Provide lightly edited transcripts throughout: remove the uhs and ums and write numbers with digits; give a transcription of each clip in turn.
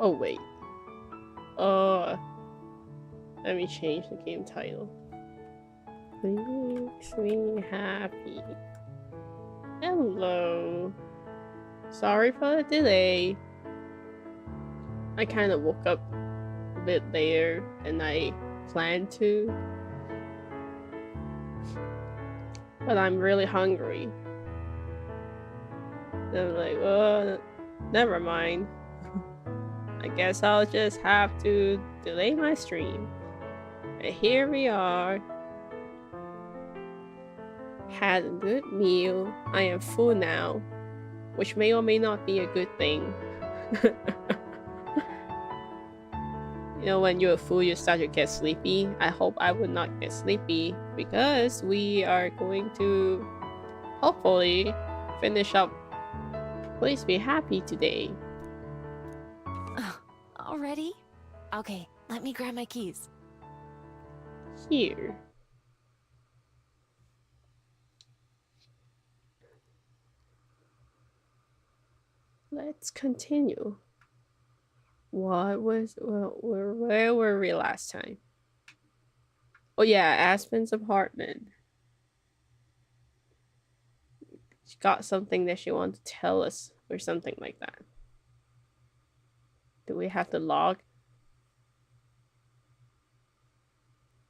Oh wait. Uh, let me change the game title. Makes me happy. Hello. Sorry for the delay. I kind of woke up a bit later than I planned to. But I'm really hungry. And I'm like, well, never mind. I guess I'll just have to delay my stream. And here we are. Had a good meal. I am full now. Which may or may not be a good thing. You know, when you're full, you start to get sleepy. I hope I would not get sleepy because we are going to hopefully finish up Please Be Happy today. Already? Okay, let me grab my keys. Here. Let's continue. Where were we last time? Oh yeah, Aspen's apartment. She got something that she wanted to tell us or something like that. Do we have to log?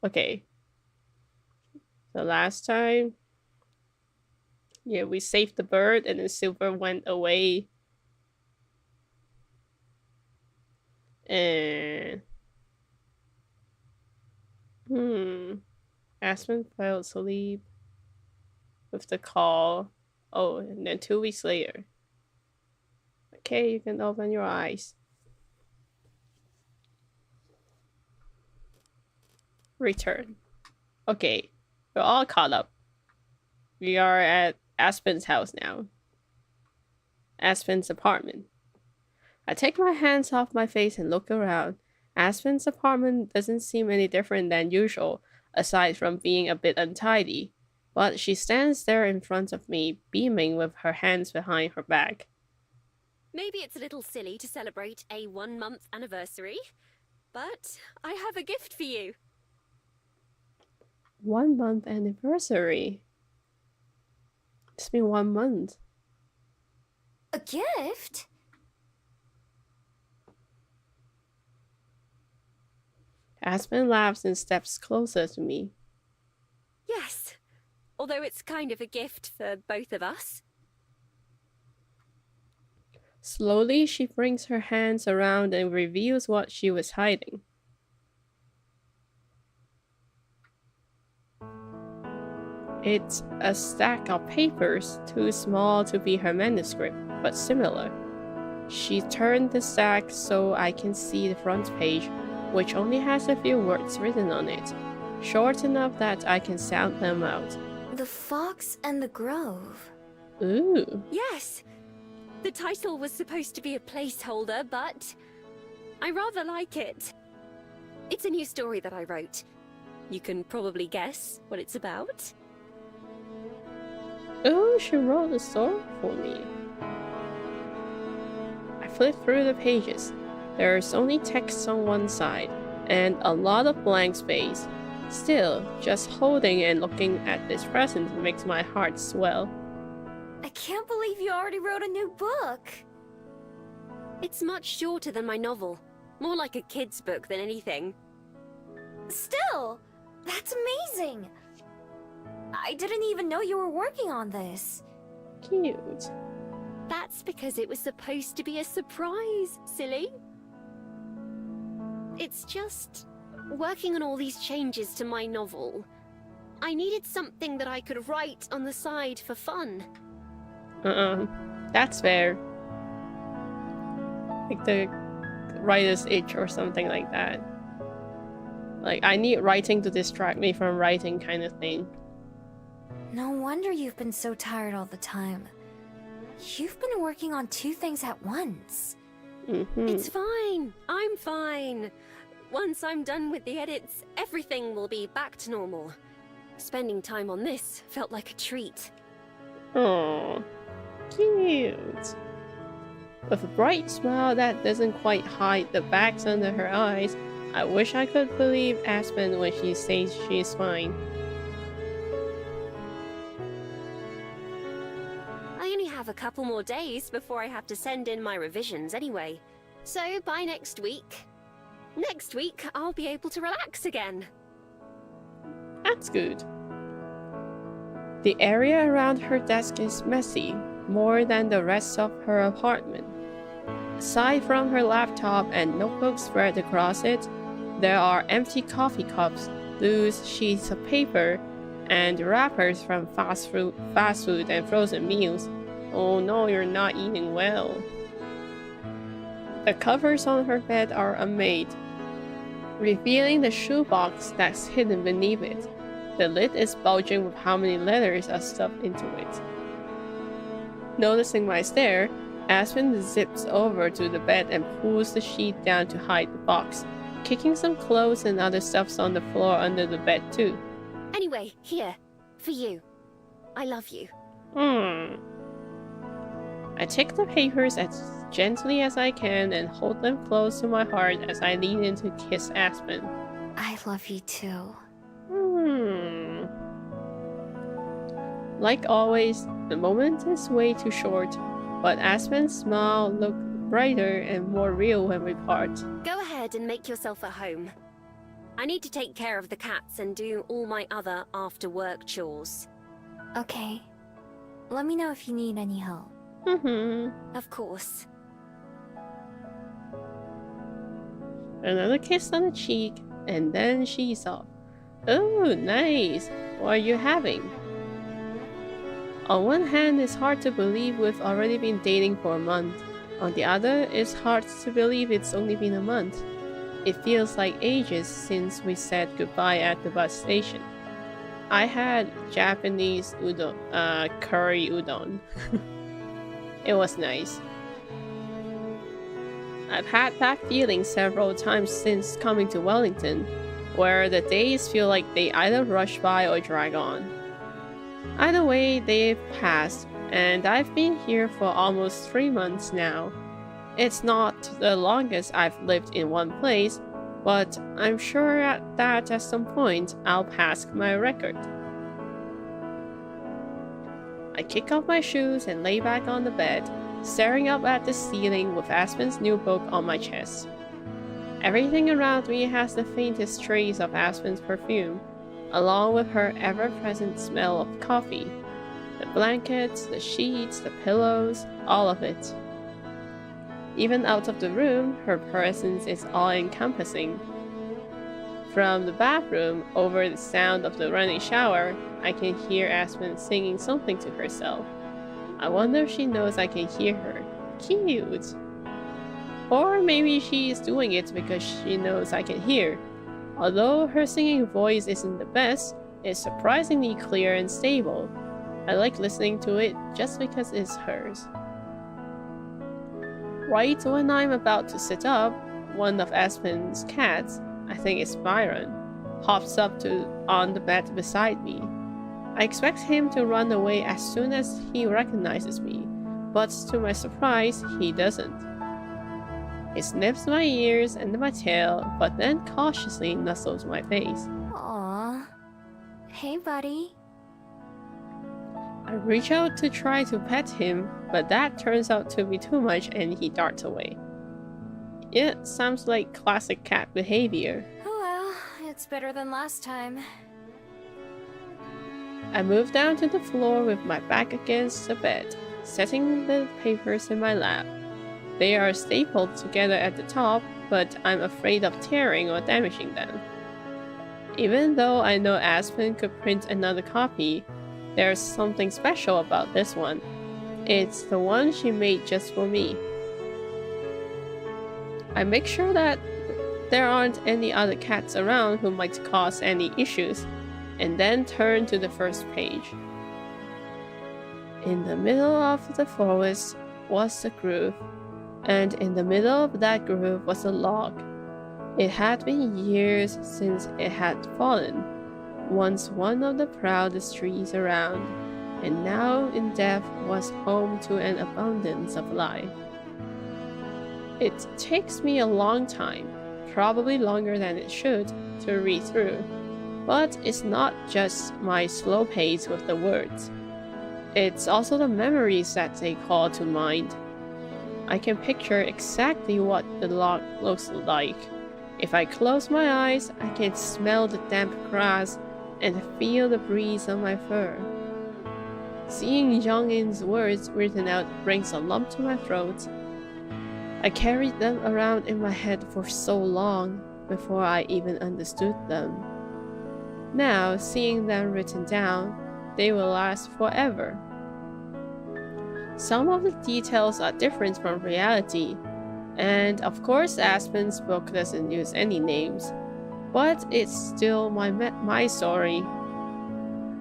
Okay. So last time, yeah, we saved the bird and then Silver went away. And Aspen fell asleep with the call. Oh, and then 2 weeks later. Okay, you can open your eyes. Return. Okay, we're all caught up. We are at Aspen's house now. Aspen's apartment. I take my hands off my face and look around. Aspen's apartment doesn't seem any different than usual, aside from being a bit untidy. But she stands there in front of me, beaming with her hands behind her back. Maybe it's a little silly to celebrate a 1-month anniversary, but I have a gift for you. 1 month anniversary? It's been 1 month. A gift? Aspen laughs and steps closer to me. Yes, although it's kind of a gift for both of us. Slowly, she brings her hands around and reveals what she was hiding. It's a stack of papers, too small to be her manuscript, but similar. She turned the stack so I can see the front page, which only has a few words written on it, short enough that I can sound them out. The Fox and the Grove. Ooh. Yes! The title was supposed to be a placeholder, but I rather like it. It's a new story that I wrote. You can probably guess what it's about. Oh, she wrote a story for me. I flip through the pages. There's only text on one side, and a lot of blank space. Still, just holding and looking at this present makes my heart swell. I can't believe you already wrote a new book. It's much shorter than my novel. More like a kid's book than anything. Still, that's amazing. I didn't even know you were working on this. Cute. That's because it was supposed to be a surprise, silly. It's just working on all these changes to my novel. I needed something that I could write on the side for fun. That's fair. Like the writer's itch or something like that. Like, I need writing to distract me from writing kind of thing. No wonder you've been so tired all the time. You've been working on 2 things at once. It's fine. I'm fine. Once I'm done with the edits, everything will be back to normal. Spending time on this felt like a treat. Oh, cute. With a bright smile that doesn't quite hide the bags under her eyes, I wish I could believe Aspen when she says she's fine. I only have a couple more days before I have to send in my revisions anyway. So by next week, I'll be able to relax again. That's good. The area around her desk is messy, more than the rest of her apartment. Aside from her laptop and notebooks spread across it, there are empty coffee cups, loose sheets of paper, and wrappers from fast food and frozen meals. Oh no, you're not eating well. The covers on her bed are unmade, revealing the shoebox that's hidden beneath it. The lid is bulging with how many letters are stuffed into it. Noticing my stare, Aspen zips over to the bed and pulls the sheet down to hide the box, kicking some clothes and other stuffs on the floor under the bed too. Anyway, here, for you. I love you. I take the papers as gently as I can and hold them close to my heart as I lean in to kiss Aspen. I love you too. Like always, the moment is way too short, but Aspen's smile looked brighter and more real when we part. Go ahead and make yourself at home. I need to take care of the cats and do all my other after-work chores. Okay. Let me know if you need any help. Of course. Another kiss on the cheek, and then she's off. Oh, nice! What are you having? On one hand, it's hard to believe we've already been dating for a month. On the other, it's hard to believe it's only been a month. It feels like ages since we said goodbye at the bus station. I had Japanese udon, curry udon. It was nice. I've had that feeling several times since coming to Wellington, where the days feel like they either rush by or drag on. Either way, they've passed, and I've been here for almost 3 months now. It's not the longest I've lived in one place, but I'm sure that at some point I'll pass my record. I kick off my shoes and lay back on the bed, staring up at the ceiling with Aspen's new book on my chest. Everything around me has the faintest trace of Aspen's perfume, along with her ever-present smell of coffee. The blankets, the sheets, the pillows, all of it. Even out of the room, her presence is all-encompassing. From the bathroom, over the sound of the running shower, I can hear Aspen singing something to herself. I wonder if she knows I can hear her. Cute! Or maybe she is doing it because she knows I can hear. Although her singing voice isn't the best, it's surprisingly clear and stable. I like listening to it just because it's hers. Right when I'm about to sit up, one of Aspen's cats, I think it's Byron, hops up on the bed beside me. I expect him to run away as soon as he recognizes me, but to my surprise, he doesn't. He sniffs my ears and my tail, but then cautiously nuzzles my face. Aww. Hey, buddy. I reach out to try to pet him, but that turns out to be too much and he darts away. It sounds like classic cat behavior. Oh well, it's better than last time. I move down to the floor with my back against the bed, setting the papers in my lap. They are stapled together at the top, but I'm afraid of tearing or damaging them. Even though I know Aspen could print another copy, there's something special about this one. It's the one she made just for me. I make sure that there aren't any other cats around who might cause any issues, and then turn to the first page. In the middle of the forest was a groove, and in the middle of that groove was a log. It had been years since it had fallen, once one of the proudest trees around, and now in death was home to an abundance of life. It takes me a long time, probably longer than it should, to read through. But it's not just my slow pace with the words. It's also the memories that they call to mind. I can picture exactly what the log looks like. If I close my eyes, I can smell the damp grass and feel the breeze on my fur. Seeing Youngin's words written out brings a lump to my throat. I carried them around in my head for so long before I even understood them. Now, seeing them written down, they will last forever. Some of the details are different from reality, and of course Aspen's book doesn't use any names, but it's still my story.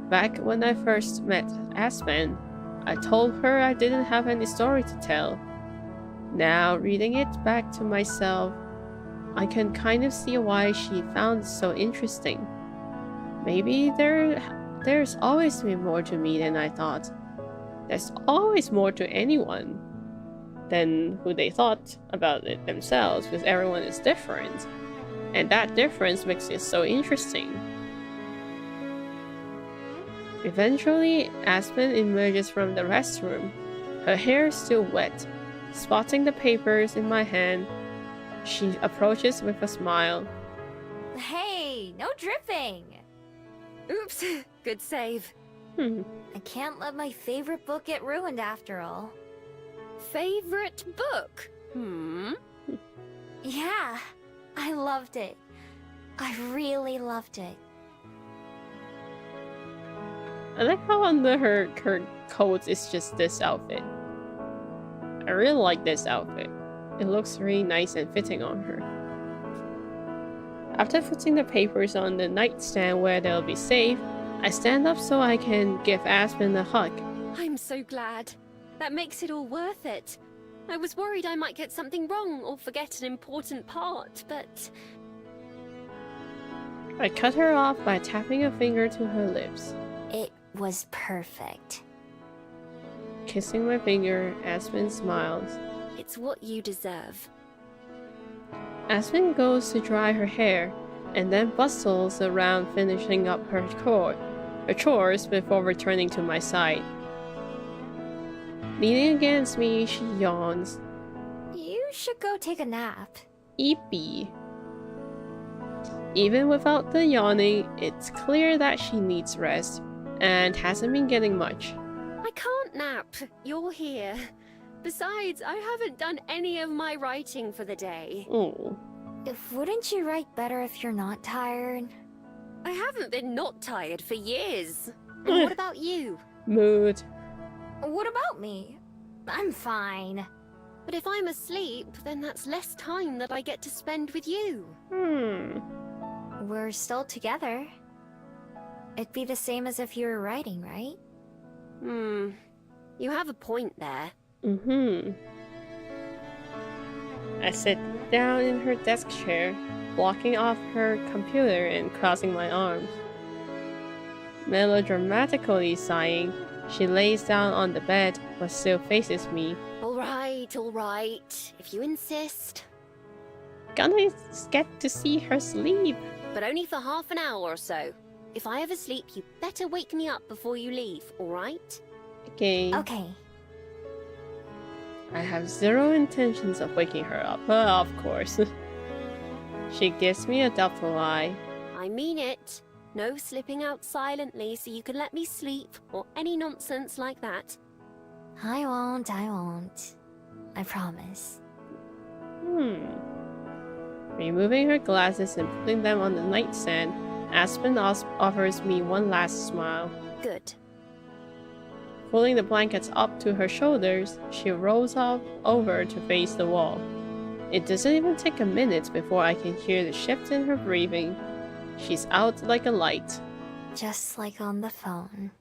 Back when I first met Aspen, I told her I didn't have any story to tell. Now, reading it back to myself, I can kind of see why she found it so interesting. Maybe there's always been more to me than I thought. There's always more to anyone than who they thought about it themselves, because everyone is different. And that difference makes it so interesting. Eventually, Aspen emerges from the restroom, her hair still wet. Spotting the papers in my hand, she approaches with a smile. Hey, no dripping! Oops, good save. I can't let my favorite book get ruined after all. Favorite book? Yeah, I loved it. I really loved it. I like how under her coat is just this outfit. I really like this outfit. It looks really nice and fitting on her. After putting the papers on the nightstand where they'll be safe, I stand up so I can give Aspen a hug. I'm so glad. That makes it all worth it. I was worried I might get something wrong or forget an important part, but... I cut her off by tapping a finger to her lips. It was perfect. Kissing my finger, Aspen smiles. It's what you deserve. Aspen goes to dry her hair, and then bustles around finishing up her chores before returning to my side. Leaning against me, she yawns. You should go take a nap. Eepy. Even without the yawning, it's clear that she needs rest, and hasn't been getting much. I can't nap. You're here. Besides, I haven't done any of my writing for the day. Oh. Wouldn't you write better if you're not tired? I haven't been not tired for years. And what about you? Mood. What about me? I'm fine. But if I'm asleep, then that's less time that I get to spend with you. We're still together. It'd be the same as if you were writing, right? You have a point there. I sit down in her desk chair, blocking off her computer and crossing my arms. Melodramatically sighing, she lays down on the bed but still faces me. All right, if you insist. Gonna get to see her sleep. But only for half an hour or so. If I ever sleep, you better wake me up before you leave, alright? Okay. Okay. I have zero intentions of waking her up, of course. She gives me a doubtful eye. I mean it. No slipping out silently so you can let me sleep, or any nonsense like that. I won't. I promise. Removing her glasses and putting them on the nightstand, Aspen offers me one last smile. Good. Pulling the blankets up to her shoulders, she rolls over to face the wall. It doesn't even take a minute before I can hear the shift in her breathing. She's out like a light. Just like on the phone.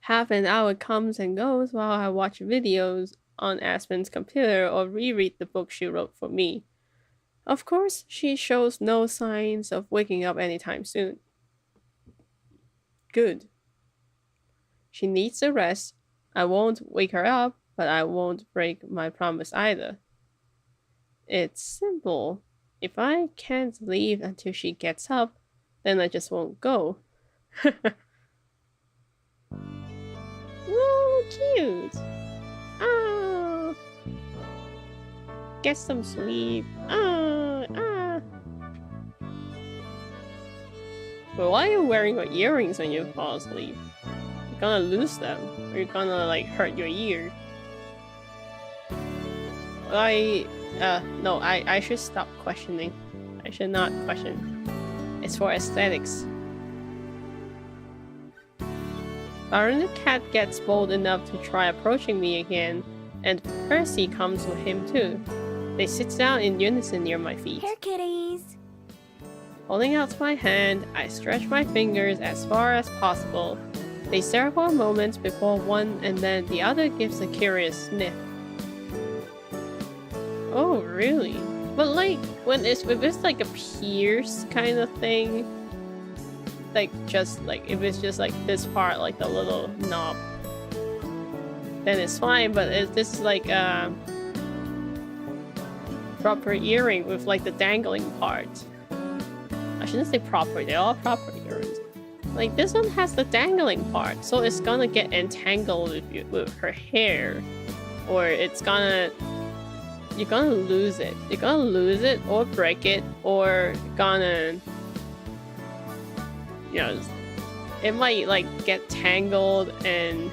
Half an hour comes and goes while I watch videos on Aspen's computer or reread the book she wrote for me. Of course, she shows no signs of waking up anytime soon. Good. She needs a rest. I won't wake her up, but I won't break my promise either. It's simple. If I can't leave until she gets up, then I just won't go. Whoa, cute! Ah! Get some sleep. Ah! But why are you wearing your earrings when you fall asleep? You're gonna lose them, or you're gonna like hurt your ear. No, I should stop questioning. I should not question. It's for aesthetics. Baron the cat gets bold enough to try approaching me again, and Percy comes with him too. They sit down in unison near my feet. Here, kitties. Holding out my hand, I stretch my fingers as far as possible. They stare for a moment before one and then the other gives a curious sniff. Oh, really? But like, if it's like a pierce kind of thing, like just like, if it's just like this part, like the little knob, then it's fine, but if this is like a proper earring with like the dangling part. I shouldn't say proper, they're all proper earrings. Like this one has the dangling part, so it's gonna get entangled with her hair, or it's gonna... You're gonna lose it. You're gonna lose it or break it, or gonna... You know, it might like get tangled and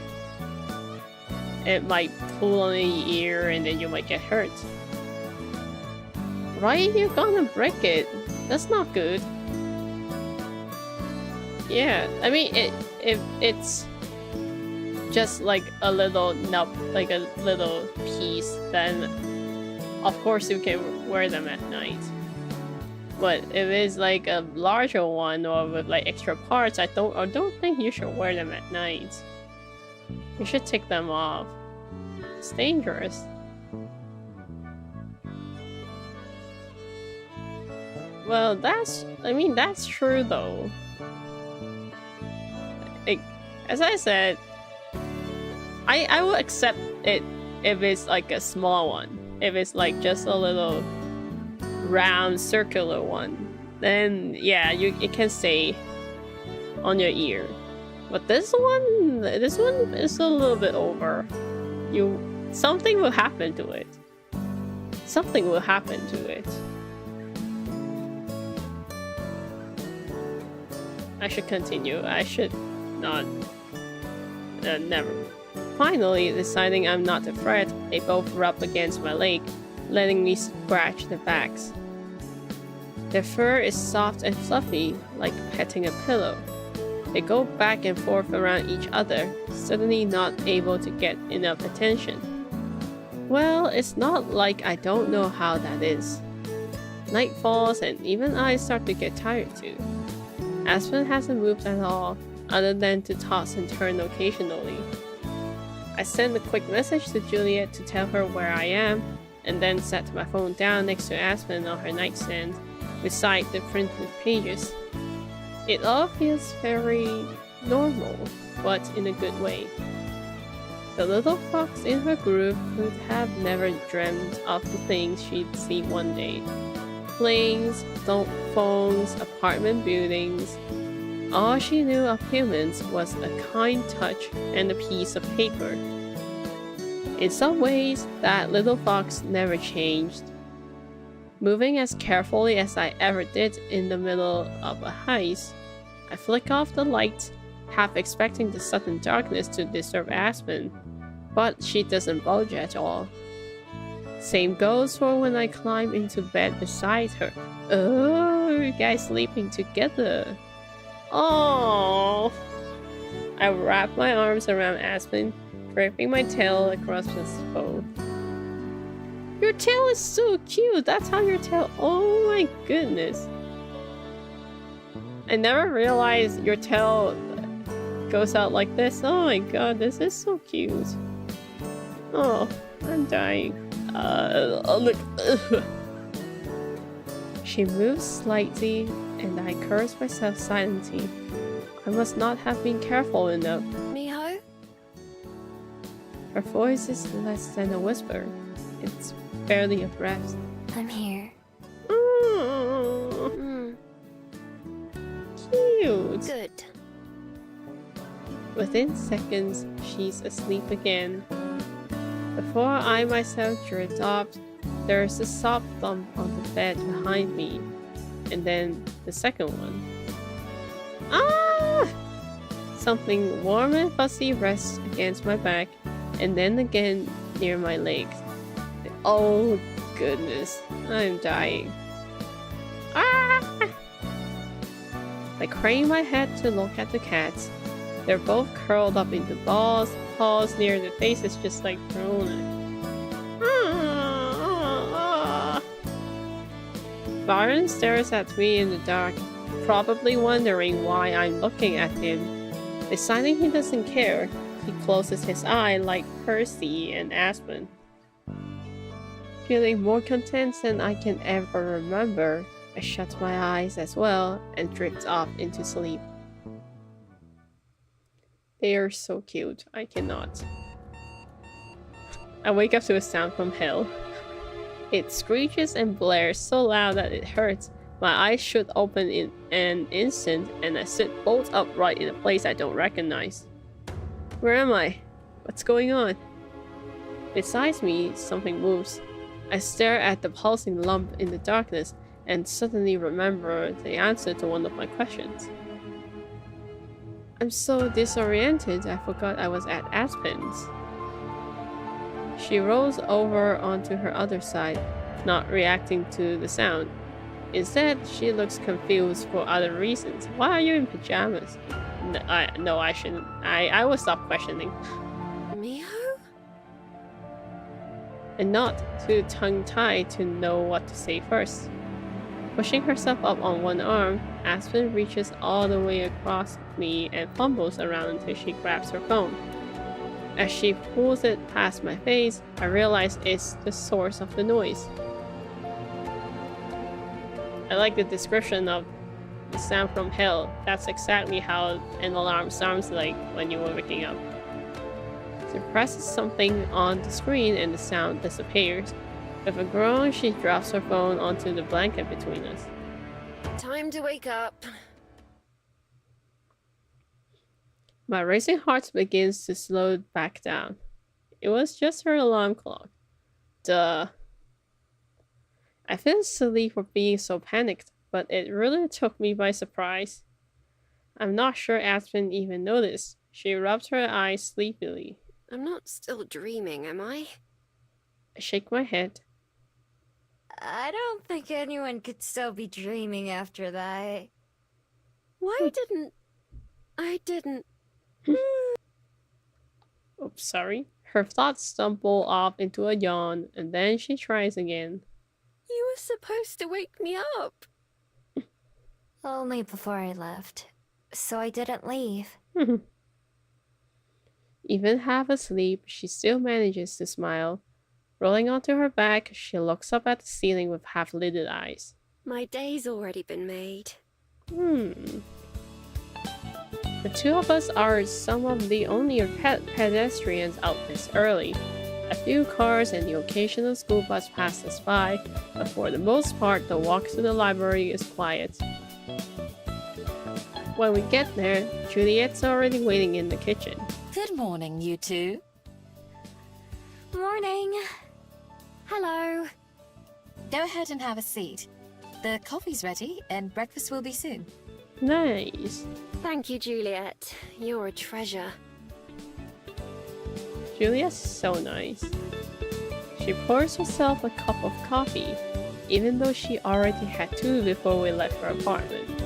it might pull on the ear and then you might get hurt. Right? You're gonna break it. That's not good. Yeah, I mean, if it's just like a little nub, like a little piece, then of course you can wear them at night. But if it's like a larger one or with like extra parts, I don't think you should wear them at night. You should take them off. It's dangerous. Well, that's true though. Like, as I said, I will accept it if it's like a small one. If it's like just a little round circular one, then yeah, it can stay on your ear. But this one is a little bit over. Something will happen to it. Something will happen to it. I should continue. I should not. Never. Finally, deciding I'm not a threat, they both rub against my leg, letting me scratch their backs. Their fur is soft and fluffy, like petting a pillow. They go back and forth around each other, suddenly not able to get enough attention. Well, it's not like I don't know how that is. Night falls and even I start to get tired too. Aspen hasn't moved at all, other than to toss and turn occasionally. I send a quick message to Juliet to tell her where I am, and then set my phone down next to Aspen on her nightstand, beside the printed pages. It all feels very normal, but in a good way. The little fox in her group could have never dreamt of the things she'd see one day. Planes, phones, apartment buildings. All she knew of humans was a kind touch and a piece of paper. In some ways, that little fox never changed. Moving as carefully as I ever did in the middle of a heist, I flick off the light, half expecting the sudden darkness to disturb Aspen, but she doesn't budge at all. Same goes for when I climb into bed beside her. Oh, you guys sleeping together. Oh! I wrap my arms around Aspen, draping my tail across his fold. Your tail is so cute! That's how your tail... Oh my goodness. I never realized your tail goes out like this. Oh my god, this is so cute. Oh, I'm dying. Oh look. She moves slightly, and I curse myself silently. I must not have been careful enough. Miho? Her voice is less than a whisper. It's barely a breath. I'm here. Cute. Good. Within seconds, she's asleep again. Before I myself drift off, there's a soft thump on the bed behind me, and then the second one. Ah! Something warm and fuzzy rests against my back, and then again near my legs. Oh goodness, I'm dying. Ah! I crane my head to look at the cats. They're both curled up into balls, paws near their faces just like Corona. Byron stares at me in the dark, probably wondering why I'm looking at him. Deciding he doesn't care, he closes his eye like Percy and Aspen. Feeling more content than I can ever remember, I shut my eyes as well and drift off into sleep. They are so cute, I cannot. I wake up to a sound from hell. It screeches and blares so loud that it hurts. My eyes should open in an instant, and I sit bolt upright in a place I don't recognize. Where am I? What's going on? Besides me, something moves. I stare at the pulsing lump in the darkness, and suddenly remember the answer to one of my questions. I'm so disoriented, I forgot I was at Aspen's. She rolls over onto her other side, not reacting to the sound. Instead, she looks confused for other reasons. Why are you in pajamas? No, I shouldn't. I will stop questioning. Miho? And not too tongue-tied to know what to say first. Pushing herself up on one arm, Aspen reaches all the way across me and fumbles around until she grabs her phone. As she pulls it past my face, I realize it's the source of the noise. I like the description of the sound from hell. That's exactly how an alarm sounds like when you were waking up. She presses something on the screen and the sound disappears. With a groan, she drops her phone onto the blanket between us. Time to wake up. My racing heart begins to slow back down. It was just her alarm clock. Duh. I feel silly for being so panicked, but it really took me by surprise. I'm not sure Aspen even noticed. She rubbed her eyes sleepily. I'm not still dreaming, am I? I shake my head. I don't think anyone could still be dreaming after that. Why didn't... I didn't... Oops, sorry. Her thoughts stumble off into a yawn, and then she tries again. You were supposed to wake me up. Only before I left, so I didn't leave. Even half asleep, she still manages to smile. Rolling onto her back, she looks up at the ceiling with half-lidded eyes. My day's already been made. The two of us are some of the only pedestrians out this early. A few cars and the occasional school bus pass us by, but for the most part, the walk to the library is quiet. When we get there, Juliet's already waiting in the kitchen. Good morning, you two. Morning. Hello. Go ahead and have a seat. The coffee's ready, and breakfast will be soon. Nice. Thank you, Juliet. You're a treasure. Juliet's so nice. She pours herself a cup of coffee, even though she already had two before we left her apartment.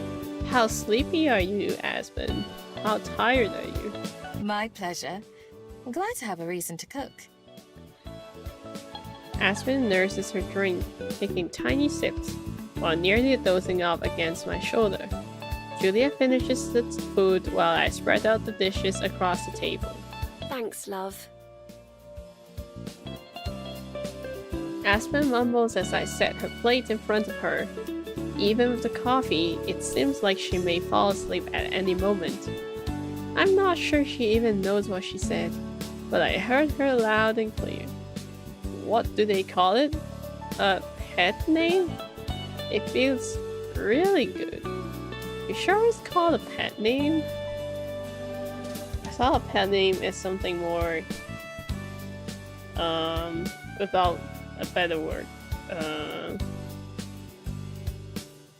How sleepy are you, Aspen? How tired are you? My pleasure. I'm glad to have a reason to cook. Aspen nurses her drink, taking tiny sips, while nearly dozing off against my shoulder. Juliet finishes the food while I spread out the dishes across the table. Thanks, love. Aspen mumbles as I set her plate in front of her. Even with the coffee, it seems like she may fall asleep at any moment. I'm not sure she even knows what she said. but I heard her loud and clear. What do they call it? A pet name? It feels really good. You sure it's called a pet name? I thought a pet name is something more, without a better word,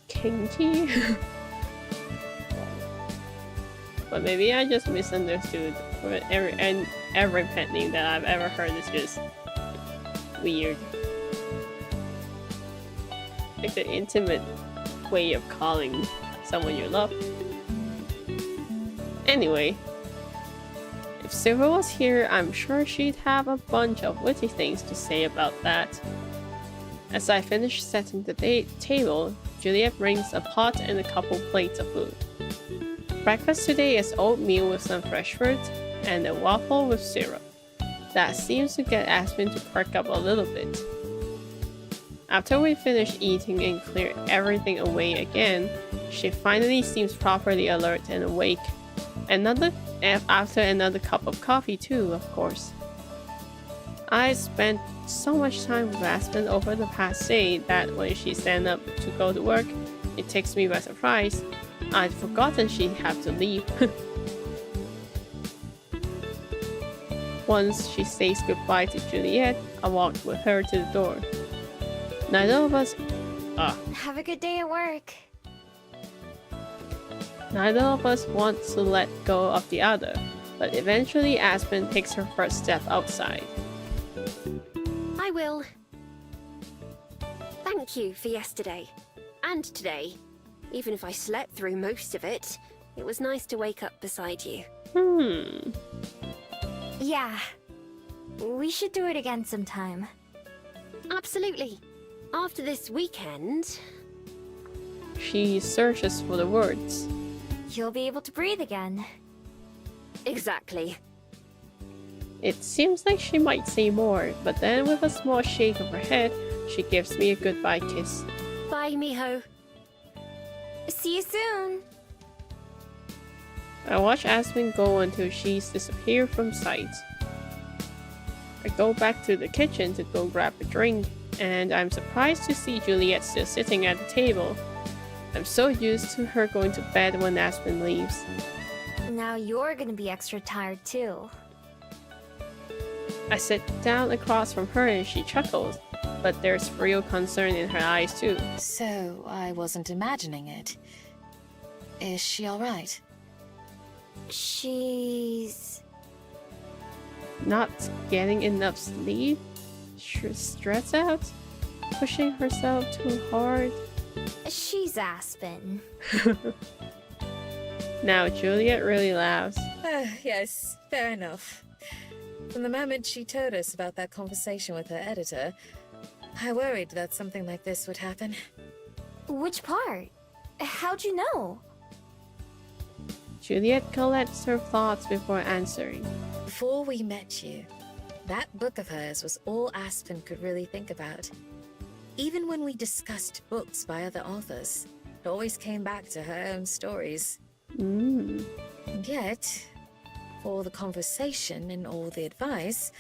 kinky? But maybe I just misunderstood. Every pet name that I've ever heard is just weird. Like the intimate way of calling someone you love. Anyway, if Silver was here, I'm sure she'd have a bunch of witty things to say about that. As I finish setting the table, Juliet brings a pot and a couple plates of food. Breakfast today is oatmeal with some fresh fruit and a waffle with syrup. That seems to get Aspen to perk up a little bit. After we finish eating and clear everything away again, she finally seems properly alert and awake. After another cup of coffee too, of course. I spent so much time with Aspen over the past day that when she stands up to go to work, it takes me by surprise. I'd forgotten she'd have to leave. Once she says goodbye to Juliet, I walked with her to the door. Neither of us Have a good day at work. Neither of us want to let go of the other, but eventually Aspen takes her first step outside. I will. Thank you for yesterday. And today. Even if I slept through most of it, it was nice to wake up beside you. Yeah. We should do it again sometime. Absolutely. After this weekend... She searches for the words. You'll be able to breathe again. Exactly. It seems like she might say more, but then with a small shake of her head, she gives me a goodbye kiss. Bye, Miho. See you soon! I watch Aspen go until she's disappeared from sight. I go back to the kitchen to go grab a drink, and I'm surprised to see Juliet still sitting at the table. I'm so used to her going to bed when Aspen leaves. Now you're gonna be extra tired too. I sit down across from her and she chuckles, but there's real concern in her eyes too. So, I wasn't imagining it. Is she alright? She's... Not getting enough sleep? Stressed out? Pushing herself too hard? She's Aspen. Now Juliet really laughs. Yes, fair enough. From the moment she told us about that conversation with her editor, I worried that something like this would happen. Which part? How'd you know? Juliet collects her thoughts before answering. Before we met you, that book of hers was all Aspen could really think about. Even when we discussed books by other authors, it always came back to her own stories. And yet, for all the conversation and all the advice,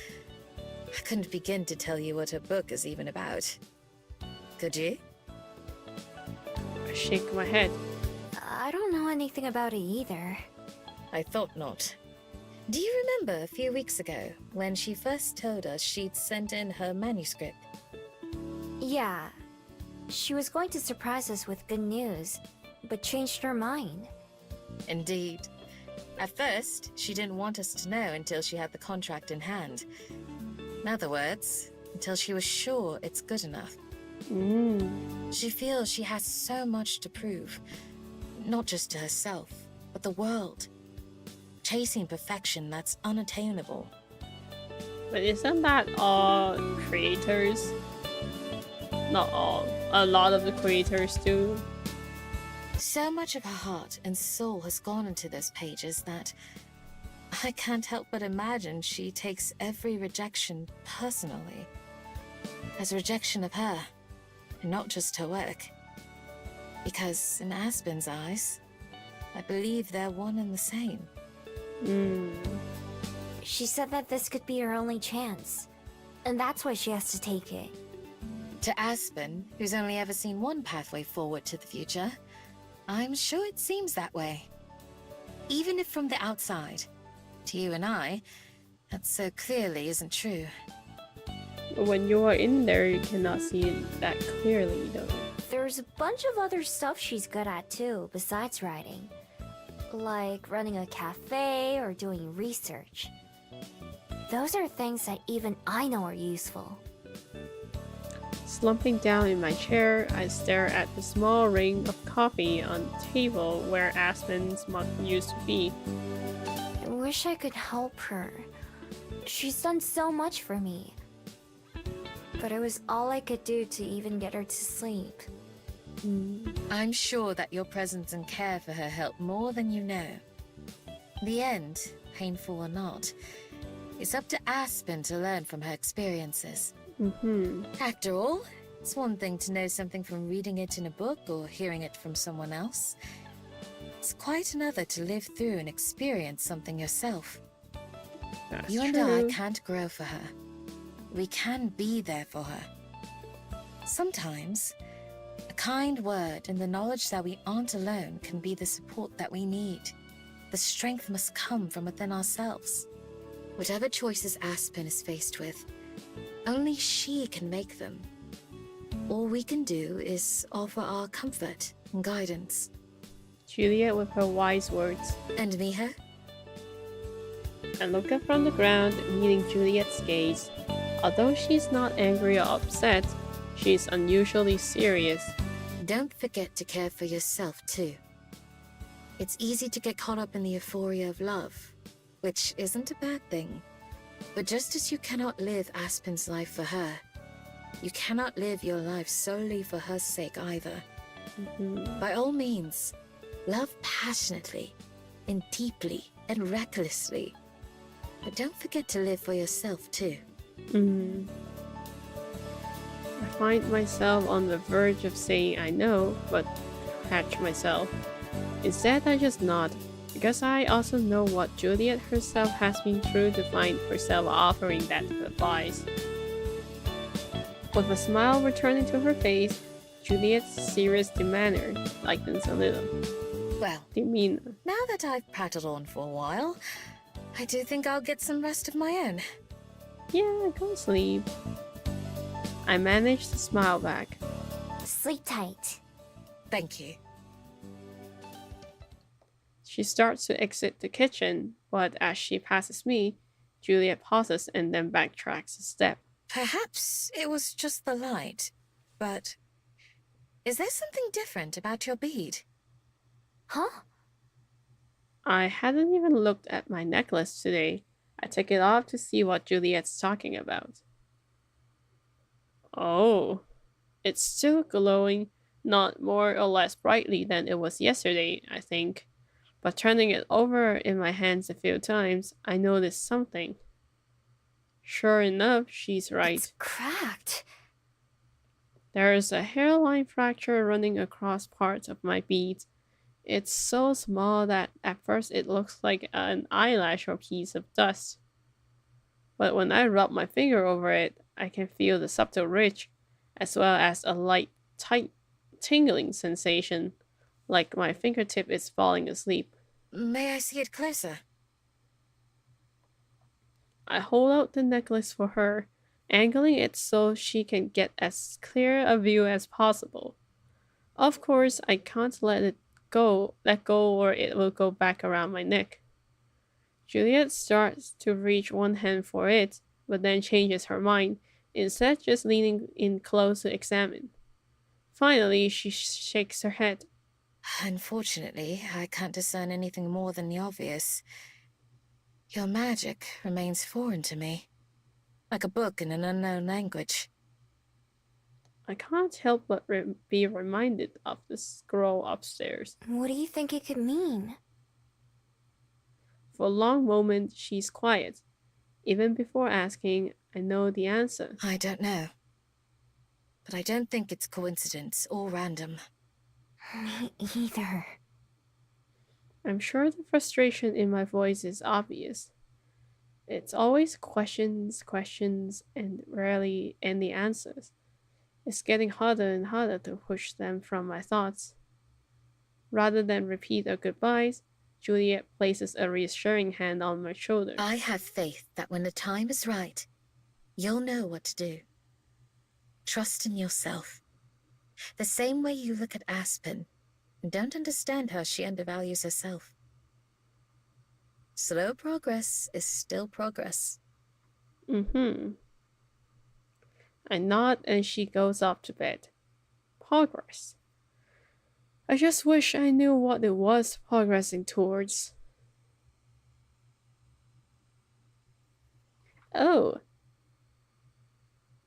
I couldn't begin to tell you what her book is even about. Could you? I shake my head. I don't know anything about it either. I thought not. Do you remember a few weeks ago when she first told us she'd sent in her manuscript? Yeah. She was going to surprise us with good news, but changed her mind. Indeed. At first, she didn't want us to know until she had the contract in hand. In other words, until she was sure it's good enough. She feels she has so much to prove, not just to herself, but the world. Chasing perfection that's unattainable. But isn't that all creators? Not all. A lot of the creators do. So much of her heart and soul has gone into those pages that I can't help but imagine she takes every rejection personally. As a rejection of her, and not just her work. Because in Aspen's eyes, I believe they're one and the same. She said that this could be her only chance. And that's why she has to take it. To Aspen, who's only ever seen one pathway forward to the future, I'm sure it seems that way. Even if from the outside, to you and I, that so clearly isn't true. When you are in there, you cannot see it that clearly, though. There's a bunch of other stuff she's good at too, besides writing. Like running a cafe or doing research. Those are things that even I know are useful. Slumping down in my chair, I stare at the small ring of coffee on the table where Aspen's mug used to be. I wish I could help her. She's done so much for me. But it was all I could do to even get her to sleep. I'm sure that your presence and care for her helped more than you know. The end, painful or not, is up to Aspen to learn from her experiences. After all, it's one thing to know something from reading it in a book or hearing it from someone else. It's quite another to live through and experience something yourself. That's You and true. I can't grow for her. We can be there for her. Sometimes, a kind word and the knowledge that we aren't alone can be the support that we need. The strength must come from within ourselves. Whatever choices Aspen is faced with, only she can make them. All we can do is offer our comfort and guidance. Juliet with her wise words. And Miha? I look up from the ground, meeting Juliet's gaze. Although she's not angry or upset, she's unusually serious. Don't forget to care for yourself, too. It's easy to get caught up in the euphoria of love, which isn't a bad thing. But just as you cannot live Aspen's life for her, you cannot live your life solely for her sake either. By all means, love passionately, and deeply, and recklessly. But don't forget to live for yourself, too. I find myself on the verge of saying I know, but catch myself. Instead, I just nod, because I also know what Juliet herself has been through to find herself offering that advice. With a smile returning to her face, Juliet's serious demeanor lightens a little. Well, Demeanor. now that I've prattled on for a while, I do think I'll get some rest of my own. Yeah, go sleep. I managed to smile back. Sleep tight. Thank you. She starts to exit the kitchen, but as she passes me, Juliet pauses and then backtracks a step. Perhaps it was just the light, but is there something different about your bead? Huh? I hadn't even looked at my necklace today. I took it off to see what Juliet's talking about. Oh, it's still glowing, not more or less brightly than it was yesterday, I think. But turning it over in my hands a few times, I noticed something. Sure enough, she's right. It's cracked. There is a hairline fracture running across parts of my bead. It's so small that at first it looks like an eyelash or piece of dust. But when I rub my finger over it, I can feel the subtle ridge, as well as a light, tight, tingling sensation, like my fingertip is falling asleep. May I see it closer? I hold out the necklace for her, angling it so she can get as clear a view as possible. Of course, I can't let go or it will go back around my neck. Juliet starts to reach one hand for it, but then changes her mind, instead just leaning in close to examine. Finally, she shakes her head. Unfortunately, I can't discern anything more than the obvious. Your magic remains foreign to me, like a book in an unknown language. I can't help but be reminded of the scroll upstairs. What do you think it could mean? For a long moment, she's quiet. Even before asking, I know the answer. I don't know. But I don't think it's coincidence or random. Me either. I'm sure the frustration in my voice is obvious. It's always questions, questions, and rarely any answers. It's getting harder and harder to push them from my thoughts. Rather than repeat our goodbyes, Juliet places a reassuring hand on my shoulder. I have faith that when the time is right, you'll know what to do. Trust in yourself. The same way you look at Aspen and don't understand how she undervalues herself. Slow progress is still progress. Mm-hmm. I nod and she goes off to bed. Progress. I just wish I knew what it was progressing towards. Oh.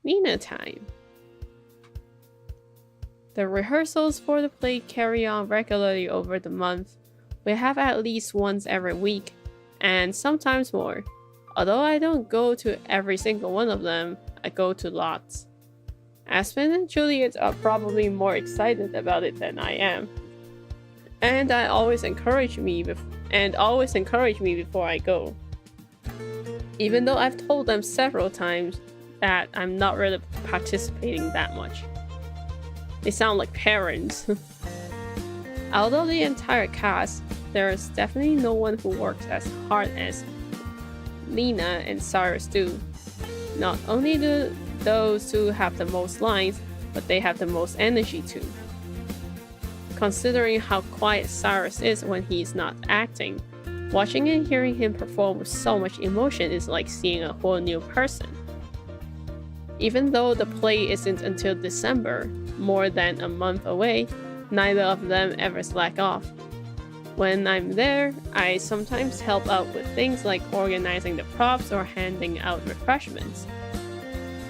Nina time. The rehearsals for the play carry on regularly over the month. We have at least once every week, and sometimes more. Although I don't go to every single one of them, I go to lots. Aspen and Juliet are probably more excited about it than I am. And always encourage me before I go. Even though I've told them several times that I'm not really participating that much. They sound like parents. Although the entire cast, there is definitely no one who works as hard as Lena and Cyrus do. Not only do those two have the most lines, but they have the most energy too. Considering how quiet Cyrus is when he's not acting, watching and hearing him perform with so much emotion is like seeing a whole new person. Even though the play isn't until December, more than a month away, neither of them ever slack off. When I'm there, I sometimes help out with things like organizing the props or handing out refreshments.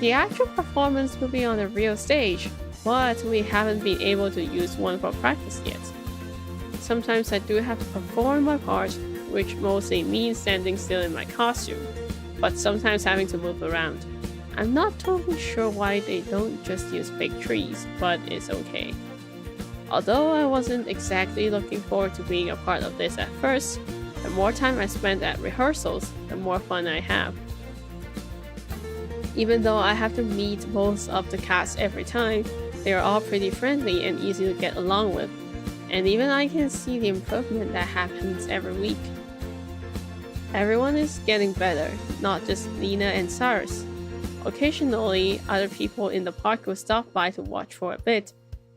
The actual performance will be on a real stage, but we haven't been able to use one for practice yet. Sometimes I do have to perform my part, which mostly means standing still in my costume, but sometimes having to move around. I'm not totally sure why they don't just use big trees, but it's okay. Although I wasn't exactly looking forward to being a part of this at first, the more time I spend at rehearsals, the more fun I have. Even though I have to meet most of the cast every time, they are all pretty friendly and easy to get along with, and even I can see the improvement that happens every week. Everyone is getting better, not just Lena and Cyrus. Occasionally, other people in the park will stop by to watch for a bit,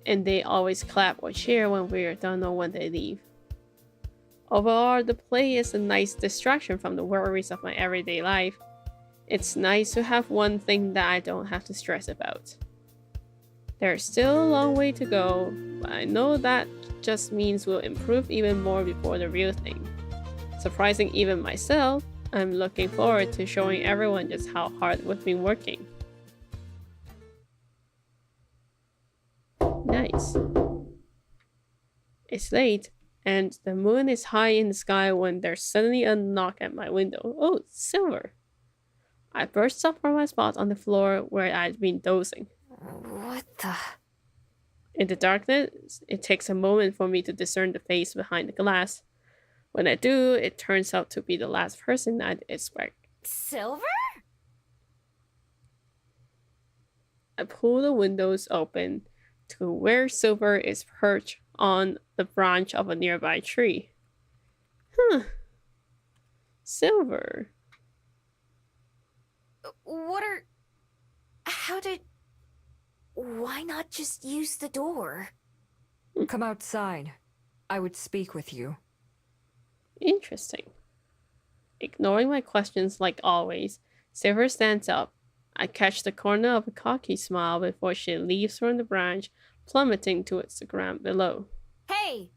and they always clap or cheer when we're done or when they leave. Overall, the play is a nice distraction from the worries of my everyday life. It's nice to have one thing that I don't have to stress about. There's still a long way to go, but I know that just means we'll improve even more before the real thing. Surprising even myself, I'm looking forward to showing everyone just how hard we've been working. Nice. It's late, and the moon is high in the sky when there's suddenly a knock at my window. Oh, Silver. I burst up from my spot on the floor where I'd been dozing. What the? In the darkness, it takes a moment for me to discern the face behind the glass. When I do, it turns out to be the last person I'd expect. Silver? I pull the windows open to where Silver is perched on the branch of a nearby tree. Silver. Why not just use the door? Come outside. I would speak with you. Interesting. Ignoring my questions like always, Silver stands up. I catch the corner of a cocky smile before she leaps from the branch, plummeting towards the ground below. Hey!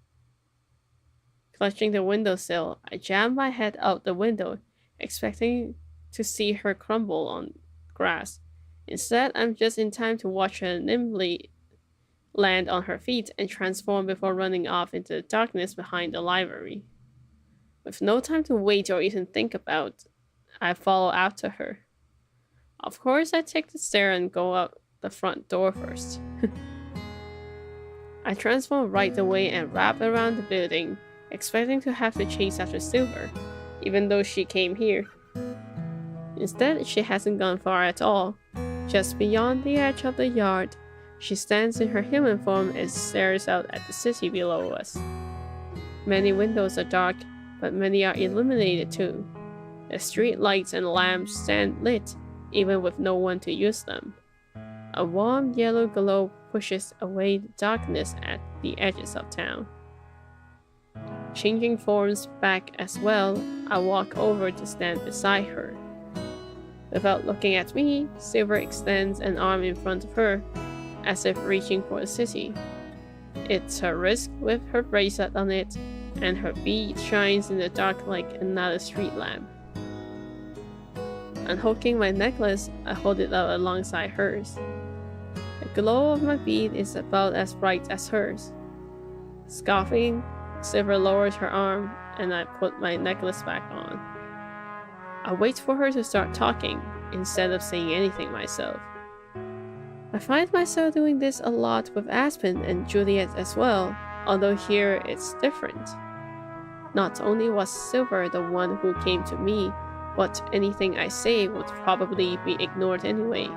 Clutching the windowsill, I jam my head out the window, expecting to see her crumble on grass. Instead, I'm just in time to watch her nimbly land on her feet and transform before running off into the darkness behind the library. With no time to wait or even think about, I follow after her. Of course, I take the stair and go out the front door first. I transform right away and wrap around the building, expecting to have to chase after Silver, even though she came here. Instead, she hasn't gone far at all. Just beyond the edge of the yard, she stands in her human form and stares out at the city below us. Many windows are dark, but many are illuminated too. The street lights and lamps stand lit, even with no one to use them. A warm yellow glow pushes away the darkness at the edges of town. Changing forms back as well, I walk over to stand beside her. Without looking at me, Silver extends an arm in front of her, as if reaching for a city. It's her wrist with her bracelet on it, and her bead shines in the dark like another street lamp. Unhooking my necklace, I hold it out alongside hers. The glow of my bead is about as bright as hers. Scoffing, Silver lowers her arm, and I put my necklace back on. I wait for her to start talking, instead of saying anything myself. I find myself doing this a lot with Aspen and Juliet as well, although here it's different. Not only was Silver the one who came to me, but anything I say would probably be ignored anyway.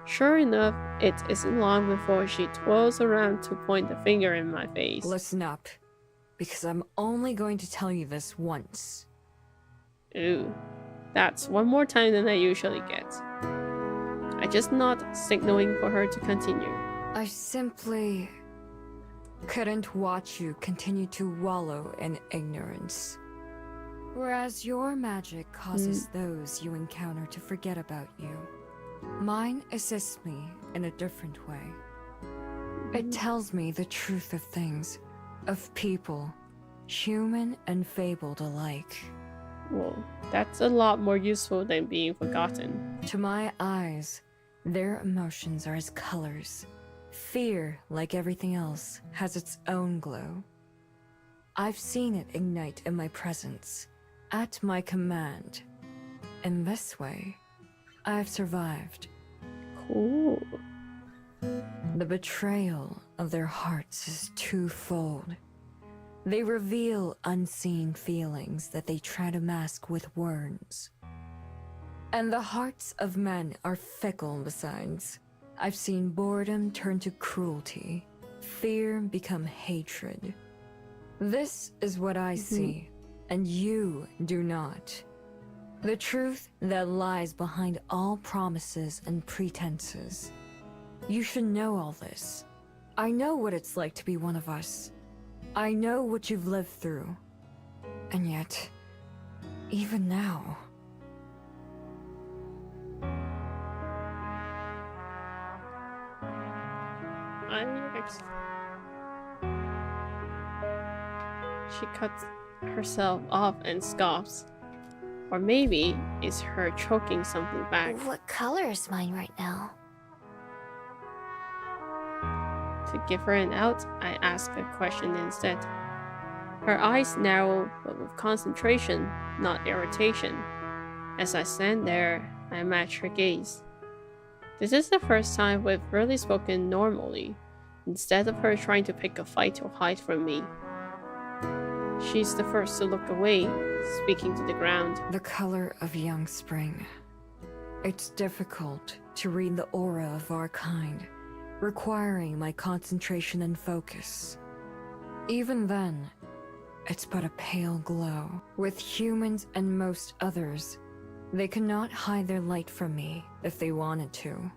Sure enough, it isn't long before she twirls around to point a finger in my face. Listen up, because I'm only going to tell you this once. Ooh, that's one more time than I usually get. I just nod, signaling for her to continue. I simply couldn't watch you continue to wallow in ignorance. Whereas your magic causes those you encounter to forget about you, mine assists me in a different way. It tells me the truth of things, of people, human and fabled alike. Well, that's a lot more useful than being forgotten. To my eyes, their emotions are as colors. Fear, like everything else, has its own glow. I've seen it ignite in my presence, at my command. In this way, I've survived. Cool. The betrayal of their hearts is twofold. They reveal unseen feelings that they try to mask with words. And the hearts of men are fickle besides. I've seen boredom turn to cruelty, fear become hatred. This is what I see, and you do not. The truth that lies behind all promises and pretenses. You should know all this. I know what it's like to be one of us. I know what you've lived through. And yet, even now... She cuts herself off and scoffs. Or maybe it's her choking something back. What color is mine right now? To give her an out, I ask a question instead. Her eyes narrow, but with concentration, not irritation. As I stand there, I match her gaze. This is the first time we've really spoken normally, instead of her trying to pick a fight or hide from me. She's the first to look away, speaking to the ground. The color of young spring. It's difficult to read the aura of our kind, requiring my concentration and focus. Even then, it's but a pale glow. With humans and most others, they cannot hide their light from me if they wanted to.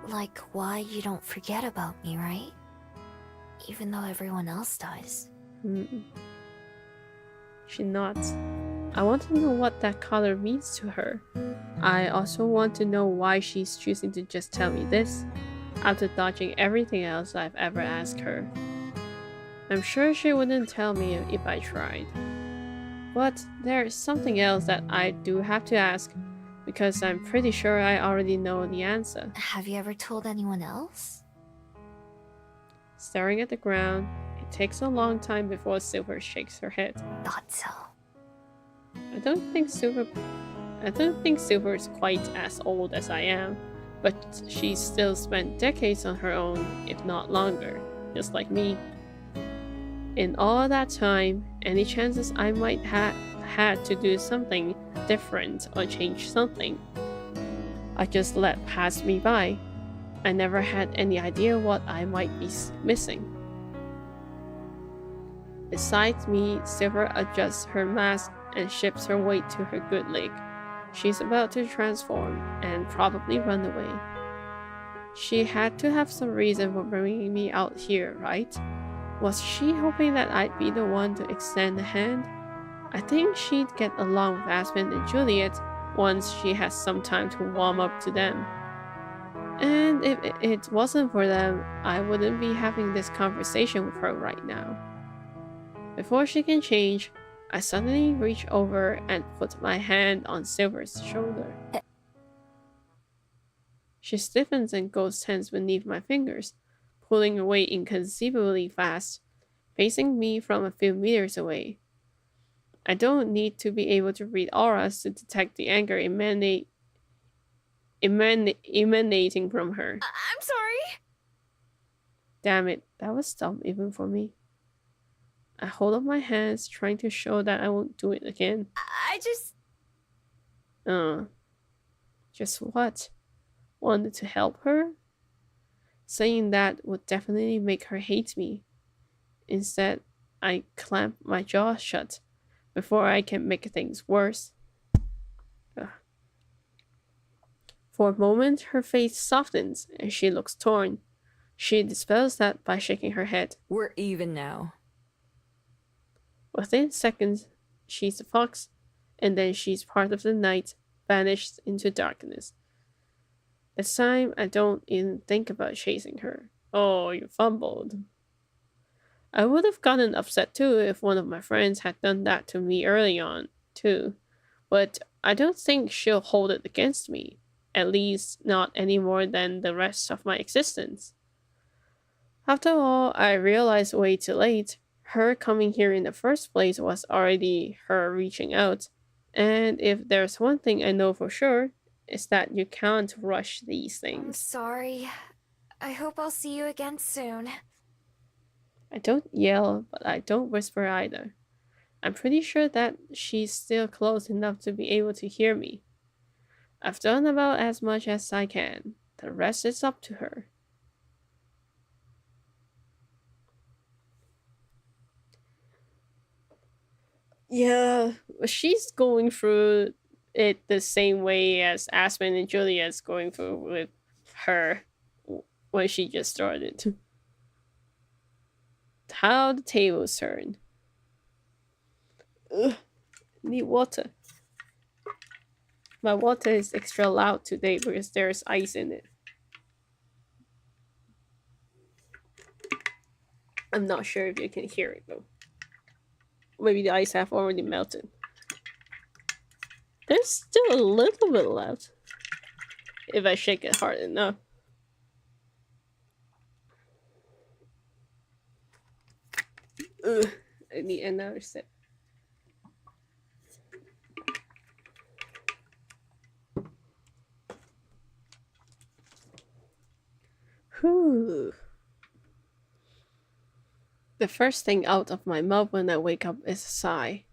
Like why you don't forget about me, right? Even though everyone else does. She nods. I want to know what that color means to her. I also want to know why she's choosing to just tell me this, after dodging everything else I've ever asked her. I'm sure she wouldn't tell me if I tried. But there's something else that I do have to ask, because I'm pretty sure I already know the answer. Have you ever told anyone else? Staring at the ground, it takes a long time before Silver shakes her head. Thought so. I don't think Silver is quite as old as I am, but she's still spent decades on her own, if not longer, just like me. In all that time, any chances I might have had to do something different or change something. I just let pass me by. I never had any idea what I might be missing. Besides me, Silver adjusts her mask and shifts her weight to her good leg. She's about to transform and probably run away. She had to have some reason for bringing me out here, right? Was she hoping that I'd be the one to extend a hand? I think she'd get along with Aspen and Juliet once she has some time to warm up to them. And if it wasn't for them, I wouldn't be having this conversation with her right now. Before she can change, I suddenly reach over and put my hand on Silver's shoulder. She stiffens and goes tense beneath my fingers, pulling away inconceivably fast, facing me from a few meters away. I don't need to be able to read auras to detect the anger emanating from her. I'm sorry. Damn it, that was dumb even for me. I hold up my hands, trying to show that I won't do it again. Just what? Wanted to help her? Saying that would definitely make her hate me. Instead, I clamp my jaw shut before I can make things worse. For a moment, her face softens and she looks torn. She dispels that by shaking her head. We're even now. Within seconds, she's a fox, and then she's part of the night, vanished into darkness. This time, I don't even think about chasing her. Oh, you fumbled. I would have gotten upset too if one of my friends had done that to me early on, too. But I don't think she'll hold it against me. At least, not any more than the rest of my existence. After all, I realized way too late. Her coming here in the first place was already her reaching out. And if there's one thing I know for sure, it's that you can't rush these I'm things. sorry. I hope I'll see you again soon. I don't yell, but I don't whisper either. I'm pretty sure that she's still close enough to be able to hear me. I've done about as much as I can. The rest is up to her. Yeah, she's going through it the same way as Aspen and Juliet's going through with her when she just started. How the tables turn. Ugh, need water. My water is extra loud today because there's ice in it. I'm not sure if you can hear it though. Maybe the ice have already melted. There's still a little bit left. If I shake it hard enough. Ugh, I need another sip. Whew. The first thing out of my mouth when I wake up is a sigh.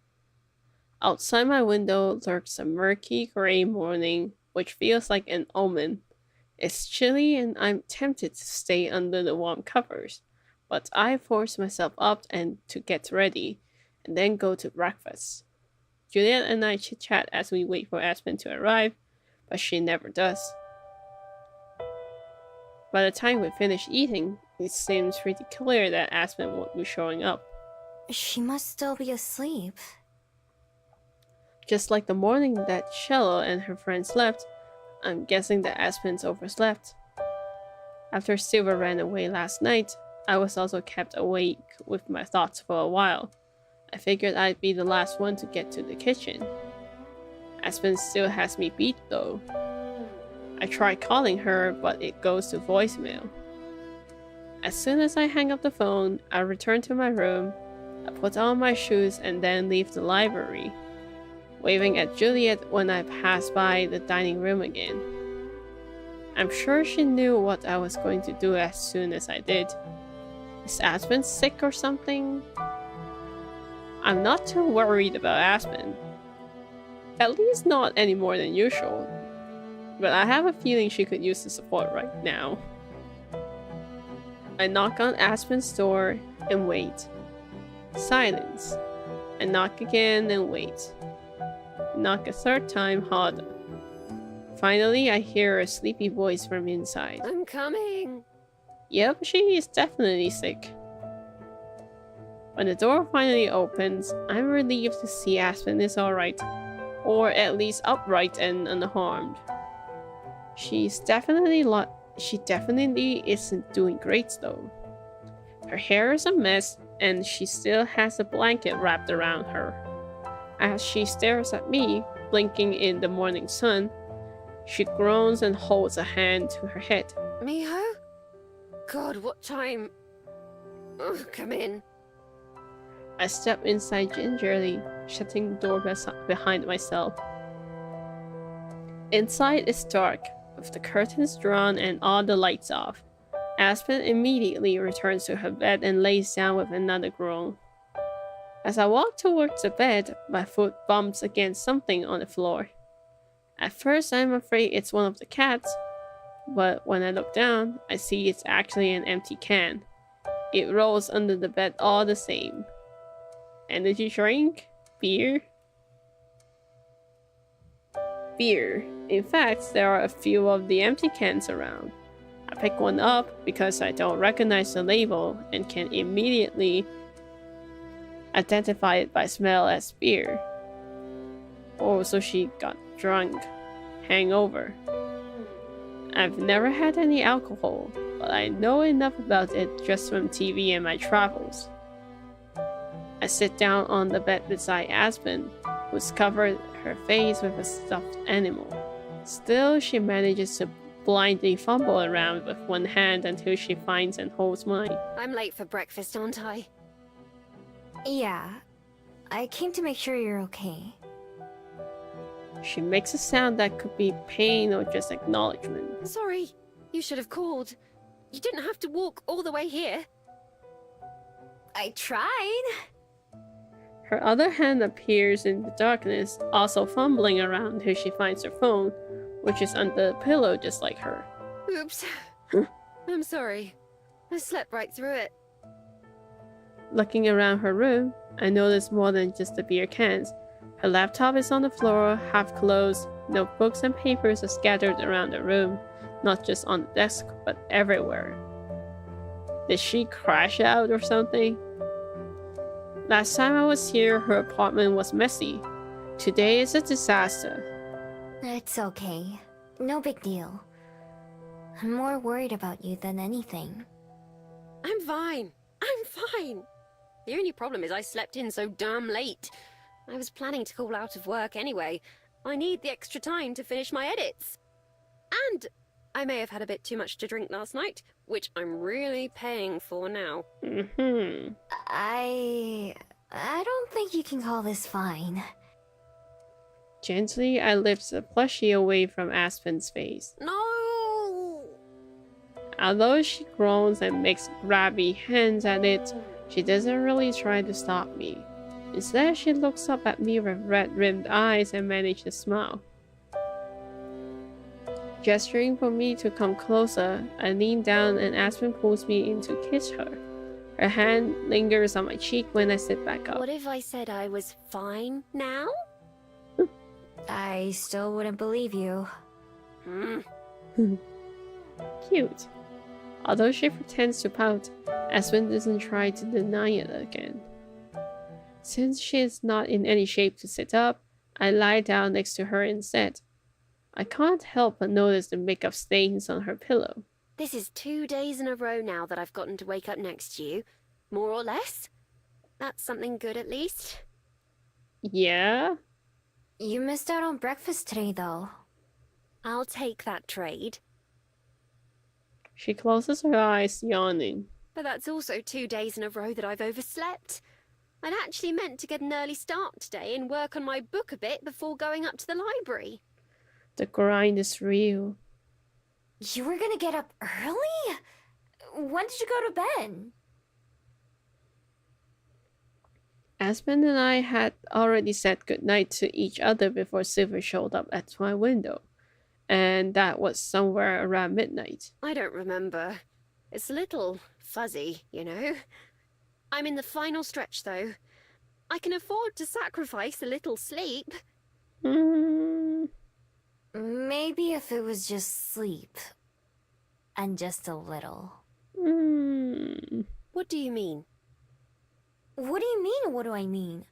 Outside my window lurks a murky gray morning, which feels like an omen. It's chilly and I'm tempted to stay under the warm covers, but I force myself up and to get ready, and then go to breakfast. Juliet and I chit-chat as we wait for Aspen to arrive, but she never does. By the time we finish eating, it seems pretty clear that Aspen won't be showing up. She must still be asleep. Just like the morning that Shello and her friends left, I'm guessing that Aspen's overslept. After Silver ran away last night, I was also kept awake with my thoughts for a while. I figured I'd be the last one to get to the kitchen. Aspen still has me beat though. I try calling her, but it goes to voicemail. As soon as I hang up the phone, I return to my room, I put on my shoes and then leave the library, waving at Juliet when I pass by the dining room again. I'm sure she knew what I was going to do as soon as I did. Is Aspen sick or something? I'm not too worried about Aspen. At least not any more than usual. But I have a feeling she could use the support right now. I knock on Aspen's door and wait. Silence. I knock again and wait. Knock a third time harder. Finally, I hear a sleepy voice from inside. I'm coming. Yep, she is definitely sick. When the door finally opens, I'm relieved to see Aspen is alright. Or at least upright and unharmed. She definitely isn't doing great though. Her hair is a mess, and she still has a blanket wrapped around her. As she stares at me, blinking in the morning sun, she groans and holds a hand to her head. Miho? God, what time? Oh, come in. I step inside gingerly, shutting the door behind myself. Inside is dark, with the curtains drawn and all the lights off. Aspen immediately returns to her bed and lays down with another groan. As I walk towards the bed, my foot bumps against something on the floor. At first, I'm afraid it's one of the cats, but when I look down, I see it's actually an empty can. It rolls under the bed all the same. Energy drink? Beer? Beer. In fact, there are a few of the empty cans around. I pick one up because I don't recognize the label and can immediately identify it by smell as beer. Oh, so she got drunk. Hangover. I've never had any alcohol, but I know enough about it just from TV and my travels. I sit down on the bed beside Aspen, who's covered her face with a stuffed animal. Still, she manages to blindly fumble around with one hand until she finds and holds mine. I'm late for breakfast, aren't I? Yeah. I came to make sure you're okay. She makes a sound that could be pain or just acknowledgement. Sorry. You should have called. You didn't have to walk all the way here. I tried. Her other hand appears in the darkness, also fumbling around till she finds her phone, which is under the pillow just like her. Oops. I'm sorry. I slept right through it. Looking around her room, I notice more than just the beer cans. Her laptop is on the floor, half closed. Notebooks and papers are scattered around the room, not just on the desk, but everywhere. Did she crash out or something? Last time I was here, her apartment was messy. Today is a disaster. It's okay. No big deal. I'm more worried about you than anything. I'm fine. I'm fine. The only problem is I slept in so damn late. I was planning to call out of work anyway. I need the extra time to finish my edits. And I may have had a bit too much to drink last night, which I'm really paying for now. I don't think you can call this fine. Gently, I lift the plushie away from Aspen's face. No! Although she groans and makes grabby hands at it, she doesn't really try to stop me. Instead, she looks up at me with red-rimmed eyes and manages to smile. Gesturing for me to come closer, I lean down and Aspen pulls me in to kiss her. Her hand lingers on my cheek when I sit back up. What if I said I was fine now? I still wouldn't believe you. Cute. Although she pretends to pout, Aspen doesn't try to deny it again. Since she is not in any shape to sit up, I lie down next to her instead. I can't help but notice the makeup stains on her pillow. This is 2 days in a row now that I've gotten to wake up next to you. More or less? That's something good at least. Yeah? You missed out on breakfast today, though. I'll take that trade. She closes her eyes, yawning. But that's also 2 days in a row that I've overslept. I'd actually meant to get an early start today and work on my book a bit before going up to the library. The grind is real. You were gonna get up early? When did you go to bed? Aspen and I had already said goodnight to each other before Silver showed up at my window, and that was somewhere around midnight. I don't remember. It's a little fuzzy, you know. I'm in the final stretch, though. I can afford to sacrifice a little sleep. Mm, Maybe if it was just sleep. And just a little. What do you mean? What do you mean, what do I mean?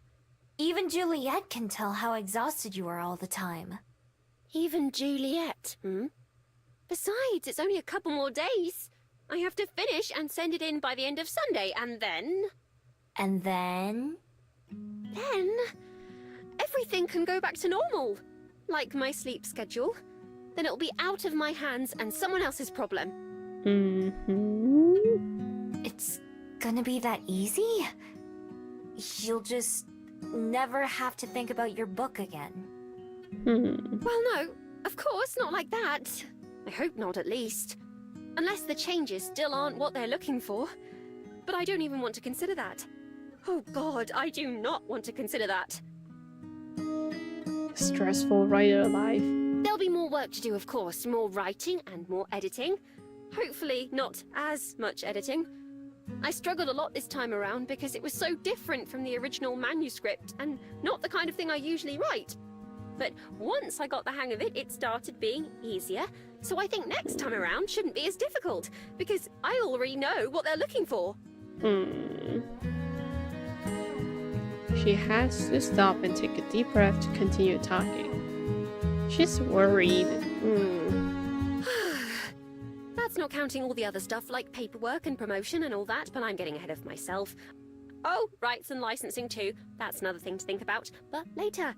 Even Juliet can tell how exhausted you are all the time. Even Juliet, Besides, it's only a couple more days. I have to finish and send it in by the end of Sunday, and then... And then... Then... everything can go back to normal. Like my sleep schedule. Then it'll be out of my hands and someone else's problem. It's gonna be that easy? You'll just never have to think about your book again. Well, no, of course, not like that. I hope not, at least. Unless the changes still aren't what they're looking for. But I don't even want to consider that. Oh God, I do not want to consider that. Stressful writer life. There'll be more work to do, of course. More writing and more editing. Hopefully not as much editing. I struggled a lot this time around because it was so different from the original manuscript and not the kind of thing I usually write. But once I got the hang of it, it started being easier. So I think next time around shouldn't be as difficult because I already know what they're looking for. She has to stop and take a deep breath to continue talking. She's worried. That's not counting all the other stuff like paperwork and promotion and all that, but I'm getting ahead of myself. Oh, rights and licensing too. That's another thing to think about, but later.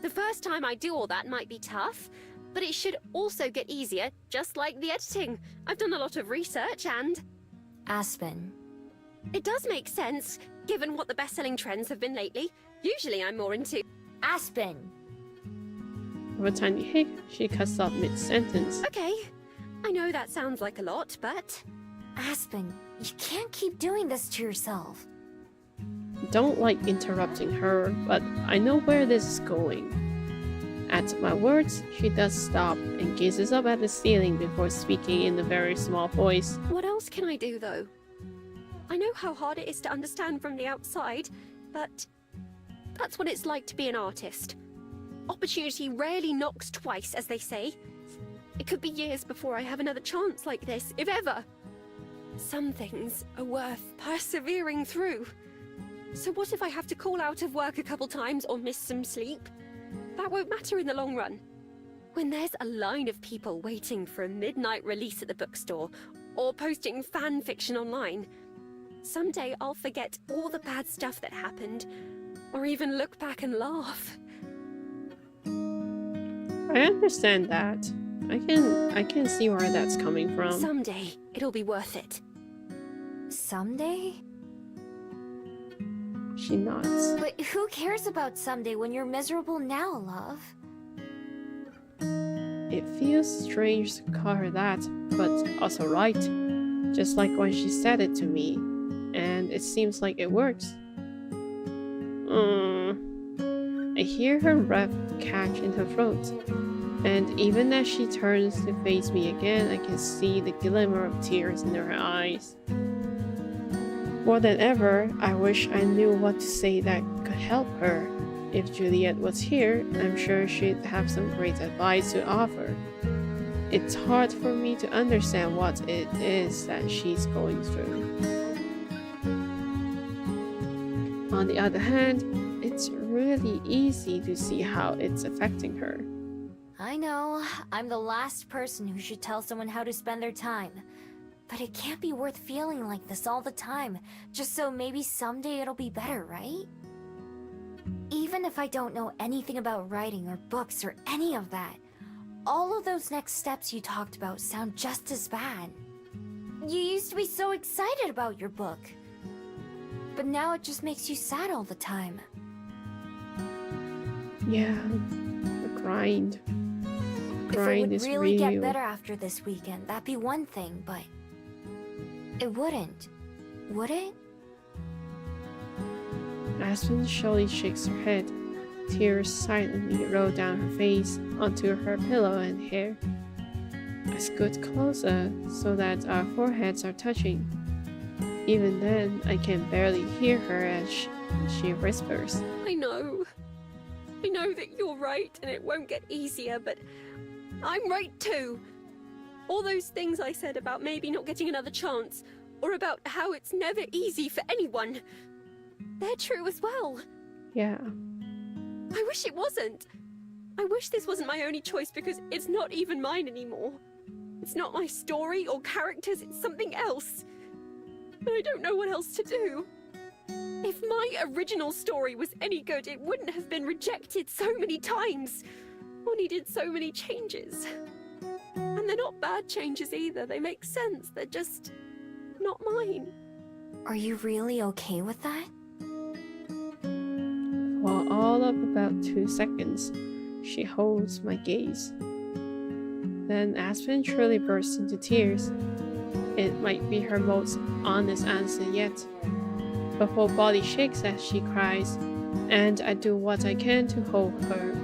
The first time I do all that might be tough, but it should also get easier, just like the editing. I've done a lot of research and... Aspen. It does make sense, given what the best-selling trends have been lately. Usually I'm more into... Aspen! With a tiny hic, she cuts off mid-sentence. Okay, I know that sounds like a lot, but... Aspen, you can't keep doing this to yourself. Don't like interrupting her, but I know where this is going. At my words, she does stop and gazes up at the ceiling before speaking in a very small voice. What else can I do, though? I know how hard it is to understand from the outside, but that's what it's like to be an artist. Opportunity rarely knocks twice, as they say. It could be years before I have another chance like this, if ever. Some things are worth persevering through. So what if I have to call out of work a couple times or miss some sleep? That won't matter in the long run. When there's a line of people waiting for a midnight release at the bookstore or posting fan fiction online, someday I'll forget all the bad stuff that happened, or even look back and laugh. I understand that. I can see where that's coming from. Someday it'll be worth it. Someday? She nods. But who cares about someday when you're miserable now, love? It feels strange to call her that, but also right. Just like when she said it to me. And it seems like it works. I hear her breath catch in her throat. And even as she turns to face me again, I can see the glimmer of tears in her eyes. More than ever, I wish I knew what to say that could help her. If Juliet was here, I'm sure she'd have some great advice to offer. It's hard for me to understand what it is that she's going through. On the other hand, it's really easy to see how it's affecting her. I know, I'm the last person who should tell someone how to spend their time. But it can't be worth feeling like this all the time, just so maybe someday it'll be better, right? Even if I don't know anything about writing or books or any of that, all of those next steps you talked about sound just as bad. You used to be so excited about your book. But now it just makes you sad all the time. Yeah, the grind. If it Grind would is really real. get better after this weekend, that'd be one thing, but... it wouldn't, would it? Aspen slowly shakes her head. Tears silently roll down her face onto her pillow and hair. I scoot closer so that our foreheads are touching. Even then, I can barely hear her as she whispers. I know. I know that you're right and it won't get easier, but I'm right too. All those things I said about maybe not getting another chance, or about how it's never easy for anyone, they're true as well. Yeah. I wish it wasn't. I wish this wasn't my only choice because it's not even mine anymore. It's not my story or characters, it's something else. And I don't know what else to do. If my original story was any good, it wouldn't have been rejected so many times, or needed so many changes. And they're not bad changes either, they make sense, they're just not mine. Are you really okay with that? For all of about 2 seconds, she holds my gaze. Then Aspen truly bursts into tears. It might be her most honest answer yet. Her whole body shakes as she cries, and I do what I can to hold her.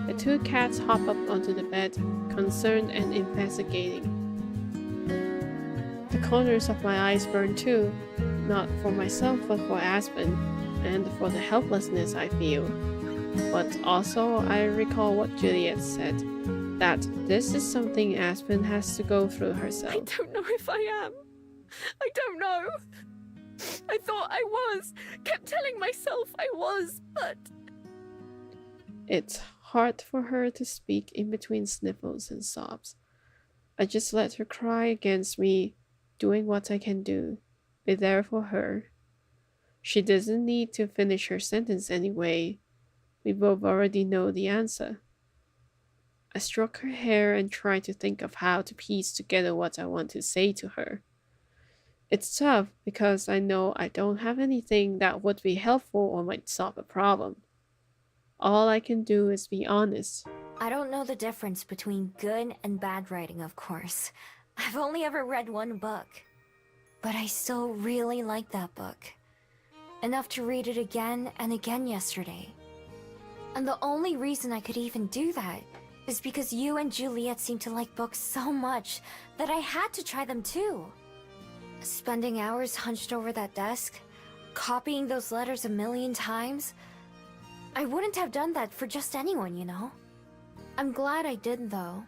The 2 cats hop up onto the bed, concerned and investigating. The corners of my eyes burn too, not for myself but for Aspen, and for the helplessness I feel. But also I recall what Juliet said, that this is something Aspen has to go through herself. I don't know if I am. I don't know. I thought I was. Kept telling myself I was, but... It's hard for her to speak in between sniffles and sobs. I just let her cry against me, doing what I can do, be there for her. She doesn't need to finish her sentence anyway. We both already know the answer. I stroke her hair and try to think of how to piece together what I want to say to her. It's tough because I know I don't have anything that would be helpful or might solve a problem. All I can do is be honest. I don't know the difference between good and bad writing, of course. I've only ever read one book. But I still really like that book. Enough to read it again and again yesterday. And the only reason I could even do that is because you and Juliet seem to like books so much that I had to try them too. Spending hours hunched over that desk, copying those letters a million times, I wouldn't have done that for just anyone, you know? I'm glad I did, though.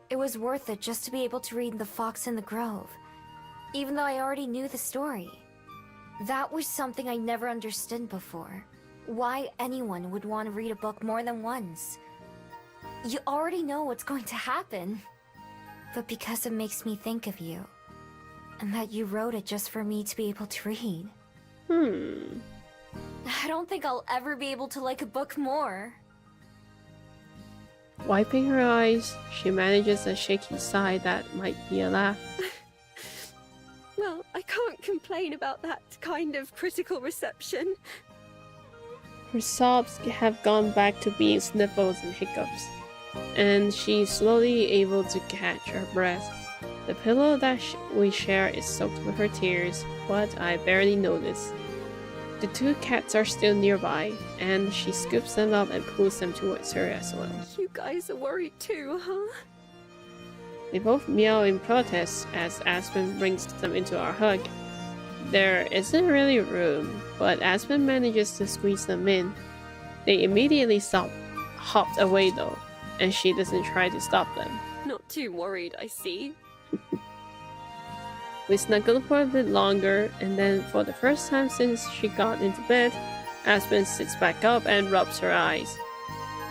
It was worth it just to be able to read The Fox in the Grove, even though I already knew the story. That was something I never understood before. Why anyone would want to read a book more than once. You already know what's going to happen. But because it makes me think of you, and that you wrote it just for me to be able to read. I don't think I'll ever be able to like a book more. Wiping her eyes, she manages a shaky sigh that might be a laugh. Well, I can't complain about that kind of critical reception. Her sobs have gone back to being sniffles and hiccups, and she's slowly able to catch her breath. The pillow that we share is soaked with her tears, but I barely notice. The 2 cats are still nearby, and she scoops them up and pulls them towards her as well. You guys are worried too, huh? They both meow in protest as Aspen brings them into our hug. There isn't really room, but Aspen manages to squeeze them in. They immediately hopped away though, and she doesn't try to stop them. Not too worried, I see. We snuggle for a bit longer, and then for the first time since she got into bed, Aspen sits back up and rubs her eyes.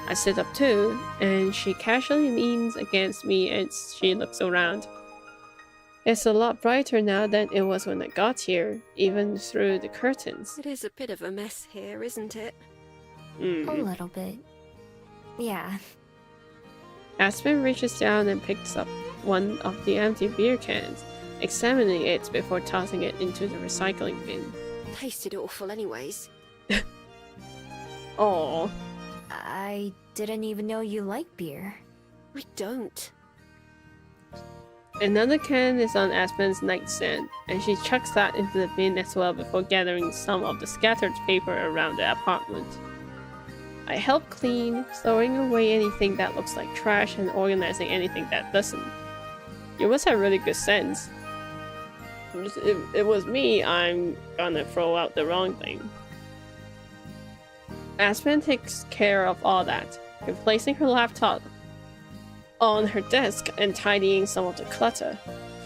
I sit up too, and she casually leans against me as she looks around. It's a lot brighter now than it was when I got here, even through the curtains. It is a bit of a mess here, isn't it? A little bit. Yeah. Aspen reaches down and picks up one of the empty beer cans, examining it before tossing it into the recycling bin. Tasted awful anyways. Aww. I didn't even know you like beer. I don't. Another can is on Aspen's nightstand, and she chucks that into the bin as well before gathering some of the scattered paper around the apartment. I help clean, throwing away anything that looks like trash and organizing anything that doesn't. You must have really good sense. If it was me, I'm gonna throw out the wrong thing. Aspen takes care of all that, replacing her laptop on her desk and tidying some of the clutter.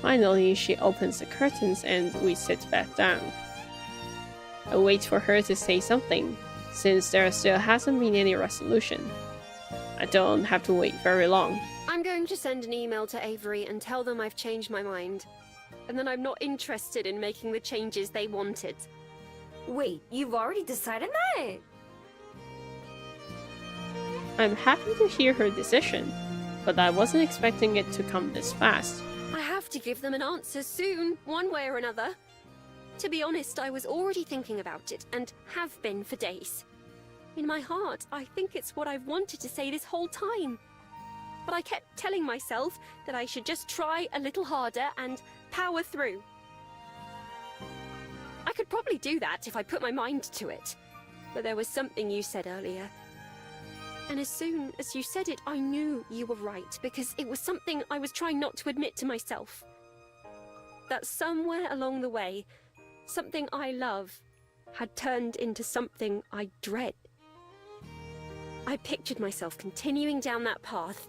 Finally, she opens the curtains and we sit back down. I wait for her to say something, since there still hasn't been any resolution. I don't have to wait very long. I'm going to send an email to Avery and tell them I've changed my mind, and that I'm not interested in making the changes they wanted. Wait, you've already decided that? I'm happy to hear her decision, but I wasn't expecting it to come this fast. I have to give them an answer soon, one way or another. To be honest, I was already thinking about it, and have been for days. In my heart, I think it's what I've wanted to say this whole time. But I kept telling myself that I should just try a little harder and power through. I could probably do that if I put my mind to it. But there was something you said earlier. And as soon as you said it, I knew you were right, because it was something I was trying not to admit to myself. That somewhere along the way, something I love had turned into something I dread. I pictured myself continuing down that path.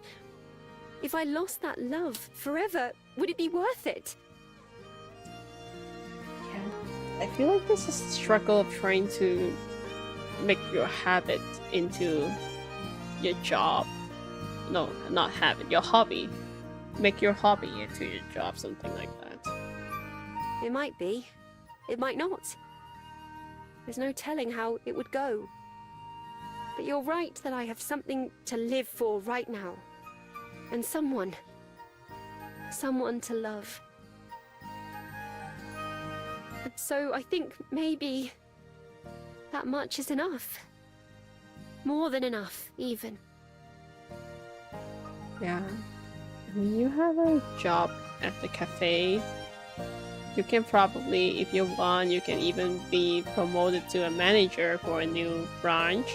If I lost that love forever, would it be worth it? Yeah. I feel like this is a struggle of trying to make your habit into your job. No, not habit, your hobby. Make your hobby into your job, something like that. It might be. It might not. There's no telling how it would go. But you're right that I have something to live for right now. And someone to love. And so I think maybe that much is enough. More than enough, even. Yeah. I mean, you have a job at the cafe. You can probably, if you want, you can even be promoted to a manager for a new branch.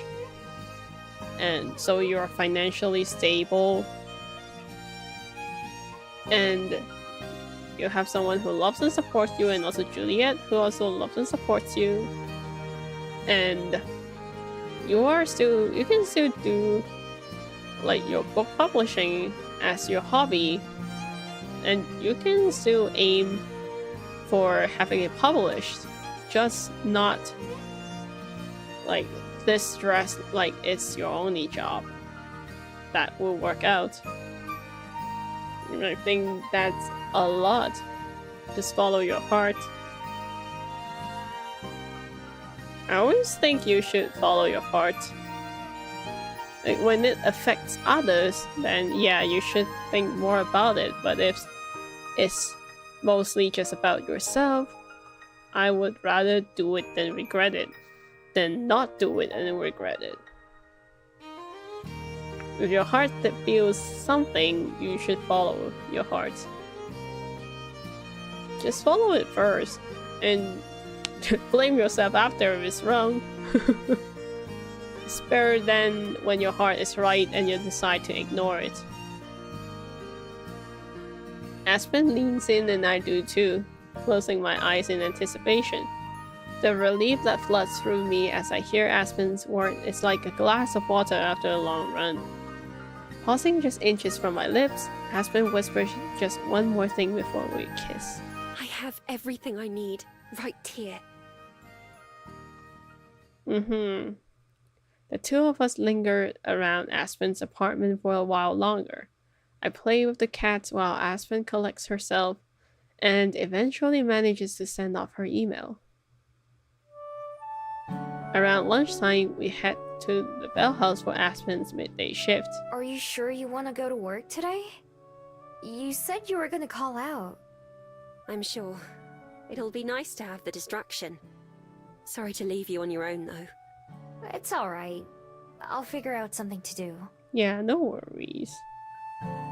And so you're financially stable. And you have someone who loves and supports you, and also Juliet, who also loves and supports you. And you can still do like your book publishing as your hobby, and you can still aim for having it published, just not like this stress like it's your only job. That will work out. I think that's a lot. Just follow your heart. I always think you should follow your heart. Like, when it affects others, then yeah, you should think more about it. But if it's mostly just about yourself, I would rather do it than regret it, than not do it and regret it. With your heart that feels something, you should follow your heart. Just follow it first, and blame yourself after if it's wrong. It's better than when your heart is right and you decide to ignore it. Aspen leans in and I do too, closing my eyes in anticipation. The relief that floods through me as I hear Aspen's word is like a glass of water after a long run. Pausing just inches from my lips, Aspen whispers just one more thing before we kiss. I have everything I need right here. The two of us linger around Aspen's apartment for a while longer. I play with the cats while Aspen collects herself and eventually manages to send off her email. Around lunchtime, we head to the Bell House for Aspen's midday shift. Are you sure you want to go to work today? You said you were gonna call out. I'm sure. It'll be nice to have the distraction. Sorry to leave you on your own, though. It's alright. I'll figure out something to do. Yeah, no worries.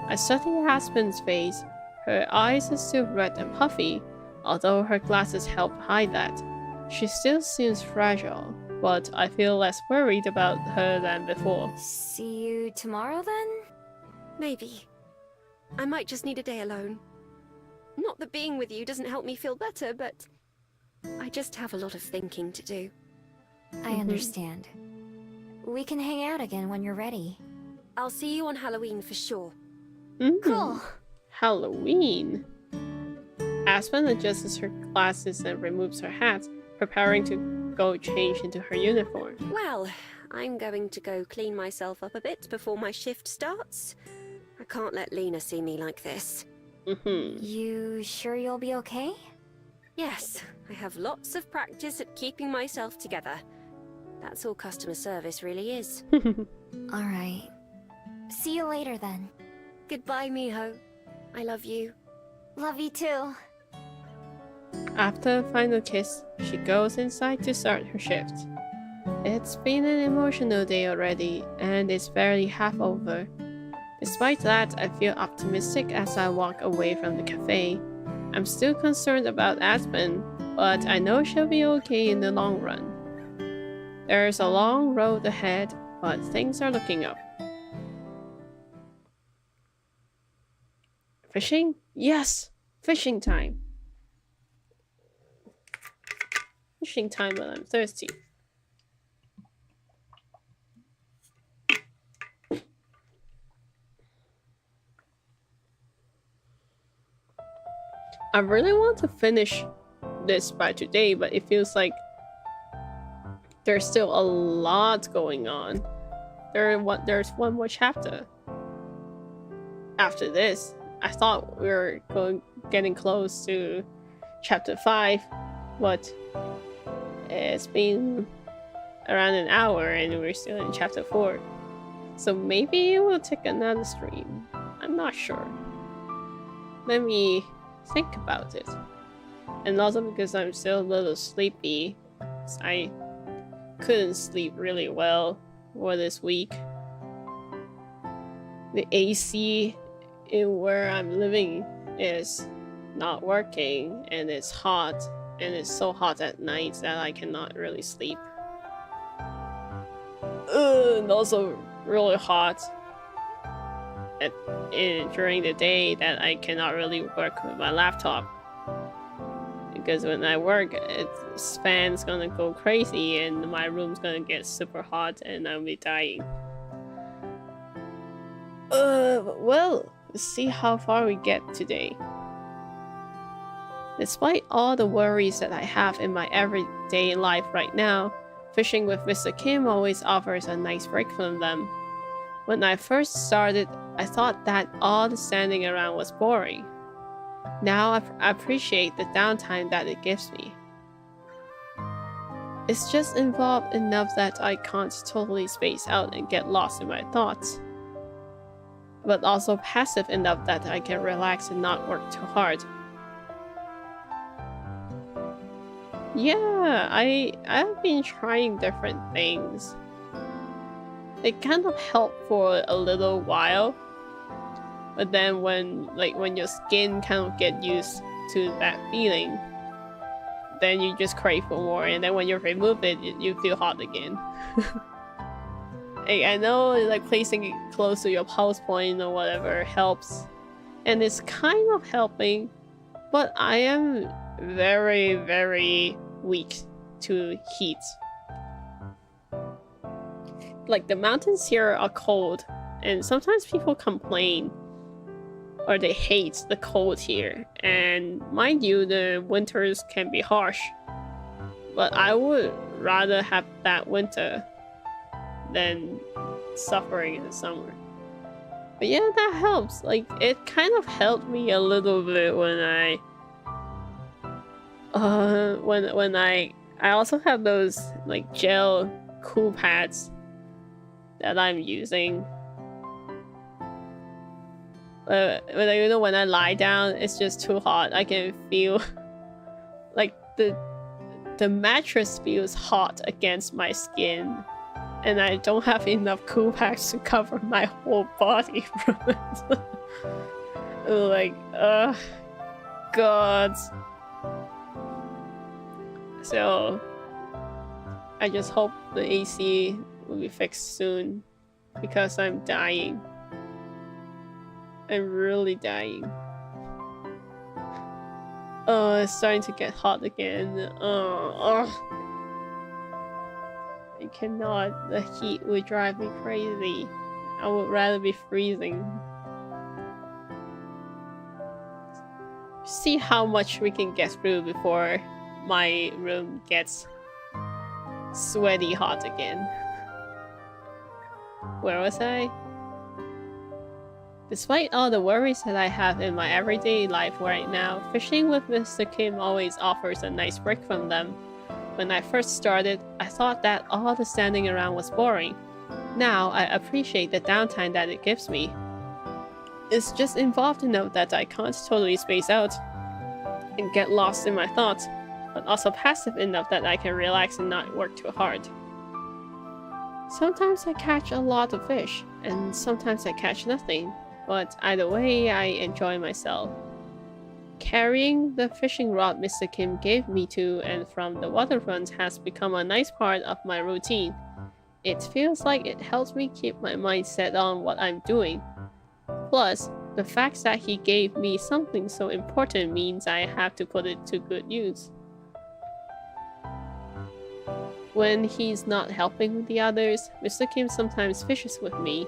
I study Aspen's face, Her eyes are still red and puffy, although her glasses help hide that. She still seems fragile, but I feel less worried about her than before. See you tomorrow then? Maybe. I might just need a day alone. Not that being with you doesn't help me feel better, but I just have a lot of thinking to do. I understand. We can hang out again when you're ready. I'll see you on Halloween for sure. Cool. Halloween. Aspen adjusts her glasses and removes her hat, preparing to go change into her uniform. Well, I'm going to go clean myself up a bit before my shift starts. I can't let Lena see me like this. You sure you'll be okay? Yes, I have lots of practice at keeping myself together. That's all customer service really is. Alright. See you later then. Goodbye, Miho. I love you. Love you too. After a final kiss, she goes inside to start her shift. It's been an emotional day already, and it's barely half over. Despite that, I feel optimistic as I walk away from the cafe. I'm still concerned about Aspen, but I know she'll be okay in the long run. There's a long road ahead, but things are looking up. Fishing? Yes! Fishing time! Fishing time when I'm thirsty. I really want to finish this by today, but it feels like there's still a lot going on. There's one more chapter. After this, I thought we were getting close to chapter 5, but it's been around an hour and we're still in chapter 4. So maybe we'll take another stream. I'm not sure. Let me think about it. And also because I'm still a little sleepy, I couldn't sleep really well for this week. The AC in where I'm living is not working, and it's hot, and it's so hot at night that I cannot really sleep. And also really hot during the day that I cannot really work with my laptop. Because when I work, its fan's gonna go crazy and my room's gonna get super hot and I'll be dying. Well, let's see how far we get today. Despite all the worries that I have in my everyday life right now, fishing with Mr. Kim always offers a nice break from them. When I first started, I thought that all the standing around was boring. Now I appreciate the downtime that it gives me. It's just involved enough that I can't totally space out and get lost in my thoughts, but also passive enough that I can relax and not work too hard. Yeah, I've been trying different things. It kind of helped for a little while, but then when your skin kind of get used to that feeling, then you just crave for more, and then when you remove it, you feel hot again. I know like placing it close to your pulse point or whatever helps, and it's kind of helping, but I am very, very weak to heat. Like, the mountains here are cold, and sometimes people complain or they hate the cold here. And mind you, the winters can be harsh, but I would rather have that winter than suffering in the summer. But yeah, that helps. Like, it kind of helped me a little bit when I also have those like gel cool pads that I'm using. But you know, when I lie down, it's just too hot. I can feel like the mattress feels hot against my skin, and I don't have enough cool packs to cover my whole body from it. Like, God. So, I just hope the AC will be fixed soon because I'm dying. I'm really dying. Oh, it's starting to get hot again. I cannot. The heat would drive me crazy. I would rather be freezing. See how much we can get through before my room gets sweaty hot again. Where was I? Despite all the worries that I have in my everyday life right now, fishing with Mr. Kim always offers a nice break from them. When I first started, I thought that all the standing around was boring. Now, I appreciate the downtime that it gives me. It's just involved enough that I can't totally space out and get lost in my thoughts, but also passive enough that I can relax and not work too hard. Sometimes I catch a lot of fish, and sometimes I catch nothing, but either way, I enjoy myself. Carrying the fishing rod Mr. Kim gave me to and from the waterfront has become a nice part of my routine. It feels like it helps me keep my mind set on what I'm doing. Plus, the fact that he gave me something so important means I have to put it to good use. When he's not helping with the others, Mr. Kim sometimes fishes with me.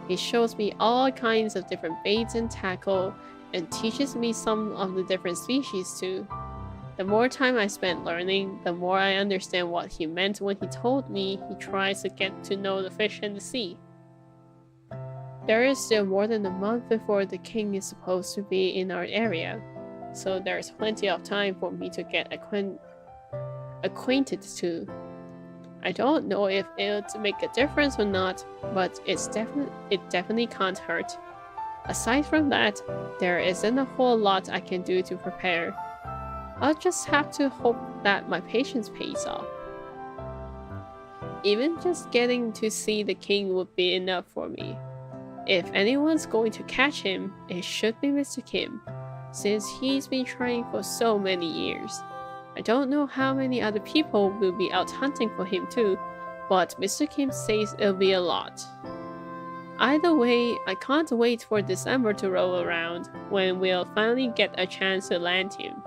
He shows me all kinds of different baits and tackle, and teaches me some of the different species too. The more time I spend learning, the more I understand what he meant when he told me he tries to get to know the fish in the sea. There is still more than a month before the king is supposed to be in our area, so there's plenty of time for me to get acquainted too. I don't know if it'll make a difference or not, but it definitely can't hurt. Aside from that, there isn't a whole lot I can do to prepare. I'll just have to hope that my patience pays off. Even just getting to see the king would be enough for me. If anyone's going to catch him, it should be Mr. Kim, since he's been trying for so many years. I don't know how many other people will be out hunting for him too, but Mr. Kim says it'll be a lot. Either way, I can't wait for December to roll around, when we'll finally get a chance to land him.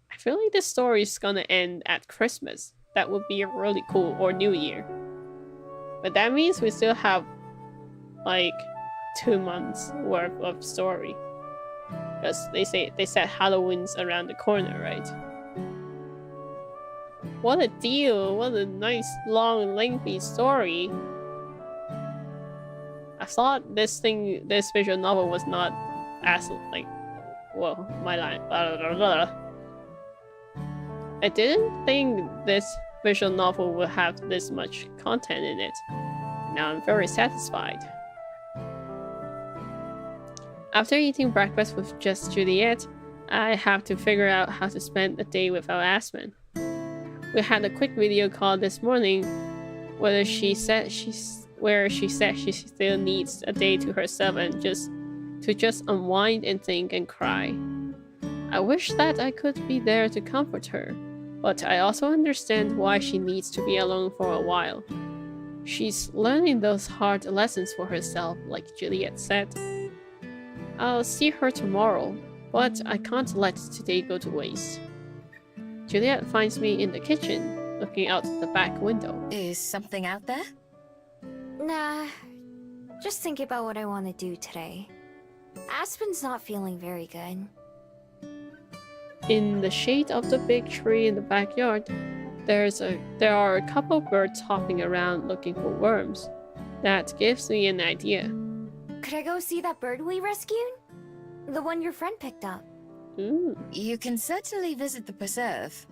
I feel like this story is gonna end at Christmas. That would be really cool, or New Year. But that means we still have like 2 months worth of story. Because they said Halloween's around the corner, right? What a deal! What a nice, long, lengthy story. I thought this visual novel was not as like, whoa, my line. Blah, blah, blah. I didn't think this visual novel would have this much content in it. Now I'm very satisfied. After eating breakfast with just Juliet, I have to figure out how to spend a day without Aspen. We had a quick video call this morning where she said she still needs a day to herself and just unwind and think and cry. I wish that I could be there to comfort her, but I also understand why she needs to be alone for a while. She's learning those hard lessons for herself, like Juliet said. I'll see her tomorrow, but I can't let today go to waste. Juliet finds me in the kitchen, looking out the back window. Is something out there? Nah, just thinking about what I want to do today. Aspen's not feeling very good. In the shade of the big tree in the backyard, there are a couple birds hopping around looking for worms. That gives me an idea. Could I go see that bird we rescued? The one your friend picked up. Ooh. You can certainly visit the preserve.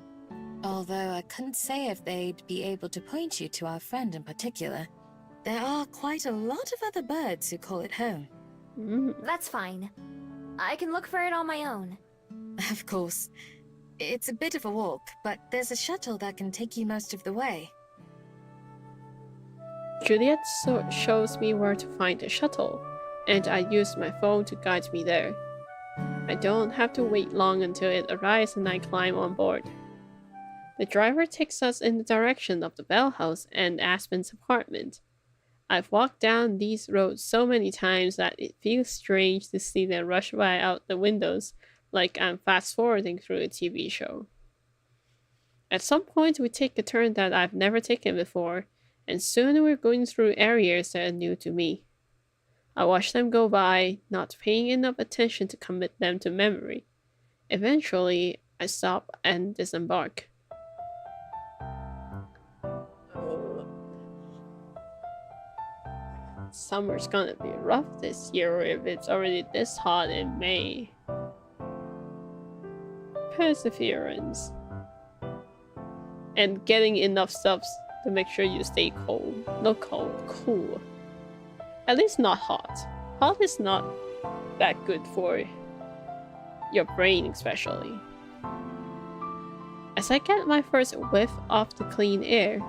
Although I couldn't say if they'd be able to point you to our friend in particular. There are quite a lot of other birds who call it home. That's fine. I can look for it on my own. Of course. It's a bit of a walk, but there's a shuttle that can take you most of the way. Juliet shows me where to find the shuttle. and I use my phone to guide me there. I don't have to wait long until it arrives and I climb on board. The driver takes us in the direction of the Bell House and Aspen's apartment. I've walked down these roads so many times that it feels strange to see them rush by out the windows like I'm fast forwarding through a TV show. At some point, we take a turn that I've never taken before, and soon we're going through areas that are new to me. I watch them go by, not paying enough attention to commit them to memory. Eventually, I stop and disembark. Summer's gonna be rough this year if it's already this hot in May. Perseverance. And getting enough subs to make sure you stay cold. Not cold, cool. At least not hot. Hot is not that good for your brain especially. As I get my first whiff of the clean air,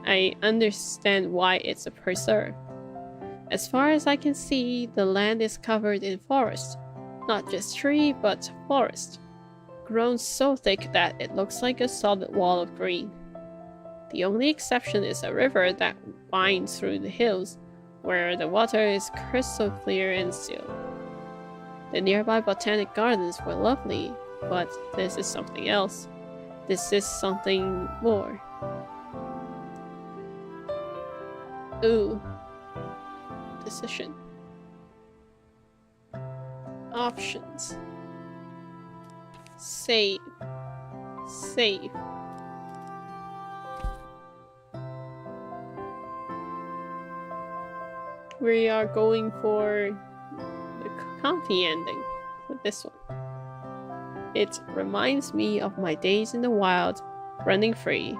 I understand why it's a preserve. As far as I can see, the land is covered in forest. Not just tree, but forest. Grown so thick that it looks like a solid wall of green. The only exception is a river that winds through the hills, where the water is crystal clear and still. The nearby botanic gardens were lovely, but this is something else. This is something more. Ooh. Decision. Options. Save. Save. We are going for the comfy ending with this one. It reminds me of my days in the wild, running free.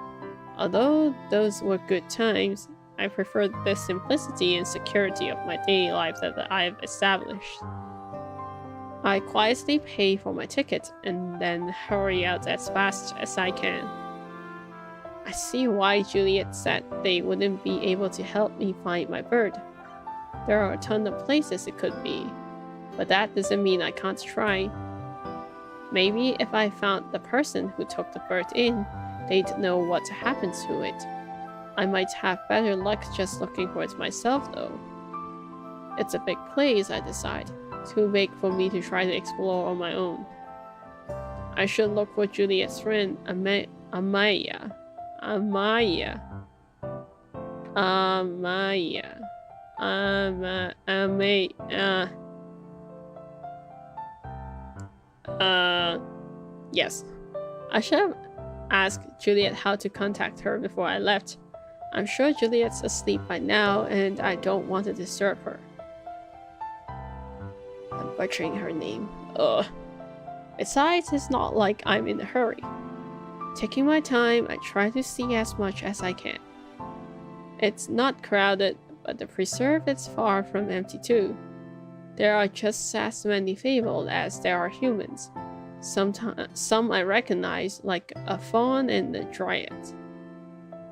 Although those were good times, I prefer the simplicity and security of my daily life that I've established. I quietly pay for my ticket and then hurry out as fast as I can. I see why Juliet said they wouldn't be able to help me find my bird. There are a ton of places it could be, but that doesn't mean I can't try. Maybe if I found the person who took the bird in, they'd know what happened to it. I might have better luck just looking for it myself though. It's a big place, I decide. Too big for me to try to explore on my own. I should look for Juliet's friend, Amaya. Yes. I should have asked Juliet how to contact her before I left. I'm sure Juliet's asleep by now, and I don't want to disturb her. I'm butchering her name. Ugh. Besides, it's not like I'm in a hurry. Taking my time, I try to see as much as I can. It's not crowded, but the preserve is far from empty too. There are just as many fabled as there are humans. Some I recognize, like a fawn and a dryad.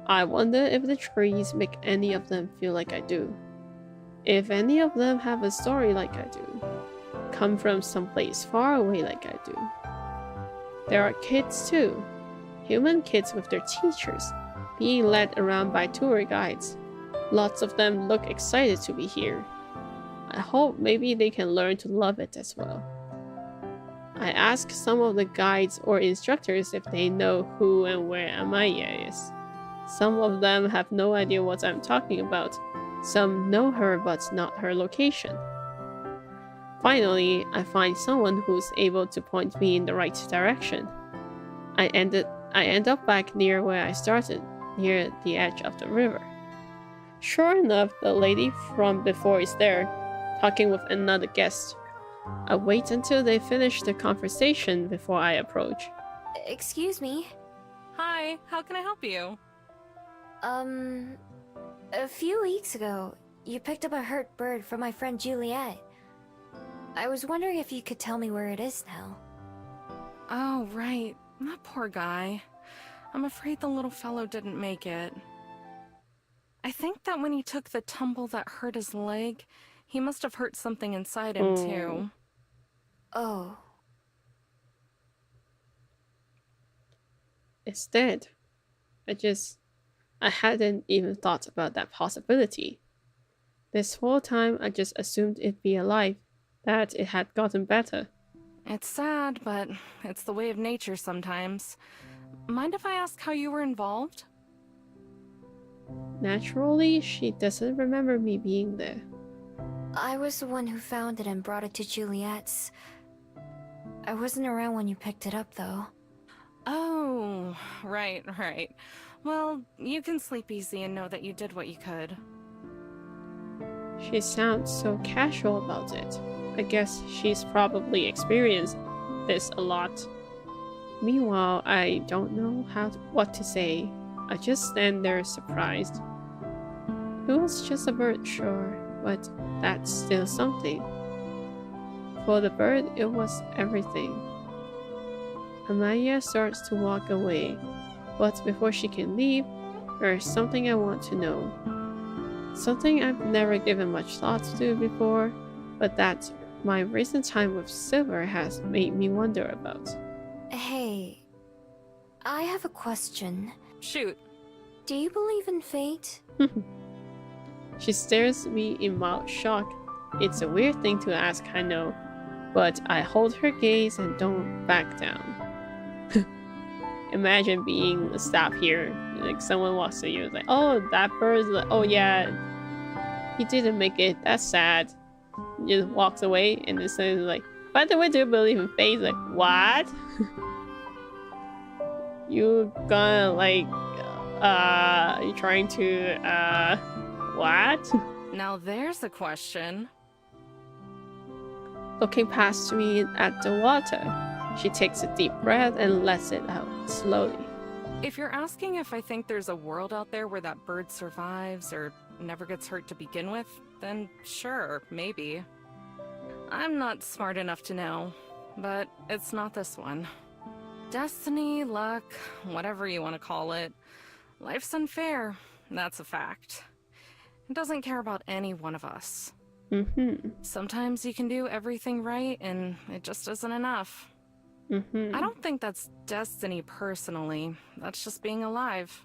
I wonder if the trees make any of them feel like I do. If any of them have a story like I do. Come from someplace far away like I do. There are kids too. Human kids with their teachers, being led around by tour guides. Lots of them look excited to be here. I hope maybe they can learn to love it as well. I ask some of the guides or instructors if they know who and where Amaya is. Some of them have no idea what I'm talking about. Some know her but not her location. Finally, I find someone who's able to point me in the right direction. I end up back near where I started, near the edge of the river. Sure enough, the lady from before is there, talking with another guest. I wait until they finish the conversation before I approach. Excuse me. Hi, how can I help you? A few weeks ago, you picked up a hurt bird from my friend Juliet. I was wondering if you could tell me where it is now. Oh, right. That poor guy. I'm afraid the little fellow didn't make it. I think that when he took the tumble that hurt his leg, He must have hurt something inside him, too. Oh. It's dead. I hadn't even thought about that possibility. This whole time, I just assumed it'd be alive, that it had gotten better. It's sad, but it's the way of nature sometimes. Mind if I ask how you were involved? Naturally, she doesn't remember me being there. I was the one who found it and brought it to Juliet's. I wasn't around when you picked it up, though. Oh, right. Well, you can sleep easy and know that you did what you could. She sounds so casual about it. I guess she's probably experienced this a lot. Meanwhile, I don't know what to say. I just stand there surprised. It was just a bird, sure, but that's still something. For the bird, it was everything. Amaya starts to walk away, but before she can leave, there's something I want to know. Something I've never given much thought to before, but that my recent time with Silver has made me wonder about. Hey, I have a question. Shoot. Do you believe in fate? She stares at me in mild shock. It's a weird thing to ask, I know, but I hold her gaze and don't back down. Imagine being stopped here, like someone walks to you, it's like, oh, that bird's like, oh yeah, he didn't make it, that's sad. Just walks away and it says like, by the way, do you believe in fate? Like, what? You gonna like, you trying to, what? Now there's a question. Looking past me at the water, she takes a deep breath and lets it out slowly. If you're asking if I think there's a world out there where that bird survives or never gets hurt to begin with, then sure, maybe. I'm not smart enough to know, but it's not this one. Destiny, luck, whatever you want to call it. Life's unfair, that's a fact. It doesn't care about any one of us. Sometimes you can do everything right and it just isn't enough. I don't think that's destiny personally. That's just being alive.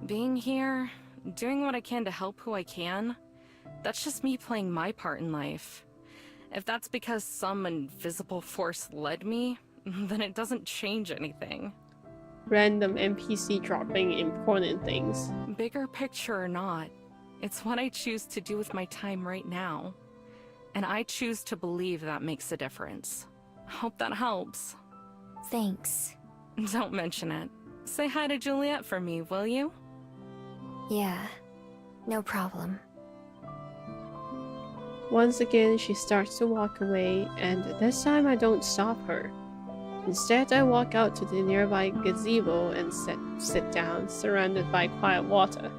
Being here, doing what I can to help who I can, that's just me playing my part in life. If that's because some invisible force led me, then it doesn't change anything. Random NPC dropping important things. Bigger picture or not, it's what I choose to do with my time right now. And I choose to believe that makes a difference. Hope that helps. Thanks. Don't mention it. Say hi to Juliet for me, will you? Yeah, no problem. Once again, she starts to walk away, and this time I don't stop her. Instead, I walk out to the nearby gazebo and sit down, surrounded by quiet water.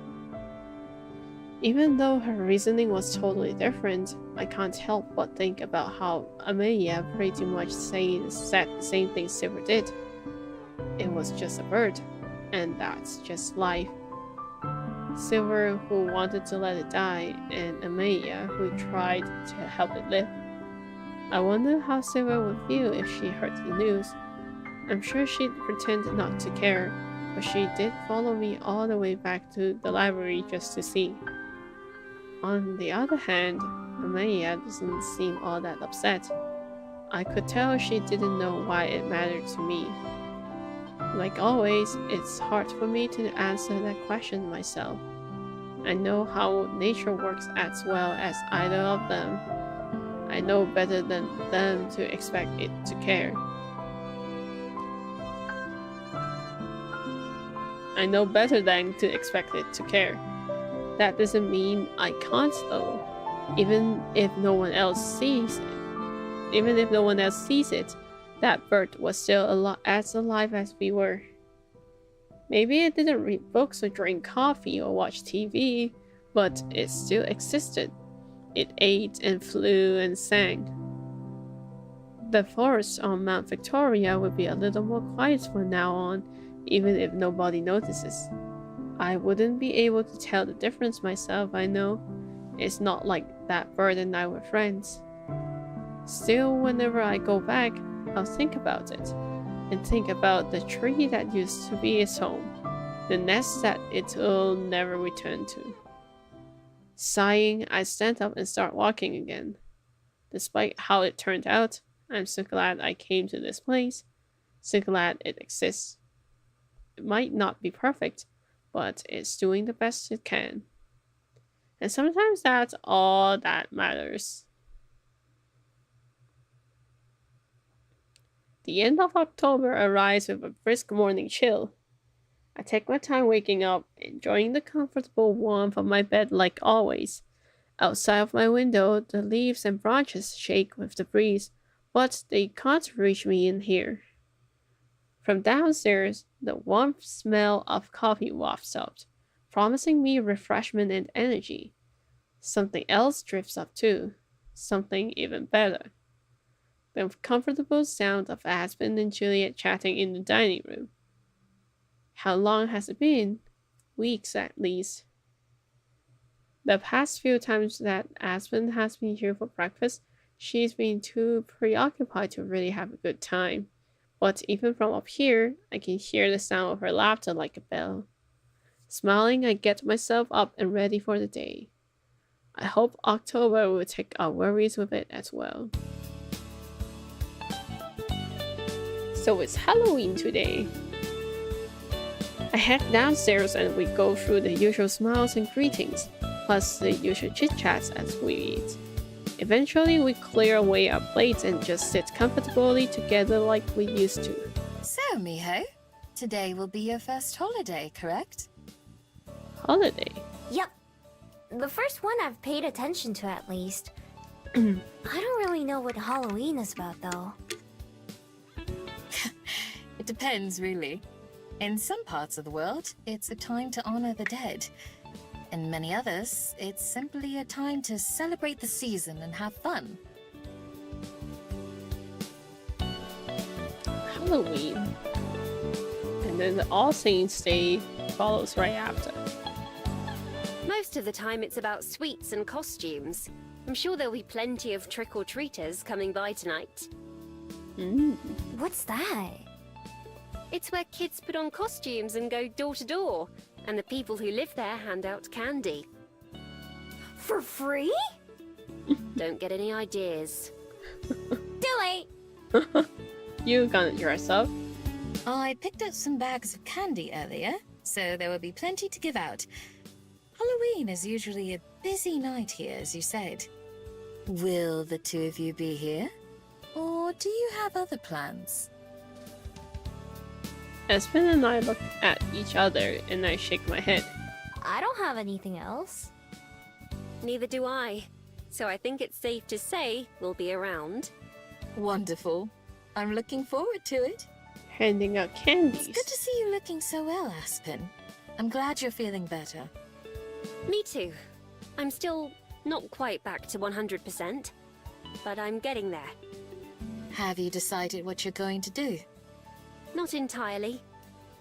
Even though her reasoning was totally different, I can't help but think about how Amelia pretty much said the same thing Silver did. It was just a bird, and that's just life. Silver who wanted to let it die, and Amelia who tried to help it live. I wonder how Silver would feel if she heard the news. I'm sure she'd pretend not to care, but she did follow me all the way back to the library just to see. On the other hand, Amelia doesn't seem all that upset. I could tell she didn't know why it mattered to me. Like always, it's hard for me to answer that question myself. I know how nature works as well as either of them. I know better than them to expect it to care. I know better than to expect it to care. That doesn't mean I can't though. Even if no one else sees it, that bird was still as alive as we were. Maybe it didn't read books or drink coffee or watch TV, but it still existed. It ate and flew and sang. The forest on Mount Victoria would be a little more quiet from now on, even if nobody notices. I wouldn't be able to tell the difference myself, I know. It's not like that birthday night with friends. Still, whenever I go back, I'll think about it. And think about the tree that used to be its home. The nest that it will never return to. Sighing, I stand up and start walking again. Despite how it turned out, I'm so glad I came to this place. So glad it exists. It might not be perfect, but it's doing the best it can. And sometimes that's all that matters. The end of October arrives with a brisk morning chill. I take my time waking up, enjoying the comfortable warmth of my bed like always. Outside of my window, the leaves and branches shake with the breeze, but they can't reach me in here. From downstairs, the warm smell of coffee wafts up, promising me refreshment and energy. Something else drifts up too, something even better. The comfortable sound of Aspen and Juliet chatting in the dining room. How long has it been? Weeks at least. The past few times that Aspen has been here for breakfast, she's been too preoccupied to really have a good time. But even from up here, I can hear the sound of her laughter like a bell. Smiling, I get myself up and ready for the day. I hope October will take our worries with it as well. So it's Halloween today. I head downstairs and we go through the usual smiles and greetings, plus the usual chit-chats as we eat. Eventually, we clear away our plates and just sit comfortably together like we used to. So, Miho, today will be your first holiday, correct? Holiday? Yep. The first one I've paid attention to, at least. I don't really know what Halloween is about, though. It depends, really. In some parts of the world, it's a time to honor the dead. In many others, it's simply a time to celebrate the season and have fun. Halloween. And then the All Saints Day follows right after. Most of the time it's about sweets and costumes. I'm sure there'll be plenty of trick-or-treaters coming by tonight. What's that? It's where kids put on costumes and go door to door, and the people who live there hand out candy. For free? Don't get any ideas. Too late! You gonna dress up? I picked up some bags of candy earlier, so there will be plenty to give out. Halloween is usually a busy night here, as you said. Will the two of you be here? Or do you have other plans? Aspen and I look at each other and I shake my head. I don't have anything else. Neither do I. So I think it's safe to say we'll be around. Wonderful. I'm looking forward to it. Handing out candies. It's good to see you looking so well, Aspen. I'm glad you're feeling better. Me too. I'm still not quite back to 100%, but I'm getting there. Have you decided what you're going to do? Not entirely.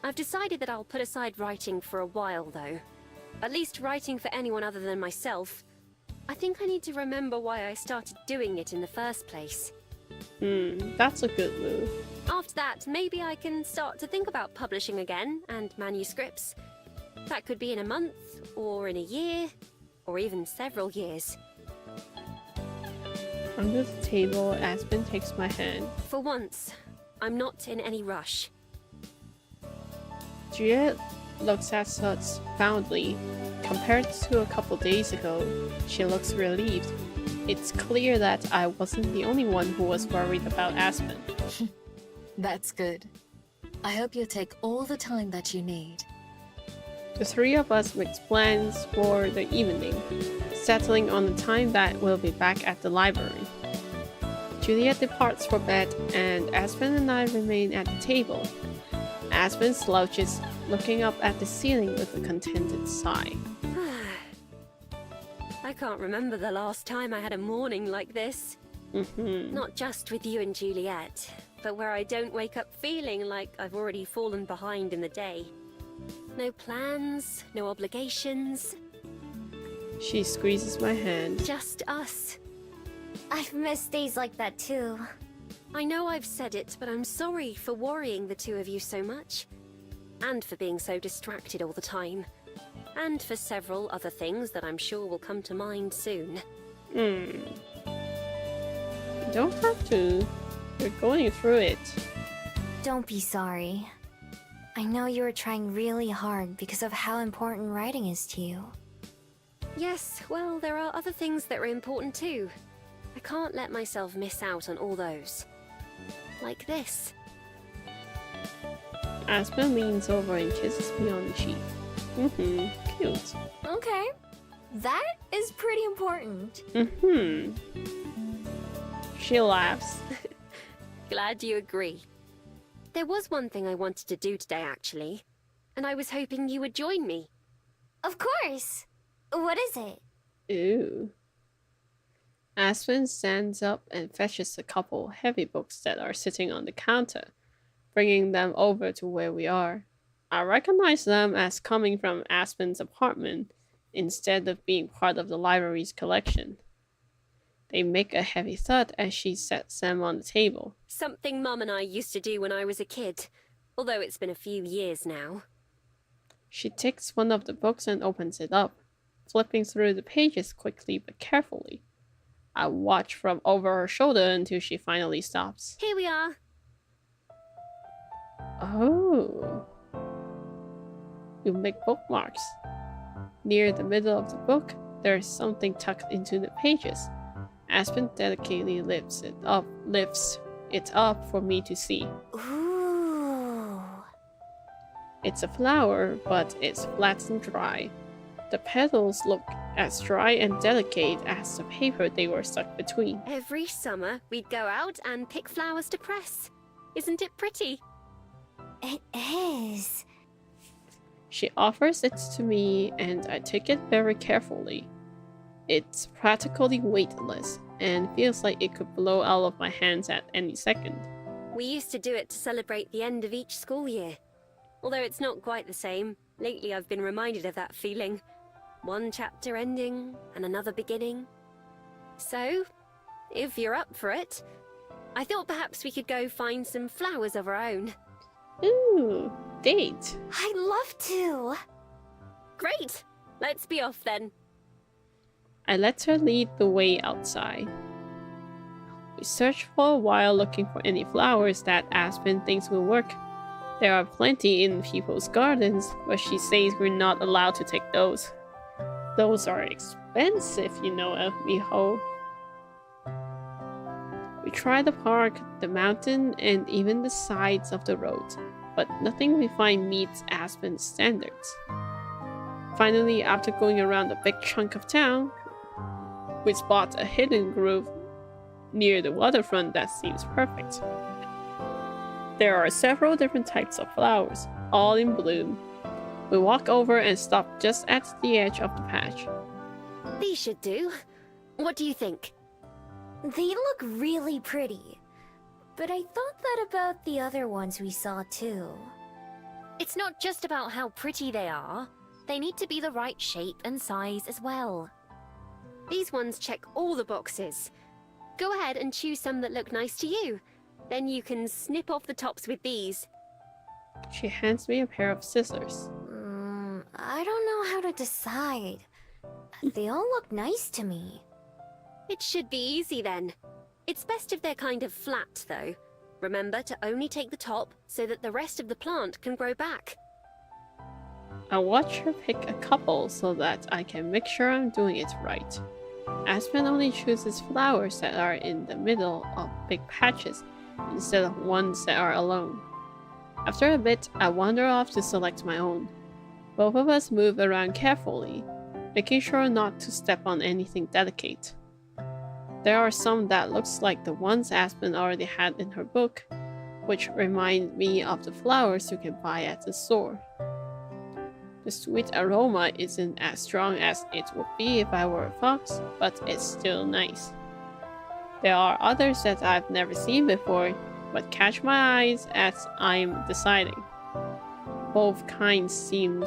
I've decided that I'll put aside writing for a while, though. At least writing for anyone other than myself. I think I need to remember why I started doing it in the first place. That's a good move. After that, maybe I can start to think about publishing again, and manuscripts. That could be in a month, or in a year, or even several years. Under the table, Aspen takes my hand. For once, I'm not in any rush. Juliet looks at us fondly. Compared to a couple days ago, she looks relieved. It's clear that I wasn't the only one who was worried about Aspen. That's good. I hope you'll take all the time that you need. The three of us make plans for the evening, settling on the time that we'll be back at the library. Juliet departs for bed, and Aspen and I remain at the table. Aspen slouches, looking up at the ceiling with a contented sigh. I can't remember the last time I had a morning like this. Not just with you and Juliet, but where I don't wake up feeling like I've already fallen behind in the day. No plans, no obligations. She squeezes my hand. Just us. I've missed days like that too. I know I've said it, but I'm sorry for worrying the two of you so much. And for being so distracted all the time. And for several other things that I'm sure will come to mind soon. You don't have to. You're going through it. Don't be sorry. I know you were trying really hard because of how important writing is to you. Yes, well, there are other things that are important too. I can't let myself miss out on all those. Like this. Aspen leans over and kisses me on the cheek. Cute. Okay. That is pretty important. She laughs. Glad you agree. There was one thing I wanted to do today, actually. And I was hoping you would join me. Of course. What is it? Ooh. Aspen stands up and fetches a couple heavy books that are sitting on the counter, bringing them over to where we are. I recognize them as coming from Aspen's apartment instead of being part of the library's collection. They make a heavy thud as she sets them on the table. Something Mum and I used to do when I was a kid, although it's been a few years now. She takes one of the books and opens it up, flipping through the pages quickly but carefully. I watch from over her shoulder until she finally stops. Here we are. Oh. You make bookmarks. Near the middle of the book, there is something tucked into the pages. Aspen delicately lifts it up for me to see. Ooh. It's a flower, but it's flat and dry. The petals look as dry and delicate as the paper they were stuck between. Every summer, we'd go out and pick flowers to press. Isn't it pretty? It is. She offers it to me, and I take it very carefully. It's practically weightless, and feels like it could blow out of my hands at any second. We used to do it to celebrate the end of each school year. Although it's not quite the same, lately I've been reminded of that feeling. One chapter ending, and another beginning. So, if you're up for it, I thought perhaps we could go find some flowers of our own. Ooh, date. I'd love to. Great! Let's be off then. I let her lead the way outside. We search for a while looking for any flowers that Aspen thinks will work. There are plenty in people's gardens, but she says we're not allowed to take those. Those are expensive, you know, Miho. We try the park, the mountain, and even the sides of the road, but nothing we find meets Aspen's standards. Finally, after going around a big chunk of town, we spot a hidden grove near the waterfront that seems perfect. There are several different types of flowers, all in bloom. We walk over and stop just at the edge of the patch. These should do. What do you think? They look really pretty. But I thought that about the other ones we saw too. It's not just about how pretty they are. They need to be the right shape and size as well. These ones check all the boxes. Go ahead and choose some that look nice to you. Then you can snip off the tops with these. She hands me a pair of scissors. I don't know how to decide. They all look nice to me. It should be easy then. It's best if they're kind of flat though. Remember to only take the top so that the rest of the plant can grow back. I watch her pick a couple so that I can make sure I'm doing it right. Aspen only chooses flowers that are in the middle of big patches instead of ones that are alone. After a bit, I wander off to select my own. Both of us move around carefully, making sure not to step on anything delicate. There are some that looks like the ones Aspen already had in her book, which remind me of the flowers you can buy at the store. The sweet aroma isn't as strong as it would be if I were a fox, but it's still nice. There are others that I've never seen before, but catch my eyes as I'm deciding. Both kinds seem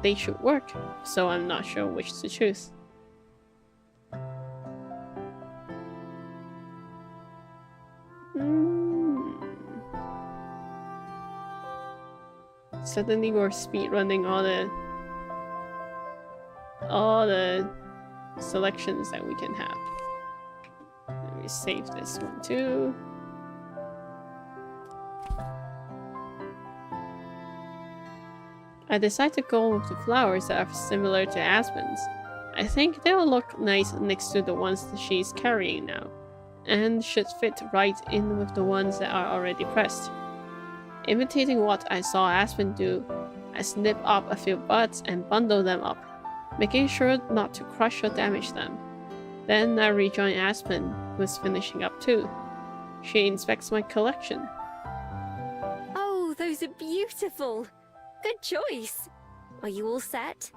they should work, so I'm not sure which to choose. Suddenly we're speedrunning all the selections that we can have. Let me save this one too. I decide to go with the flowers that are similar to Aspen's. I think they'll look nice next to the ones that she's carrying now, and should fit right in with the ones that are already pressed. Imitating what I saw Aspen do, I snip up a few buds and bundle them up, making sure not to crush or damage them. Then I rejoin Aspen, who's finishing up too. She inspects my collection. Oh, those are beautiful. Good choice. Are you all set?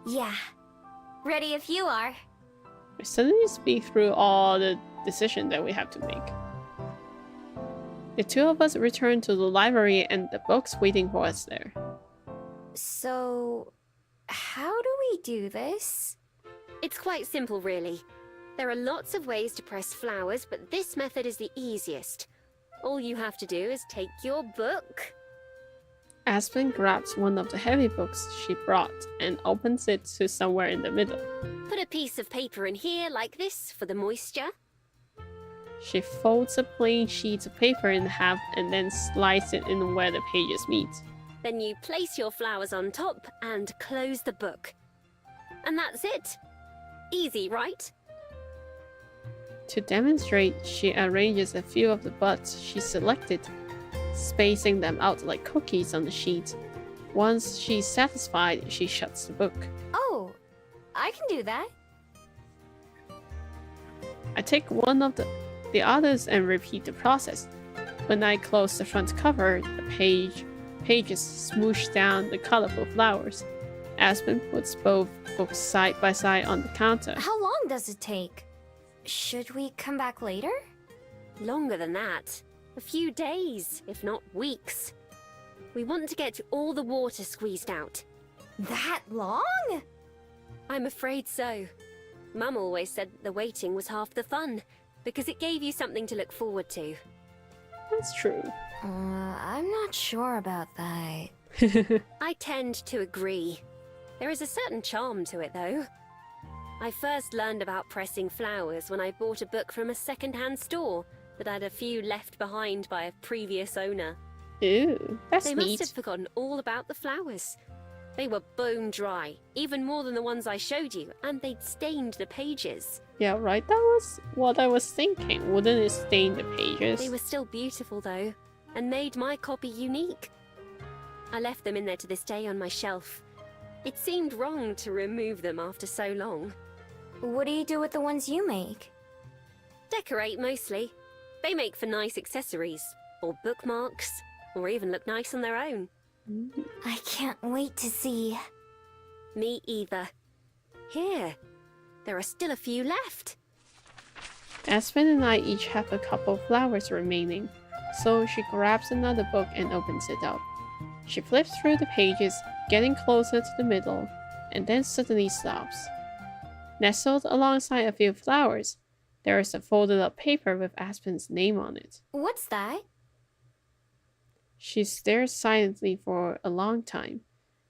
Yeah. Ready if you are. I suddenly speed through all the decisions that we have to make. The two of us return to the library and the book's waiting for us there. So, how do we do this? It's quite simple, really. There are lots of ways to press flowers, but this method is the easiest. All you have to do is take your book. Aspen grabs one of the heavy books she brought and opens it to somewhere in the middle. Put a piece of paper in here like this for the moisture. She folds a plain sheet of paper in half and then slides it in where the pages meet. Then you place your flowers on top and close the book. And that's it. Easy, right? To demonstrate, she arranges a few of the buds she selected, spacing them out like cookies on the sheet. Once she's satisfied, she shuts the book. Oh, I can do that. I take one of the others and repeat the process. When I close the front cover, the pages smoosh down the colorful flowers. Aspen puts both books side by side on the counter. How long does it take? Should we come back later? Longer than that. A few days, if not weeks. We want to get all the water squeezed out. That long? I'm afraid so. Mum always said that the waiting was half the fun, because it gave you something to look forward to. That's true. I'm not sure about that. I tend to agree. There is a certain charm to it, though. I first learned about pressing flowers when I bought a book from a second-hand store that had a few left behind by a previous owner. Ooh, that's They neat. must have forgotten all about the flowers. They were bone dry, even more than the ones I showed you, and they'd stained the pages. Yeah, right, that was what I was thinking. Wouldn't it stain the pages? They were still beautiful, though, and made my copy unique. I left them in there to this day on my shelf. It seemed wrong to remove them after so long. What do you do with the ones you make? Decorate, mostly. They make for nice accessories, or bookmarks, or even look nice on their own. I can't wait to see. Me either. Here, there are still a few left. Aspen and I each have a couple of flowers remaining, so she grabs another book and opens it up. She flips through the pages, getting closer to the middle, and then suddenly stops. Nestled alongside a few flowers, there is a folded up paper with Aspen's name on it. What's that? She stares silently for a long time,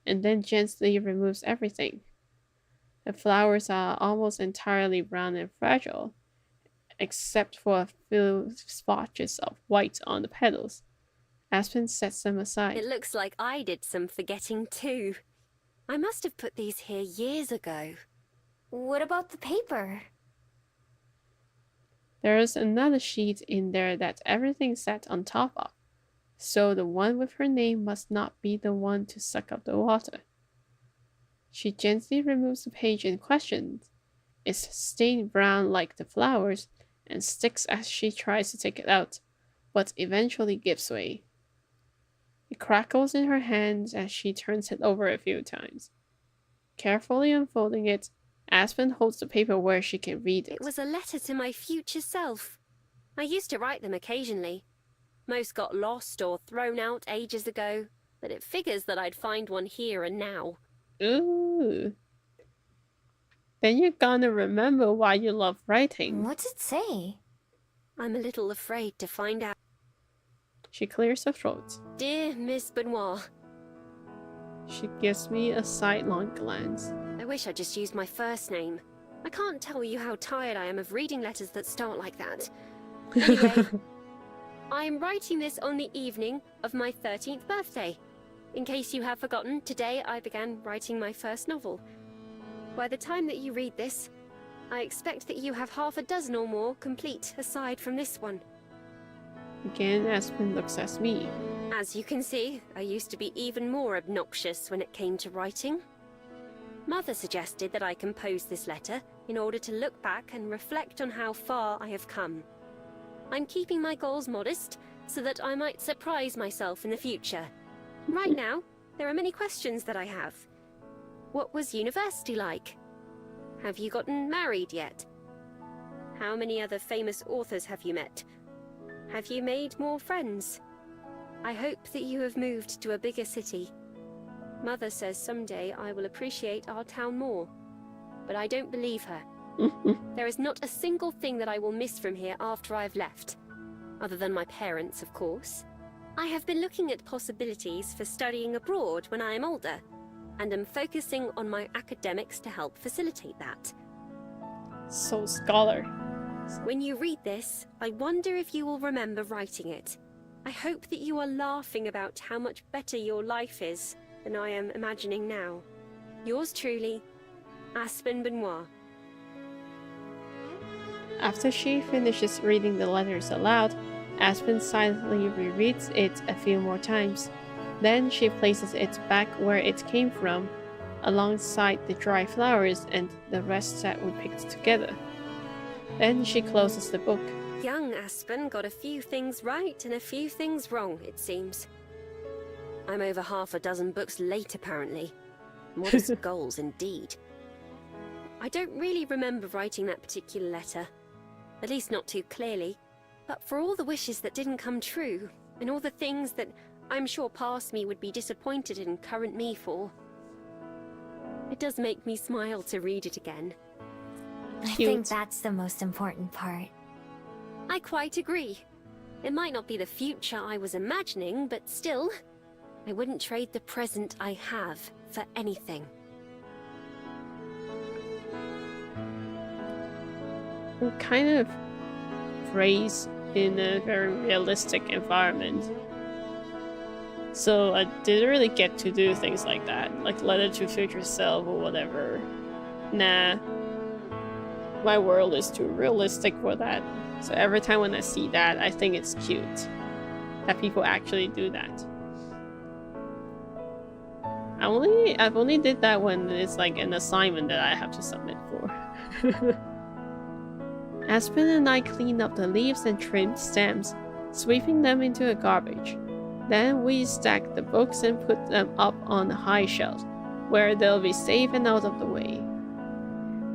and then gently removes everything. The flowers are almost entirely brown and fragile, except for a few splotches of white on the petals. Aspen sets them aside. It looks like I did some forgetting too. I must have put these here years ago. What about the paper? There is another sheet in there that everything's sat on top of, so the one with her name must not be the one to suck up the water. She gently removes the page in question. It's stained brown like the flowers and sticks as she tries to take it out, but eventually gives way. It crackles in her hands as she turns it over a few times. Carefully unfolding it, Aspen holds the paper where she can read it. It was a letter to my future self. I used to write them occasionally. Most got lost or thrown out ages ago, but it figures that I'd find one here and now. Ooh. Then you're gonna remember why you love writing. What's it say? I'm a little afraid to find out. She clears her throat. Dear Miss Benoit, She gives me a sidelong glance. I wish I just used my first name. I can't tell you how tired I am of reading letters that start like that. Anyway, I am writing this on the evening of my 13th birthday. In case you have forgotten, today I began writing my first novel. By the time that you read this, I expect that you have half a dozen or more complete aside from this one. Again, Aspen looks at me. As you can see, I used to be even more obnoxious when it came to writing. Mother suggested that I compose this letter in order to look back and reflect on how far I have come. I'm keeping my goals modest so that I might surprise myself in the future. Right now, there are many questions that I have. What was university like? Have you gotten married yet? How many other famous authors have you met? Have you made more friends? I hope that you have moved to a bigger city. Mother says someday I will appreciate our town more, but I don't believe her. There is not a single thing that I will miss from here after I've left, other than my parents, of course. I have been looking at possibilities for studying abroad when I am older, and am focusing on my academics to help facilitate that. So scholar. When you read this, I wonder if you will remember writing it. I hope that you are laughing about how much better your life is than I am imagining now. Yours truly, Aspen Benoit. After she finishes reading the letters aloud, Aspen silently rereads it a few more times. Then she places it back where it came from, alongside the dry flowers and the rest that we picked together. Then she closes the book. Young Aspen got a few things right and a few things wrong, it seems. I'm over half a dozen books late, apparently. Modest goals, indeed. I don't really remember writing that particular letter. At least not too clearly. But for all the wishes that didn't come true, and all the things that I'm sure past me would be disappointed in current me for, it does make me smile to read it again. I think that's the most important part. I quite agree. It might not be the future I was imagining, but still, I wouldn't trade the present I have for anything. We kind of raised in a very realistic environment. So I didn't really get to do things like that, like letter to future self or whatever. Nah. My world is too realistic for that. So every time when I see that, I think it's cute that people actually do that. I've only did that when it's like an assignment that I have to submit for. Aspen and I cleaned up the leaves and trimmed stems, sweeping them into a garbage. Then we stacked the books and put them up on a high shelf, where they'll be safe and out of the way.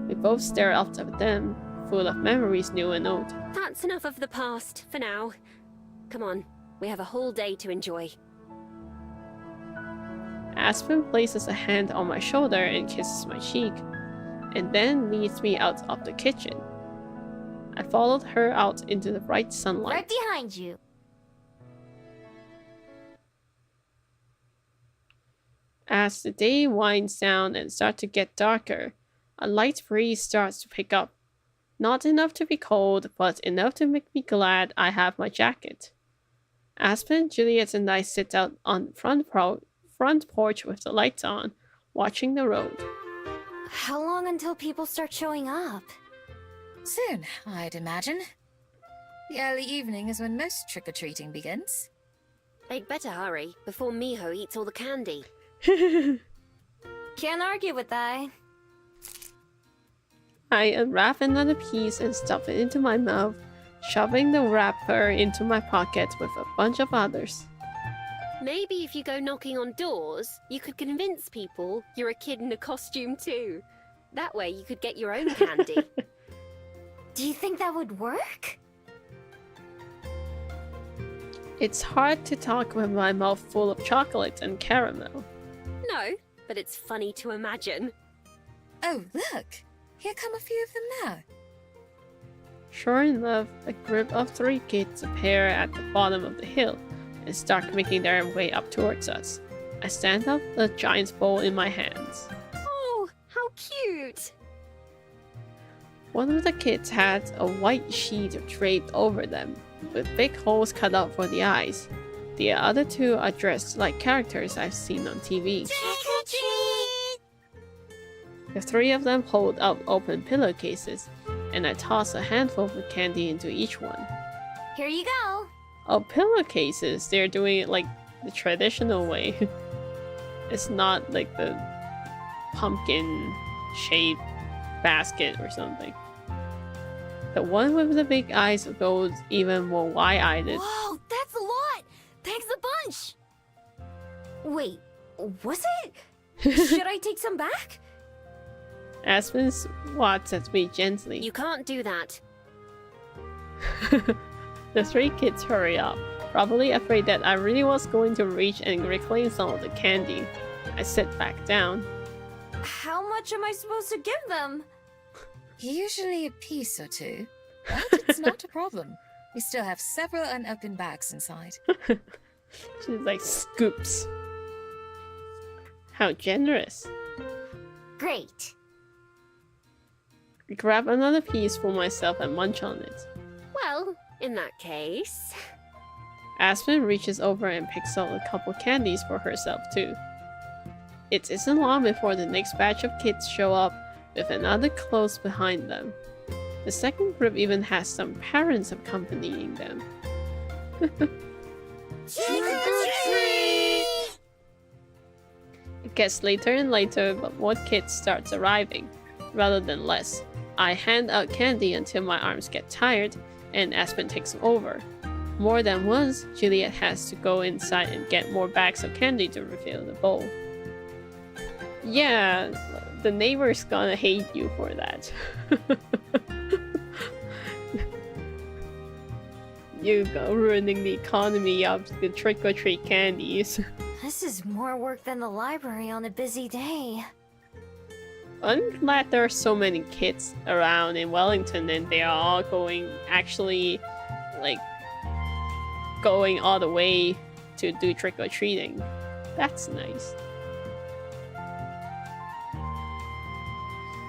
We both stared after them, full of memories new and old. That's enough of the past, for now. Come on, we have a whole day to enjoy. Aspen places a hand on my shoulder and kisses my cheek, and then leads me out of the kitchen. I followed her out into the bright sunlight. Right behind you. As the day winds down and starts to get darker, a light breeze starts to pick up. Not enough to be cold, but enough to make me glad I have my jacket. Aspen, Juliet, and I sit out on the front porch with the lights on, watching the road. How long until people start showing up? Soon, I'd imagine. The early evening is when most trick-or-treating begins. They'd better hurry, before Miho eats all the candy. Can't argue with that. I unwrap another piece and stuff it into my mouth, shoving the wrapper into my pocket with a bunch of others. Maybe if you go knocking on doors, you could convince people you're a kid in a costume too. That way you could get your own candy. Do you think that would work? It's hard to talk with my mouth full of chocolate and caramel. No, but it's funny to imagine. Oh, look! Here come a few of them now. Sure enough, a group of 3 kids appear at the bottom of the hill and start making their way up towards us. I stand up, a giant bowl in my hands. Oh, how cute! One of the kids had a white sheet draped over them, with big holes cut out for the eyes. The other 2 are dressed like characters I've seen on TV. The 3 of them hold up open pillowcases, and I toss a handful of candy into each one. Here you go. Oh, pillowcases, they're doing it like the traditional way. It's not like the pumpkin-shaped basket or something. The one with the big eyes goes even more wide-eyed. Whoa, that's a lot! Thanks a bunch! Wait, was it? Should I take some back? Aspen swats at me gently. You can't do that. The 3 kids hurry up, probably afraid that I really was going to reach and reclaim some of the candy. I sit back down. How much am I supposed to give them? Usually a piece or 2, but it's not a problem. We still have several unopened bags inside. She's like, scoops. How generous. Great. Grab another piece for myself and munch on it. Well, in that case... Aspen reaches over and picks out a couple candies for herself too. It isn't long before the next batch of kids show up with another close behind them. The second group even has some parents accompanying them. It gets later and later, but more kids starts arriving, rather than less. I hand out candy until my arms get tired, and Aspen takes over. More than once, Juliet has to go inside and get more bags of candy to refill the bowl. Yeah, the neighbor's gonna hate you for that. You go ruining the economy of the trick-or-treat candies. This is more work than the library on a busy day. I'm glad there are so many kids around in Wellington and they are all going all the way to do trick-or-treating. That's nice.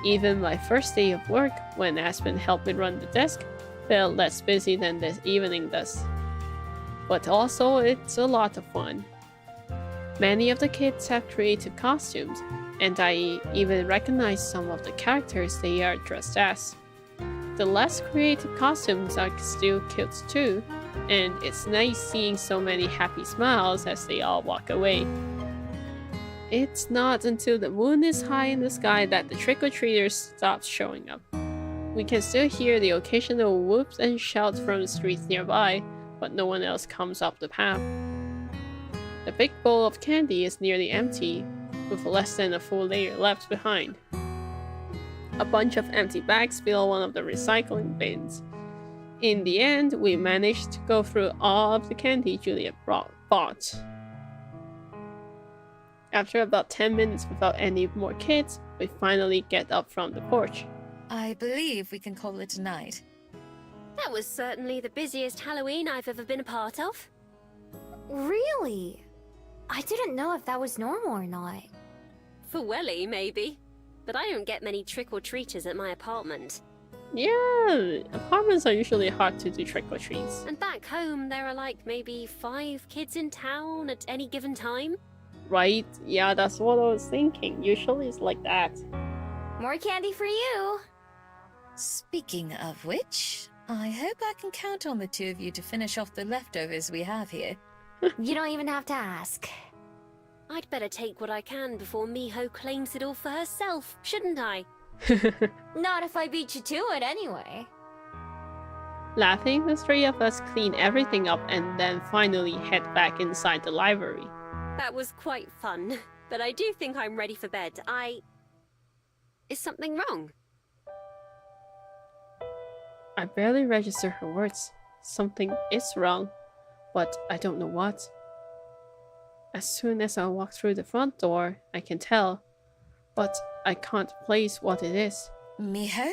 Even my first day of work, when Aspen helped me run the desk, felt less busy than this evening does. But also, it's a lot of fun. Many of the kids have creative costumes, and I even recognize some of the characters they are dressed as. The less creative costumes are still cute too, and it's nice seeing so many happy smiles as they all walk away. It's not until the moon is high in the sky that the trick-or-treaters stop showing up. We can still hear the occasional whoops and shouts from the streets nearby, but no one else comes up the path. The big bowl of candy is nearly empty, with less than a full layer left behind. A bunch of empty bags fill one of the recycling bins. In the end, we managed to go through all of the candy Juliet bought. After about 10 minutes without any more kids, we finally get up from the porch. I believe we can call it a night. That was certainly the busiest Halloween I've ever been a part of. Really? I didn't know if that was normal or not. For Welly, maybe. But I don't get many trick-or-treaters at my apartment. Yeah, apartments are usually hard to do trick-or-treats. And back home, there are like maybe 5 kids in town at any given time. Right? Yeah, that's what I was thinking. Usually it's like that. More candy for you. Speaking of which, I hope I can count on the 2 of you to finish off the leftovers we have here. You don't even have to ask. I'd better take what I can before Miho claims it all for herself, shouldn't I? Not if I beat you to it anyway. Laughing, the 3 of us clean everything up and then finally head back inside the library. That was quite fun, but I do think I'm ready for bed. Is something wrong? I barely register her words. Something is wrong, but I don't know what. As soon as I walk through the front door, I can tell, but I can't place what it is. Miho?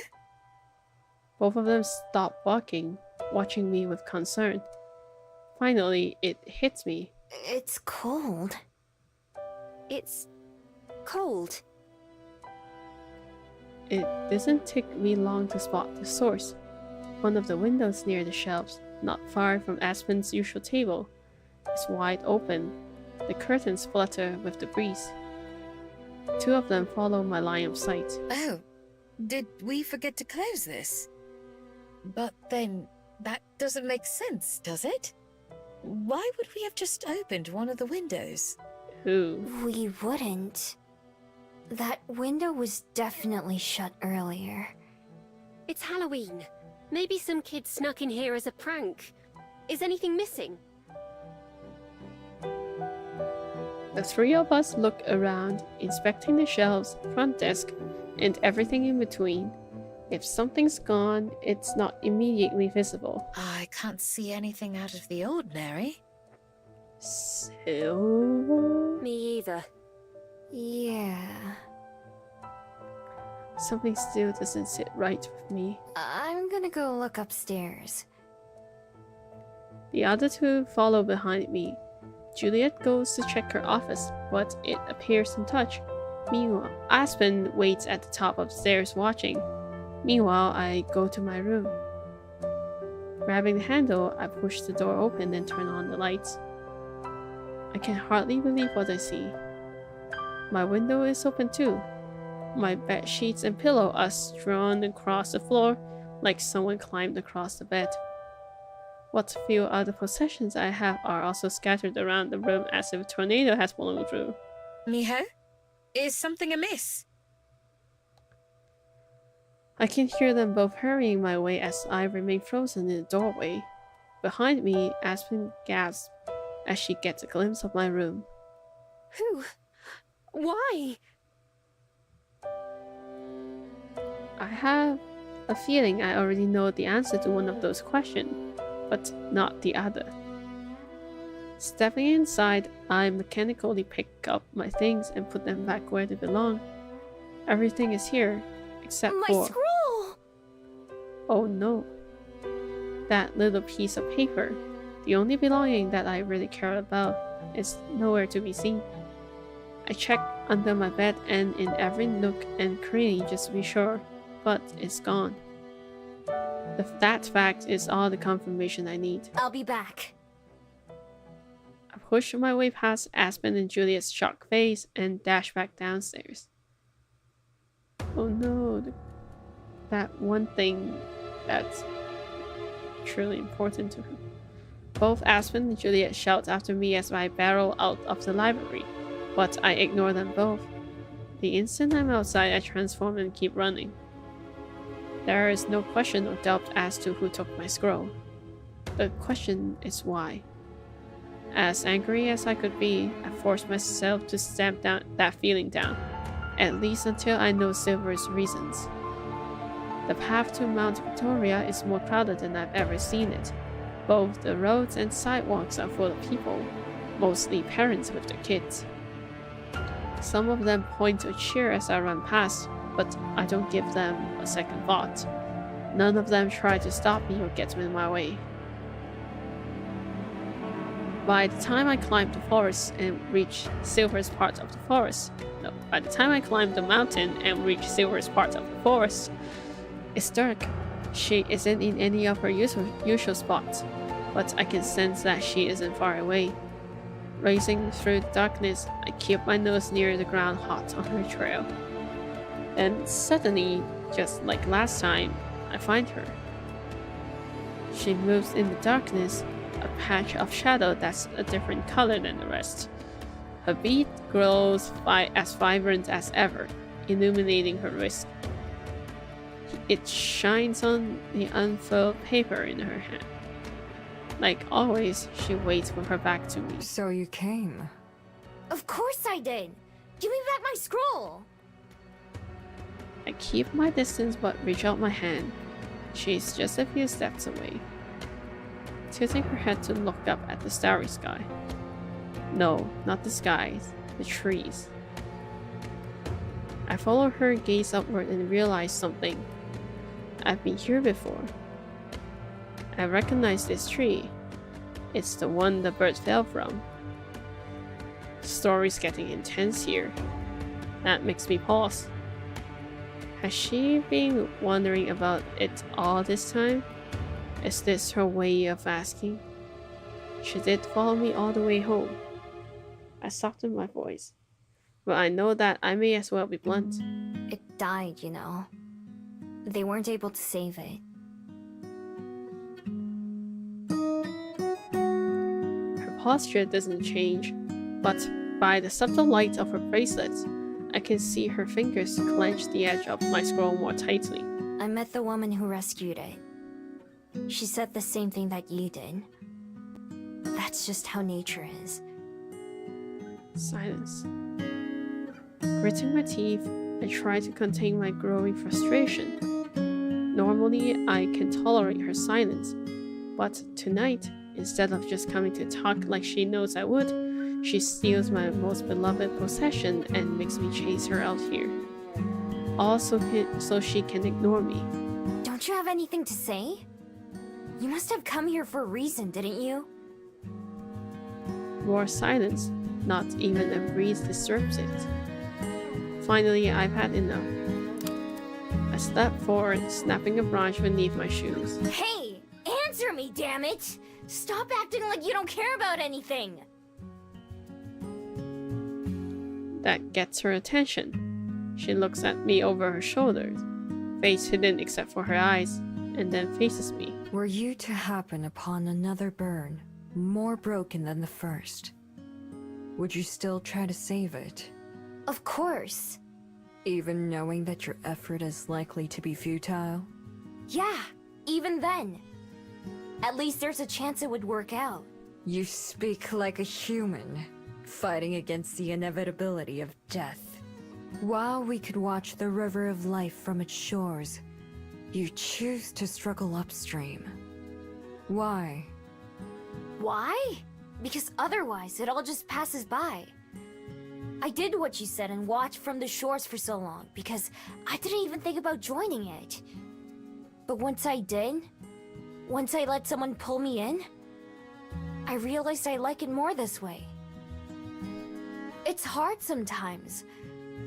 Both of them stop walking, watching me with concern. Finally, it hits me. It's cold. It's cold. It doesn't take me long to spot the source. One of the windows near the shelves, not far from Aspen's usual table, is wide open. The curtains flutter with the breeze. Two of them follow my line of sight. Oh, did we forget to close this? But then, that doesn't make sense, does it? Why would we have just opened one of the windows? Who? We wouldn't. That window was definitely shut earlier. It's Halloween. Maybe some kid snuck in here as a prank. Is anything missing? The three of us look around, inspecting the shelves, front desk, and everything in between. If something's gone, it's not immediately visible. I can't see anything out of the ordinary. Silver? Me either. Yeah. Something still doesn't sit right with me. I'm gonna go look upstairs. The other two follow behind me. Juliet goes to check her office, but it appears untouched. Meanwhile, Aspen waits at the top of the stairs watching. Meanwhile, I go to my room. Grabbing the handle, I push the door open and turn on the lights. I can hardly believe what I see. My window is open too. My bed sheets and pillow are strewn across the floor like someone climbed across the bed. What few other possessions I have are also scattered around the room as if a tornado has blown through. Miho? Is something amiss? I can hear them both hurrying my way as I remain frozen in the doorway. Behind me, Aspen gasps as she gets a glimpse of my room. Who? Why? I have a feeling I already know the answer to one of those questions, but not the other. Stepping inside, I mechanically pick up my things and put them back where they belong. Everything is here, except My for... scroll! Oh no. That little piece of paper, the only belonging that I really care about, is nowhere to be seen. I check under my bed and in every nook and cranny just to be sure, but it's gone. That fact is all the confirmation I need. I'll be back. I push my way past Aspen and Juliet's shocked face and dash back downstairs. Oh no, that one thing that's truly important to her. Both Aspen and Juliet shout after me as I barrel out of the library, but I ignore them both. The instant I'm outside, I transform and keep running. There is no question or doubt as to who took my scroll. The question is why. As angry as I could be, I forced myself to stamp down that feeling down, at least until I know Silver's reasons. The path to Mount Victoria is more crowded than I've ever seen it. Both the roads and sidewalks are full of people, mostly parents with their kids. Some of them point to cheer as I run past, but I don't give them a second thought. None of them try to stop me or get in my way. By the time I climb the forest and reach Silver's part of the forest, by the time I climb the mountain and reach Silver's part of the forest, it's dark. She isn't in any of her usual spots, but I can sense that she isn't far away. Racing through the darkness, I keep my nose near the ground hot on her trail. Then suddenly, just like last time, I find her. She moves in the darkness, a patch of shadow that's a different color than the rest. Her bead glows as vibrant as ever, illuminating her wrist. It shines on the unfurled paper in her hand. Like always, she waits with her back to me. So you came. Of course I did! Give me back my scroll! I keep my distance but reach out my hand. She's just a few steps away, tilting her head to look up at the starry sky. No, not the skies, the trees. I follow her gaze upward and realize something. I've been here before. I recognize this tree. It's the one the bird fell from. The story's getting intense here. That makes me pause. Has she been wondering about it all this time? Is this her way of asking? She did follow me all the way home. I softened my voice, but I know that I may as well be blunt. It died, you know. They weren't able to save it. Her posture doesn't change, but by the subtle light of her bracelets, I can see her fingers clench the edge of my scroll more tightly. I met the woman who rescued it. She said the same thing that you did. That's just how nature is. Silence. Gritting my teeth, I try to contain my growing frustration. Normally, I can tolerate her silence, but tonight, instead of just coming to talk like she knows I would, she steals my most beloved possession and makes me chase her out here. All so she can ignore me. Don't you have anything to say? You must have come here for a reason, didn't you? More silence. Not even a breeze disturbs it. Finally, I've had enough. I step forward, snapping a branch beneath my shoes. Hey! Answer me, damn it! Stop acting like you don't care about anything! That gets her attention. She looks at me over her shoulders, face hidden except for her eyes, and then faces me. Were you to happen upon another burn, more broken than the first, would you still try to save it? Of course. Even knowing that your effort is likely to be futile? Yeah, even then. At least there's a chance it would work out. You speak like a human, fighting against the inevitability of death. While we could watch the river of life from its shores, you choose to struggle upstream. Why? Why? Because otherwise it all just passes by. I did what you said and watched from the shores for so long because I didn't even think about joining it. But once I did, once I let someone pull me in, I realized I like it more this way. It's hard sometimes.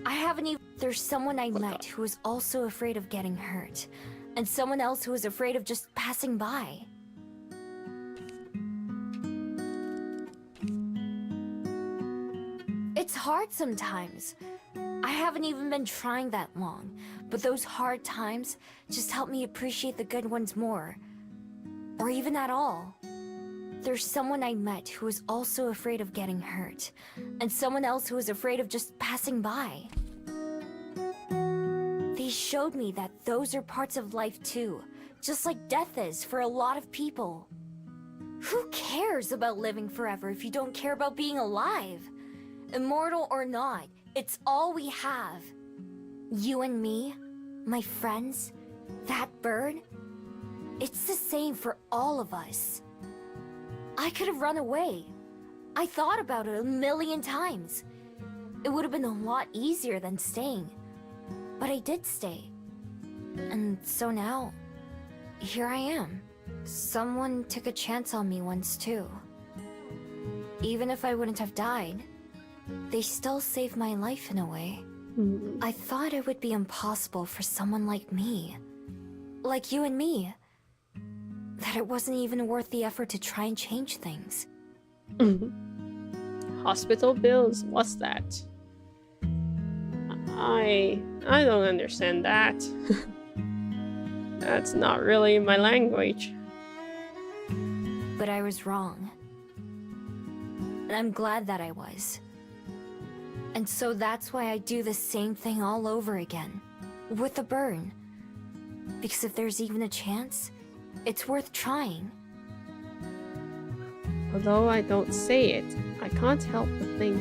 I haven't even... There's someone I met who is also afraid of getting hurt, and someone else who is afraid of just passing by. It's hard sometimes. I haven't even been trying that long, but those hard times just help me appreciate the good ones more. Or even at all. There's someone I met who is also afraid of getting hurt, and someone else who is afraid of just passing by. They showed me that those are parts of life too, just like death is for a lot of people. Who cares about living forever if you don't care about being alive? Immortal or not, it's all we have. You and me, my friends, that bird, it's the same for all of us. I could have run away. I thought about it a million times. It would have been a lot easier than staying. But I did stay. And so now, here I am. Someone took a chance on me once too. Even if I wouldn't have died, they still saved my life in a way. I thought it would be impossible for someone like me, like you and me, that it wasn't even worth the effort to try and change things. Hospital bills? What's that? I don't understand that. That's not really my language. But I was wrong. And I'm glad that I was. And so that's why I do the same thing all over again. With a burn. Because if there's even a chance, it's worth trying. Although I don't say it, I can't help but think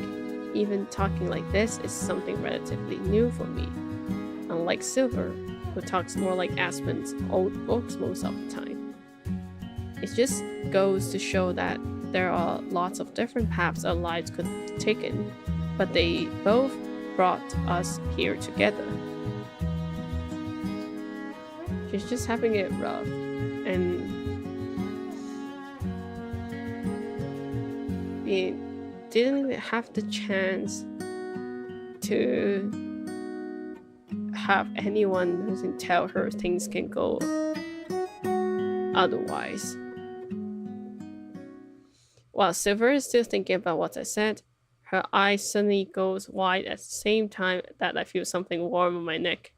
even talking like this is something relatively new for me. Unlike Silver, who talks more like Aspen's old books most of the time. It just goes to show that there are lots of different paths our lives could have taken, but they both brought us here together. She's just having it rough, and we didn't have the chance to have anyone who can tell her things can go otherwise. While Silver is still thinking about what I said, her eyes suddenly goes wide at the same time that I feel something warm on my neck.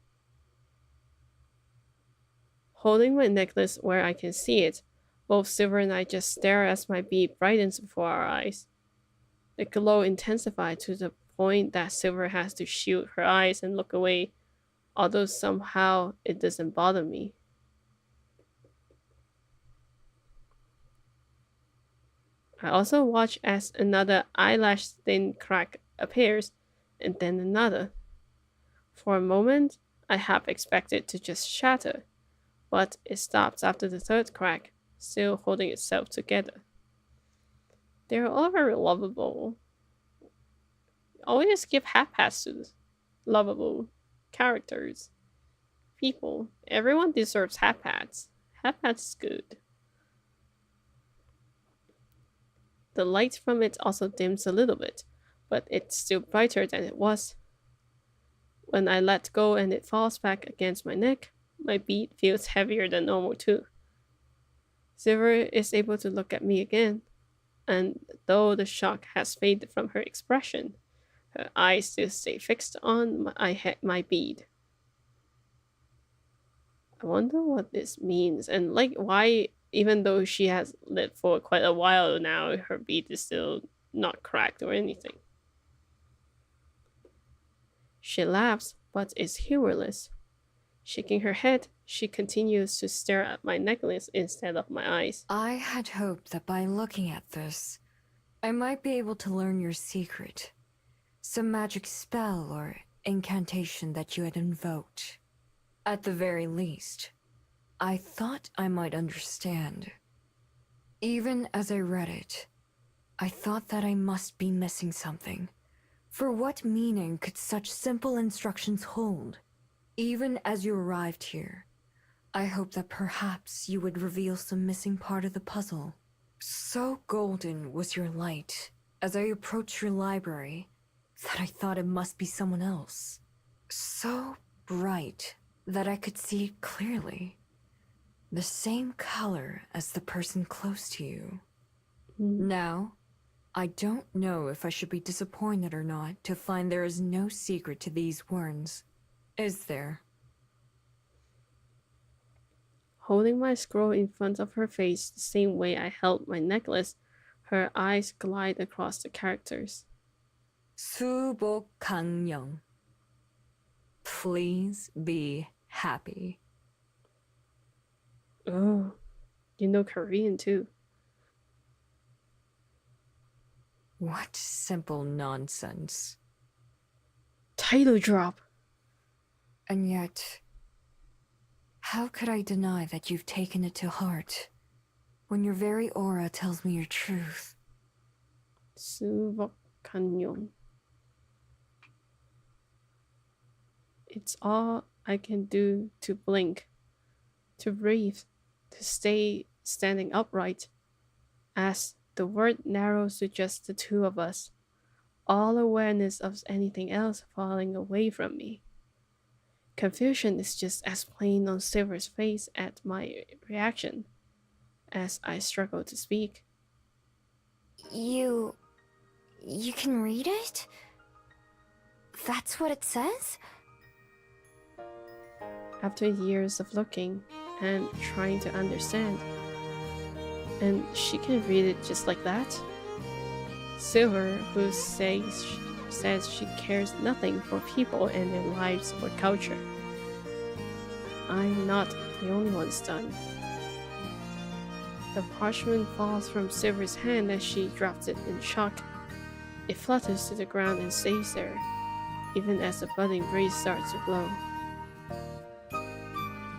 Holding my necklace where I can see it, both Silver and I just stare as my bead brightens before our eyes. The glow intensified to the point that Silver has to shield her eyes and look away, although somehow it doesn't bother me. I also watch as another eyelash thin crack appears, and then another. For a moment, I half expected to just shatter, but it stops after the third crack, still holding itself together. They're all very lovable. Always give half passes. Lovable characters. People. Everyone deserves half hats. Half hats is good. The light from it also dims a little bit, but it's still brighter than it was. When I let go and it falls back against my neck, my bead feels heavier than normal too. Silver is able to look at me again, and though the shock has faded from her expression, her eyes still stay fixed on my bead. I wonder what this means, and like why, even though she has lived for quite a while now, her bead is still not cracked or anything. She laughs, but is humorless. Shaking her head, she continues to stare at my necklace instead of my eyes. I had hoped that by looking at this, I might be able to learn your secret. Some magic spell or incantation that you had invoked. At the very least, I thought I might understand. Even as I read it, I thought that I must be missing something. For what meaning could such simple instructions hold? Even as you arrived here, I hoped that perhaps you would reveal some missing part of the puzzle. So golden was your light as I approached your library that I thought it must be someone else. So bright that I could see it clearly. The same color as the person close to you. Now, I don't know if I should be disappointed or not to find there is no secret to these words. Is there? Holding my scroll in front of her face the same way I held my necklace, her eyes glide across the characters. 수복강령. Please be happy. Oh, you know Korean too. What simple nonsense. Title drop. And yet, how could I deny that you've taken it to heart when your very aura tells me your truth? 수복한용. It's all I can do to blink, to breathe, to stay standing upright, as the word narrows to just the two of us, all awareness of anything else falling away from me. Confusion is just as plain on Silver's face at my reaction, as I struggle to speak. You can read it? That's what it says? After years of looking and trying to understand, and she can read it just like that? Silver, who says she cares nothing for people and their lives or culture. I'm not the only one stunned. The parchment falls from Silver's hand as she drops it in shock. It flutters to the ground and stays there, even as the budding breeze starts to blow.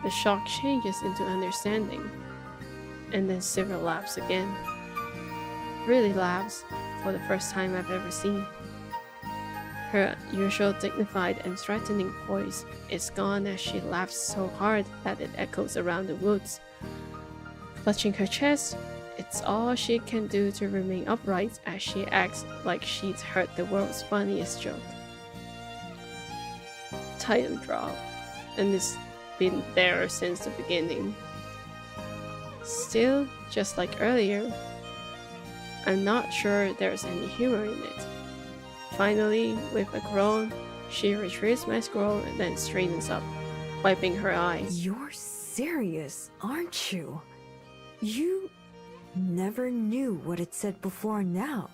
The shock changes into understanding, and then Silver laughs again. really laughs for the first time I've ever seen. Her usual dignified and threatening voice is gone as she laughs so hard that it echoes around the woods. Clutching her chest, it's all she can do to remain upright as she acts like she's heard the world's funniest joke. Title drop, and it's been there since the beginning. Still, just like earlier, I'm not sure there's any humor in it. Finally, with a groan, she retrieves my scroll and then straightens up, wiping her eyes. You're serious, aren't you? You never knew what it said before now.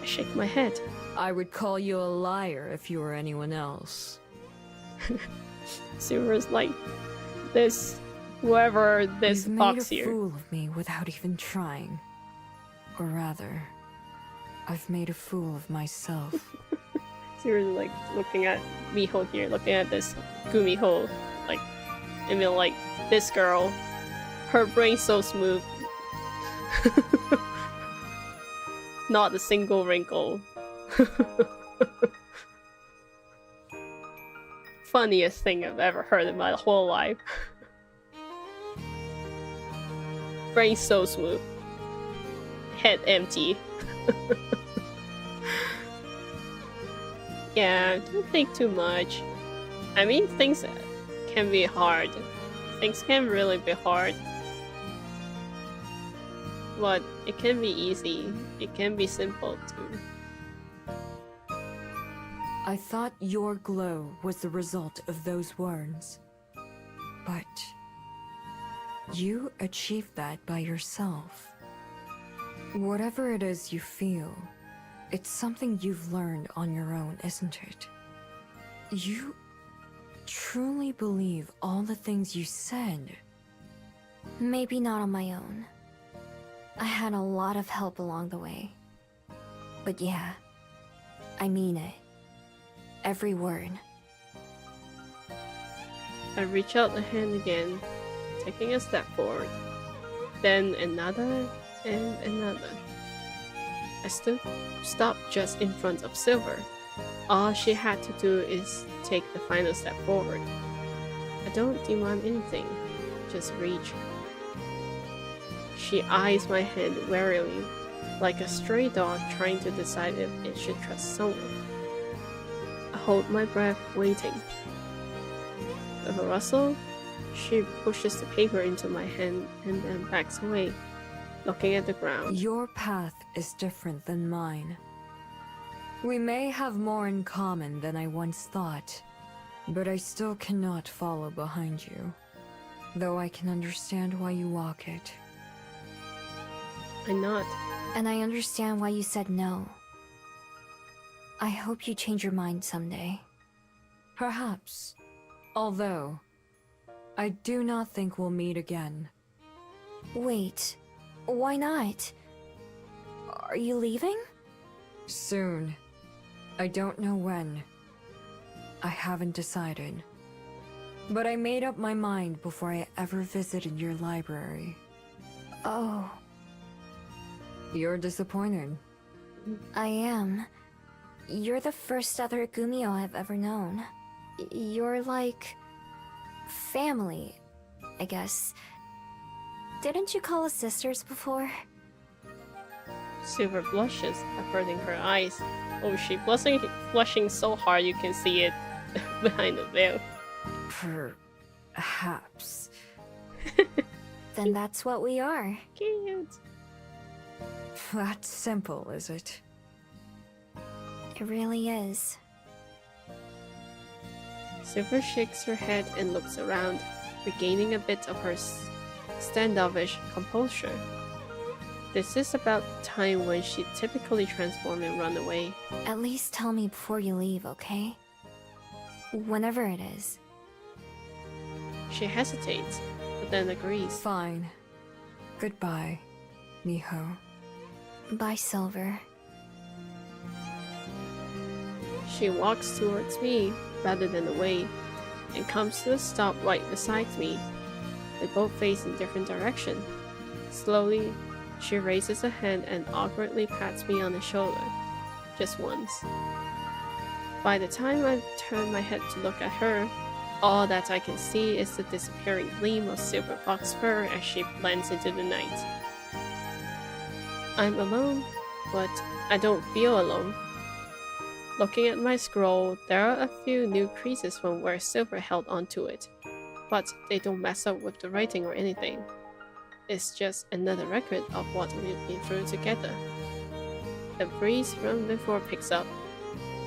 I shake my head. I would call you a liar if you were anyone else. Silver's like, this, whoever this You've box made a here. fool of me without even trying. Or rather, I've made a fool of myself. Silver's like looking at Miho here, looking at this Gumiho, like, I mean, like, this girl, her brain's so smooth. Not a single wrinkle. Funniest thing I've ever heard in my whole life. Brain so smooth. Head empty. Yeah, don't think too much. I mean, things can be hard. Things can really be hard. But it can be easy. It can be simple too. I thought your glow was the result of those words. But you achieved that by yourself. Whatever it is you feel, it's something you've learned on your own, isn't it? You truly believe all the things you said. Maybe not on my own. I had a lot of help along the way. But yeah, I mean it. Every word. I reach out the hand again, taking a step forward. Then another and another. I stopped just in front of Silver. All she had to do is take the final step forward. I don't demand anything, just reach. She eyes my hand warily, like a stray dog trying to decide if it should trust someone. I hold my breath, waiting. With a rustle, she pushes the paper into my hand and then backs away, looking at the ground. Your path is different than mine. We may have more in common than I once thought, but I still cannot follow behind you, though I can understand why you walk it. I nod. And I understand why you said no. I hope you change your mind someday. Perhaps. Although, I do not think we'll meet again. Wait, why not? Are you leaving? Soon. I don't know when. I haven't decided. But I made up my mind before I ever visited your library. Oh, You're disappointed. I am. You're the first other Gumio I've ever known. You're like... family, I guess. Didn't you call us sisters before? Silver blushes, averting her eyes. Oh, she blushing so hard you can see it behind the veil. Perhaps. Then that's what we are. Cute. That simple, is it? It really is. Silver shakes her head and looks around, regaining a bit of her standoffish composure. This is about the time when she typically transforms and run away. At least tell me before you leave, okay? Whenever it is. She hesitates, but then agrees. Fine. Goodbye, Miho. Bye, Silver. She walks towards me rather than away, and comes to a stop right beside me. They both face in different directions. Slowly, She raises a hand and awkwardly pats me on the shoulder. Just once. By the time I turn my head to look at her, all that I can see is the disappearing gleam of silver fox fur as she blends into the night. I'm alone, but I don't feel alone. Looking at my scroll, there are a few new creases from where silver held onto it, but they don't mess up with the writing or anything. It's just another record of what we've been through together. The breeze from before picks up,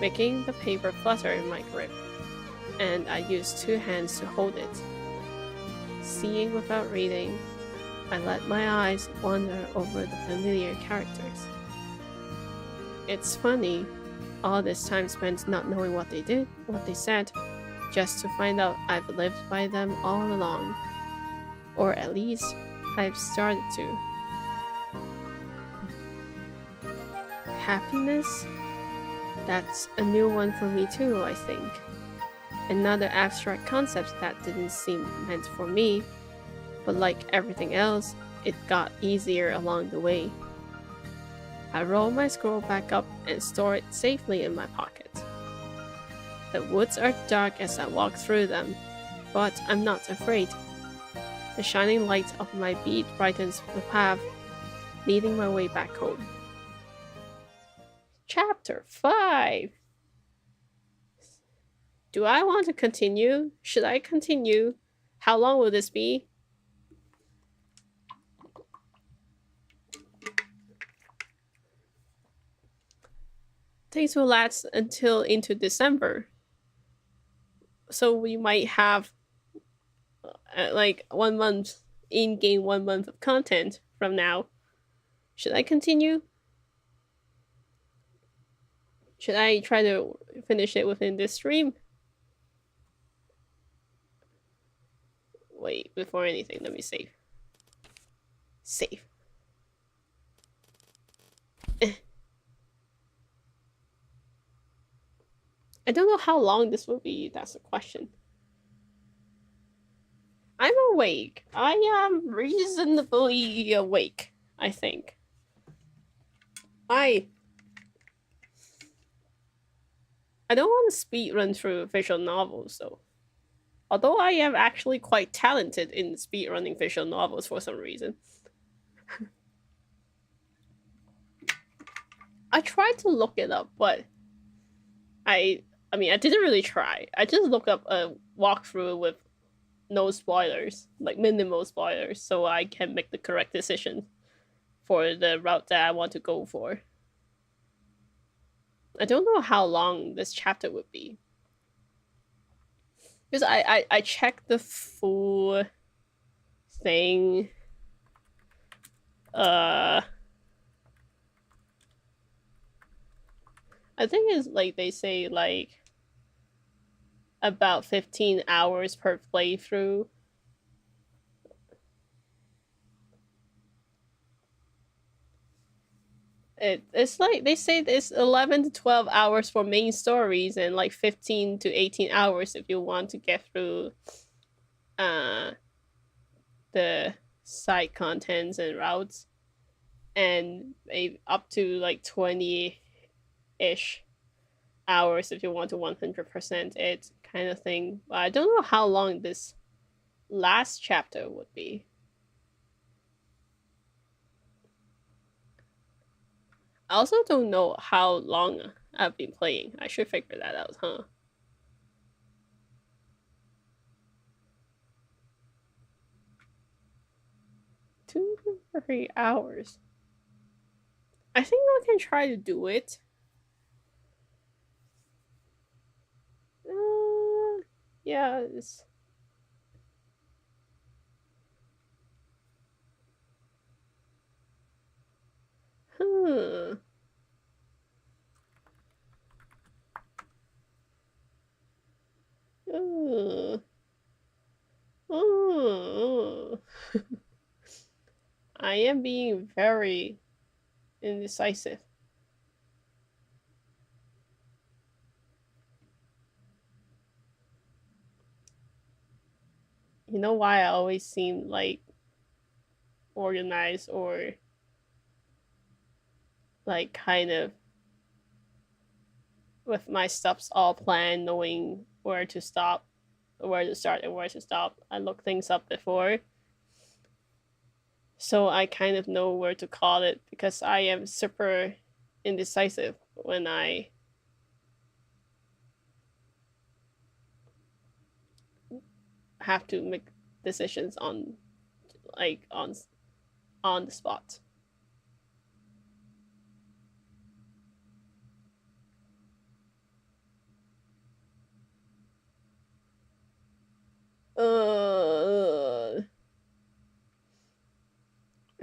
making the paper flutter in my grip, and I use 2 hands to hold it. Seeing without reading, I let my eyes wander over the familiar characters. It's funny, all this time spent not knowing what they did, what they said, just to find out I've lived by them all along. Or at least, I've started to. Happiness? That's a new one for me too, I think. Another abstract concept that didn't seem meant for me, but like everything else, it got easier along the way. I roll my scroll back up and store it safely in my pocket. The woods are dark as I walk through them, but I'm not afraid. The shining light of my bead brightens the path, leading my way back home. Chapter 5. Do I want to continue? Should I continue? How long will this be? Things will last until into December. So we might have like 1 month in-game, 1 month of content from now. Should I continue? Should I try to finish it within this stream? Wait, before anything, let me save. Save. I don't know how long this will be, that's the question. I'm awake. I am reasonably awake, I think. I don't want to speed run through visual novels though. Although I am actually quite talented in speed running visual novels for some reason. I tried to look it up, but I mean I didn't really try. I just looked up a walkthrough with no spoilers, like minimal spoilers, so I can make the correct decision for the route that I want to go for. I don't know how long this chapter would be. Because I checked the full thing. I think it's like they say like about 15 hours per playthrough. It's like they say it's 11 to 12 hours for main stories and like 15 to 18 hours if you want to get through the side contents and routes, and up to like 20-ish hours if you want to 100% it kind of thing. But I don't know how long this last chapter would be. I also don't know how long I've been playing. I should figure that out, huh? Two to 3 hours. I think I can try to do it. Yeah, it's... Huh. I am being very indecisive. You know why I always seem like organized or like kind of with my stuffs all planned, knowing where to stop, where to start, and where to stop. I look things up before, so I kind of know where to call it because I am super indecisive when I have to make decisions on like on the spot.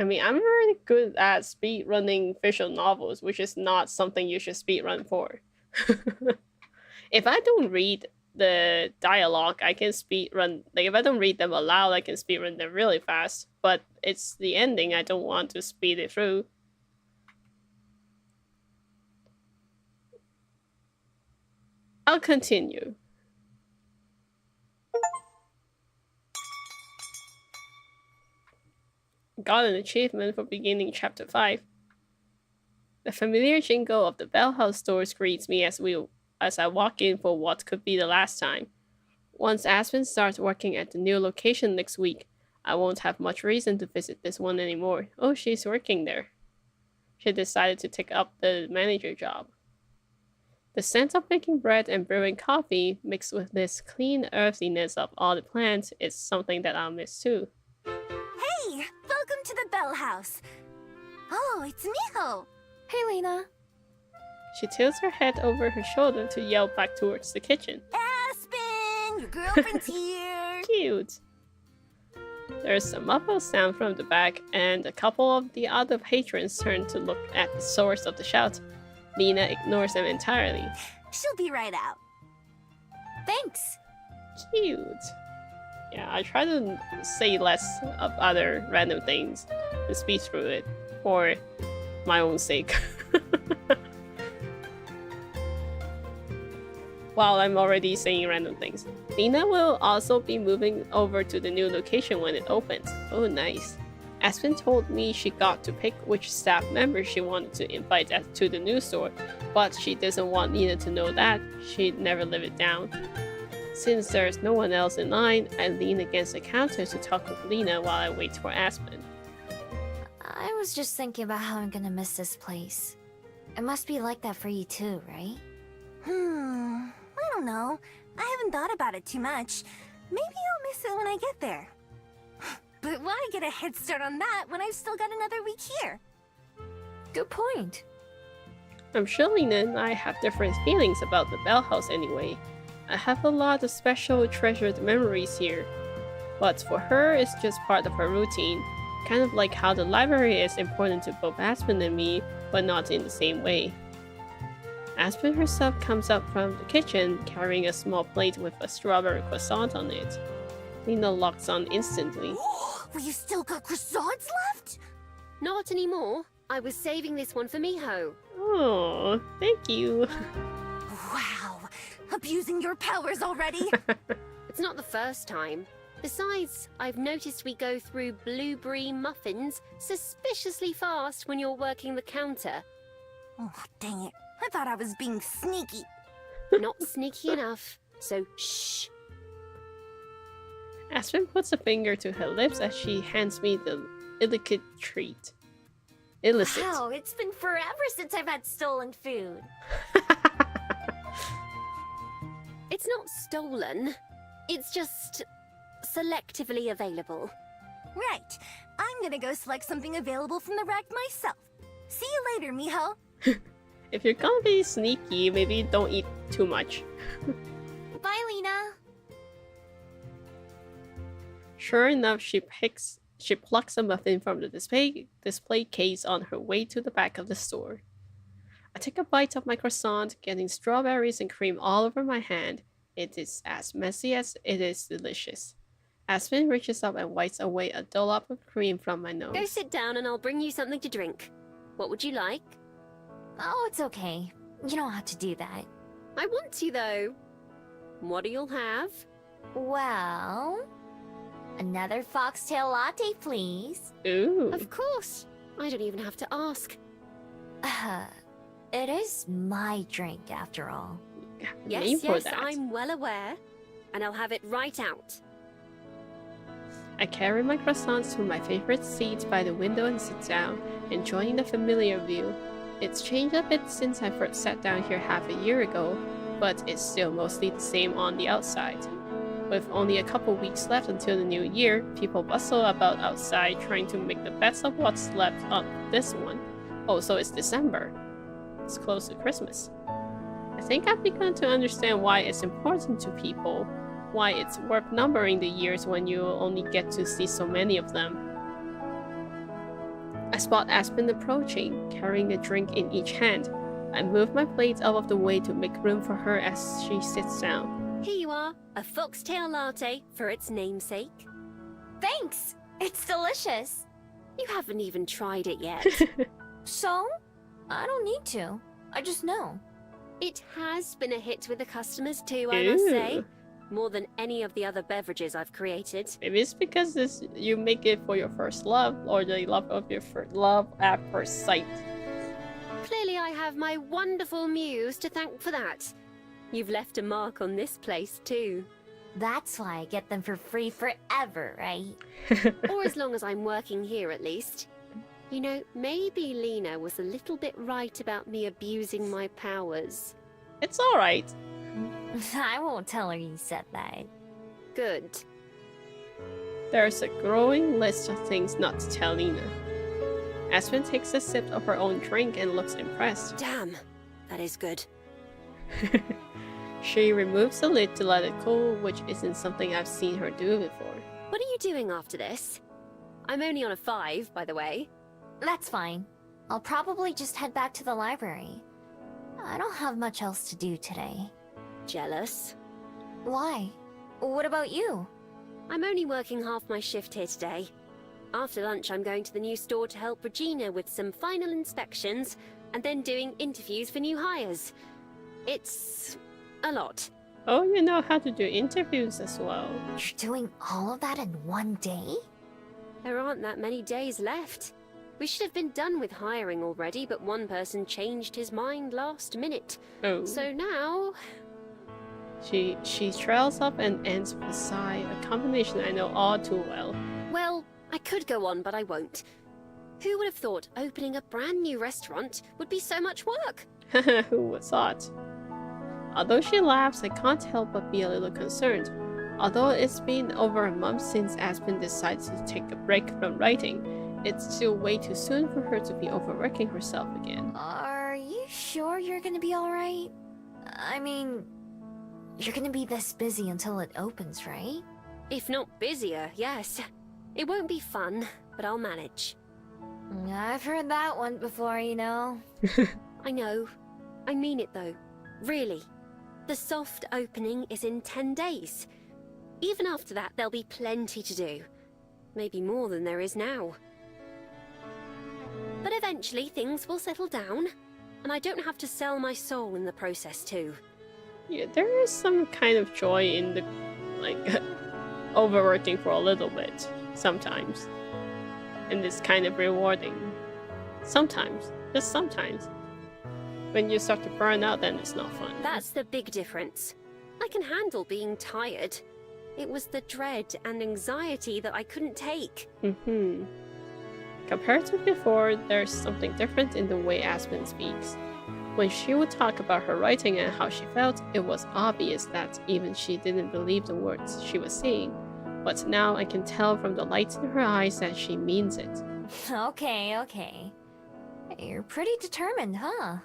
I mean, I'm really good at speed running visual novels, which is not something you should speed run for. If I don't read the dialogue, I can speed run. Like if I don't read them aloud, I can speed run them really fast. But it's the ending I don't want to speed it through. I'll continue. Got an achievement for beginning chapter 5. The familiar jingle of the Bell House stores greets me as I walk in for what could be the last time. Once Aspen starts working at the new location next week, I won't have much reason to visit this one anymore. Oh, she's working there. She decided to take up the manager job. The scent of making bread and brewing coffee, mixed with this clean earthiness of all the plants, is something that I'll miss too. Hey, welcome to the Bell House. Oh, it's Miho. Hey, Lena. She tilts her head over her shoulder to yell back towards the kitchen. Aspen, your girlfriend's here. Cute. There's a muffled sound from the back, and a couple of the other patrons turn to look at the source of the shout. Lena ignores them entirely. She'll be right out. Thanks. Cute. Yeah, I try to say less of other random things and speed through it for my own sake. While I'm already saying random things. Lena will also be moving over to the new location when it opens. Oh, nice. Aspen told me she got to pick which staff member she wanted to invite to the new store, but she doesn't want Lena to know that. She'd never live it down. Since there's no one else in line, I lean against the counter to talk with Lena while I wait for Aspen. I was just thinking about how I'm gonna miss this place. It must be like that for you too, right? I don't know. I haven't thought about it too much. Maybe I'll miss it when I get there. But why get a head start on that when I've still got another week here? Good point. I'm sure Lena and I have different feelings about the Bell House anyway. I have a lot of special treasured memories here. But for her, it's just part of her routine. Kind of like how the library is important to both Aspen and me, but not in the same way. Aspen herself comes up from the kitchen, carrying a small plate with a strawberry croissant on it. Lena locks on instantly. Well, you still got croissants left? Not anymore. I was saving this one for Miho. Oh, thank you. Wow, abusing your powers already? It's not the first time. Besides, I've noticed we go through blueberry muffins suspiciously fast when you're working the counter. Oh, dang it. I thought I was being sneaky. Not sneaky enough, so shh. Aspen puts a finger to her lips as she hands me the illicit treat. Illicit. Wow, it's been forever since I've had stolen food. It's not stolen. It's just selectively available. Right. I'm gonna go select something available from the rack myself. See you later, Miho. If you're gonna be sneaky, maybe don't eat too much. Bye, Lena. Sure enough, she plucks a muffin from the display case on her way to the back of the store. I take a bite of my croissant, getting strawberries and cream all over my hand. It is as messy as it is delicious. Aspen reaches up and wipes away a dollop of cream from my nose. Go sit down and I'll bring you something to drink. What would you like? Oh, it's okay. You don't have to do that. I want to, though. What'll you have? Well, another foxtail latte, please. Ooh. Of course. I don't even have to ask. It is my drink after all. Name for Yes, that. I'm well aware. And I'll have it right out. I carry my croissants to my favorite seat by the window and sit down, enjoying the familiar view. It's changed a bit since I first sat down here half a year ago, but it's still mostly the same on the outside. With only a couple weeks left until the new year, people bustle about outside trying to make the best of what's left of this one. Oh, so it's December. It's close to Christmas. I think I've begun to understand why it's important to people, why it's worth numbering the years when you only get to see so many of them. I spot Aspen approaching, carrying a drink in each hand. I move my plate out of the way to make room for her as she sits down. Here you are, a foxtail latte for its namesake. Thanks! It's delicious! You haven't even tried it yet. So? I don't need to. I just know. It has been a hit with the customers too, I must say. Ew. More than any of the other beverages I've created. Maybe it's because you make it for your first love, or the love of your love at first sight. Clearly I have my wonderful muse to thank for that. You've left a mark on this place too. That's why I get them for free forever, right? Or as long as I'm working here at least. You know, maybe Lena was a little bit right about me abusing my powers. It's alright. I won't tell her you said that. Good. There's a growing list of things not to tell Lena. Aspen takes a sip of her own drink and looks impressed. Damn, that is good. She removes the lid to let it cool, which isn't something I've seen her do before. What are you doing after this? I'm only on a 5, by the way. That's fine. I'll probably just head back to the library. I don't have much else to do today. Jealous? Why? What about you? I'm only working half my shift here today. After lunch, I'm going to the new store to help Regina with some final inspections, and then doing interviews for new hires. It's a lot. Oh, you know how to do interviews as well. You're doing all of that in one day? There aren't that many days left. We should have been done with hiring already, but one person changed his mind last minute. Oh. So now... She trails up and ends with a sigh, a combination I know all too well. Well, I could go on, but I won't. Who would have thought opening a brand new restaurant would be so much work? Who would thought? Although she laughs, I can't help but be a little concerned. Although it's been over a month since Aspen decided to take a break from writing, it's still way too soon for her to be overworking herself again. Are you sure you're gonna be alright? I mean, you're gonna be this busy until it opens, right? If not busier, yes. It won't be fun, but I'll manage. I've heard that one before, you know. I know. I mean it though. Really. The soft opening is in 10 days. Even after that, there'll be plenty to do. Maybe more than there is now. But eventually things will settle down, and I don't have to sell my soul in the process too. Yeah, there is some kind of joy in the, like, overworking for a little bit, sometimes. And it's kind of rewarding. Sometimes. Just sometimes. When you start to burn out, then it's not fun. That's the big difference. I can handle being tired. It was the dread and anxiety that I couldn't take. Compared to before, there's something different in the way Aspen speaks. When she would talk about her writing and how she felt, it was obvious that even she didn't believe the words she was saying. But now I can tell from the light in her eyes that she means it. Okay. You're pretty determined, huh?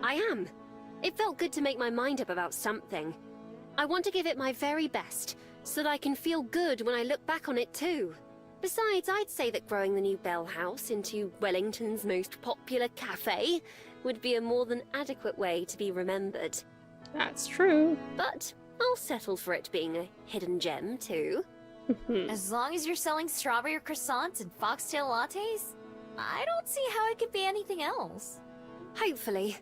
I am. It felt good to make my mind up about something. I want to give it my very best, so that I can feel good when I look back on it too. Besides, I'd say that growing the new Bell House into Wellington's most popular cafe would be a more than adequate way to be remembered. That's true. But I'll settle for it being a hidden gem too. As long as you're selling strawberry croissants and foxtail lattes, I don't see how it could be anything else. Hopefully.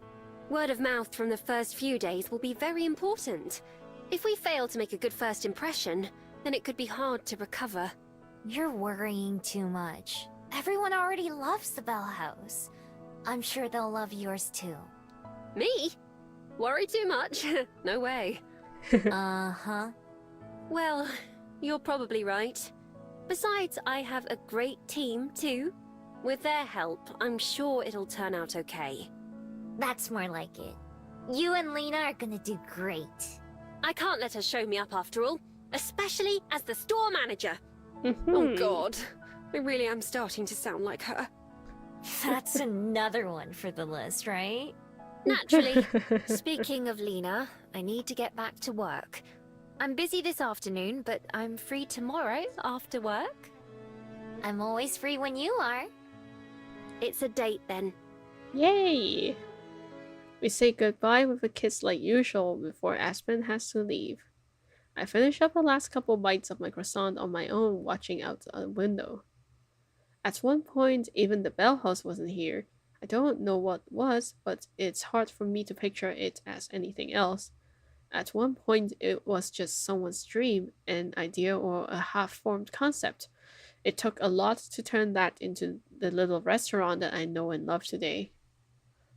Word of mouth from the first few days will be very important. If we fail to make a good first impression, then it could be hard to recover. You're worrying too much. Everyone already loves the Bell House. I'm sure they'll love yours too. Me? Worry too much? No way. Uh-huh. Well, you're probably right. Besides, I have a great team too. With their help, I'm sure it'll turn out okay. That's more like it. You and Lena are gonna do great. I can't let her show me up after all, especially as the store manager. Oh Mhm. god, I really am starting to sound like her. That's another one for the list, right? Naturally. Speaking of Lena, I need to get back to work. I'm busy this afternoon, but I'm free tomorrow after work. I'm always free when you are. It's a date then. Yay! We say goodbye with a kiss like usual before Aspen has to leave. I finish up the last couple bites of my croissant on my own, watching out the window. At one point, even the bell house wasn't here. I don't know what was, but it's hard for me to picture it as anything else. At one point, it was just someone's dream, an idea, or a half-formed concept. It took a lot to turn that into the little restaurant that I know and love today.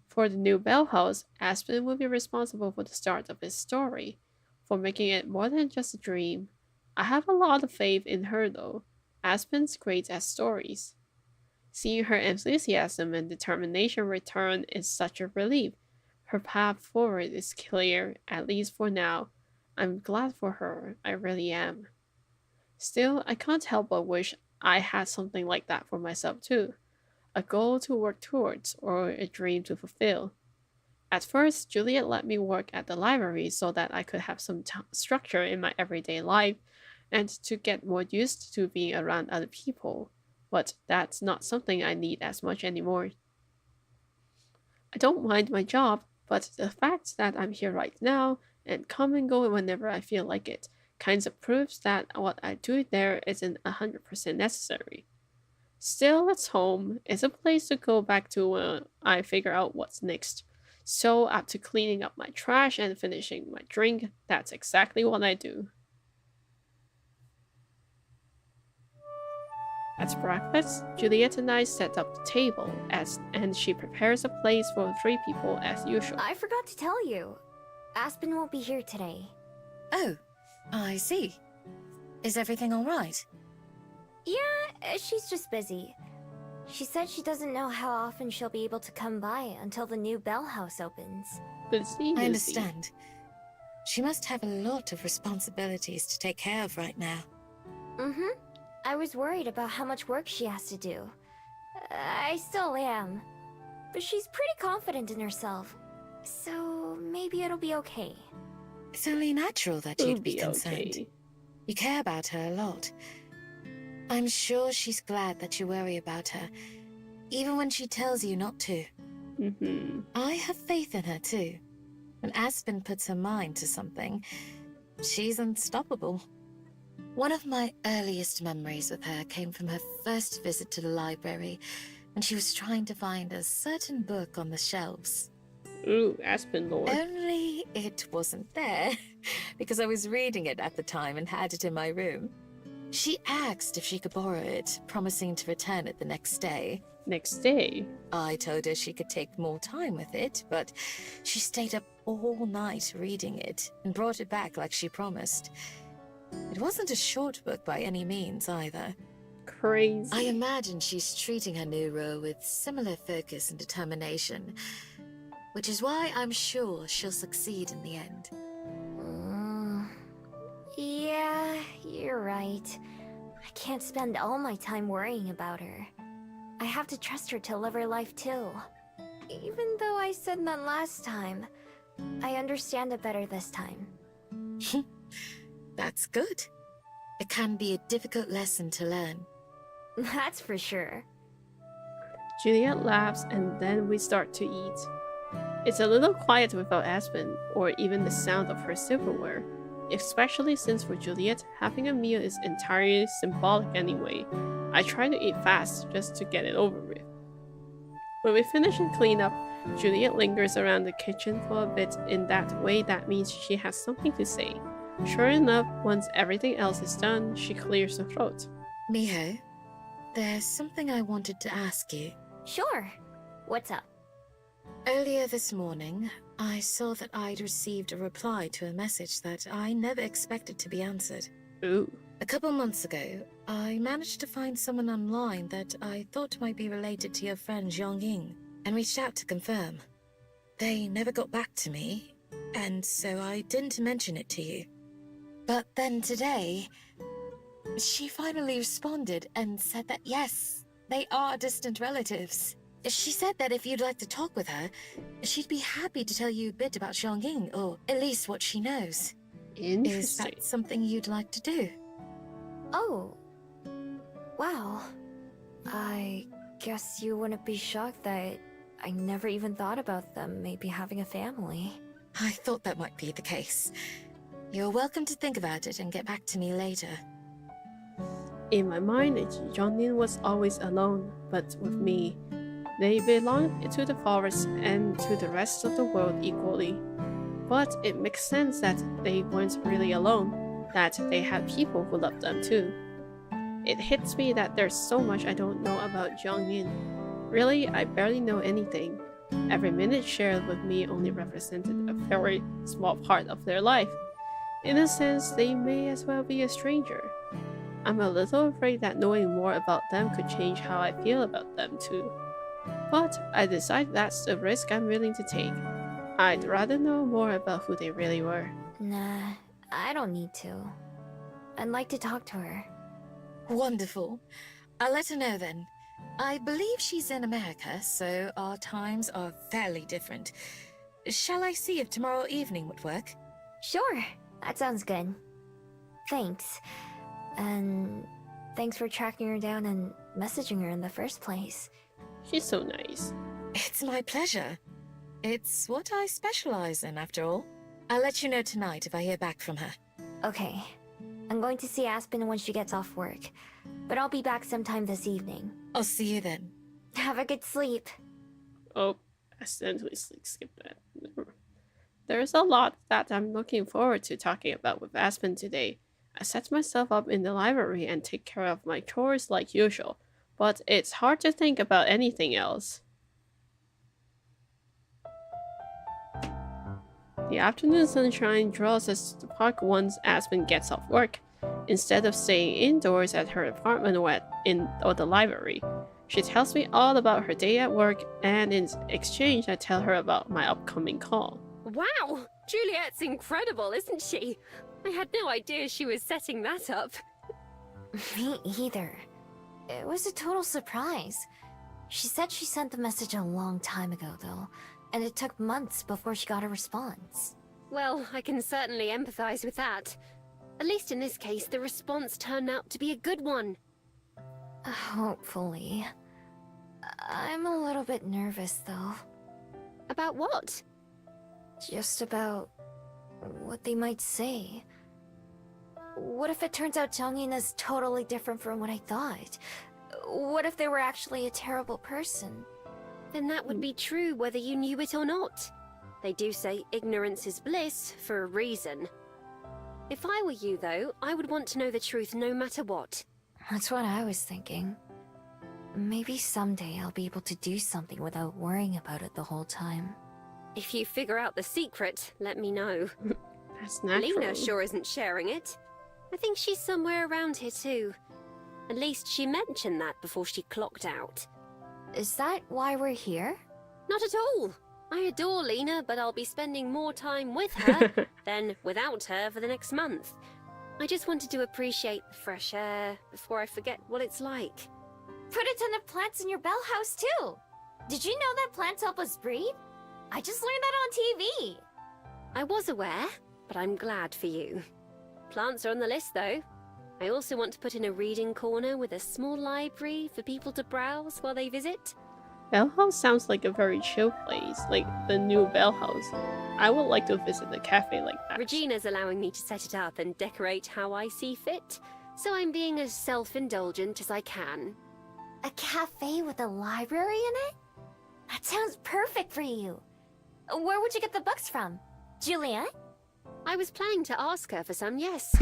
For the new bell house, Aspen will be responsible for the start of his story, for making it more than just a dream. I have a lot of faith in her though. Aspen's great at stories. Seeing her enthusiasm and determination return is such a relief. Her path forward is clear, at least for now. I'm glad for her, I really am. Still, I can't help but wish I had something like that for myself too. A goal to work towards, or a dream to fulfill. At first, Juliet let me work at the library so that I could have some structure in my everyday life and to get more used to being around other people. But that's not something I need as much anymore. I don't mind my job, but the fact that I'm here right now and come and go whenever I feel like it kinds of proves that what I do there isn't 100% necessary. Still, it's home. It's a place to go back to when I figure out what's next. So, after cleaning up my trash and finishing my drink, that's exactly what I do. At breakfast, Juliet and I set up the table, and she prepares a place for 3 people as usual. I forgot to tell you. Aspen won't be here today. Oh, I see. Is everything all right? Yeah, she's just busy. She said she doesn't know how often she'll be able to come by until the new bell house opens. Busy. I understand. She must have a lot of responsibilities to take care of right now. Mm-hmm. I was worried about how much work she has to do. I still am. But she's pretty confident in herself. So maybe it'll be okay. It's only natural that It'll you'd be concerned. okay. You care about her a lot. I'm sure she's glad that you worry about her, even when she tells you not to. Mm-hmm. I have faith in her too. When Aspen puts her mind to something, she's unstoppable. One of my earliest memories with her came from her first visit to the library, when she was trying to find a certain book on the shelves. Ooh, Aspen Lord. Only it wasn't there, because I was reading it at the time and had it in my room. She asked if she could borrow it, promising to return it the next day. Next day. I told her she could take more time with it, but she stayed up all night reading it and brought it back like she promised. It wasn't a short book by any means either. Crazy. I imagine she's treating her new role with similar focus and determination, which is why I'm sure she'll succeed in the end. Yeah, you're right. I can't spend all my time worrying about her. I have to trust her to live her life too. Even though I said that last time, I understand it better this time. That's good. It can be a difficult lesson to learn. That's for sure. Juliet laughs and then we start to eat. It's a little quiet without Aspen, or even the sound of her silverware. Especially since for Juliet, having a meal is entirely symbolic anyway. I try to eat fast just to get it over with. When we finish and clean up, Juliet lingers around the kitchen for a bit. In that way, that means she has something to say. Sure enough, once everything else is done, she clears her throat. Miho, there's something I wanted to ask you. Sure. What's up? Earlier this morning, I saw that I'd received a reply to a message that I never expected to be answered. Ooh. A couple months ago, I managed to find someone online that I thought might be related to your friend Zhongying, and reached out to confirm. They never got back to me, and so I didn't mention it to you. But then today, she finally responded and said that yes, they are distant relatives. She said that if you'd like to talk with her, she'd be happy to tell you a bit about Zhongying, or at least what she knows. Is Interesting. that something you'd like to do? Oh. Wow. I guess you wouldn't be shocked that I never even thought about them maybe having a family. I thought that might be the case. You're welcome to think about it and get back to me later. In my mind, Zhongying was always alone, but with me, they belonged to the forest and to the rest of the world equally. But it makes sense that they weren't really alone, that they had people who loved them too. It hits me that there's so much I don't know about Zhongying. Really, I barely know anything. Every minute shared with me only represented a very small part of their life. In a sense, they may as well be a stranger. I'm a little afraid that knowing more about them could change how I feel about them too. But I decide that's the risk I'm willing to take. I'd rather know more about who they really were. Nah, I don't need to. I'd like to talk to her. Wonderful. I'll let her know then. I believe she's in America, so our times are fairly different. Shall I see if tomorrow evening would work? Sure, that sounds good. Thanks. And thanks for tracking her down and messaging her in the first place. She's so nice. It's my pleasure. It's what I specialize in, after all. I'll let you know tonight if I hear back from her. Okay. I'm going to see Aspen when she gets off work, but I'll be back sometime this evening. I'll see you then. Have a good sleep. Oh, accidentally skipped that. There's a lot that I'm looking forward to talking about with Aspen today. I set myself up in the library and take care of my chores like usual, but it's hard to think about anything else. The afternoon sunshine draws us to the park once Aspen gets off work. Instead of staying indoors at her apartment or the library, she tells me all about her day at work, and in exchange I tell her about my upcoming call. Wow! Juliet's incredible, isn't she? I had no idea she was setting that up. Me either. It was a total surprise. She said she sent the message a long time ago, though, and it took months before she got a response. Well, I can certainly empathize with that. At least in this case, the response turned out to be a good one. Hopefully. I'm a little bit nervous, though. About what? Just about what they might say. What if it turns out Zhongying is totally different from what I thought? What if they were actually a terrible person? Then that would be true whether you knew it or not. They do say ignorance is bliss for a reason. If I were you, though, I would want to know the truth no matter what. That's what I was thinking. Maybe someday I'll be able to do something without worrying about it the whole time. If you figure out the secret, let me know. That's natural. Lena sure isn't sharing it. I think she's somewhere around here too. At least she mentioned that before she clocked out. Is that why we're here? Not at all. I adore Lena, but I'll be spending more time with her than without her for the next month. I just wanted to appreciate the fresh air before I forget what it's like. Put a ton of plants in your bell house too! Did you know that plants help us breathe? I just learned that on TV! I was aware, but I'm glad for you. Plants are on the list though. I also want to put in a reading corner with a small library for people to browse while they visit. Bell House sounds like a very chill place, like the new Bell House. I would like to visit a cafe like that. Regina's allowing me to set it up and decorate how I see fit, so I'm being as self-indulgent as I can. A cafe with a library in it? That sounds perfect for you. Where would you get the books from? Juliet? I was planning to ask her for some, yes.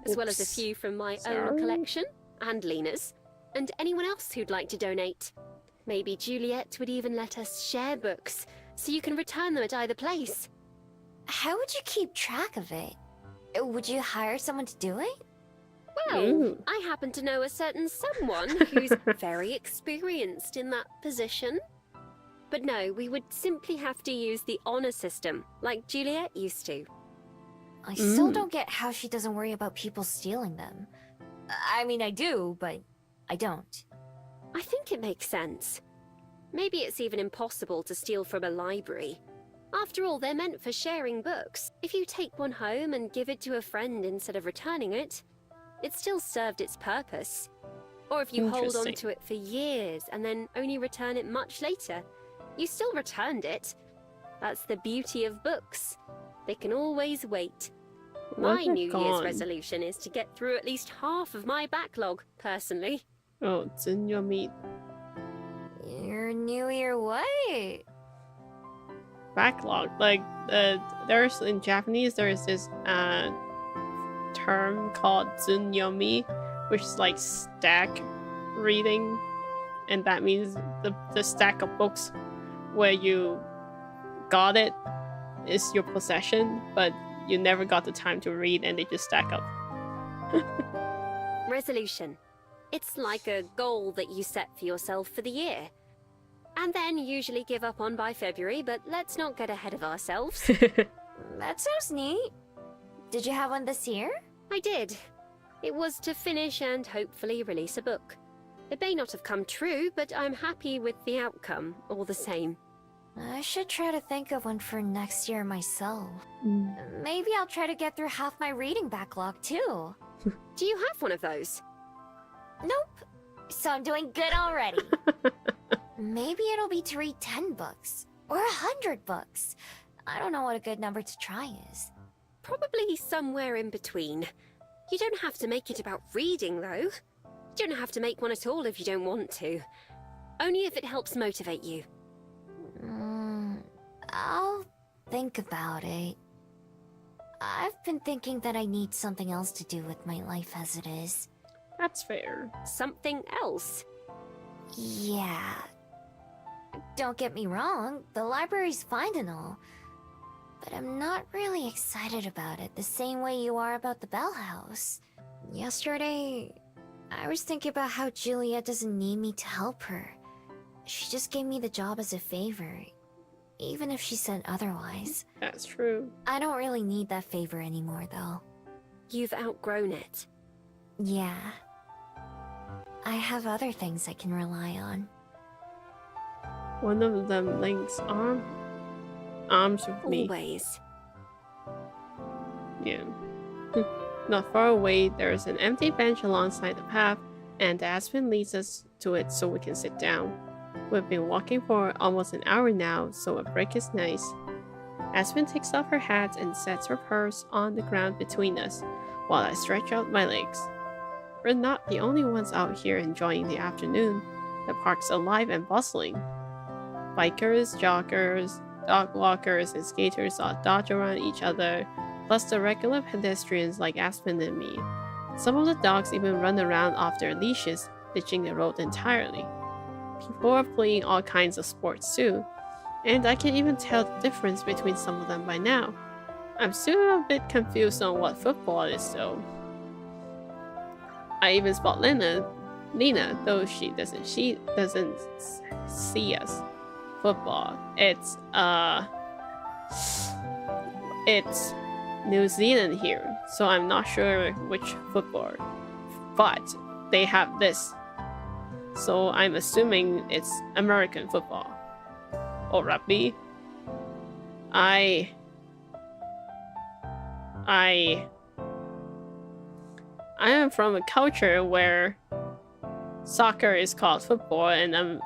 As well as a Oops. few from my Sorry. own collection, and Lena's, and anyone else who'd like to donate. Maybe Juliet would even let us share books, so you can return them at either place. How would you keep track of it? Would you hire someone to do it? Well, Ooh. I happen to know a certain someone who's very experienced in that position. But no, we would simply have to use the honor system, like Juliet used to. I still don't get how she doesn't worry about people stealing them. I mean, I do, but I don't. I think it makes sense. Maybe it's even impossible to steal from a library. After all, they're meant for sharing books. If you take one home and give it to a friend instead of returning it, it still served its purpose. Or if you hold on to it for years and then only return it much later, you still returned it. That's the beauty of books. They can always wait. My New Year's resolution is to get through at least half of my backlog, personally. Oh, it's in your meat. Your New Year what? Backlog. Like, there's in Japanese, there's this term called zunyomi, which is like stack reading, and that means the stack of books where you got it is your possession, but you never got the time to read, and they just stack up. Resolution. It's like a goal that you set for yourself for the year. And then usually give up on by February, but let's not get ahead of ourselves. That sounds neat. Did you have one this year? I did. It was to finish and hopefully release a book. It may not have come true, but I'm happy with the outcome, all the same. I should try to think of one for next year myself. Maybe I'll try to get through half my reading backlog too. Do you have one of those? Nope. So I'm doing good already. Maybe it'll be to read 10 books. Or 100 books. I don't know what a good number to try is. Probably somewhere in between. You don't have to make it about reading, though. You don't have to make one at all if you don't want to. Only if it helps motivate you. I'll think about it. I've been thinking that I need something else to do with my life as it is. That's fair. Something else? Yeah. Don't get me wrong, the library's fine and all. But I'm not really excited about it the same way you are about the Bell House. Yesterday, I was thinking about how Juliet doesn't need me to help her. She just gave me the job as a favor, even if she said otherwise. That's true. I don't really need that favor anymore, though. You've outgrown it. Yeah. I have other things I can rely on. One of them links arms with me. Always. Yeah. Not far away, there is an empty bench alongside the path, and Aspen leads us to it so we can sit down. We've been walking for almost an hour now, so a break is nice. Aspen takes off her hat and sets her purse on the ground between us, while I stretch out my legs. We're not the only ones out here enjoying the afternoon. The park's alive and bustling. Bikers, joggers, dog walkers, and skaters all dodge around each other, plus the regular pedestrians like Aspen and me. Some of the dogs even run around off their leashes, ditching the road entirely. People are playing all kinds of sports too, and I can even tell the difference between some of them by now. I'm still a bit confused on what football is though. I even spot Lena, though she doesn't see us. Football. It's New Zealand here, so I'm not sure which football, but they have this, so I'm assuming it's American football or rugby. I am from a culture where soccer is called football, and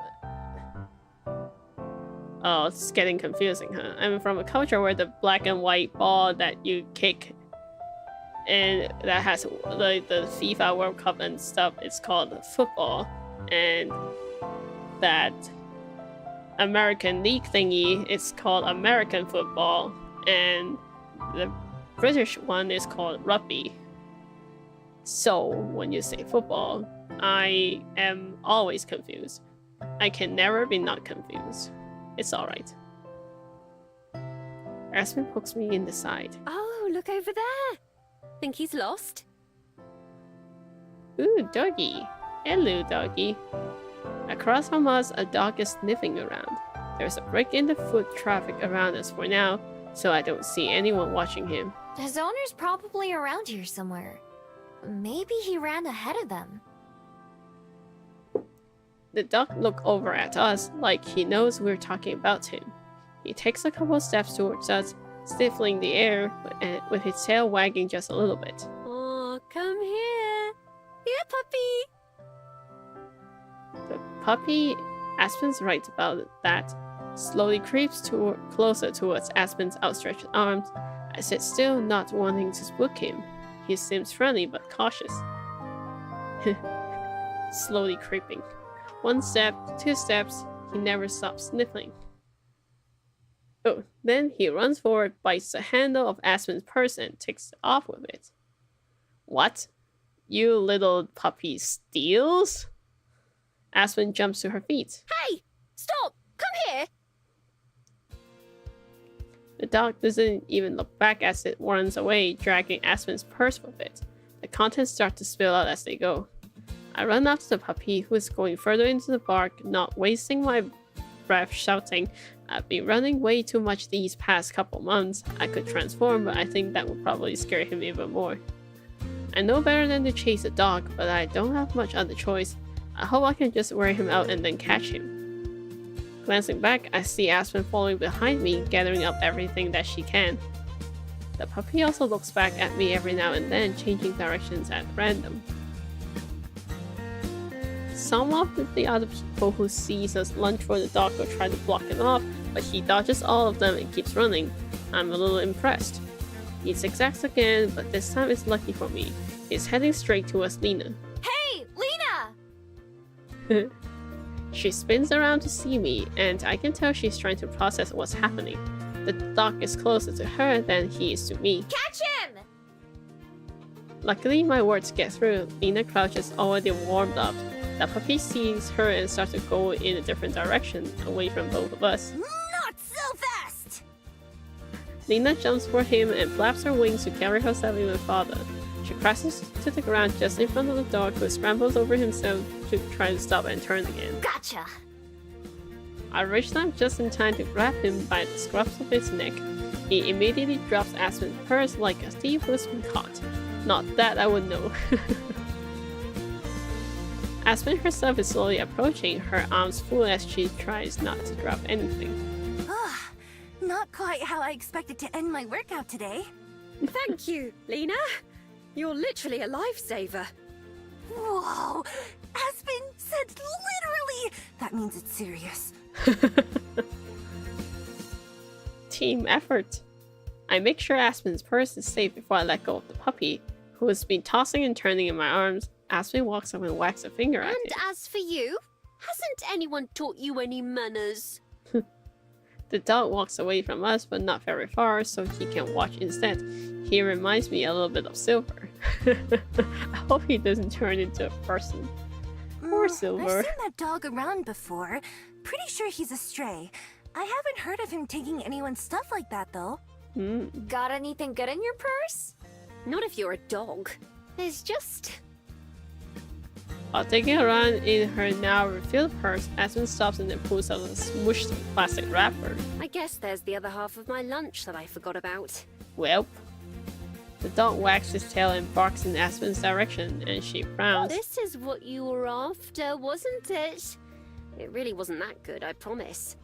oh, it's getting confusing, huh? I'm from a culture where the black and white ball that you kick and that has the FIFA World Cup and stuff, it's called football. And that American League thingy is called American football. And the British one is called rugby. So when you say football, I am always confused. I can never be not confused. It's alright. Aspen pokes me in the side. Oh, look over there. Think he's lost? Ooh, doggy. Hello, doggy. Across from us, a dog is sniffing around. There's a break in the foot traffic around us for now, so I don't see anyone watching him. His owner's probably around here somewhere. Maybe he ran ahead of them. The dog looks over at us like he knows we're talking about him. He takes a couple steps towards us, sniffing the air with his tail wagging just a little bit. Oh, come here. Yeah, puppy. The puppy, Aspen's right about that, slowly creeps closer towards Aspen's outstretched arms. I sit still, not wanting to spook him. He seems friendly but cautious. Slowly creeping. 1 step, 2 steps, he never stops sniffing. Oh, then he runs forward, bites the handle of Aspen's purse and takes off with it. What? You little puppy steals? Aspen jumps to her feet. Hey! Stop! Come here! The dog doesn't even look back as it runs away, dragging Aspen's purse with it. The contents start to spill out as they go. I run after the puppy, who is going further into the park, not wasting my breath shouting, I've been running way too much these past couple months. I could transform, but I think that would probably scare him even more. I know better than to chase a dog, but I don't have much other choice. I hope I can just wear him out and then catch him. Glancing back, I see Aspen following behind me, gathering up everything that she can. The puppy also looks back at me every now and then, changing directions at random. Some of the other people who sees us lunge for the dog will try to block him off, but he dodges all of them and keeps running. I'm a little impressed. He zigzags again, but this time it's lucky for me. He's heading straight towards Lena. Hey, Lena! She spins around to see me, and I can tell she's trying to process what's happening. The dog is closer to her than he is to me. Catch him! Luckily, my words get through. Lena crouches already warmed up. The puppy sees her and starts to go in a different direction, away from both of us. Not so fast! Lena jumps for him and flaps her wings to carry herself even farther. She crashes to the ground just in front of the dog, who scrambles over himself to try to stop and turn again. Gotcha! I reach them just in time to grab him by the scruffs of his neck. He immediately drops Aspen's purse like a thief who's been caught. Not that I would know. Aspen herself is slowly approaching, her arms full as she tries not to drop anything. Not quite how I expected to end my workout today. Thank you, Lena. You're literally a lifesaver. Whoa! Aspen said literally! That means it's serious. Team effort. I make sure Aspen's purse is safe before I let go of the puppy, who has been tossing and turning in my arms. Aspen walks up and whacks a finger at him. And as for you, hasn't anyone taught you any manners? The dog walks away from us, but not very far, so he can watch instead. He reminds me a little bit of Silver. I hope he doesn't turn into a person. Poor Silver. I've seen that dog around before. Pretty sure he's a stray. I haven't heard of him taking anyone's stuff like that, though. Got anything good in your purse? Not if you're a dog. There's just... While taking a run in her now refilled purse, Aspen stops and then pulls out a smooshed plastic wrapper. I guess there's the other half of my lunch that I forgot about. Welp. The dog wags his tail and barks in Aspen's direction, and she frowns. This is what you were after, wasn't it? It really wasn't that good, I promise.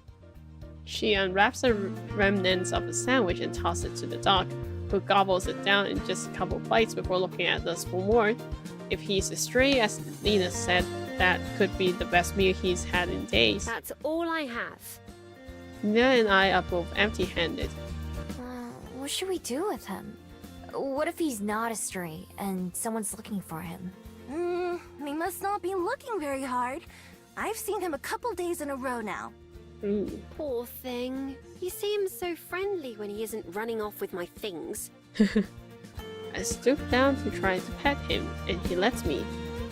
She unwraps the remnants of a sandwich and tosses it to the dog, who gobbles it down in just a couple bites before looking at us for more. If he's a stray, as Lena said, that could be the best meal he's had in days. That's all I have. Lena and I are both empty-handed. What should we do with him? What if he's not a stray and someone's looking for him? They must not be looking very hard. I've seen him a couple days in a row now. Poor thing. He seems so friendly when he isn't running off with my things. I stoop down to try to pet him, and he lets me.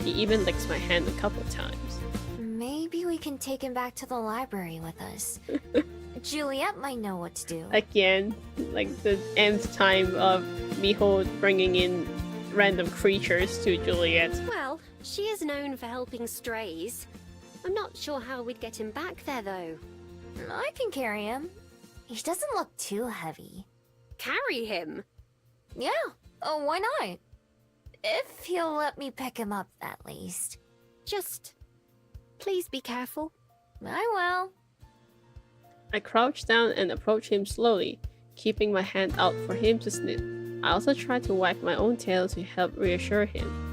He even licks my hand a couple times. Maybe we can take him back to the library with us. Juliet might know what to do. Again, like the nth time of Miho bringing in random creatures to Juliet. Well, she is known for helping strays. I'm not sure how we'd get him back there, though. I can carry him. He doesn't look too heavy. Carry him? Yeah, oh, why not? If he'll let me pick him up, at least. Just... please be careful. I will. I crouch down and approach him slowly, keeping my hand out for him to sniff. I also try to wag my own tail to help reassure him.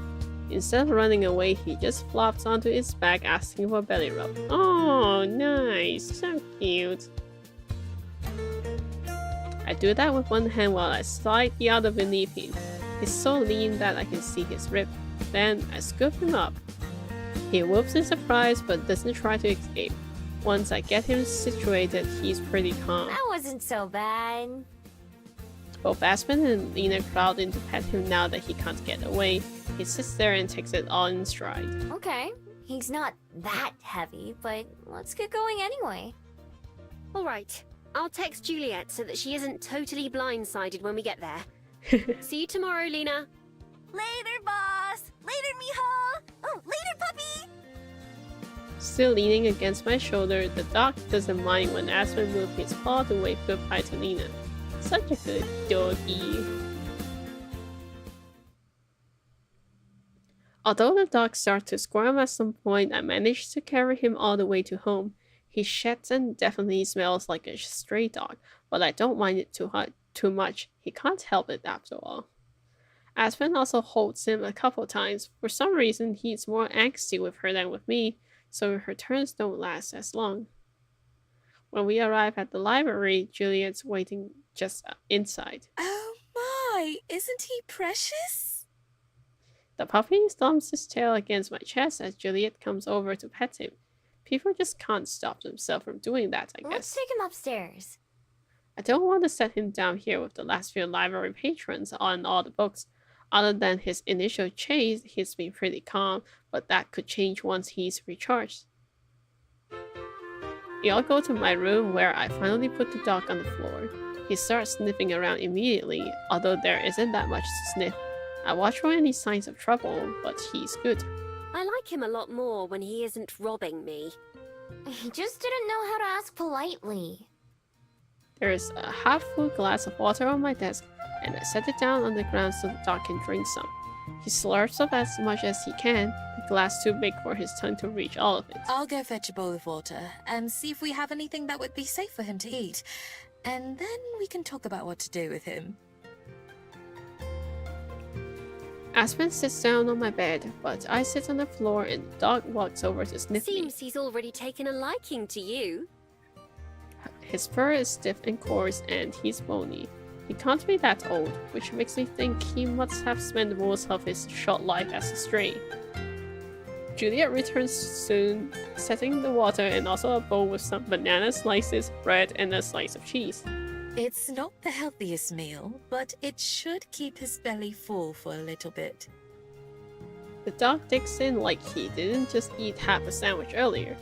Instead of running away, he just flops onto his back asking for a belly rub. Oh, nice. So cute. I do that with one hand while I slide the other beneath him. He's so lean that I can see his rib. Then I scoop him up. He whoops in surprise but doesn't try to escape. Once I get him situated, he's pretty calm. That wasn't so bad. Both Aspen and Lena crowd in to pet him now that he can't get away. He sits there and takes it all in stride. Okay, he's not that heavy, but let's get going anyway. Alright, I'll text Juliet so that she isn't totally blindsided when we get there. See you tomorrow, Lena. Later, boss! Later, Miho! Oh, later, puppy! Still leaning against my shoulder, the dog doesn't mind when Aspen moves his paw to wave goodbye to Lena. Such a good doggy. Although the dog starts to squirm at some point, I manage to carry him all the way to home. He sheds and definitely smells like a stray dog, but I don't mind it too much. He can't help it after all. Aspen also holds him a couple times. For some reason, he's more angsty with her than with me, so her turns don't last as long. When we arrive at the library, Juliet's waiting just inside. Oh my, isn't he precious? The puppy stomps his tail against my chest as Juliet comes over to pet him. People just can't stop themselves from doing that, I guess. Let's take him upstairs. I don't want to set him down here with the last few library patrons on all the books. Other than his initial chase, he's been pretty calm, but that could change once he's recharged. We all go to my room where I finally put the dog on the floor. He starts sniffing around immediately, although there isn't that much to sniff. I watch for any signs of trouble, but he's good. I like him a lot more when he isn't robbing me. He just didn't know how to ask politely. There's a half-full glass of water on my desk, and I set it down on the ground so the dog can drink some. He slurps up as much as he can, the glass too big for his tongue to reach all of it. I'll go fetch a bowl of water and see if we have anything that would be safe for him to eat. And then we can talk about what to do with him. Aspen sits down on my bed, but I sit on the floor and the dog walks over to sniff me. Seems he's already taken a liking to you. His fur is stiff and coarse and he's bony. He can't be that old, which makes me think he must have spent most of his short life as a stray. Juliet returns soon, setting the water and also a bowl with some banana slices, bread, and a slice of cheese. It's not the healthiest meal, but it should keep his belly full for a little bit. The dog digs in like he didn't just eat half a sandwich earlier.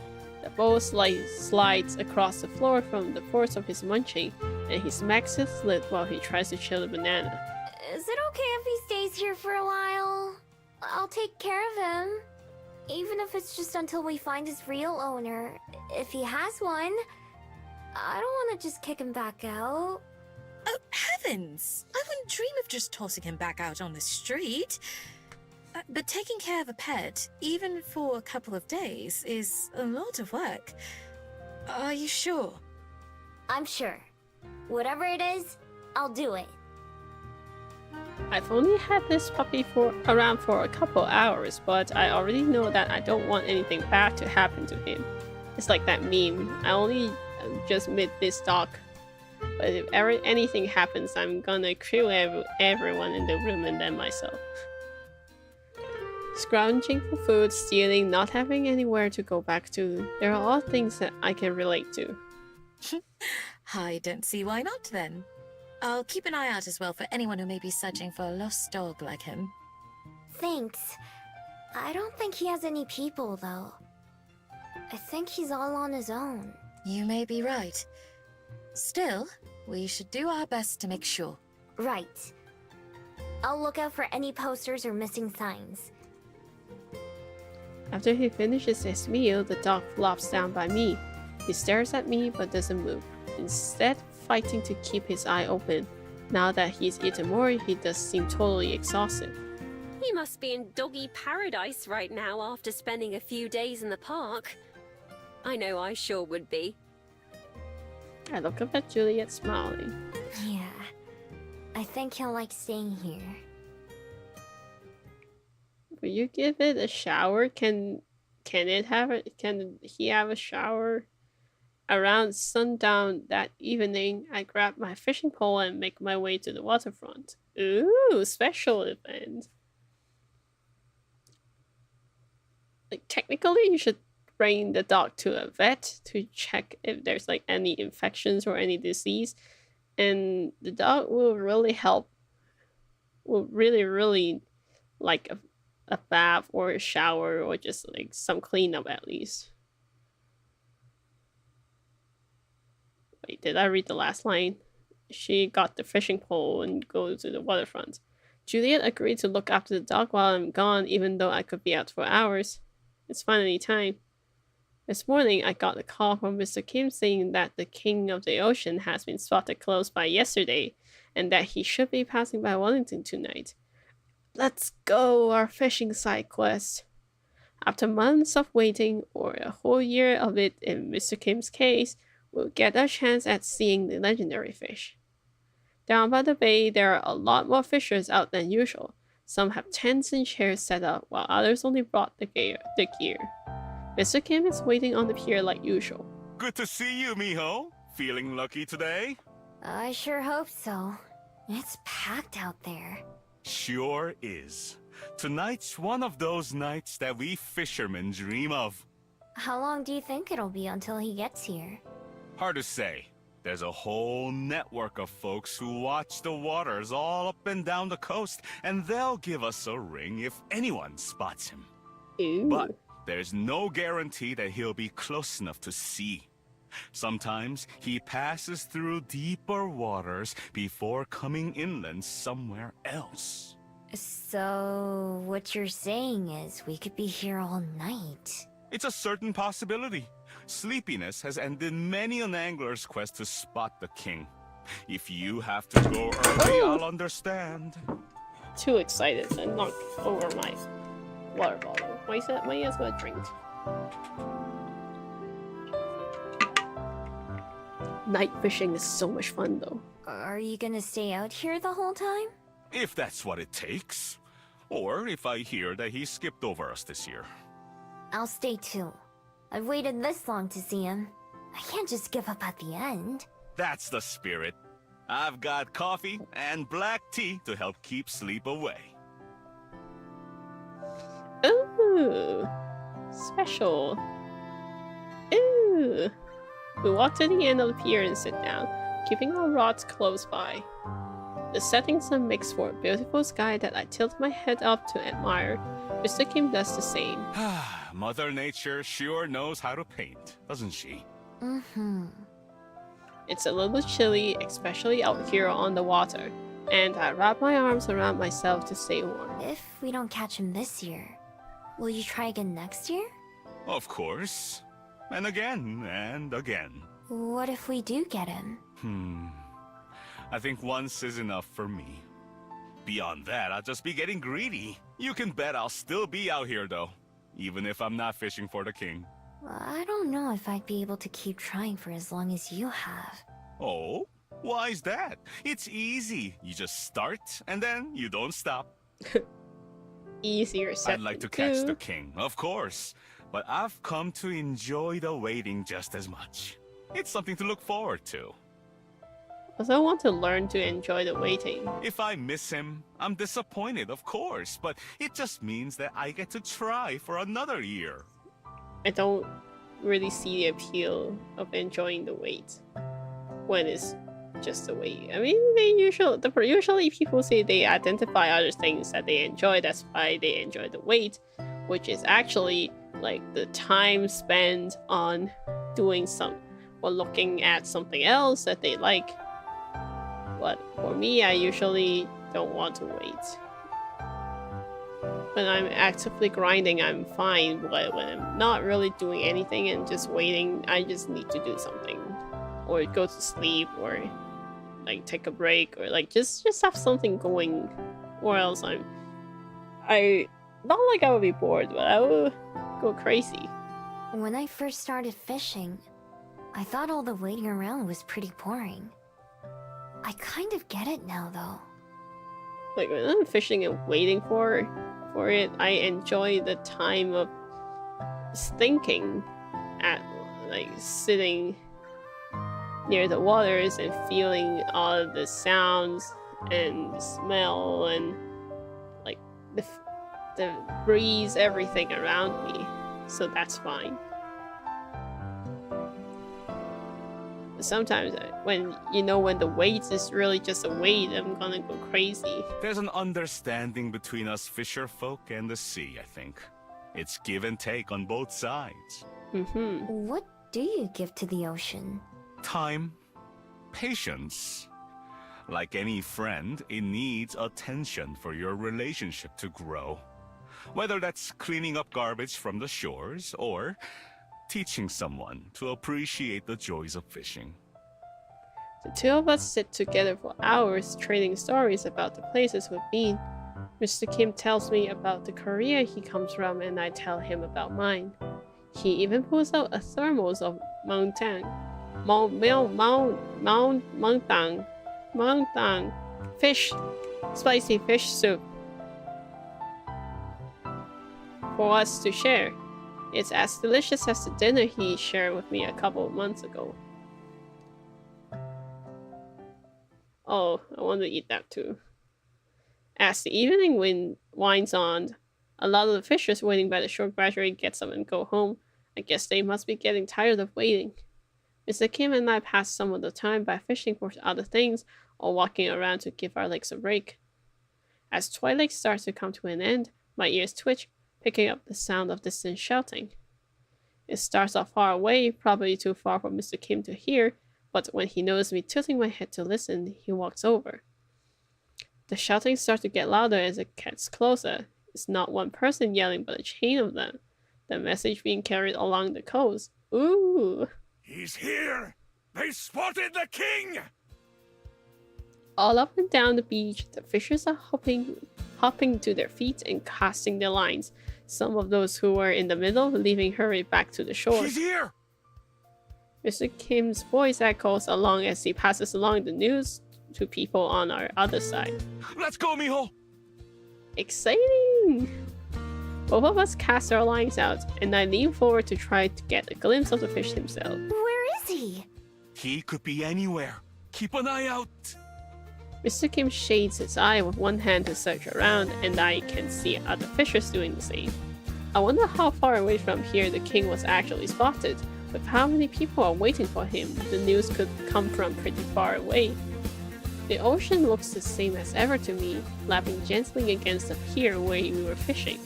The bowl slides across the floor from the force of his munching, and he smacks his lid while he tries to chew the banana. Is it okay if he stays here for a while? I'll take care of him. Even if it's just until we find his real owner, if he has one. I don't want to just kick him back out. Oh, heavens! I wouldn't dream of just tossing him back out on the street. But taking care of a pet, even for a couple of days, is a lot of work. Are you sure? I'm sure. Whatever it is, I'll do it. I've only had this puppy around for a couple hours, but I already know that I don't want anything bad to happen to him. It's like that meme. I only just met this dog, but if anything happens, I'm gonna kill everyone in the room and then myself. Scrounging for food, stealing, not having anywhere to go back to, they're all things that I can relate to. I don't see why not, then. I'll keep an eye out as well for anyone who may be searching for a lost dog like him. Thanks. I don't think he has any people, though. I think he's all on his own. You may be right. Still, we should do our best to make sure. Right. I'll look out for any posters or missing signs. After he finishes his meal, the dog flops down by me. He stares at me but doesn't move, instead fighting to keep his eye open. Now that he's eaten more, he does seem totally exhausted. He must be in doggy paradise right now after spending a few days in the park. I know I sure would be. I look up at Juliet, smiling. Yeah. I think he'll like staying here. Will you give it a shower? Can he have a shower? Around sundown that evening, I grab my fishing pole and make my way to the waterfront. Ooh, special event. Like, technically, you should bring the dog to a vet to check if there's like any infections or any disease. And the dog will really help. Will really like a bath or a shower or just like some cleanup at least. Wait, did I read the last line? She got the fishing pole and goes to the waterfront. Juliet agreed to look after the dog while I'm gone, even though I could be out for hours. It's finally time. This morning, I got a call from Mr. Kim saying that the King of the Ocean has been spotted close by yesterday, and that he should be passing by Wellington tonight. Let's go, our fishing side quest. After months of waiting, or a whole year of it in Mr. Kim's case, we'll get a chance at seeing the legendary fish. Down by the bay, there are a lot more fishers out than usual. Some have tents and chairs set up, while others only brought the gear. Mr. Kim is waiting on the pier like usual. Good to see you, mijo. Feeling lucky today? I sure hope so. It's packed out there. Sure is. Tonight's one of those nights that we fishermen dream of. How long do you think it'll be until he gets here? Hard to say. There's a whole network of folks who watch the waters all up and down the coast, and they'll give us a ring if anyone spots him. Ooh. But there's no guarantee that he'll be close enough to see. Sometimes he passes through deeper waters before coming inland somewhere else. So, what you're saying is we could be here all night. It's a certain possibility. Sleepiness has ended many an angler's quest to spot the king. If you have to go early, I'll understand. Too excited and knocked over my water bottle. Why is that? Why is that drink? Night fishing is so much fun though. Are you gonna stay out here the whole time? If that's what it takes. Or if I hear that he skipped over us this year. I'll stay too. I've waited this long to see him. I can't just give up at the end. That's the spirit. I've got coffee and black tea to help keep sleep away. Ooh, special. Ooh. We walk to the end of the pier and sit down, keeping our rods close by. The setting sun makes for a beautiful sky that I tilt my head up to admire. Mr. Kim does the same. Mother Nature sure knows how to paint, doesn't she? Mm-hmm. It's a little chilly, especially out here on the water, and I wrap my arms around myself to stay warm. If we don't catch him this year, will you try again next year? Of course. And again, and again. What if we do get him? I think once is enough for me. Beyond that, I'll just be getting greedy. You can bet I'll still be out here, though. Even if I'm not fishing for the king. I don't know if I'd be able to keep trying for as long as you have. Oh? Why's that? It's easy. You just start, and then you don't stop. Easier said I'd like to than catch do. the king, of course. But I've come to enjoy the waiting just as much. It's something to look forward to. I also want to learn to enjoy the waiting. If I miss him, I'm disappointed, of course. But it just means that I get to try for another year. I don't really see the appeal of enjoying the wait when it's just the wait. I mean, usually people say they identify other things that they enjoy. That's why they enjoy the wait, which is actually like the time spent on doing or looking at something else that they like. But for me, I usually don't want to wait. When I'm actively grinding, I'm fine, but when I'm not really doing anything and just waiting, I just need to do something. Or go to sleep, or like take a break, or like just have something going, or else I not like I would be bored, but I would go crazy. When I first started fishing, I thought all the waiting around was pretty boring. I kind of get it now, though. Like when I'm fishing and waiting for it, I enjoy the time of thinking, at like sitting near the waters and feeling all of the sounds and smell and like the breeze, everything around me. So that's fine. But sometimes when the wait is really just a wait, I'm gonna go crazy. There's an understanding between us fisher folk and the sea, I think. It's give and take on both sides. What do you give to the ocean? Time, patience. Like any friend, it needs attention for your relationship to grow. Whether that's cleaning up garbage from the shores or teaching someone to appreciate the joys of fishing. The two of us sit together for hours trading stories about the places we've been. Mr. Kim tells me about the Korea he comes from and I tell him about mine. He even pulls out a thermos of Mangtang fish, spicy fish soup for us to share. It's as delicious as the dinner he shared with me a couple of months ago. Oh, I want to eat that too. As the evening winds on, a lot of the fishers waiting by the shore gradually get up and go home. I guess they must be getting tired of waiting. Mr. Kim and I pass some of the time by fishing for other things or walking around to give our legs a break. As twilight starts to come to an end, my ears twitch, picking up the sound of distant shouting. It starts off far away, probably too far for Mr. Kim to hear, but when he notices me tilting my head to listen, he walks over. The shouting starts to get louder as it gets closer. It's not one person yelling, but a chain of them. The message being carried along the coast. Ooh! He's here! They spotted the king! All up and down the beach, the fishers are hopping to their feet and casting their lines. Some of those who were in the middle leaving hurry back to the shore. He's here! Mr. Kim's voice echoes along as he passes along the news to people on our other side. Let's go, mijo! Exciting! Both of us cast our lines out, and I lean forward to try to get a glimpse of the fish himself. Where is he? He could be anywhere. Keep an eye out. Mr. Kim shades his eye with one hand to search around, and I can see other fishers doing the same. I wonder how far away from here the king was actually spotted. With how many people are waiting for him, the news could come from pretty far away. The ocean looks the same as ever to me, lapping gently against the pier where we were fishing.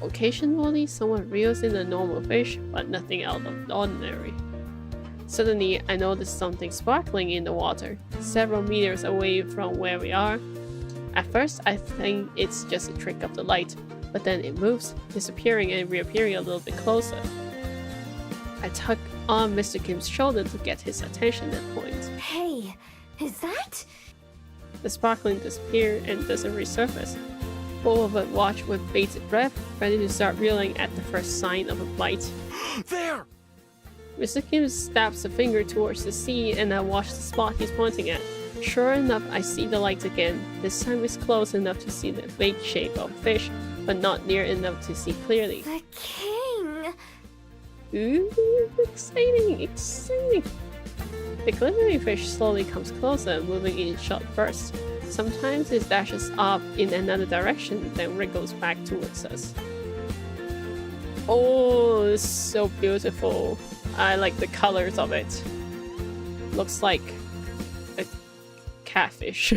Occasionally, someone reels in a normal fish, but nothing out of the ordinary. Suddenly, I notice something sparkling in the water, several meters away from where we are. At first, I think it's just a trick of the light, but then it moves, disappearing and reappearing a little bit closer. I tug on Mr. Kim's shoulder to get his attention and point. Hey, is that? The sparkling disappears and doesn't resurface. Both of us watch with bated breath, ready to start reeling at the first sign of a bite. There! Mr. Kim stabs a finger towards the sea, and I watch the spot he's pointing at. Sure enough, I see the light again. This time it's close enough to see the vague shape of fish, but not near enough to see clearly. The king! Ooh, exciting, exciting! The glittering fish slowly comes closer, moving in short bursts. Sometimes it dashes off in another direction, then wriggles back towards us. Oh, it's so beautiful. I like the colors of it. Looks like a catfish.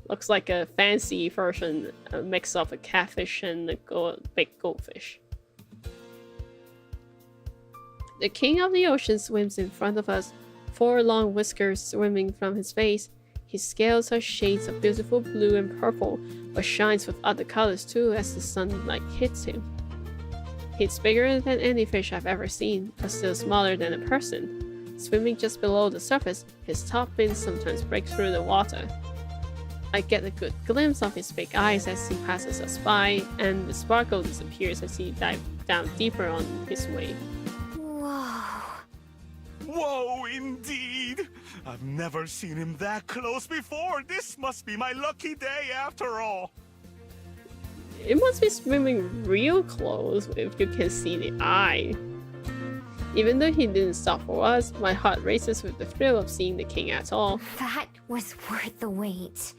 Looks like a fancy version, a mix of a catfish and a big goldfish. The king of the ocean swims in front of us, 4 long whiskers swimming from his face. His scales are shades of beautiful blue and purple, but shines with other colors too as the sunlight hits him. He's bigger than any fish I've ever seen, but still smaller than a person. Swimming just below the surface, his top fins sometimes break through the water. I get a good glimpse of his big eyes as he passes us by, and the sparkle disappears as he dives down deeper on his way. Whoa. Whoa, indeed! I've never seen him that close before. This must be my lucky day after all. It must be swimming real close if you can see the eye. Even though he didn't stop for us, my heart races with the thrill of seeing the king at all. That was worth the wait.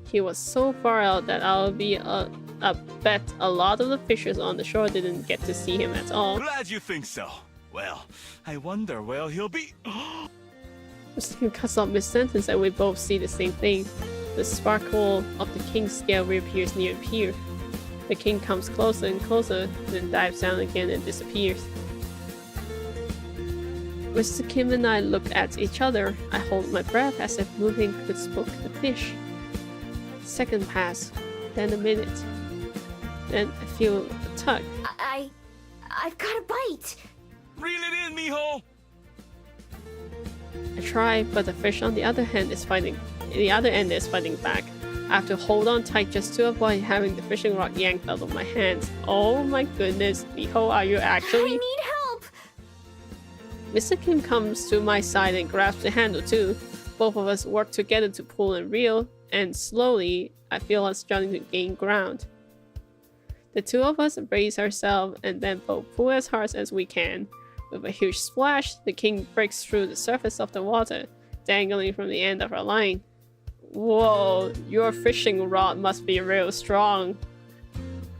He was so far out that I'll be a bet a lot of the fishers on the shore didn't get to see him at all. Glad you think so. Well, I wonder where he'll be. Mr. Kim cuts off mid-sentence and we both see the same thing. The sparkle of the king's scale reappears near the pier. The king comes closer and closer, then dives down again and disappears. Mr. Kim and I look at each other. I hold my breath as if moving could spook the fish. Second pass, then a minute. Then I feel a tug. I've got a bite. Reel it in, mijo! I try, but the fish on the other end is fighting back. I have to hold on tight just to avoid having the fishing rod yanked out of my hands. Oh my goodness, Miho, are you actually? I need help! Mr. Kim comes to my side and grabs the handle too. Both of us work together to pull and reel, and slowly, I feel us starting to gain ground. The two of us brace ourselves and then both pull as hard as we can. With a huge splash, the king breaks through the surface of the water, dangling from the end of our line. Whoa, your fishing rod must be real strong.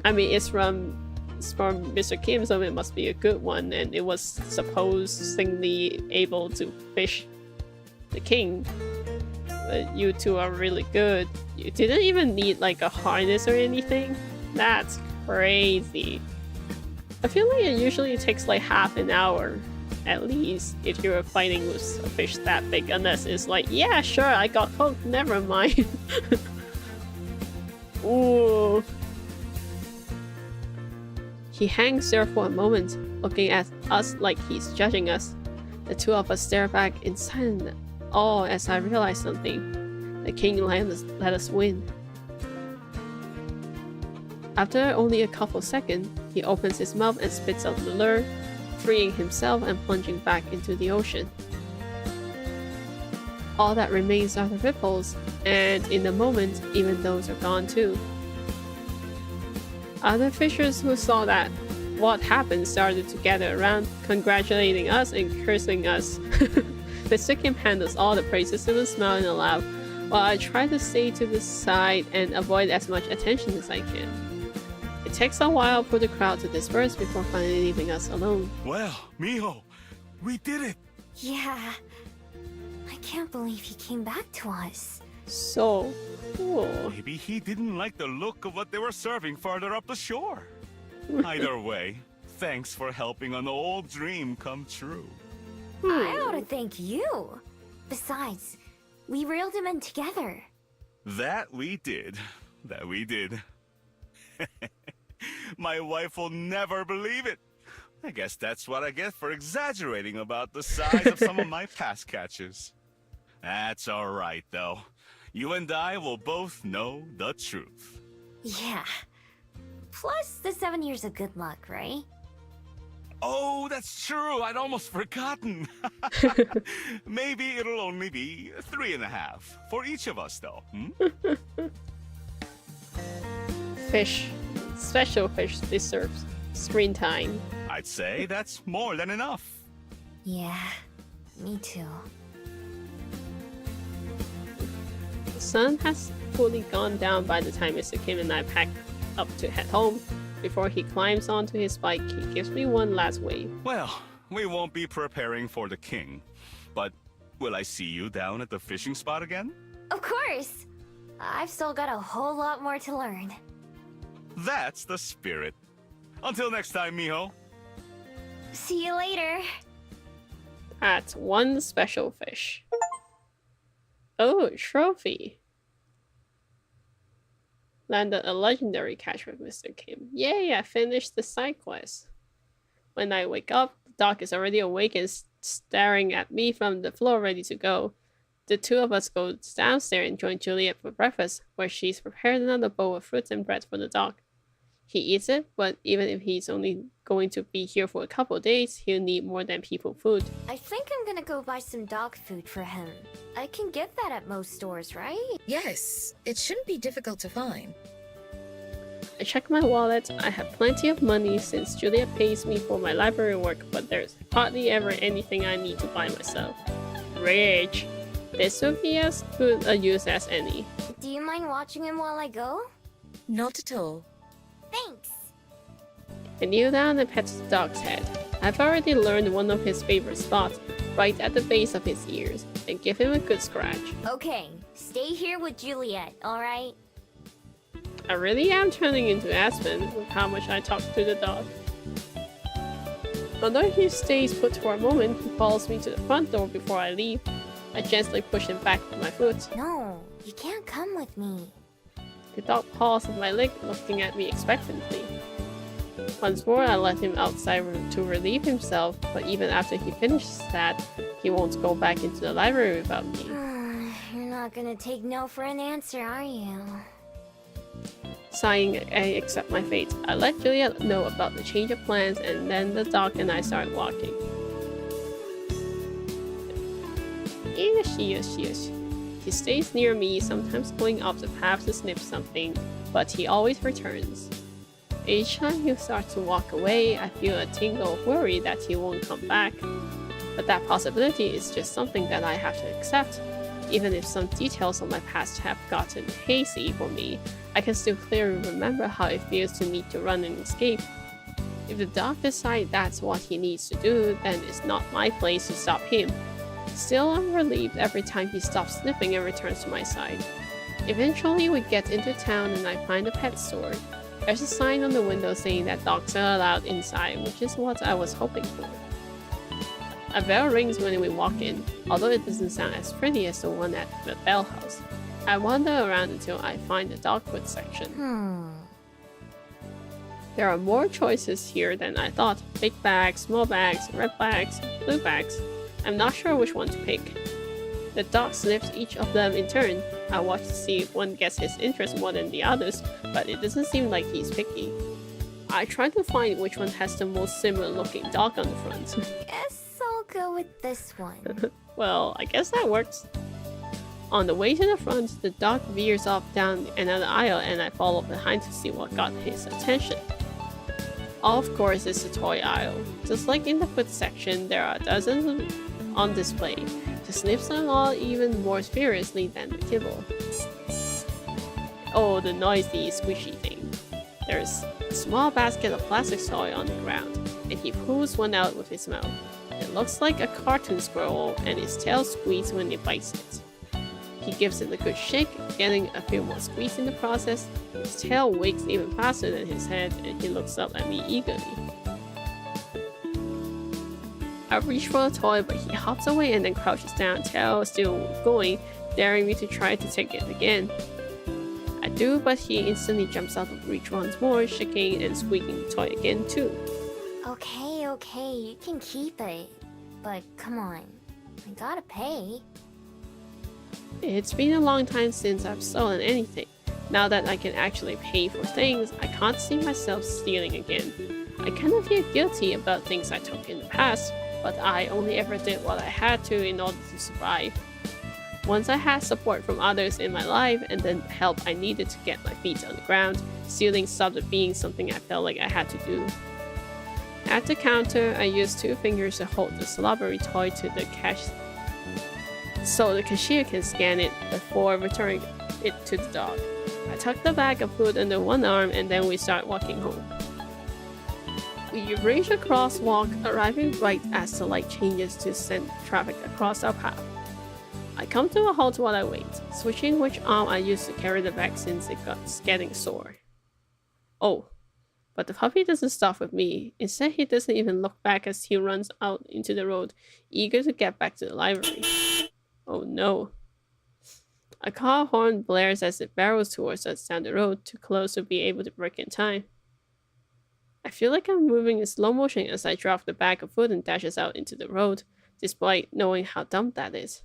I mean, it's from Mr. Kim, so it must be a good one, and it was supposedly able to fish the king. But you two are really good. You didn't even need like a harness or anything. That's crazy. I feel like it usually takes like half an hour at least if you're fighting with a fish that big, unless it's like, yeah, sure, I got hooked, never mind. Ooh. He hangs there for a moment, looking at us like he's judging us. The two of us stare back in silent awe as I realize something. The king let us win. After only a couple seconds, he opens his mouth and spits out the lure, freeing himself and plunging back into the ocean. All that remains are the ripples, and in a moment, even those are gone too. Other fishers who saw what happened started to gather around, congratulating us and cursing us. Mr. Kim handles all the praises with a smile and a laugh, while I try to stay to the side and avoid as much attention as I can. It takes a while for the crowd to disperse before finally leaving us alone. Well, mijo, we did it! Yeah. I can't believe he came back to us. So cool. Maybe he didn't like the look of what they were serving farther up the shore. Either way, thanks for helping an old dream come true. I ought to thank you. Besides, we reeled him in together. That we did. My wife will never believe it. I guess that's what I get for exaggerating about the size of some of my past catches. That's alright, though. You and I will both know the truth. Yeah. Plus the 7 years of good luck, right? Oh, that's true. I'd almost forgotten. Maybe it'll only be 3.5 for each of us, though. Fish. Special fish deserves screen time. I'd say that's more than enough. Yeah, me too. The sun has fully gone down by the time Mr. Kim and I pack up to head home. Before he climbs onto his bike, he gives me one last wave. Well, we won't be preparing for the king, but will I see you down at the fishing spot again? Of course! I've still got a whole lot more to learn. That's the spirit. Until next time, mijo. See you later. That's one special fish. Oh, trophy. Landed a legendary catch with Mr. Kim. Yay, I finished the side quest. When I wake up, the dog is already awake and staring at me from the floor ready to go. The two of us go downstairs and join Juliet for breakfast, where she's prepared another bowl of fruits and bread for the dog. He eats it, but even if he's only going to be here for a couple days, he'll need more than people food. I think I'm gonna go buy some dog food for him. I can get that at most stores, right? Yes, it shouldn't be difficult to find. I check my wallet. I have plenty of money since Juliet pays me for my library work, but there's hardly ever anything I need to buy myself. Rich! This would be as good a use as any. Do you mind watching him while I go? Not at all. Thanks. I kneel down and pet the dog's head. I've already learned one of his favorite spots, right at the base of his ears, and give him a good scratch. Okay, stay here with Juliet, alright? I really am turning into Aspen with how much I talk to the dog. Although he stays put for a moment, he follows me to the front door before I leave. I gently push him back with my foot. No, you can't come with me. The dog paws at my leg, looking at me expectantly. Once more, I let him outside to relieve himself, but even after he finishes that, he won't go back into the library without me. You're not gonna take no for an answer, are you? Sighing, I accept my fate. I let Juliet know about the change of plans, and then the dog and I start walking. Yes. He stays near me, sometimes going off the path to sniff something, but he always returns. Each time he starts to walk away, I feel a tingle of worry that he won't come back. But that possibility is just something that I have to accept. Even if some details of my past have gotten hazy for me, I can still clearly remember how it feels to need to run and escape. If the dog decides that's what he needs to do, then it's not my place to stop him. Still, I'm relieved every time he stops sniffing and returns to my side. Eventually, we get into town and I find a pet store. There's a sign on the window saying that dogs are allowed inside, which is what I was hoping for. A bell rings when we walk in, although it doesn't sound as pretty as the one at the Bell House. I wander around until I find the dog food section. There are more choices here than I thought. Big bags, small bags, red bags, blue bags. I'm not sure which one to pick. The dog sniffs each of them in turn. I watch to see if one gets his interest more than the others, but it doesn't seem like he's picky. I try to find which one has the most similar looking dog on the front. Guess I'll go with this one. Well, I guess that works. On the way to the front, the dog veers off down another aisle and I follow behind to see what got his attention. Of course, it's the toy aisle. Just like in the food section, there are dozens on display. The sniffs are all even more furiously than the kibble. Oh, the noisy, squishy thing. There's a small basket of plastic toy on the ground, and he pulls one out with his mouth. It looks like a cartoon squirrel, and his tail squeaks when it bites it. He gives it a good shake, getting a few more squeaks in the process. His tail wags even faster than his head, and he looks up at me eagerly. I reach for a toy, but he hops away and then crouches down, tail still going, daring me to try to take it again. I do, but he instantly jumps out of reach once more, shaking and squeaking the toy again too. Okay, you can keep it. But come on, I gotta pay. It's been a long time since I've stolen anything. Now that I can actually pay for things, I can't see myself stealing again. I kind of feel guilty about things I took in the past, but I only ever did what I had to in order to survive. Once I had support from others in my life and the help I needed to get my feet on the ground, stealing stopped being something I felt like I had to do. At the counter, I used 2 fingers to hold the slobbery toy to the cash so the cashier can scan it before returning it to the dog. I tuck the bag of food under one arm and then we start walking home. We reach a crosswalk, arriving right as the light changes to send traffic across our path. I come to a halt while I wait, switching which arm I use to carry the bag since it's getting sore. Oh, But the puppy doesn't stop with me. Instead, he doesn't even look back as he runs out into the road, eager to get back to the library. Oh no. A car horn blares as it barrels towards us down the road, too close to be able to brake in time. I feel like I'm moving in slow motion as I drop the bag of food and dashes out into the road, despite knowing how dumb that is.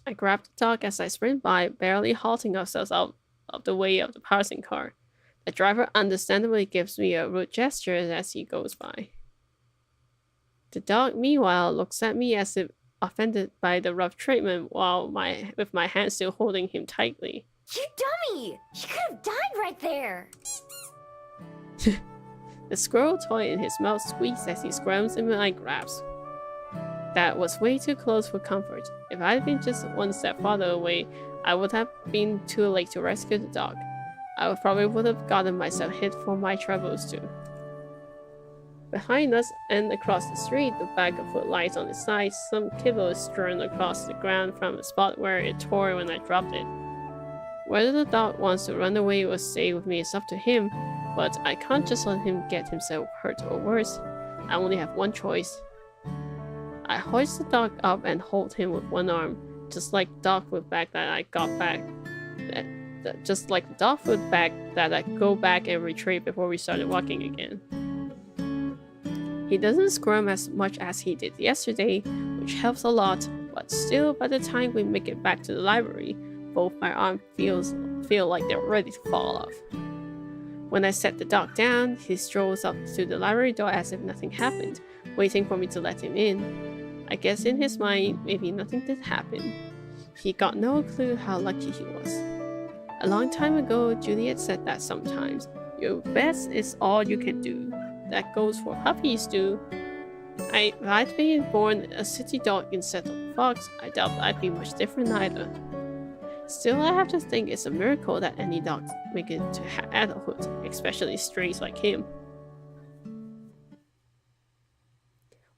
I grab the dog as I sprint by, barely halting ourselves out of the way of the passing car. The driver understandably gives me a rude gesture as he goes by. The dog, meanwhile, looks at me as if offended by the rough treatment with my hand still holding him tightly. You dummy! She could have died right there! The squirrel toy in his mouth squeaks as he squirms in my grasp. That was way too close for comfort. If I had been just one step farther away, I would have been too late to rescue the dog. I probably would have gotten myself hit for my troubles too. Behind us and across the street, the bag of food lies on its side. Some kibble is strewn across the ground from a spot where it tore when I dropped it. Whether the dog wants to run away or stay with me is up to him, but I can't just let him get himself hurt or worse. I only have one choice. I hoist the dog up and hold him with one arm, just like the dog food bag that I got back. Just like the dog food bag that I go back and retrieve before we started walking again. He doesn't squirm as much as he did yesterday, which helps a lot, but still, by the time we make it back to the library, both my arms feel like they're ready to fall off. When I set the dog down, he strolls up to the library door as if nothing happened, waiting for me to let him in. I guess in his mind, maybe nothing did happen. He got no clue how lucky he was. A long time ago, Juliet said that sometimes, your best is all you can do. That goes for puppies too. If I'd been born a city dog instead of a fox, I doubt I'd be much different either. Still, I have to think it's a miracle that any dogs make it to adulthood, especially strays like him.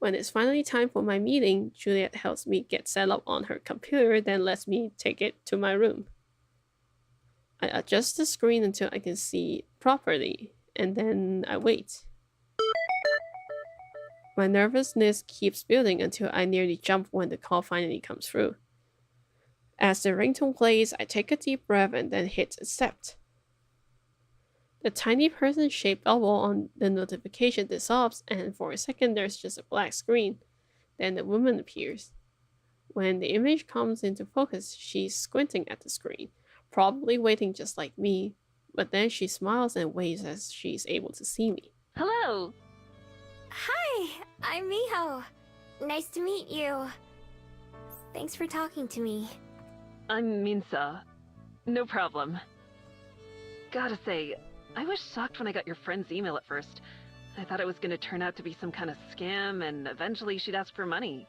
When it's finally time for my meeting, Juliet helps me get set up on her computer, then lets me take it to my room. I adjust the screen until I can see properly, and then I wait. My nervousness keeps building until I nearly jump when the call finally comes through. As the ringtone plays, I take a deep breath and then hit accept. The tiny person-shaped bubble on the notification dissolves, and for a second there's just a black screen. Then the woman appears. When the image comes into focus, she's squinting at the screen, probably waiting just like me, but then she smiles and waves as she's able to see me. Hello! Hi, I'm Miho. Nice to meet you. Thanks for talking to me. I'm Minsa. No problem. Gotta say, I was shocked when I got your friend's email at first. I thought it was gonna turn out to be some kind of scam, and eventually she'd ask for money.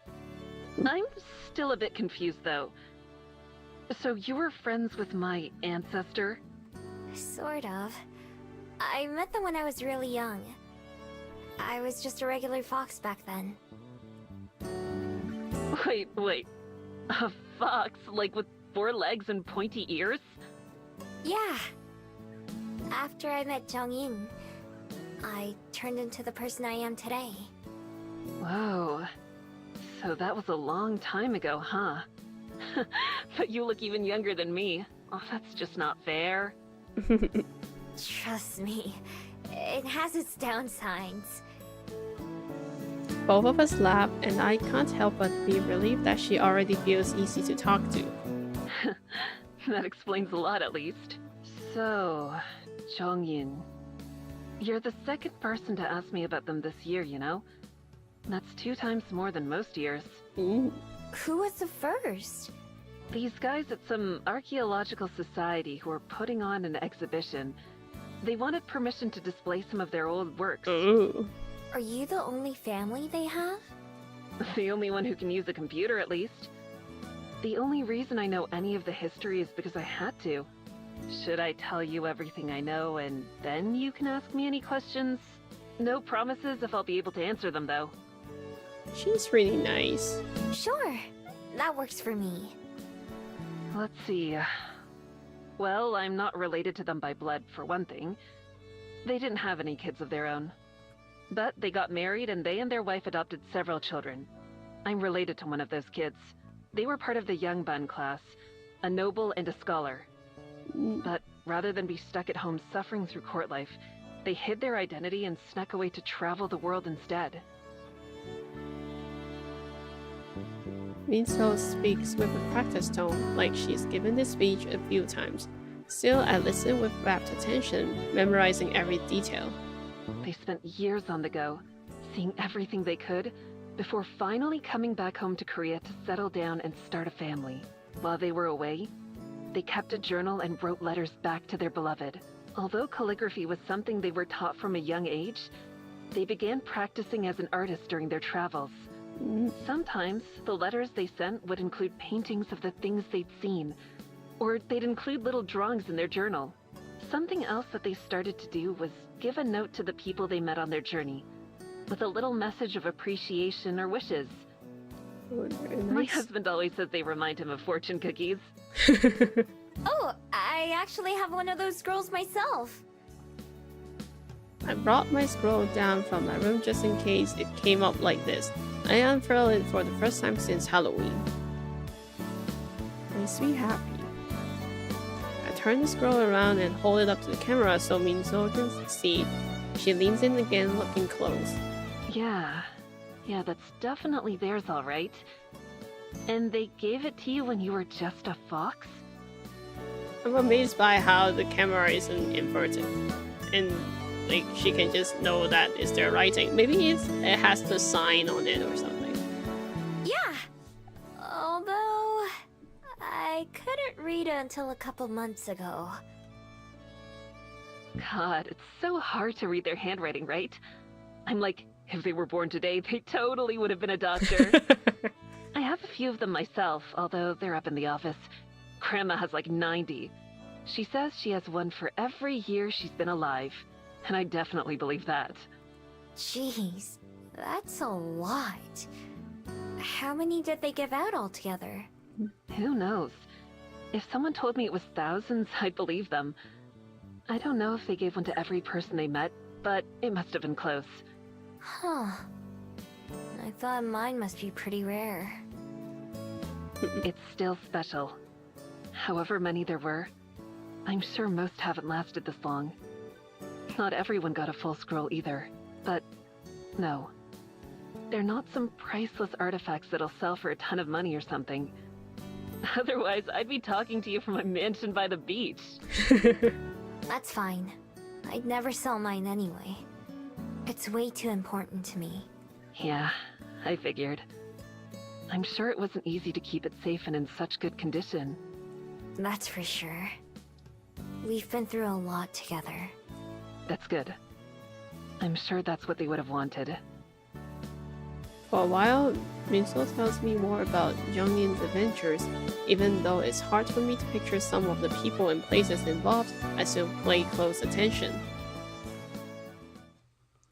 I'm still a bit confused, though. So you were friends with my ancestor? Sort of. I met them when I was really young. I was just a regular fox back then. Wait. A fox, like with 4 legs and pointy ears? Yeah. After I met Jongin, I turned into the person I am today. Whoa. So that was a long time ago, huh? But you look even younger than me. Oh, that's just not fair. Trust me, it has its downsides. Both of us laugh, and I can't help but be relieved that she already feels easy to talk to. That explains a lot, at least. So, Jongin. You're the second person to ask me about them this year, you know? That's 2 times more than most years. Ooh. Who was the first? These guys at some archaeological society who are putting on an exhibition. They wanted permission to display some of their old works. Ooh. Are you the only family they have? The only one who can use a computer, at least. The only reason I know any of the history is because I had to. Should I tell you everything I know and then you can ask me any questions? No promises if I'll be able to answer them, though. She's really nice. Sure, that works for me. Let's see. Well, I'm not related to them by blood, for one thing. They didn't have any kids of their own. But they got married and they and their wife adopted several children. I'm related to one of those kids. They were part of the young bun class, a noble and a scholar. But rather than be stuck at home suffering through court life, they hid their identity and snuck away to travel the world instead. Minso speaks with a practiced tone, like she's given this speech a few times. Still, I listen with rapt attention, memorizing every detail. They spent years on the go, seeing everything they could, before finally coming back home to Korea to settle down and start a family. While they were away, they kept a journal and wrote letters back to their beloved. Although calligraphy was something they were taught from a young age, they began practicing as an artist during their travels. Sometimes, the letters they sent would include paintings of the things they'd seen, or they'd include little drawings in their journal. Something else that they started to do was give a note to the people they met on their journey, with a little message of appreciation or wishes. My husband always says they remind him of fortune cookies. Oh, I actually have one of those scrolls myself. I brought my scroll down from my room just in case it came up like this. I unfurled it for the first time since Halloween. Makes me happy. I turn the scroll around and hold it up to the camera so Minso can see. She leans in again, looking close. Yeah, that's definitely theirs, all right. And they gave it to you when you were just a fox? I'm amazed by how the camera isn't inverted. And like she can just know that it's their writing. Maybe it has the sign on it or something. Yeah. Although, I couldn't read it until a couple months ago. God, it's so hard to read their handwriting, right? I'm like, if they were born today, they totally would have been a doctor. I have a few of them myself, although they're up in the office. Grandma has like 90. She says she has one for every year she's been alive. And I definitely believe that. Jeez, that's a lot. How many did they give out altogether? Who knows? If someone told me it was thousands, I'd believe them. I don't know if they gave one to every person they met, but it must have been close. Huh. I thought mine must be pretty rare. It's still special. However many there were, I'm sure most haven't lasted this long. Not everyone got a full scroll either, but no. They're not some priceless artifacts that'll sell for a ton of money or something. Otherwise, I'd be talking to you from a mansion by the beach. That's fine. I'd never sell mine anyway. It's way too important to me. Yeah, I figured. I'm sure it wasn't easy to keep it safe and in such good condition. That's for sure. We've been through a lot together. That's good. I'm sure that's what they would have wanted. For a while, Minso tells me more about Junglin's adventures. Even though it's hard for me to picture some of the people and places involved, I still pay close attention.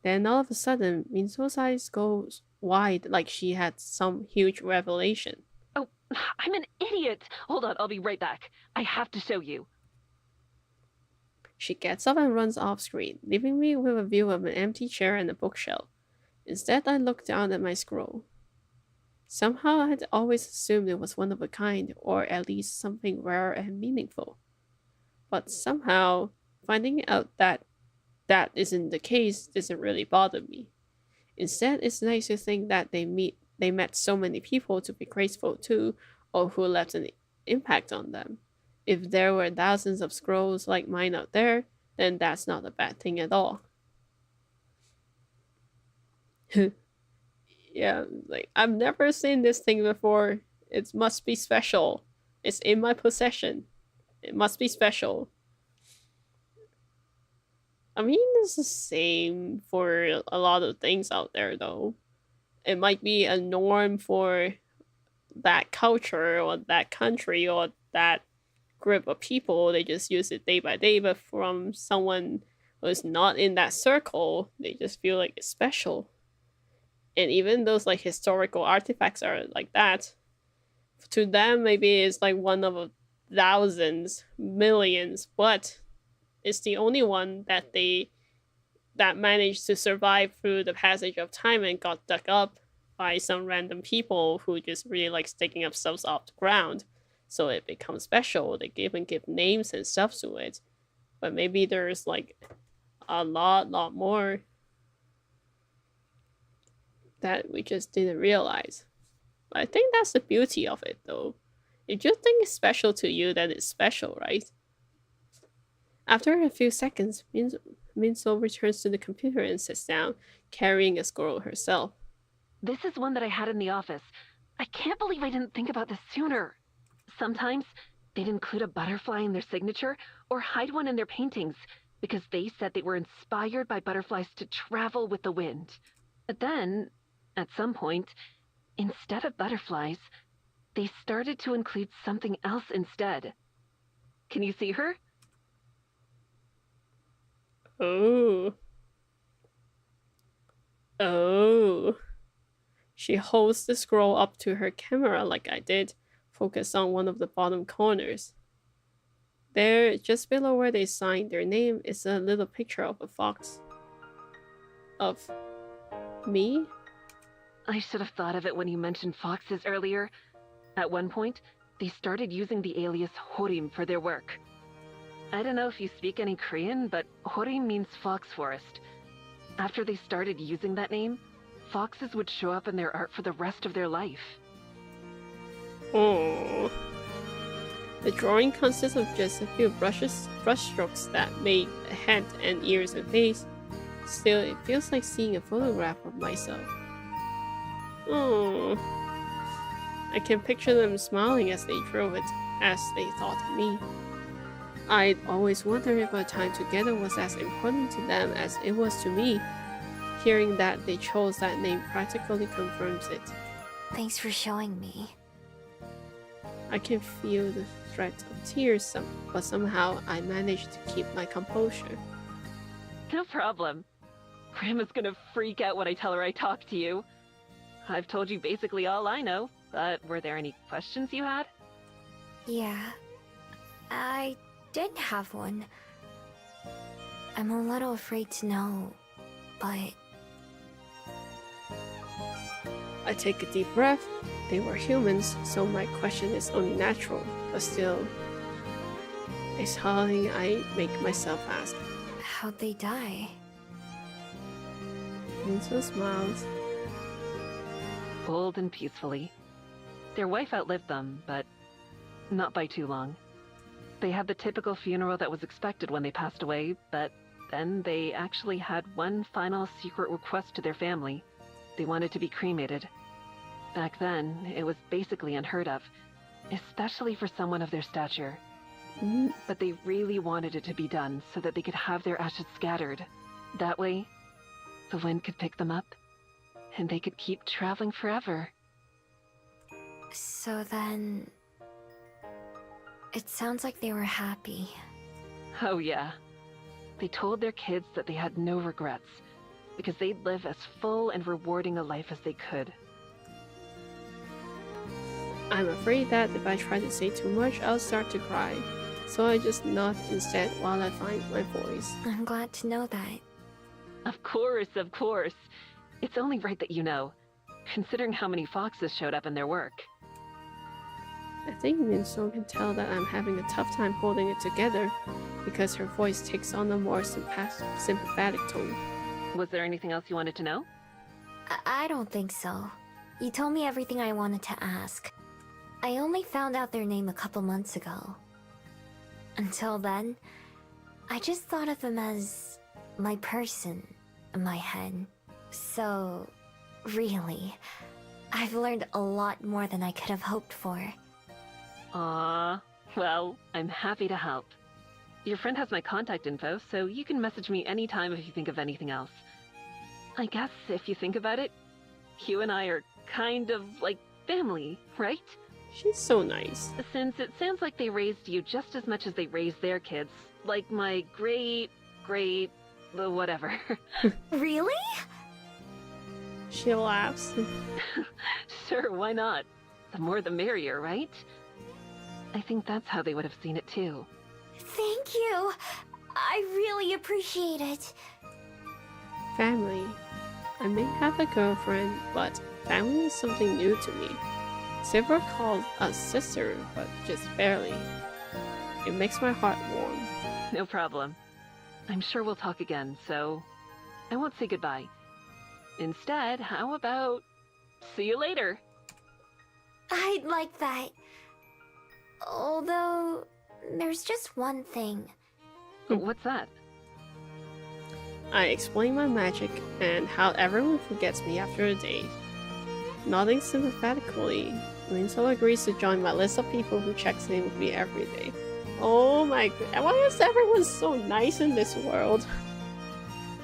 Then all of a sudden, Minso's eyes go wide like she had some huge revelation. Oh, I'm an idiot! Hold on, I'll be right back. I have to show you. She gets up and runs off screen, leaving me with a view of an empty chair and a bookshelf. Instead, I look down at my scroll. Somehow, I had always assumed it was one of a kind, or at least something rare and meaningful. But somehow, finding out that that isn't the case doesn't really bother me. Instead, it's nice to think that they met so many people to be grateful to, or who left an impact on them. If there were thousands of scrolls like mine out there, then that's not a bad thing at all. Yeah, like, I've never seen this thing before. It must be special. It's in my possession. It must be special. I mean, it's the same for a lot of things out there, though. It might be a norm for that culture or that country or that group of people. They just use it day by day, but from someone who's not in that circle, they just feel like it's special. And even those like historical artifacts are like that. To them, maybe it's like one of thousands, millions, but it's the only one that managed to survive through the passage of time and got dug up by some random people who just really like sticking up stuff off the ground. So it becomes special. They even give names and stuff to it. But maybe there's like a lot more that we just didn't realize. But I think that's the beauty of it, though. If you think it's special to you, then it's special, right? After a few seconds, Minso returns to the computer and sits down, carrying a scroll herself. This is one that I had in the office. I can't believe I didn't think about this sooner. Sometimes they'd include a butterfly in their signature or hide one in their paintings because they said they were inspired by butterflies to travel with the wind. But then, at some point, instead of butterflies, they started to include something else instead. Can you see her? Oh. Oh. She holds the scroll up to her camera like I did, focus on one of the bottom corners. There, just below where they signed their name, is a little picture of a fox. Of me? I should have thought of it when you mentioned foxes earlier. At one point, they started using the alias Horim for their work. I don't know if you speak any Korean, but Horim means fox forest. After they started using that name, foxes would show up in their art for the rest of their life. Oh. The drawing consists of just a few brushstrokes that made a head and ears and face. Still, it feels like seeing a photograph of myself. Oh. I can picture them smiling as they drew it, as they thought of me. I'd always wondered if our time together was as important to them as it was to me. Hearing that they chose that name practically confirms it. Thanks for showing me. I can feel the threat of tears, but somehow I managed to keep my composure. No problem. Grandma's gonna freak out when I tell her I talked to you. I've told you basically all I know, but were there any questions you had? Yeah, I did have one. I'm a little afraid to know, but... I take a deep breath. They were humans, so my question is only natural, but still, it's something I make myself ask. How'd they die? Minso smiles. Old and peacefully. Their wife outlived them, but not by too long. They had the typical funeral that was expected when they passed away, but then they actually had one final secret request to their family. They wanted to be cremated. Back then, it was basically unheard of, especially for someone of their stature. But they really wanted it to be done so that they could have their ashes scattered. That way, the wind could pick them up, and they could keep traveling forever. So then... it sounds like they were happy. Oh yeah. They told their kids that they had no regrets, because they'd live as full and rewarding a life as they could. I'm afraid that if I try to say too much, I'll start to cry. So I just nod instead while I find my voice. I'm glad to know that. Of course, of course. It's only right that you know, considering how many foxes showed up in their work. I think Minso can tell that I'm having a tough time holding it together because her voice takes on a more sympathetic tone. Was there anything else you wanted to know? I don't think so. You told me everything I wanted to ask. I only found out their name a couple months ago. Until then, I just thought of them as my person in my head. So, really, I've learned a lot more than I could have hoped for. Aww. Well, I'm happy to help. Your friend has my contact info, so you can message me anytime if you think of anything else. I guess if you think about it, you and I are kind of like family, right? She's so nice. Since it sounds like they raised you just as much as they raised their kids. Like my whatever. Really? She laughs. Sure, why not? The more the merrier, right? I think that's how they would have seen it too. Thank you. I really appreciate it. Family. I may have a girlfriend, but family is something new to me. Silver called us sister, but just barely. It makes my heart warm. No problem. I'm sure we'll talk again, so I won't say goodbye. Instead, how about see you later? I'd like that. Although, there's just one thing. What's that? I explain my magic and how everyone forgets me after a day. Nodding sympathetically, Winslow agrees to join my list of people who checks in with me every day. Oh my god, why is everyone so nice in this world?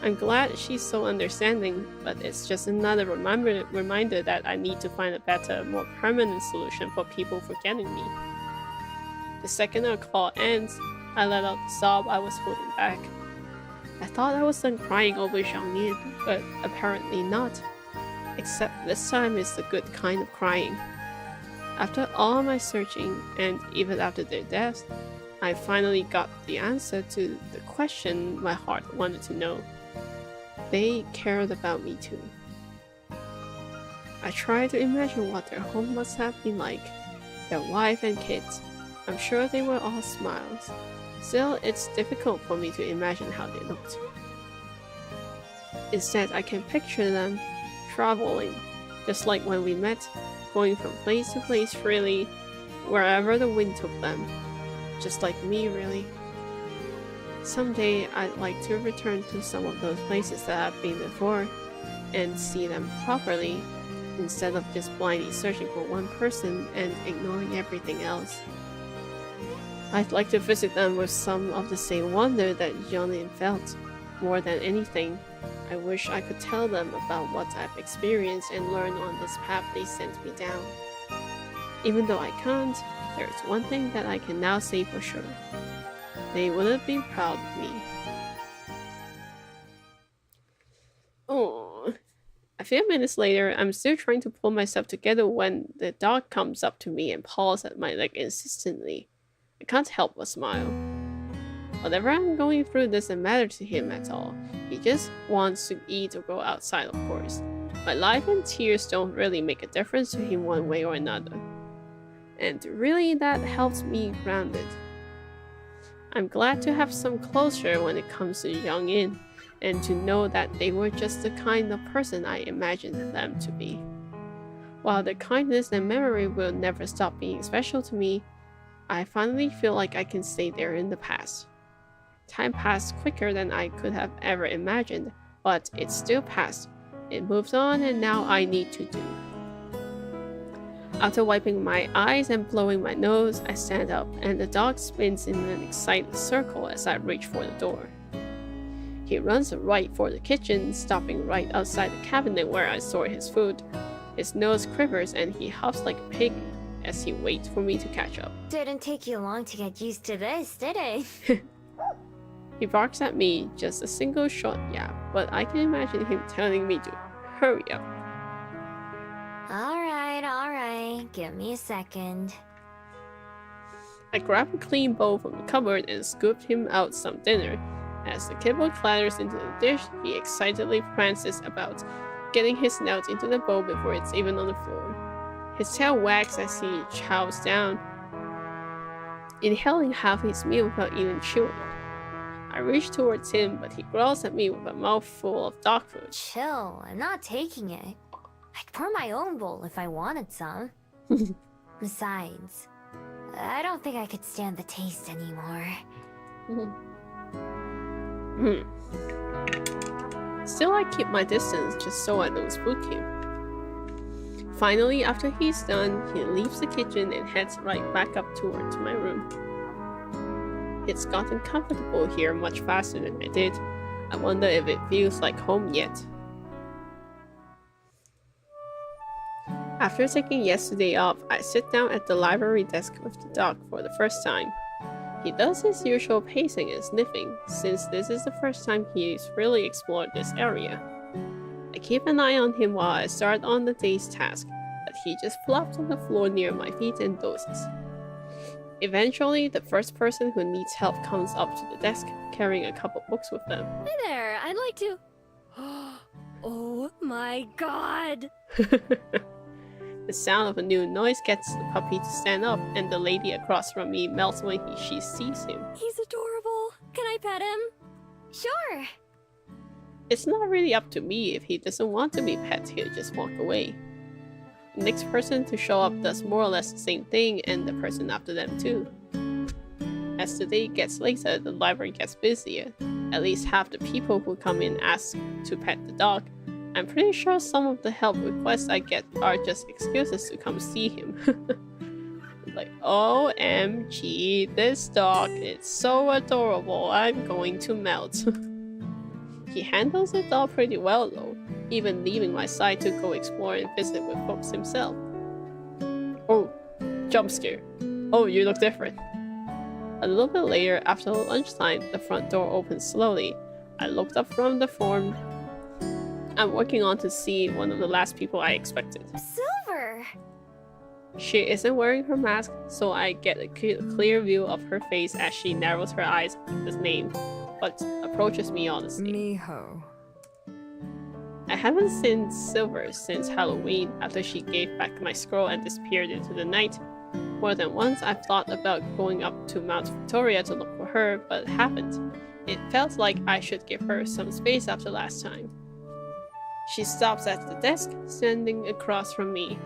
I'm glad she's so understanding, but it's just another reminder that I need to find a better, more permanent solution for people forgetting me. The second our call ends, I let out the sob I was holding back. I thought I was done crying over Xiangyan, but apparently not. Except this time it's the good kind of crying. After all my searching, and even after their deaths, I finally got the answer to the question my heart wanted to know. They cared about me too. I tried to imagine what their home must have been like, their wife and kids. I'm sure they were all smiles. Still, it's difficult for me to imagine how they looked. Instead, I can picture them traveling, just like when we met, going from place to place freely, wherever the wind took them. Just like me, really. Someday, I'd like to return to some of those places that I've been before, and see them properly, instead of just blindly searching for one person and ignoring everything else. I'd like to visit them with some of the same wonder that Xiangyan felt. More than anything, I wish I could tell them about what I've experienced and learned on this path they sent me down. Even though I can't, there's one thing that I can now say for sure. They would have been proud of me. Oh. A few minutes later, I'm still trying to pull myself together when the dog comes up to me and paws at my leg insistently. I can't help but smile. Whatever I'm going through doesn't matter to him at all. He just wants to eat or go outside, of course. My life and tears don't really make a difference to him one way or another. And really, that helps me grounded. I'm glad to have some closure when it comes to Xiangyan, and to know that they were just the kind of person I imagined them to be. While their kindness and memory will never stop being special to me, I finally feel like I can stay there in the past. Time passed quicker than I could have ever imagined, but it's still passed. It moved on, and now I need to do. After wiping my eyes and blowing my nose, I stand up, and the dog spins in an excited circle as I reach for the door. He runs right for the kitchen, stopping right outside the cabinet where I store his food. His nose quivers and he huffs like a pig as he waits for me to catch up. Didn't take you long to get used to this, did it? He barks at me, just a single short yap, but I can imagine him telling me to hurry up. Alright, give me a second. I grab a clean bowl from the cupboard and scooped him out some dinner. As the kibble clatters into the dish, he excitedly prances about, getting his snout into the bowl before it's even on the floor. His tail wags as he chows down, inhaling half his meal without even chewing. I reach towards him, but he growls at me with a mouthful of dog food. Chill, I'm not taking it. I'd pour my own bowl if I wanted some. Besides, I don't think I could stand the taste anymore. Still, I keep my distance just so I don't spook him. Finally, after he's done, he leaves the kitchen and heads right back up towards my room. It's gotten comfortable here much faster than I did. I wonder if it feels like home yet. After taking yesterday off, I sit down at the library desk with the dog for the first time. He does his usual pacing and sniffing, since this is the first time he's really explored this area. I keep an eye on him while I start on the day's task, but he just flops on the floor near my feet and dozes. Eventually, the first person who needs help comes up to the desk, carrying a couple books with them. Hey there, I'd like to... Oh my god! The sound of a new noise gets the puppy to stand up, and the lady across from me melts when she sees him. He's adorable. Can I pet him? Sure. It's not really up to me. If he doesn't want to be pet, he'll just walk away. The next person to show up does more or less the same thing, and the person after them too. As the day gets later, the library gets busier. At least half the people who come in ask to pet the dog. I'm pretty sure some of the help requests I get are just excuses to come see him. Like, OMG, this dog is so adorable, I'm going to melt. He handles it all pretty well though, even leaving my side to go explore and visit with books himself. Oh, jump scare. Oh, you look different. A little bit later, after lunchtime, the front door opened slowly. I looked up from the form I'm working on to see one of the last people I expected. Silver! She isn't wearing her mask, so I get a clear view of her face as she narrows her eyes at his name, but approaches me honestly. Miho. I haven't seen Silver since Halloween after she gave back my scroll and disappeared into the night. More than once I've thought about going up to Mount Victoria to look for her, but haven't. It felt like I should give her some space after last time. She stops at the desk, standing across from me.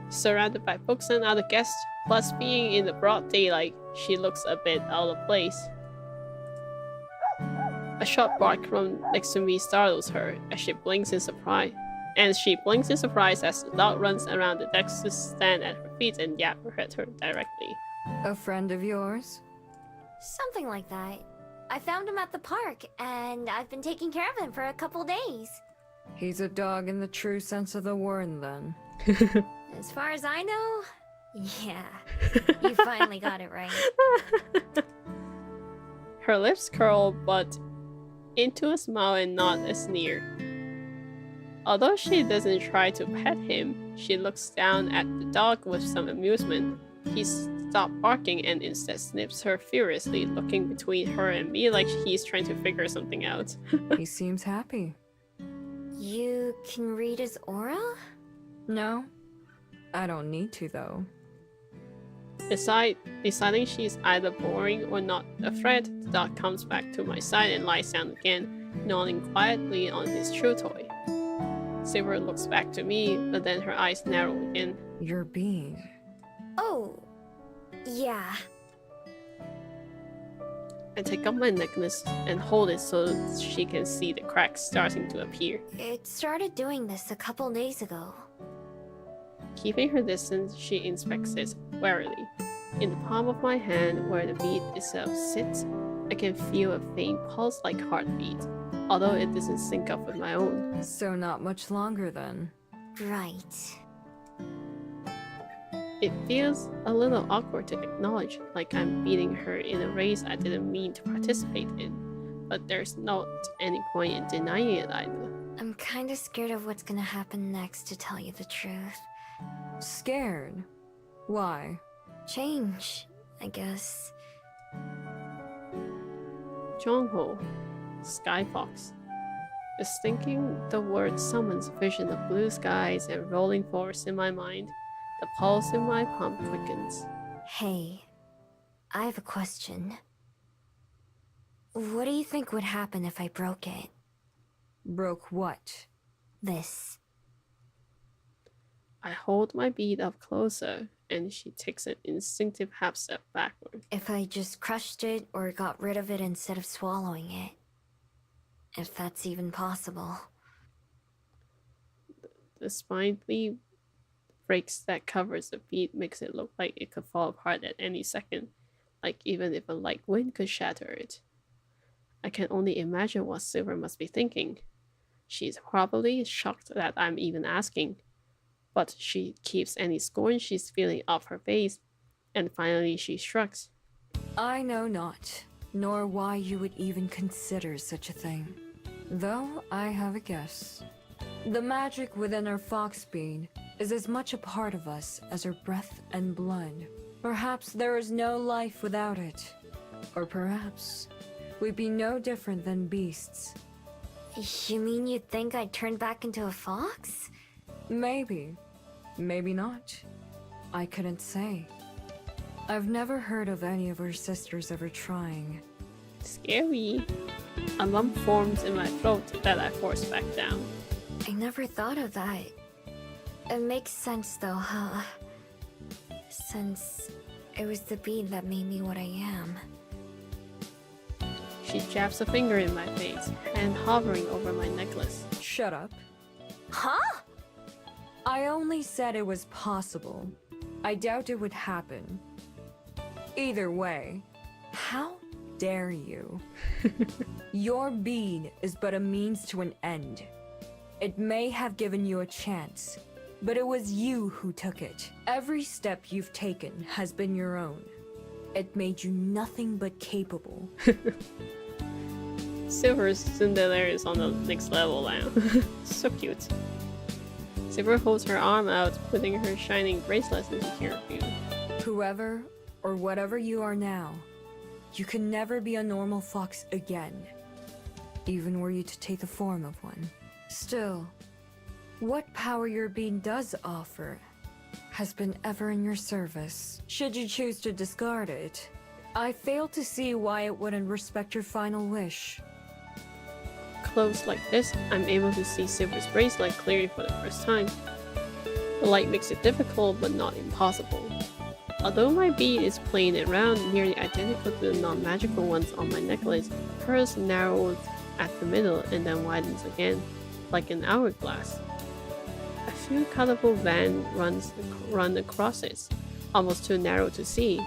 Surrounded by books and other guests, plus being in the broad daylight, she looks a bit out of place. A sharp bark from next to me startles her as she blinks in surprise. As the dog runs around the desk to stand at her feet and yap at her directly. A friend of yours? Something like that. I found him at the park, and I've been taking care of him for a couple days. He's a dog in the true sense of the word, then. As far as I know, yeah. You finally got it right. Her lips curl, but into a smile and not a sneer. Although she doesn't try to pet him, she looks down at the dog with some amusement. He stops barking and instead snips her furiously, looking between her and me like he's trying to figure something out. He seems happy. You can read his aura? No? I don't need to, though. Deciding she's either boring or not a threat, the dog comes back to my side and lies down again, gnawing quietly on his chew toy. Silver looks back to me, but then her eyes narrow again. You're being... Oh, yeah. I take up my necklace and hold it so she can see the cracks starting to appear. It started doing this a couple days ago. Keeping her distance, she inspects it warily. In the palm of my hand, where the bead itself sits, I can feel a faint pulse-like heartbeat, although it doesn't sync up with my own. So not much longer, then. Right. It feels a little awkward to acknowledge, like I'm beating her in a race I didn't mean to participate in, but there's not any point in denying it either. I'm kinda scared of what's gonna happen next, to tell you the truth. Scared? Why? Change, I guess. Jongho, Sky Fox. Just thinking the word summons a vision of blue skies and rolling forests in my mind. The pulse in my palm quickens. Hey, I have a question. What do you think would happen if I broke it? Broke what? This. I hold my bead up closer, and she takes an instinctive half step backward. If I just crushed it or got rid of it instead of swallowing it. If that's even possible. The spindly breaks that covers the bead makes it look like it could fall apart at any second, like even if a light wind could shatter it. I can only imagine what Silver must be thinking. She's probably shocked that I'm even asking, but she keeps any scorn she's feeling off her face, and finally she shrugs. I know not, nor why you would even consider such a thing. Though I have a guess. The magic within our fox bead is as much a part of us as her breath and blood. Perhaps there is no life without it. Or perhaps we'd be no different than beasts. You mean you think I turned back into a fox? Maybe. Maybe not. I couldn't say. I've never heard of any of her sisters ever trying. Scary. A lump forms in my throat that I force back down. I never thought of that. It makes sense though, huh? Since it was the bead that made me what I am. She jabs a finger in my face, hand hovering over my necklace. Shut up. Huh? I only said it was possible. I doubt it would happen. Either way, how dare you? Your bead is but a means to an end. It may have given you a chance, but it was you who took it. Every step you've taken has been your own. It made you nothing but capable. Silver's Cinderella is on the next level now. So cute. Silver holds her arm out, putting her shining bracelets into clear view. Whoever or whatever you are now, you can never be a normal fox again, even were you to take the form of one. Still, what power your being does offer has been ever in your service. Should you choose to discard it, I fail to see why it wouldn't respect your final wish. Close like this, I'm able to see Silver's bracelet clearly for the first time. The light makes it difficult, but not impossible. Although my bead is plain and round, nearly identical to the non-magical ones on my necklace, hers narrows at the middle and then widens again, like an hourglass. A few colorful bands run across it, almost too narrow to see.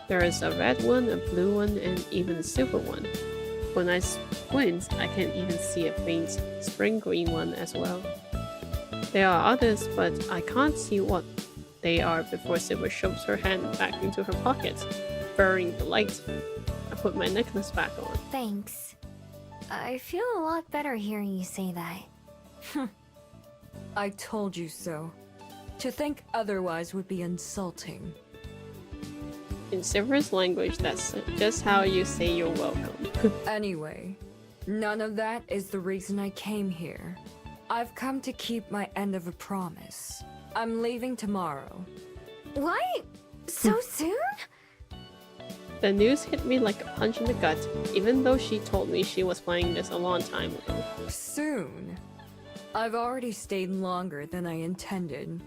There is a red one, a blue one, and even a silver one. When I squint, I can even see a faint spring green one as well. There are others, but I can't see what they are before Silver shoves her hand back into her pocket, burying the light. I put my necklace back on. Thanks. I feel a lot better hearing you say that. I told you so. To think otherwise would be insulting. In Silver's language, that's just how you say you're welcome. Anyway, none of that is the reason I came here. I've come to keep my end of a promise. I'm leaving tomorrow. What? So soon? The news hit me like a punch in the gut, even though she told me she was planning this a long time ago. Soon? I've already stayed longer than I intended.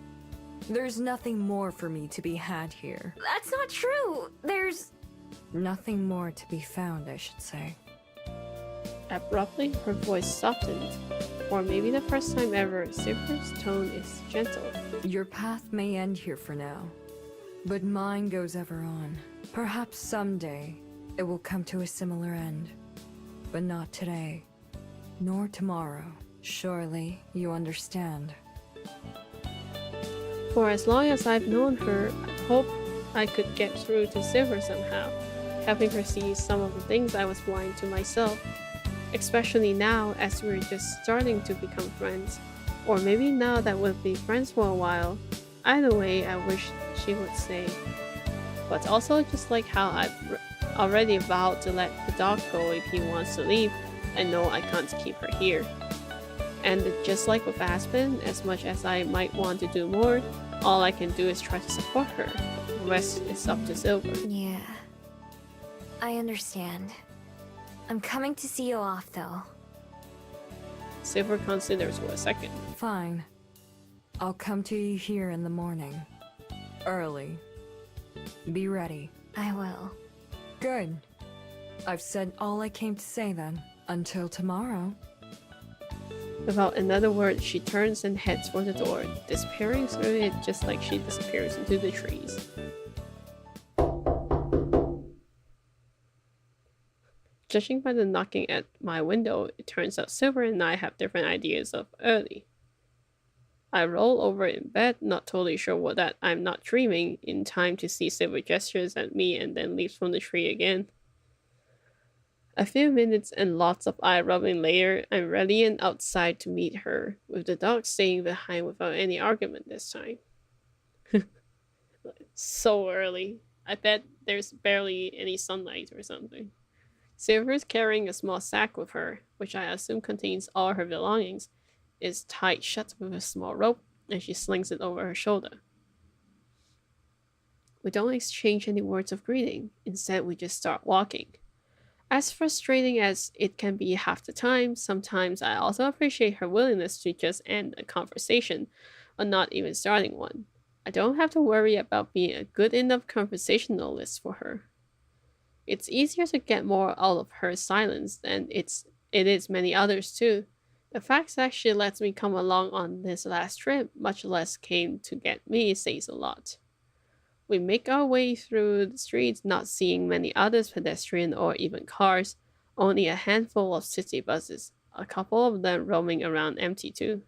There's nothing more for me to be had here. That's not true. There's... Nothing more to be found, I should say. Abruptly, her voice softened. For maybe the first time ever, Silver's tone is gentle. Your path may end here for now, but mine goes ever on. Perhaps someday it will come to a similar end, but not today, nor tomorrow. Surely you understand. For as long as I've known her, I hope I could get through to Silver somehow, helping her see some of the things I was blind to myself. Especially now, as we're just starting to become friends. Or maybe now that we'll be friends for a while. Either way, I wish she would say. But also, just like how I've already vowed to let the dog go if he wants to leave, I know I can't keep her here. And just like with Aspen, as much as I might want to do more, all I can do is try to support her. The rest is up to Silver. Yeah. I understand. I'm coming to see you off, though. Silver considers for a second. Fine. I'll come to you here in the morning. Early. Be ready. I will. Good. I've said all I came to say then. Until tomorrow. Without another word, she turns and heads for the door, disappearing through it just like she disappears into the trees. Judging by the knocking at my window, it turns out Silver and I have different ideas of early. I roll over in bed, not totally sure that I'm not dreaming, in time to see Silver gestures at me and then leaps from the tree again. A few minutes and lots of eye rubbing later, I'm ready and outside to meet her, with the dog staying behind without any argument this time. So early. I bet there's barely any sunlight or something. Silver's carrying a small sack with her, which I assume contains all her belongings. It's tied shut with a small rope, and she slings it over her shoulder. We don't exchange any words of greeting. Instead, we just start walking. As frustrating as it can be half the time, sometimes I also appreciate her willingness to just end a conversation or not even starting one. I don't have to worry about being a good enough conversationalist for her. It's easier to get more out of her silence than it is many others too. The fact that she lets me come along on this last trip, much less came to get me, says a lot. We make our way through the streets, not seeing many others pedestrian or even cars, only a handful of city buses, a couple of them roaming around empty too.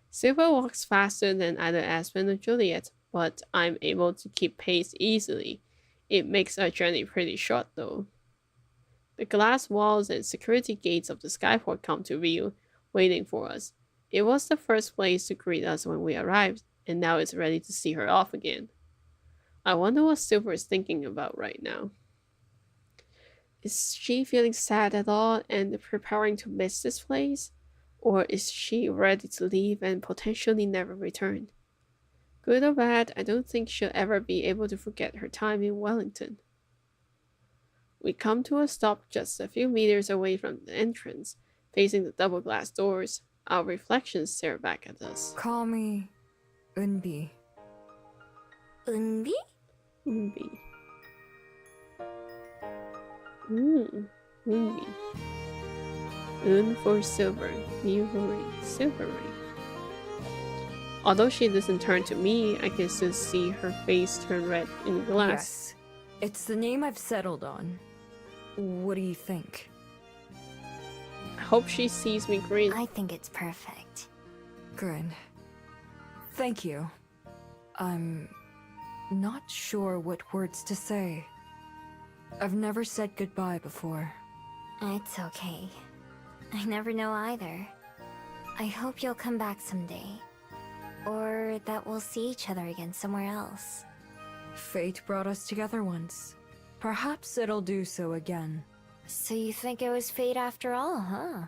Silver walks faster than either Aspen or Juliet, but I'm able to keep pace easily. It makes our journey pretty short though. The glass walls and security gates of the skyport come to view, waiting for us. It was the first place to greet us when we arrived, and now it's ready to see her off again. I wonder what Silver is thinking about right now. Is she feeling sad at all and preparing to miss this place? Or is she ready to leave and potentially never return? Good or bad, I don't think she'll ever be able to forget her time in Wellington. We come to a stop just a few meters away from the entrance, facing the double glass doors. Our reflections stare back at us. Call me Unbi. Unbi? Unbi. Unbi. Un for silver, Yuri, silvery. Although she doesn't turn to me, I can still see her face turn red in the glass. Yes, it's the name I've settled on. What do you think? I hope she sees me grin. I think it's perfect. Good. Thank you. I'm not sure what words to say. I've never said goodbye before. It's okay. I never know either. I hope you'll come back someday. Or that we'll see each other again somewhere else. Fate brought us together once. Perhaps it'll do so again. So you think it was fate after all, huh?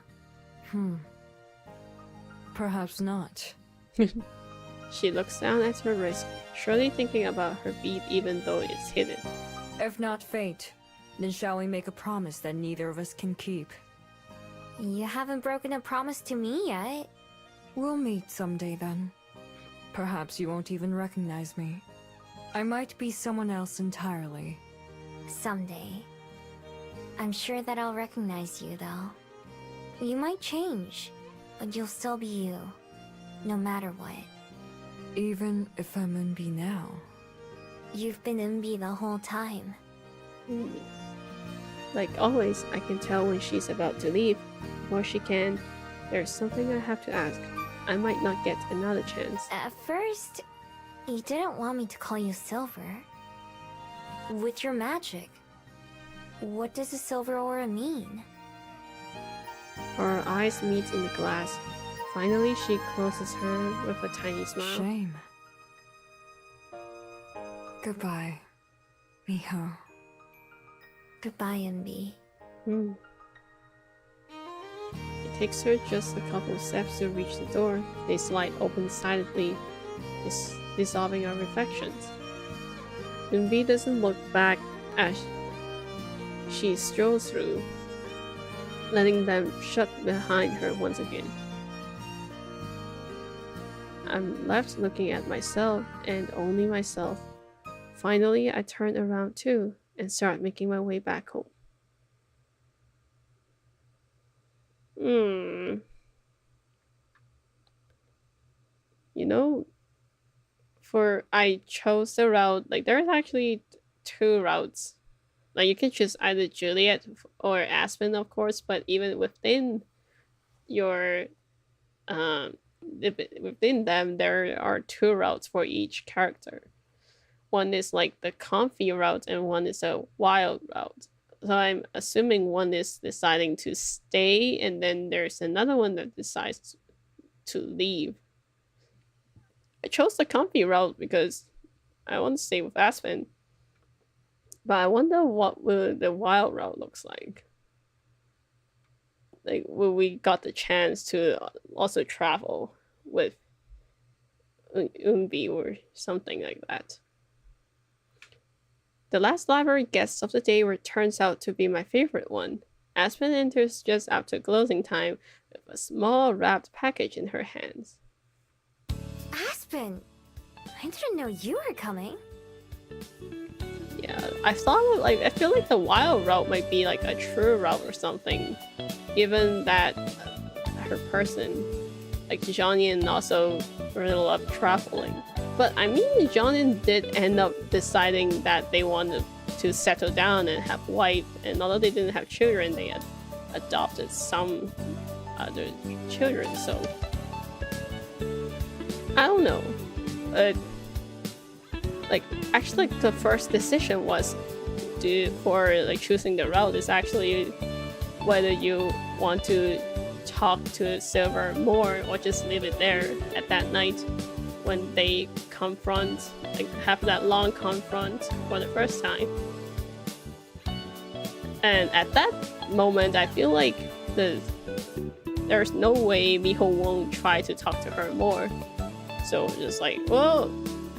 Perhaps not. She looks down at her wrist, surely thinking about her bead even though it's hidden. If not fate, then shall we make a promise that neither of us can keep? You haven't broken a promise to me yet. We'll meet someday then. Perhaps you won't even recognize me. I might be someone else entirely. Someday. I'm sure that I'll recognize you, though. You might change, but you'll still be you. No matter what. Even if I'm Unbi now. You've been Unbi the whole time. Like always, I can tell when she's about to leave. Before she can, there's something I have to ask. I might not get another chance. At first, you didn't want me to call you Silver. With your magic, what does a silver aura mean? Our eyes meet in the glass. Finally, she closes her with a tiny smile. Shame. Goodbye, Miho. Goodbye, Unbi. It takes her just a couple steps to reach the door. They slide open silently, dissolving our reflections. Unbi doesn't look back as she strolls through, letting them shut behind her once again. I'm left looking at myself and only myself. Finally, I turn around too and start making my way back home. You know, I chose the route, like there's actually two routes. Like you can choose either Juliet or Aspen, of course, but even within your within them there are two routes for each character. One is like the comfy route and one is a wild route. So I'm assuming one is deciding to stay and then there's another one that decides to leave. I chose the comfy route because I want to stay with Aspen. But I wonder what will the wild route looks like. Like, will we got the chance to also travel with Umbi or something like that? The last library guest of the day turns out to be my favorite one. Aspen enters just after closing time with a small wrapped package in her hands. Aspen, I didn't know you were coming. Yeah, I thought like I feel like the wild route might be like a true route or something, given that her person, like Johnny, also really love traveling. But I mean, Johnny did end up deciding that they wanted to settle down and have wife, and although they didn't have children, they had adopted some other children. So I don't know. Like actually, the first decision was for like choosing the route is actually whether you want to talk to Silver more or just leave it there at that night when they confront, like have that long confront for the first time. And at that moment, I feel like there's no way Miho won't try to talk to her more. So just like, well,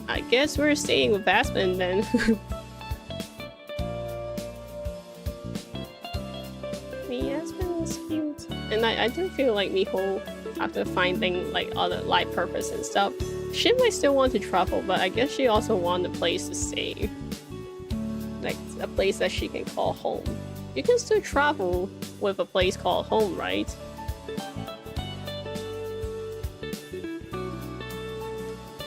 I guess we're staying with Aspen then. Aspen is cute. And I do feel like Miho, after finding like other life purpose and stuff, she might still want to travel, but I guess she also wants a place to stay. Like a place that she can call home. You can still travel with a place called home, right?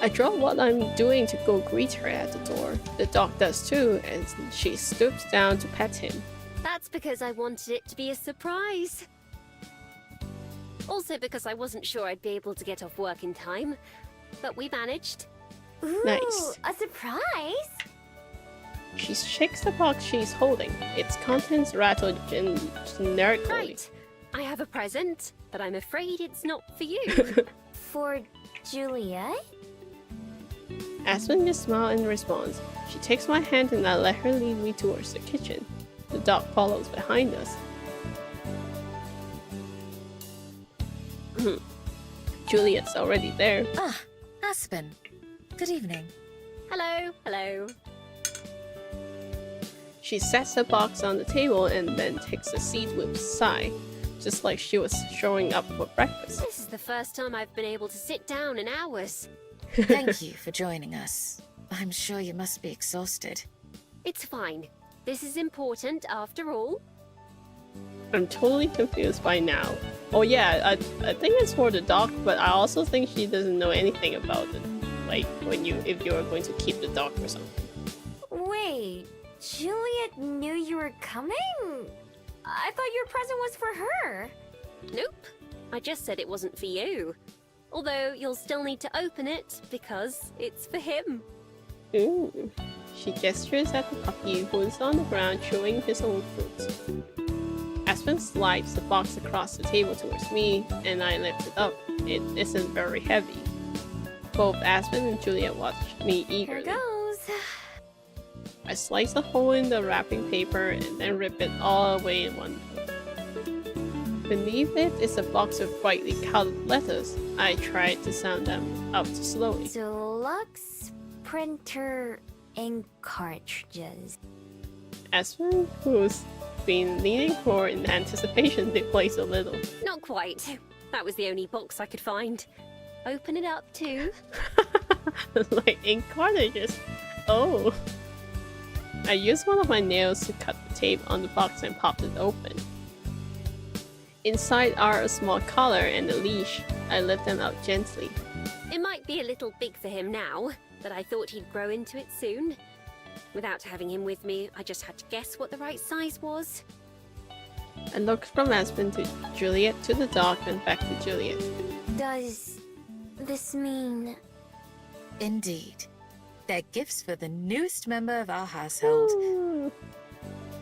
I drop what I'm doing to go greet her at the door. The dog does too, and she stoops down to pet him. That's because I wanted it to be a surprise. Also because I wasn't sure I'd be able to get off work in time. But we managed. Ooh, Nice. a surprise? She shakes the box she's holding. Its contents rattle generically. Right. I have a present, but I'm afraid it's not for you. For Juliet? Aspen just smiles in response. She takes my hand and I let her lead me towards the kitchen. The dog follows behind us. Juliet's already there. Ah, Aspen. Good evening. Hello, hello. She sets the box on the table and then takes a seat with a sigh, just like she was showing up for breakfast. This is the first time I've been able to sit down in hours. Thank you for joining us. I'm sure you must be exhausted. It's fine. This is important after all. I'm totally confused by now. Oh yeah, I think it's for the dog, but I also think she doesn't know anything about it. Like if you're going to keep the dog or something. Wait, Juliet knew you were coming? I thought your present was for her. Nope. I just said it wasn't for you. Although you'll still need to open it because it's for him. Ooh. She gestures at the puppy who is on the ground chewing his own fruit. Aspen slides the box across the table towards me, and I lift it up. It isn't very heavy. Both Aspen and Juliet watch me eagerly. Here goes. I slice a hole in the wrapping paper and then rip it all away in one go. Beneath it is a box of brightly colored letters. I tried to sound them out slowly. Deluxe printer ink cartridges. Aspen, who's been leaning forward in anticipation, deflates a little. Not quite. That was the only box I could find. Open it up too. Like ink cartridges. Oh. I used one of my nails to cut the tape on the box and popped it open. Inside are a small collar and a leash. I lift them out gently. It might be a little big for him now, but I thought he'd grow into it soon. Without having him with me, I just had to guess what the right size was. I looked from Aspen to Juliet to the dog and back to Juliet. Does this mean... Indeed. They're gifts for the newest member of our household. Ooh.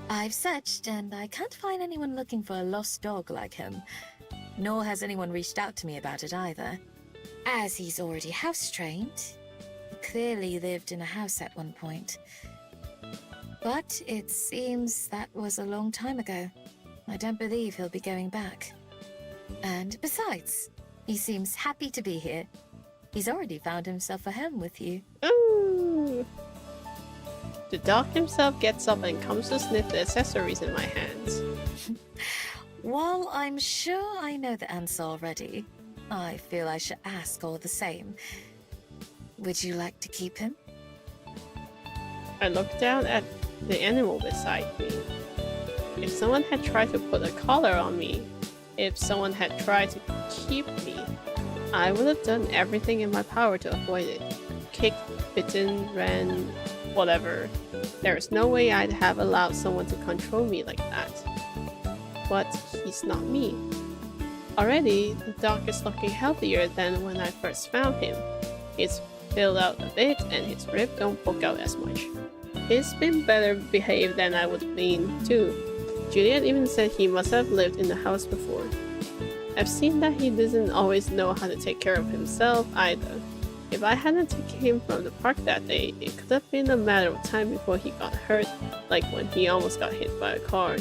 I've searched and I can't find anyone looking for a lost dog like him. Nor has anyone reached out to me about it either. As he's already house-trained, he clearly lived in a house at one point. But it seems that was a long time ago. I don't believe he'll be going back. And besides, he seems happy to be here. He's already found himself a home with you. Ooh. The dog himself gets up and comes to sniff the accessories in my hands. While I'm sure I know the answer already, I feel I should ask all the same. Would you like to keep him? I look down at the animal beside me. If someone had tried to put a collar on me, if someone had tried to keep me, I would have done everything in my power to avoid it. Kicked, bitten, ran, whatever. There is no way I'd have allowed someone to control me like that. But he's not me. Already, the dog is looking healthier than when I first found him. He's filled out a bit and his ribs don't poke out as much. He's been better behaved than I would have been too. Juliet even said he must have lived in the house before. I've seen that he doesn't always know how to take care of himself either. If I hadn't taken him from the park that day, it could have been a matter of time before he got hurt, like when he almost got hit by a car.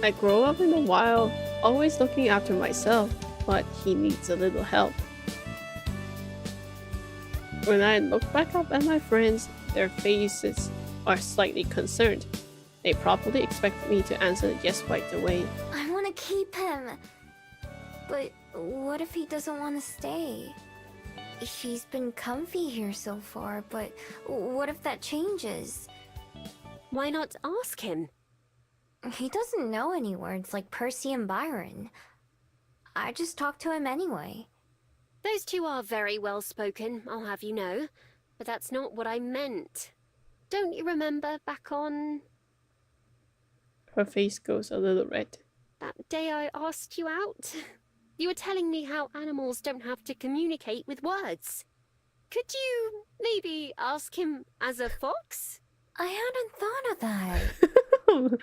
I grew up in the wild, always looking after myself, but he needs a little help. When I look back up at my friends, their faces are slightly concerned. They probably expect me to answer yes right away. I want to keep him. But what if he doesn't want to stay? He's been comfy here so far, but what if that changes? Why not ask him? He doesn't know any words like Percy and Byron. I just talk to him anyway. Those two are very well spoken, I'll have you know. But that's not what I meant. Don't you remember back on... Her face goes a little red. that day I asked you out? You were telling me how animals don't have to communicate with words. Could you maybe ask him as a fox? I hadn't thought of that.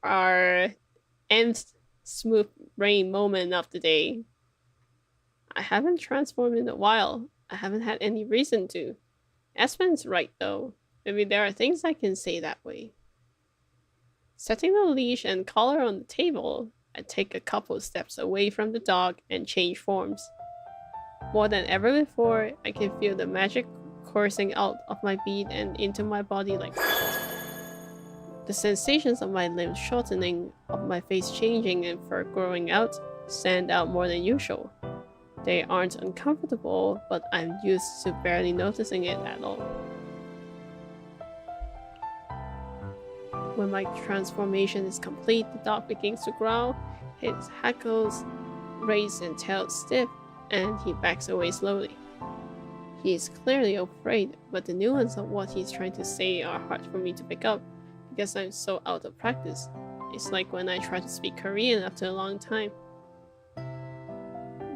Our nth smooth brain moment of the day. I haven't transformed in a while. I haven't had any reason to. Aspen's right though. Maybe there are things I can say that way. Setting the leash and collar on the table, I take a couple steps away from the dog and change forms. More than ever before, I can feel the magic coursing out of my bead and into my body like that. The sensations of my limbs shortening, of my face changing and fur growing out, stand out more than usual. They aren't uncomfortable, but I'm used to barely noticing it at all. When my transformation is complete, the dog begins to growl, his hackles raise and tail stiff, and he backs away slowly. He is clearly afraid, but the nuance of what he's trying to say are hard for me to pick up because I'm so out of practice. It's like when I try to speak Korean after a long time.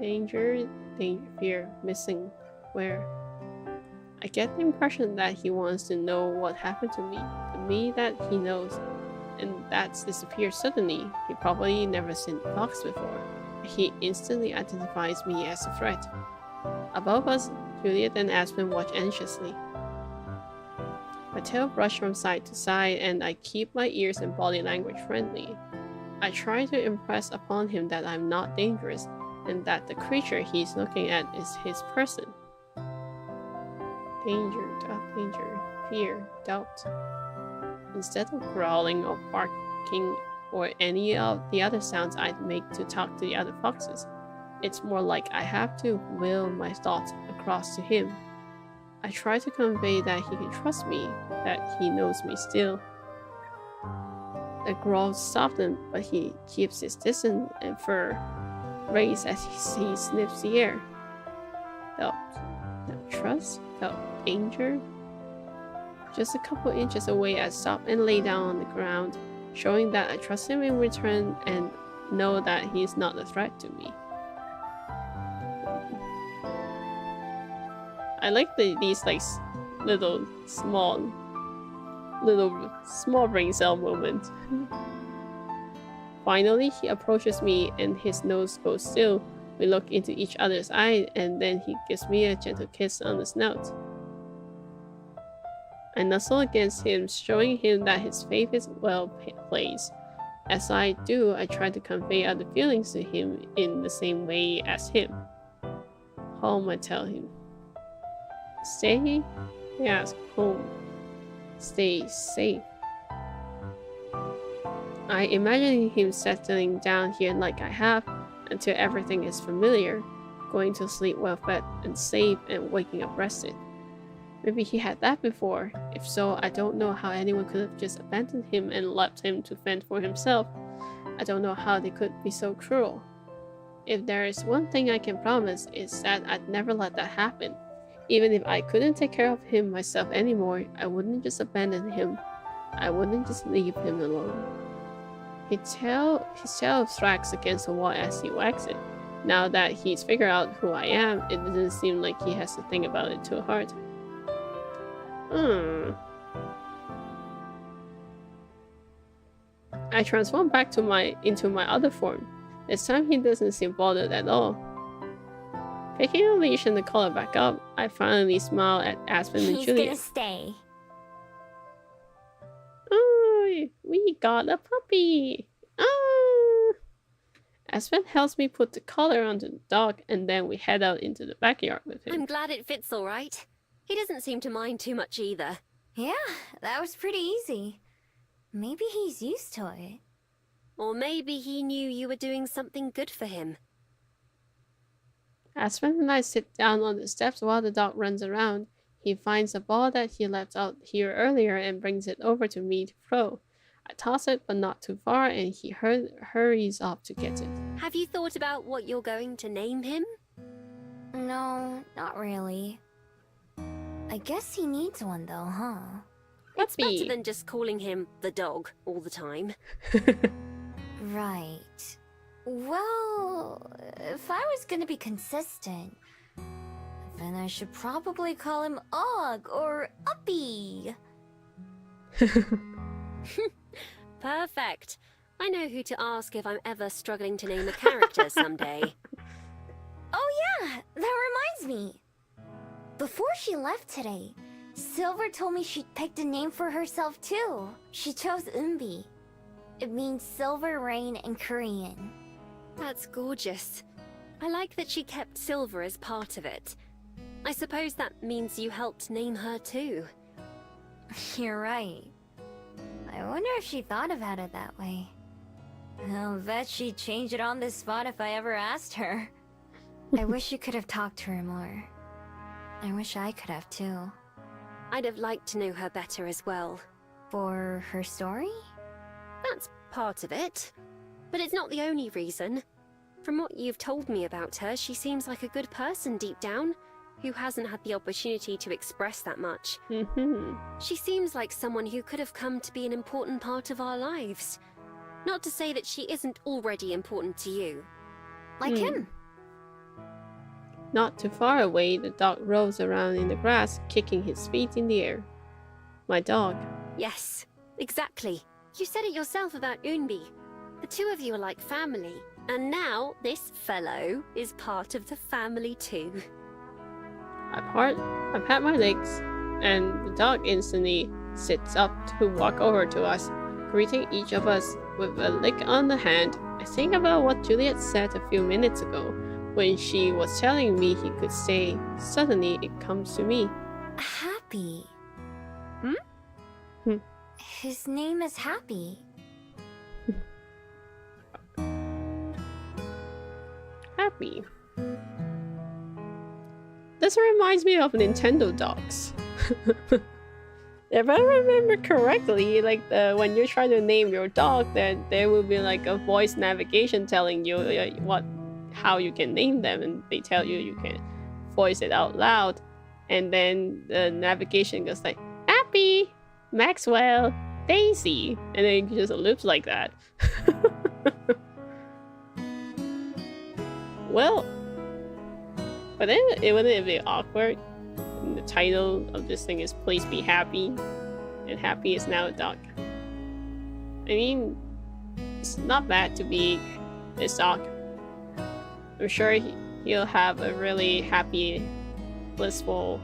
Danger, danger, fear, missing, where? I get the impression that he wants to know what happened to me that he knows, and that's disappeared suddenly. He probably never seen a fox before. He instantly identifies me as a threat. Above us, Juliet and Aspen watch anxiously. My tail brushes from side to side, and I keep my ears and body language friendly. I try to impress upon him that I'm not dangerous, and that the creature he's looking at is his person. Danger, doubt, danger, fear, doubt. Instead of growling or barking or any of the other sounds I'd make to talk to the other foxes, it's more like I have to will my thoughts across to him. I try to convey that he can trust me, that he knows me still. The growls soften, but he keeps his distance and fur raised as he sniffs the air. Doubt, trust, doubt, danger. Just a couple inches away, I stop and lay down on the ground, showing that I trust him in return and know that he is not a threat to me. I like these like little small brain cell moments. Finally, he approaches me and his nose goes still. We look into each other's eyes and then he gives me a gentle kiss on the snout. I nuzzle against him, showing him that his faith is well placed. As I do, I try to convey other feelings to him in the same way as him. Home, I tell him. Stay? I ask. Home. Stay safe. I imagine him settling down here like I have, until everything is familiar, going to sleep well fed and safe and waking up rested. Maybe he had that before. If so, I don't know how anyone could have just abandoned him and left him to fend for himself. I don't know how they could be so cruel. If there is one thing I can promise, it's that I'd never let that happen. Even if I couldn't take care of him myself anymore, I wouldn't just abandon him. I wouldn't just leave him alone. His tail thracks against the wall as he wags it. Now that he's figured out who I am, it doesn't seem like he has to think about it too hard. I transform back into my other form. This time he doesn't seem bothered at all. Picking the leash and the collar back up, I finally smile at Aspen and He's Julia. gonna stay. Oh, we got a puppy! Oh. Aspen helps me put the collar onto the dog, and then we head out into the backyard with him. I'm glad it fits all right. He doesn't seem to mind too much either. Yeah, that was pretty easy. Maybe he's used to it. Or maybe he knew you were doing something good for him. Aspen and I sit down on the steps while the dog runs around. He finds a ball that he left out here earlier and brings it over to me to throw. I toss it, but not too far, and he hurries off to get it. Have you thought about what you're going to name him? No, not really. I guess he needs one though, huh? It's Puppy. better than just calling him the dog all the time. Right. Well, if I was gonna be consistent, then I should probably call him Og or Uppy. Perfect. I know who to ask if I'm ever struggling to name a character someday. Oh yeah, that reminds me. Before she left today, Silver told me she'd picked a name for herself too. She chose Umbi. It means silver rain in Korean. That's gorgeous. I like that she kept Silver as part of it. I suppose that means you helped name her too. You're right. I wonder if she thought about it that way. I'll bet she'd change it on the spot if I ever asked her. I wish you could have talked to her more. I wish I could have too. I'd have liked to know her better as well. For her story? That's part of it. But it's not the only reason. From what you've told me about her, she seems like a good person deep down, who hasn't had the opportunity to express that much. She seems like someone who could have come to be an important part of our lives. Not to say that she isn't already important to you. Like him. Not too far away, the dog rolls around in the grass, kicking his feet in the air. My dog. Yes, exactly. You said it yourself about Unbi. The two of you are like family. And now, this fellow is part of the family too. I pat my legs, and the dog instantly sits up to walk over to us, greeting each of us with a lick on the hand. I think about what Juliet said a few minutes ago, when she was telling me he could stay. Suddenly, it comes to me. Happy. Hmm? His name is Happy. Happy. This reminds me of Nintendo dogs. If I remember correctly, like when you're trying to name your dog, then there will be like a voice navigation telling you how you can name them, and they tell you can voice it out loud, and then the navigation goes like Happy, Maxwell, Daisy, and then it just loops like that. Well, but then it wouldn't be awkward. And the title of this thing is "Please Be Happy," and Happy is now a dog. I mean, it's not bad to be this dog. I'm sure he'll have a really happy, blissful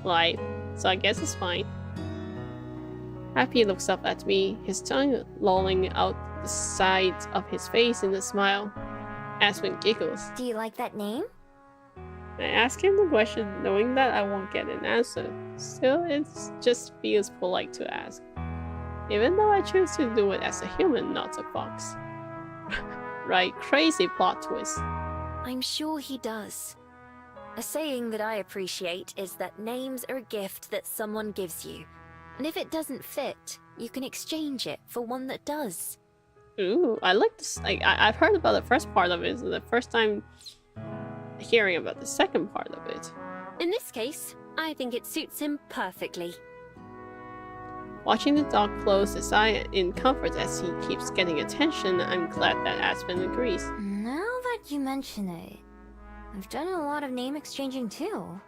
life, so I guess it's fine. Happy looks up at me, his tongue lolling out the sides of his face in a smile. Aspen giggles. Do you like that name? I ask him the question knowing that I won't get an answer. Still, it just feels polite to ask. Even though I choose to do it as a human, not a fox. Right, crazy plot twist. I'm sure he does. A saying that I appreciate is that names are a gift that someone gives you. And if it doesn't fit, you can exchange it for one that does. Ooh, I like this. I've heard about the first part of it. It's the first time hearing about the second part of it. In this case, I think it suits him perfectly. Watching the dog close his eye in comfort as he keeps getting attention, I'm glad that Aspen agrees. Now that you mention it, I've done a lot of name exchanging too.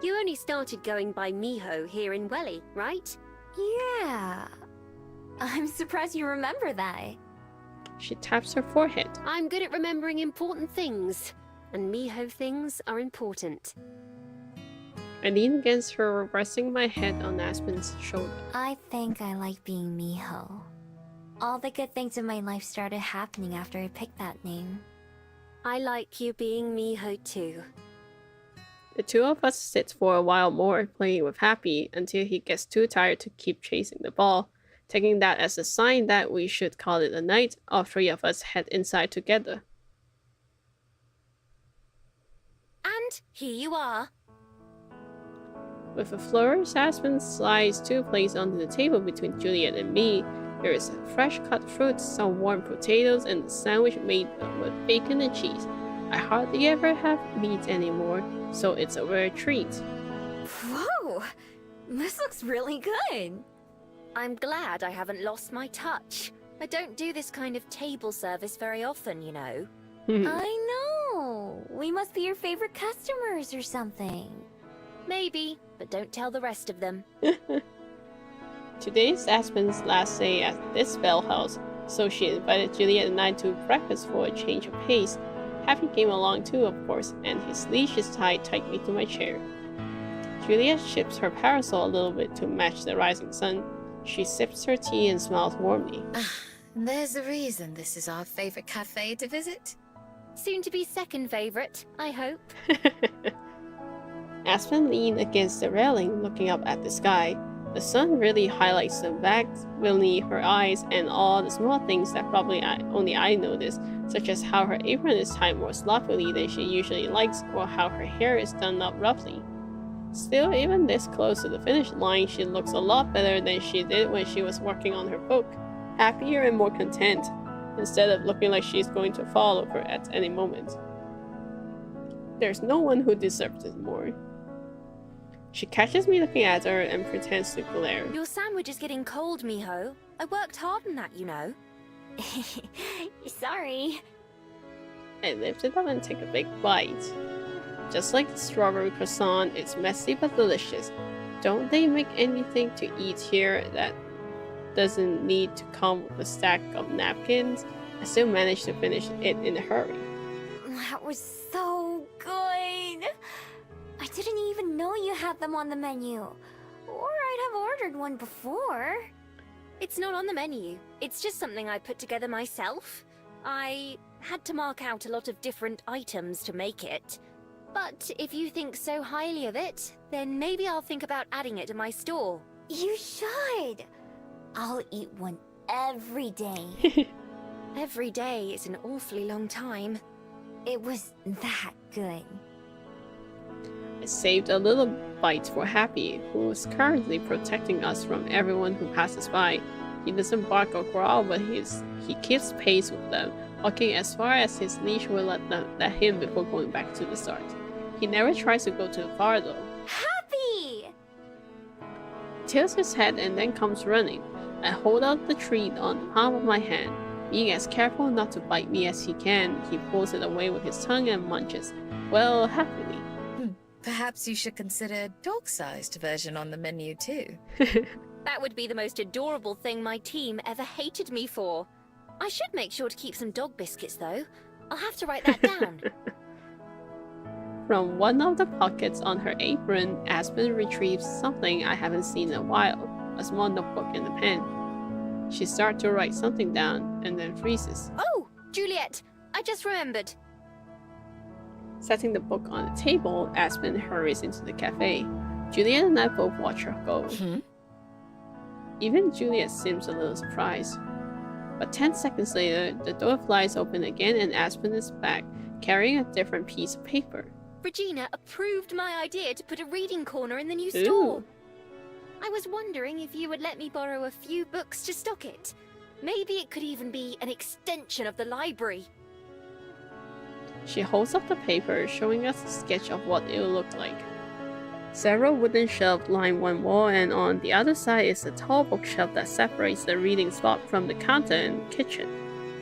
You only started going by Miho here in Welly, right? Yeah. I'm surprised you remember that. She taps her forehead. I'm good at remembering important things, and Miho things are important. I lean against her, resting my head on Aspen's shoulder. I think I like being Miho. All the good things in my life started happening after I picked that name. I like you being Miho too. The two of us sit for a while more, playing with Happy, until he gets too tired to keep chasing the ball. Taking that as a sign that we should call it a night, all three of us head inside together. And here you are. With a flourish, Aspen slides 2 plates onto the table between Juliet and me. There is fresh cut fruit, some warm potatoes, and a sandwich made with bacon and cheese. I hardly ever have meat anymore, so it's a rare treat. Whoa! This looks really good! I'm glad I haven't lost my touch. I don't do this kind of table service very often, you know. I know! We must be your favorite customers or something. Maybe, but don't tell the rest of them. Today's Aspen's last day at this Bell House, so she invited Juliet and I to breakfast for a change of pace. Happy came along too, of course, and his leash is tied tightly to my chair. Juliet shifts her parasol a little bit to match the rising sun. She sips her tea and smiles warmly. There's a reason this is our favorite cafe to visit. Soon to be second favorite, I hope. Aspen leaned against the railing, looking up at the sky. The sun really highlights the bags beneath her eyes and all the small things that probably only I notice, such as how her apron is tied more sloppily than she usually likes, or how her hair is done up roughly. Still, even this close to the finish line, she looks a lot better than she did when she was working on her book, happier and more content, instead of looking like she's going to fall over at any moment. There's no one who deserves it more. She catches me looking at her and pretends to glare. Your sandwich is getting cold, Miho. I worked hard on that, you know. Sorry. I lift it up and take a big bite. Just like the strawberry croissant, it's messy but delicious. Don't they make anything to eat here that doesn't need to come with a stack of napkins? I still managed to finish it in a hurry. That was so good! I didn't even know you had them on the menu. Or I'd have ordered one before. It's not on the menu. It's just something I put together myself. I had to mark out a lot of different items to make it. But if you think so highly of it, then maybe I'll think about adding it to my store. You should! I'll eat one every day. Every day is an awfully long time. It was that good. I saved a little bite for Happy, who is currently protecting us from everyone who passes by. He doesn't bark or growl, but he keeps pace with them, walking as far as his leash will let him before going back to the start. He never tries to go too far though. Happy! He tilts his head and then comes running. I hold out the treat on the palm of my hand. Being as careful not to bite me as he can, he pulls it away with his tongue and munches, well, happily. Perhaps you should consider a dog-sized version on the menu too. That would be the most adorable thing my team ever hated me for. I should make sure to keep some dog biscuits though. I'll have to write that down. From one of the pockets on her apron, Aspen retrieves something I haven't seen in a while. a small notebook and a pen. She starts to write something down and then freezes. Oh, Juliet, I just remembered. Setting the book on the table, Aspen hurries into the cafe. Juliet and I both watch her go. Even Juliet seems a little surprised. But 10 seconds later, the door flies open again and Aspen is back, carrying a different piece of paper. Regina approved my idea to put a reading corner in the new Ooh. store. I was wondering if you would let me borrow a few books to stock it. Maybe it could even be an extension of the library. She holds up the paper, showing us a sketch of what it will look like. Several wooden shelves line one wall, and on the other side is a tall bookshelf that separates the reading spot from the counter and kitchen.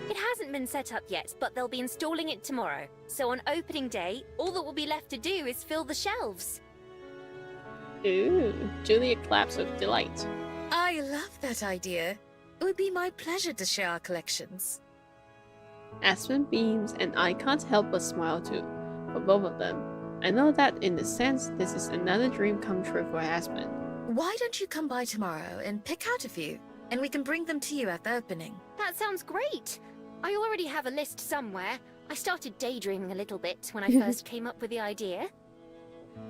It hasn't been set up yet, but they'll be installing it tomorrow. So on opening day, all that will be left to do is fill the shelves. Ooh, Juliet claps with delight. I love that idea. It would be my pleasure to share our collections. Aspen beams, and I can't help but smile too, for both of them. I know that in a sense, this is another dream come true for Aspen. Why don't you come by tomorrow and pick out a few, and we can bring them to you at the opening? That sounds great. I already have a list somewhere. I started daydreaming a little bit when I first came up with the idea.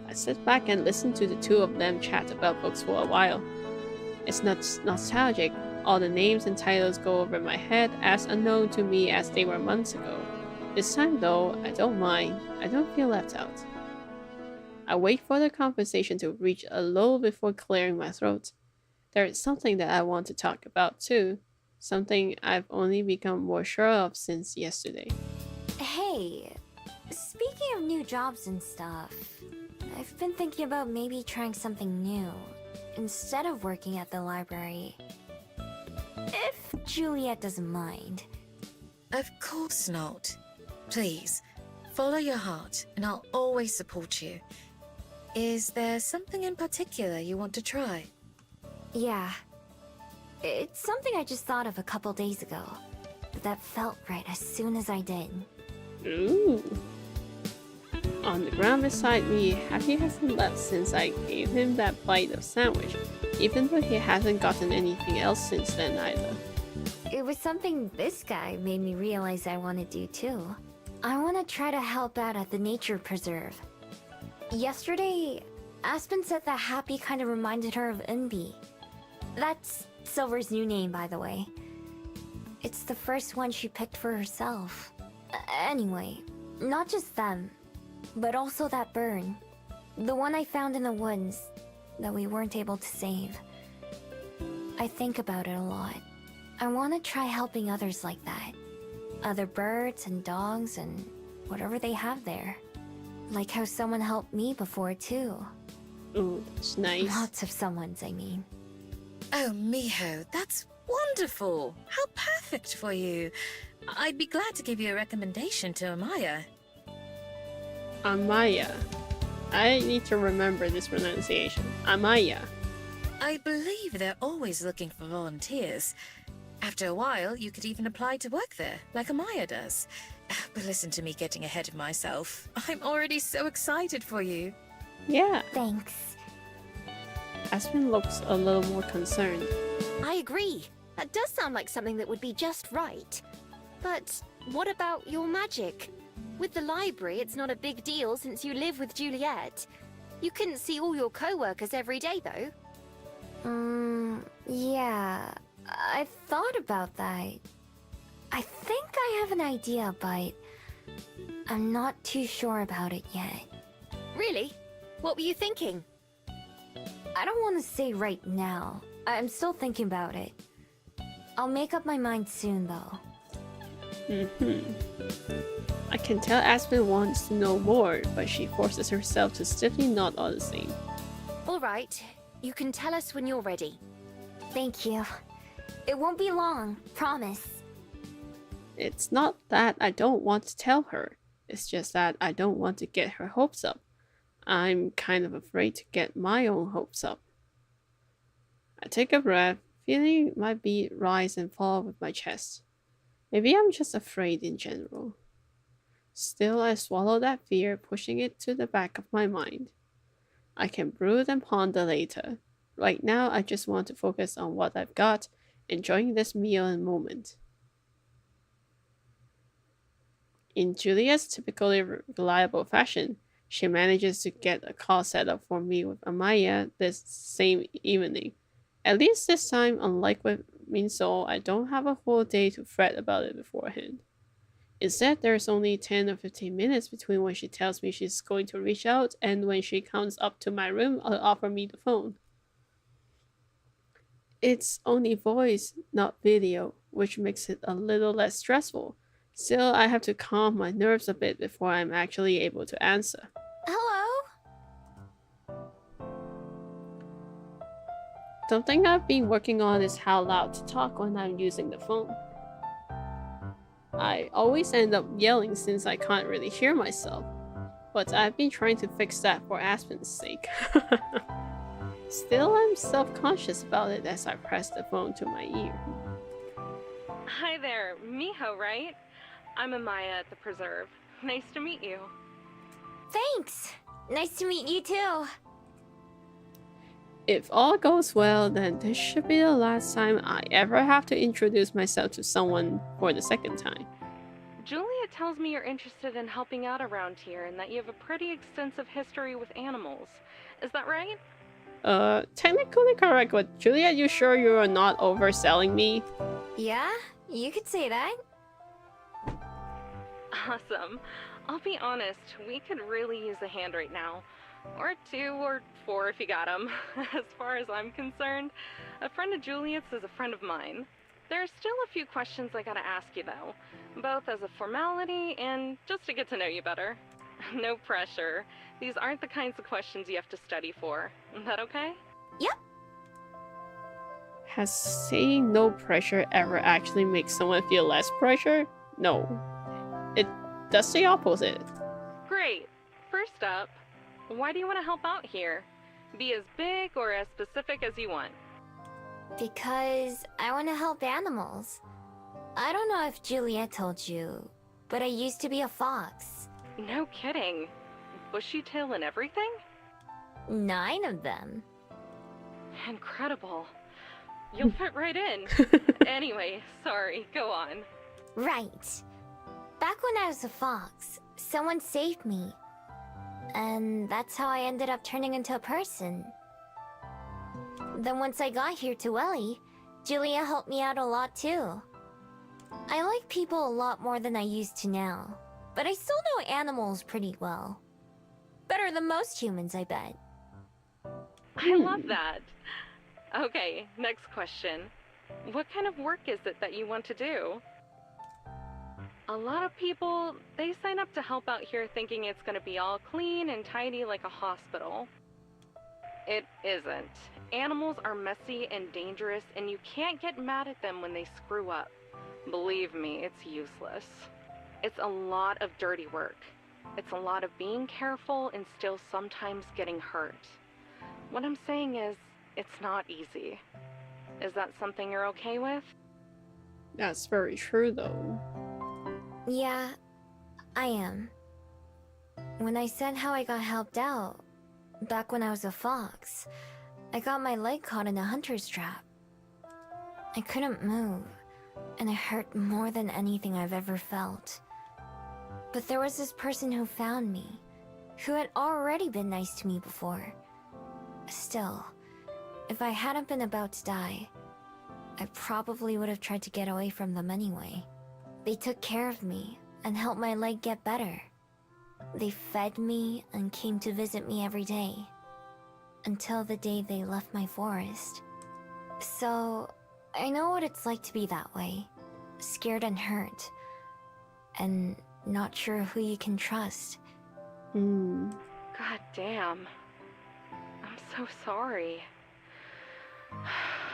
I sit back and listen to the two of them chat about books for a while. It's not nostalgic. All the names and titles go over my head as unknown to me as they were months ago. This time though, I don't mind. I don't feel left out. I wait for the conversation to reach a lull before clearing my throat. There is something that I want to talk about too. Something I've only become more sure of since yesterday. Hey, speaking of new jobs and stuff, I've been thinking about maybe trying something new instead of working at the library. If Juliet doesn't mind. Of course not. Please, follow your heart, and I'll always support you. Is there something in particular you want to try? Yeah. It's something I just thought of a couple days ago, but that felt right as soon as I did. Ooh. On the ground beside me, Happy hasn't left since I gave him that bite of sandwich, even though he hasn't gotten anything else since then either. It was something this guy made me realize I want to do too. I want to try to help out at the nature preserve. Yesterday, Aspen said that Happy kind of reminded her of Unbi. That's Silver's new name, by the way. It's the first one she picked for herself. Anyway, not just them, but also that bird. The one I found in the woods that we weren't able to save. I think about it a lot. I want to try helping others like that. Other birds and dogs and whatever they have there. Like how someone helped me before too. Ooh, that's nice. Lots of someones, I mean. Oh, Miho, that's wonderful! How perfect for you! I'd be glad to give you a recommendation to Amaya. Amaya. I need to remember this pronunciation. Amaya. I believe they're always looking for volunteers. After a while, you could even apply to work there, like Amaya does. But listen to me getting ahead of myself. I'm already so excited for you. Yeah. Thanks. Aspen looks a little more concerned. I agree. That does sound like something that would be just right. But what about your magic? With the library, it's not a big deal since you live with Juliet. You couldn't see all your co-workers every day, though. Yeah. I thought about that. I think I have an idea, but I'm not too sure about it yet. Really? What were you thinking? I don't want to say right now. I'm still thinking about it. I'll make up my mind soon, though. I can tell Aspen wants to know more, but she forces herself to stiffly nod all the same. All right. You can tell us when you're ready. Thank you. It won't be long, promise. It's not that I don't want to tell her. It's just that I don't want to get her hopes up. I'm kind of afraid to get my own hopes up. I take a breath, feeling my beat rise and fall with my chest. Maybe I'm just afraid in general. Still, I swallow that fear, pushing it to the back of my mind. I can brood and ponder later. Right now, I just want to focus on what I've got, enjoying this meal and moment. In Julia's typically reliable fashion, she manages to get a call set up for me with Amaya this same evening. At least this time, unlike with Minso, I don't have a whole day to fret about it beforehand. Instead, there's only 10 or 15 minutes between when she tells me she's going to reach out and when she comes up to my room to offer me the phone. It's only voice, not video, which makes it a little less stressful. Still, I have to calm my nerves a bit before I'm actually able to answer. Hello? Something I've been working on is how loud to talk when I'm using the phone. I always end up yelling since I can't really hear myself, but I've been trying to fix that for Aspen's sake. Still, I'm self-conscious about it as I press the phone to my ear. Hi there, Miho, right? I'm Amaya at the Preserve. Nice to meet you. Thanks! Nice to meet you too. If all goes well, then this should be the last time I ever have to introduce myself to someone for the second time. Julia tells me you're interested in helping out around here and that you have a pretty extensive history with animals. Is that right? Technically correct, but Juliet, you sure you are not overselling me? Yeah, you could say that. Awesome. I'll be honest, we could really use a hand right now. Or 2 or 4 if you got 'em. As far as I'm concerned, a friend of Juliet's is a friend of mine. There are still a few questions I gotta ask you though, both as a formality and just to get to know you better. No pressure. These aren't the kinds of questions you have to study for. Is that okay? Yep. Has saying no pressure ever actually make someone feel less pressure? No. It does the opposite. Great. First up, why do you want to help out here? Be as big or as specific as you want. Because I want to help animals. I don't know if Juliet told you, but I used to be a fox. No kidding. Bushy tail and everything? 9 of them. Incredible. You'll fit right in. Anyway, sorry, go on. Right. Back when I was a fox, someone saved me. And that's how I ended up turning into a person. Then once I got here to Ellie, Julia helped me out a lot too. I like people a lot more than I used to now, but I still know animals pretty well. Better than most humans, I bet. I love that. Okay, next question. What kind of work is it that you want to do? A lot of people, they sign up to help out here thinking it's going to be all clean and tidy like a hospital. It isn't. Animals are messy and dangerous, and you can't get mad at them when they screw up. Believe me, it's useless. It's a lot of dirty work. It's a lot of being careful and still sometimes getting hurt. What I'm saying is, it's not easy. Is that something you're okay with? That's very true, though. Yeah, I am. When I said how I got helped out, back when I was a fox, I got my leg caught in a hunter's trap. I couldn't move, and it hurt more than anything I've ever felt. But there was this person who found me, who had already been nice to me before. Still, if I hadn't been about to die, I probably would have tried to get away from them anyway. They took care of me and helped my leg get better. They fed me and came to visit me every day, until the day they left my forest. So, I know what it's like to be that way, scared and hurt, and not sure who you can trust. God damn. I'm so sorry.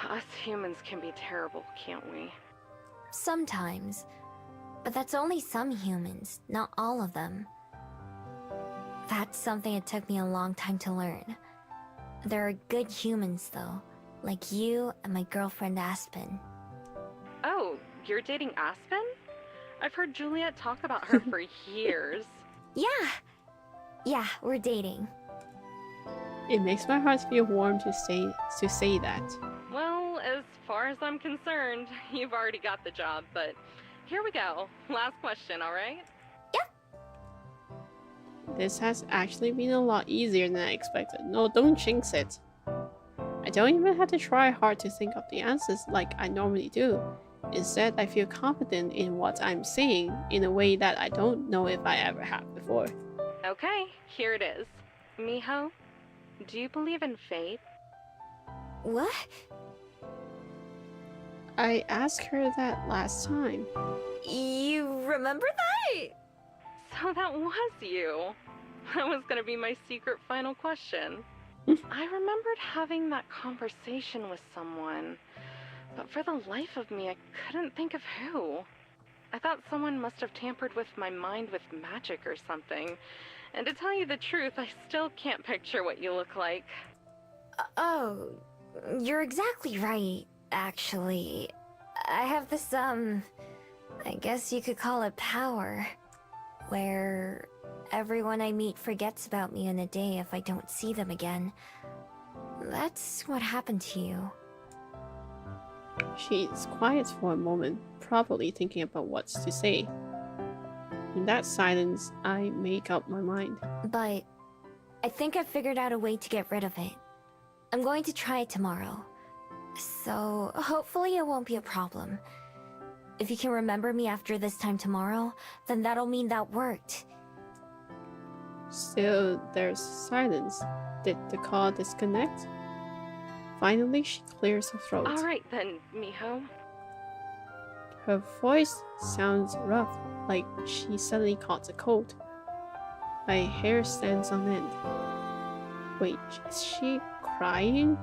Us humans can be terrible, can't we? Sometimes, but that's only some humans, not all of them. That's something it took me a long time to learn. There are good humans, though, like you and my girlfriend Aspen. Oh, you're dating Aspen? I've heard Juliet talk about her for years. Yeah, we're dating. It makes my heart feel warm to say that. Well, as far as I'm concerned, you've already got the job, but here we go. Last question, alright? This has actually been a lot easier than I expected. No, don't jinx it. I don't even have to try hard to think of the answers like I normally do. Instead, I feel confident in what I'm saying in a way that I don't know if I ever have before. Okay, here it is. Miho, do you believe in fate? What? I asked her that last time. You remember that? So that was you. That was gonna be my secret final question. I remembered having that conversation with someone, but for the life of me, I couldn't think of who. I thought someone must have tampered with my mind with magic or something. And to tell you the truth, I still can't picture what you look like. Oh, you're exactly right, actually. I have this, I guess you could call it power, where everyone I meet forgets about me in a day if I don't see them again. That's what happened to you. She's quiet for a moment, probably thinking about what to say. In that silence, I make up my mind. But I think I've figured out a way to get rid of it. I'm going to try it tomorrow. So hopefully it won't be a problem. If you can remember me after this time tomorrow, then that'll mean that worked. Still, there's silence. Did the call disconnect? Finally, she clears her throat. Alright then, Miho. Her voice sounds rough, like she suddenly caught a cold. My hair stands on end. Wait, is she crying?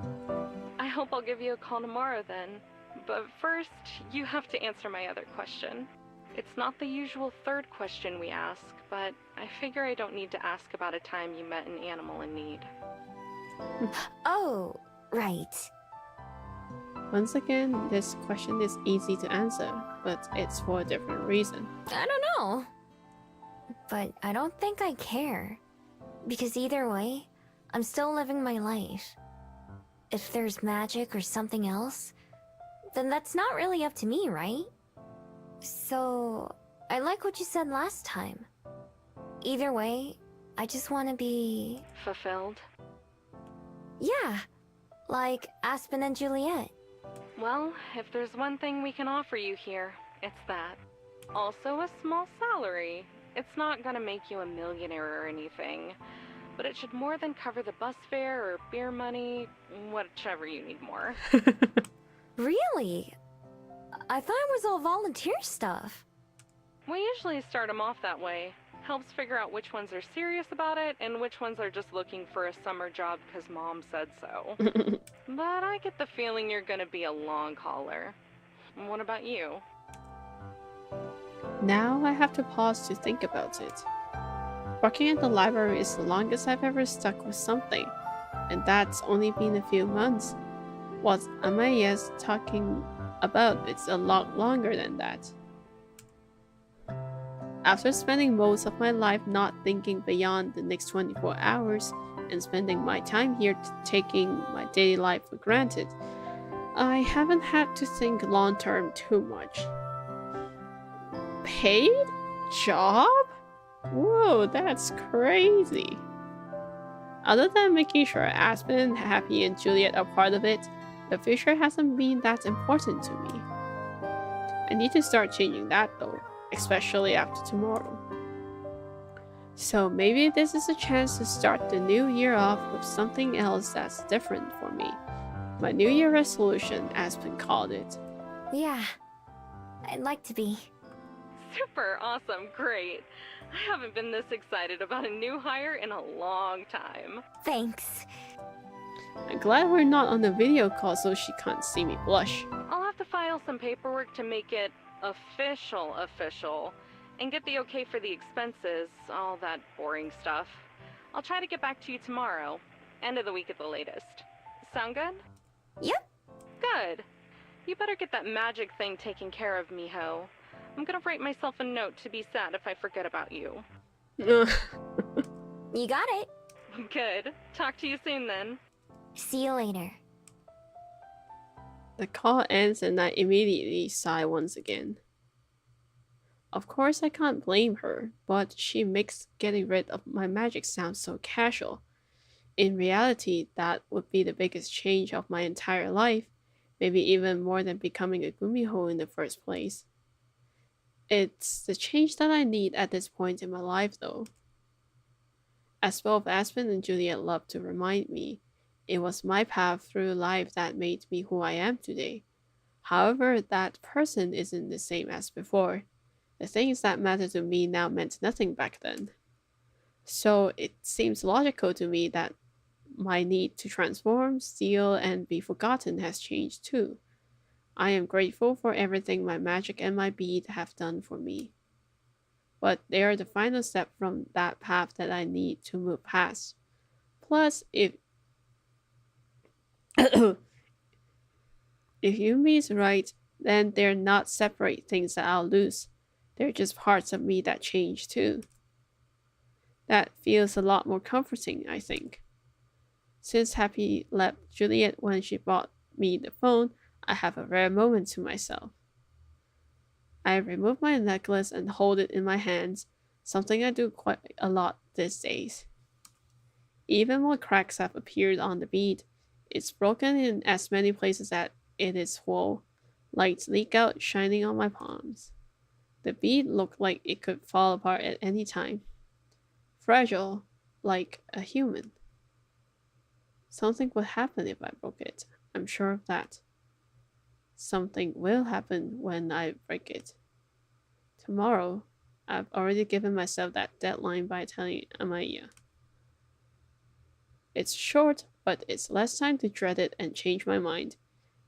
I hope I'll give you a call tomorrow then. But first, you have to answer my other question. It's not the usual third question we ask, but I figure I don't need to ask about a time you met an animal in need. Oh, right. Once again, this question is easy to answer, but it's for a different reason. I don't know. But I don't think I care. Because either way, I'm still living my life. If there's magic or something else, then that's not really up to me, right? So, I like what you said last time. Either way, I just want to be... Fulfilled? Yeah, like Aspen and Juliet. Well, if there's one thing we can offer you here, it's that. Also a small salary. It's not gonna make you a millionaire or anything, but it should more than cover the bus fare or beer money, whichever you need more. Really? I thought it was all volunteer stuff. We usually start them off that way. Helps figure out which ones are serious about it and which ones are just looking for a summer job because mom said so. But I get the feeling you're gonna be a long hauler. What about you? Now I have to pause to think about it. Working at the library is the longest I've ever stuck with something, and that's only been a few months. What Amaya's talking about is a lot longer than that. After spending most of my life not thinking beyond the next 24 hours and spending my time here taking my daily life for granted, I haven't had to think long term too much. Paid job? Whoa, that's crazy. Other than making sure Aspen, Happy, and Juliet are part of it, the future hasn't been that important to me. I need to start changing that though, especially after tomorrow. So maybe this is a chance to start the new year off with something else that's different for me. My New Year resolution, Aspen called it. Yeah, I'd like to be. Super awesome, great. I haven't been this excited about a new hire in a long time. Thanks. I'm glad we're not on the video call so she can't see me blush. I'll have to file some paperwork to make it official, and get the okay for the expenses, all that boring stuff. I'll try to get back to you tomorrow, end of the week at the latest. Sound good? Yep. Good. You better get that magic thing taken care of, Miho. I'm gonna write myself a note to be sad if I forget about you. You got it. Good. Talk to you soon then. See you later. The call ends and I immediately sigh once again. Of course I can't blame her, but she makes getting rid of my magic sound so casual. In reality, that would be the biggest change of my entire life, maybe even more than becoming a gumiho in the first place. It's the change that I need at this point in my life though. As both Aspen and Juliet love to remind me, it was my path through life that made me who I am today. However, that person isn't the same as before. The things that matter to me now meant nothing back then. So it seems logical to me that my need to transform, steal, and be forgotten has changed too. I am grateful for everything my magic and my bead have done for me. But they are the final step from that path that I need to move past. Plus, if if Yumi's right, then they're not separate things that I'll lose. They're just parts of me that change too. That feels a lot more comforting, I think. Since Happy left Juliet when she bought me the phone, I have a rare moment to myself. I remove my necklace and hold it in my hands, something I do quite a lot these days. Even more cracks have appeared on the bead. It's broken in as many places as it is whole. Lights leak out, shining on my palms. The bead looked like it could fall apart at any time. Fragile, like a human. Something would happen if I broke it. I'm sure of that. Something will happen when I break it. Tomorrow, I've already given myself that deadline by telling Amaya. It's short, but it's less time to dread it and change my mind.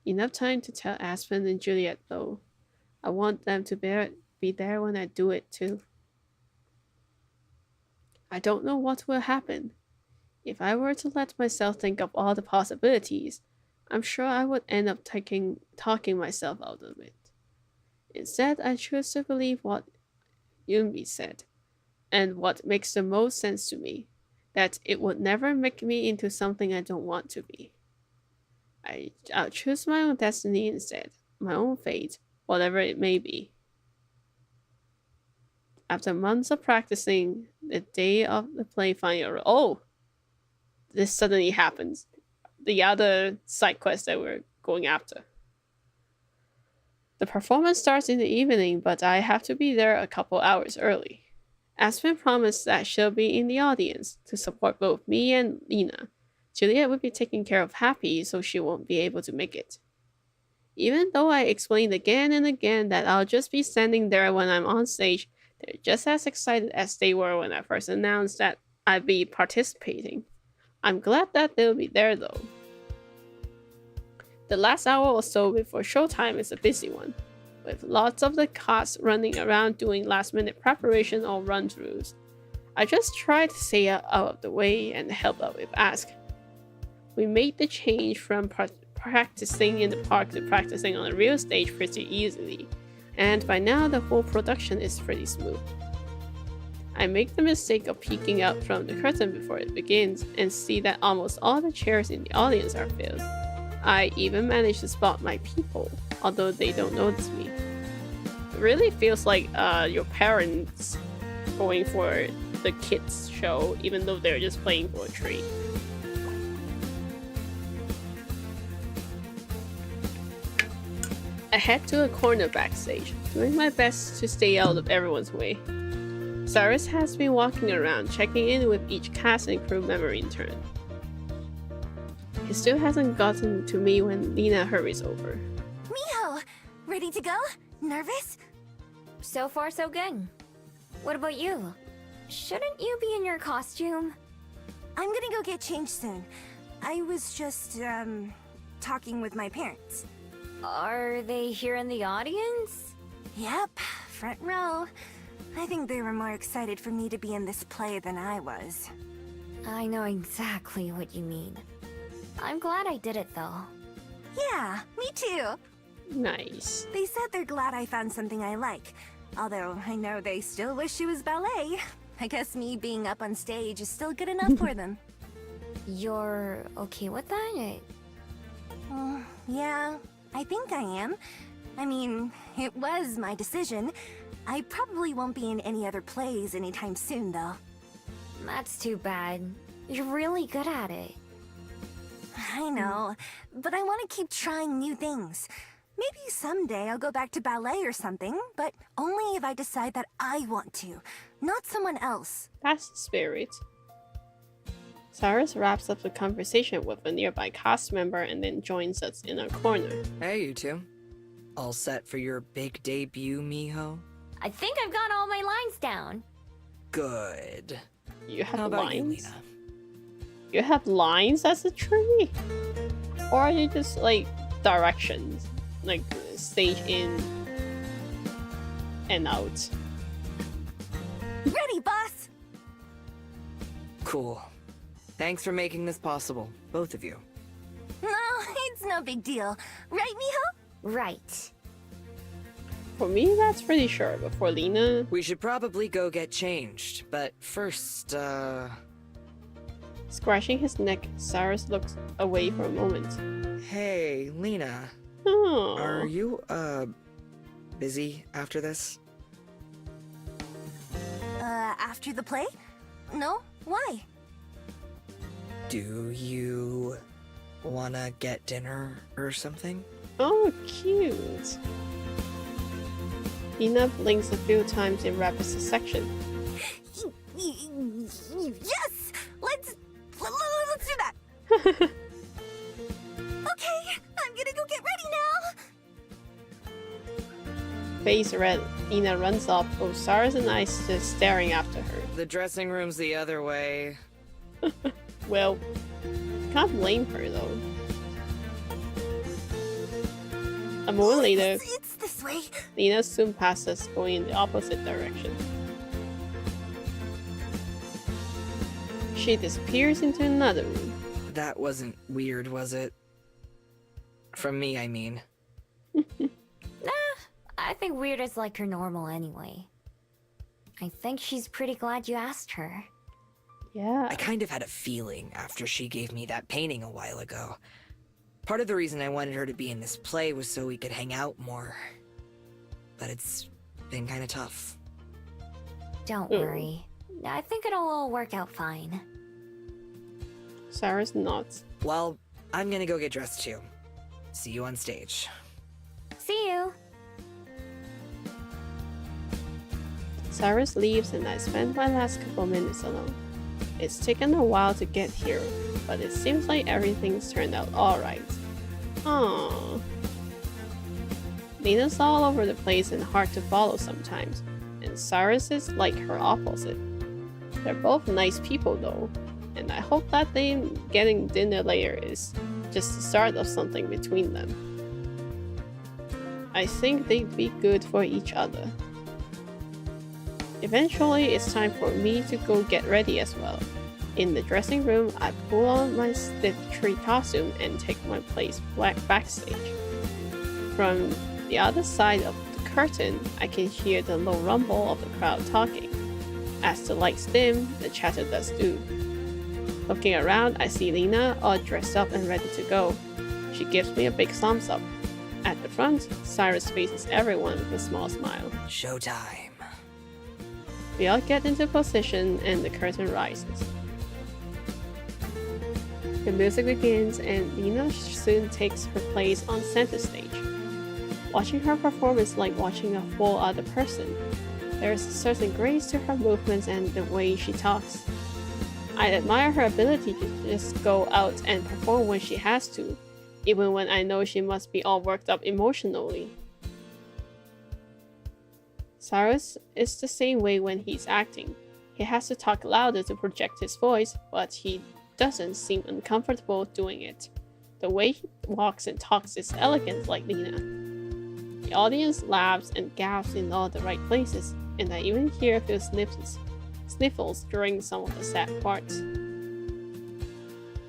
Enough time to tell Aspen and Juliet though. I want them to be there when I do it too. I don't know what will happen. If I were to let myself think of all the possibilities, I'm sure I would end up talking myself out of it. Instead, I choose to believe what Yumi said, and what makes the most sense to me, that it would never make me into something I don't want to be. I'll choose my own destiny instead, my own fate, whatever it may be. After months of practicing, the day of the play finally this suddenly happens. The other side quest that we're going after. The performance starts in the evening, but I have to be there a couple hours early. Aspen promised that she'll be in the audience to support both me and Lena. Juliet will be taking care of Happy, so she won't be able to make it. Even though I explained again and again that I'll just be standing there when I'm on stage, they're just as excited as they were when I first announced that I'd be participating. I'm glad that they'll be there though. The last hour or so before showtime is a busy one, with lots of the cast running around doing last-minute preparation or run-throughs. I just try to stay out of the way and help out if asked. We made the change from practicing in the park to practicing on a real stage pretty easily, and by now the whole production is pretty smooth. I make the mistake of peeking out from the curtain before it begins and see that almost all the chairs in the audience are filled. I even manage to spot my people, although they don't notice me. It really feels like your parents going for the kids show, even though they're just playing for a treat. I head to a corner backstage, doing my best to stay out of everyone's way. Cyrus has been walking around, checking in with each cast and crew member in turn. He still hasn't gotten to me when Lena hurries over. Miho! Ready to go? Nervous? So far, so good. What about you? Shouldn't you be in your costume? I'm gonna go get changed soon. I was just, talking with my parents. Are they here in the audience? Yep, front row. I think they were more excited for me to be in this play than I was. I know exactly what you mean. I'm glad I did it, though. Yeah, me too. Nice. They said they're glad I found something I like. Although I know they still wish it was ballet. I guess me being up on stage is still good enough for them. You're okay with that? Yeah, I think I am. I mean, it was my decision. I probably won't be in any other plays anytime soon, though. That's too bad. You're really good at it. I know, but I want to keep trying new things. Maybe someday I'll go back to ballet or something, but only if I decide that I want to, not someone else. That's the spirit. Cyrus wraps up the conversation with a nearby cast member and then joins us in a corner. Hey, you two. All set for your big debut, Miho? I think I've got all my lines down. Good. You have How about lines? you, Lena? You have lines as a tree? Or are you just like directions? Like stage in and out? Ready, boss! Cool. Thanks for making this possible, both of you. No, it's no big deal. Right, Miho? Right. For me, that's pretty sure, but for Lena... We should probably go get changed, but first, Scratching his neck, Cyrus looks away for a moment. Hey, Lena. Oh. Are you, busy after this? After the play? No? Why? Do you wanna get dinner or something? Oh, cute. Lena blinks a few times in rapid succession. Yes! Let's do that! Okay, I'm gonna go get ready now! Face red, Lena runs off, with Cyrus and I just staring after her. The dressing room's the other way. Well, can't blame her though. A moment later, It's this way. Lena soon passes us, going in the opposite direction. She disappears into another room. That wasn't weird, was it? From me, I mean. I think weird is like her normal anyway. I think she's pretty glad you asked her. Yeah. I kind of had a feeling after she gave me that painting a while ago. Part of the reason I wanted her to be in this play was so we could hang out more. But it's been kind of tough. Don't worry. I think it'll all work out fine. Cyrus nods. Well, I'm gonna go get dressed too. See you on stage. See you. Cyrus leaves and I spend my last couple minutes alone. It's taken a while to get here, but it seems like everything's turned out alright. Aww. Lena's all over the place and hard to follow sometimes, and Cyrus is like her opposite. They're both nice people though, and I hope that them getting dinner later is just the start of something between them. I think they'd be good for each other. Eventually, it's time for me to go get ready as well. In the dressing room, I pull on my stiff tree costume and take my place backstage. From the other side of the curtain, I can hear the low rumble of the crowd talking. As the lights dim, the chatter does too. Looking around, I see Lena all dressed up and ready to go. She gives me a big thumbs up. At the front, Cyrus faces everyone with a small smile. Showtime. We all get into position and the curtain rises. The music begins and Lena soon takes her place on center stage. Watching her perform is like watching a full other person. There is a certain grace to her movements and the way she talks. I admire her ability to just go out and perform when she has to, even when I know she must be all worked up emotionally. Cyrus is the same way when he's acting. He has to talk louder to project his voice, but he doesn't seem uncomfortable doing it. The way he walks and talks is elegant like Lena. The audience laughs and gasps in all the right places, and I even hear a few sniffles during some of the sad parts.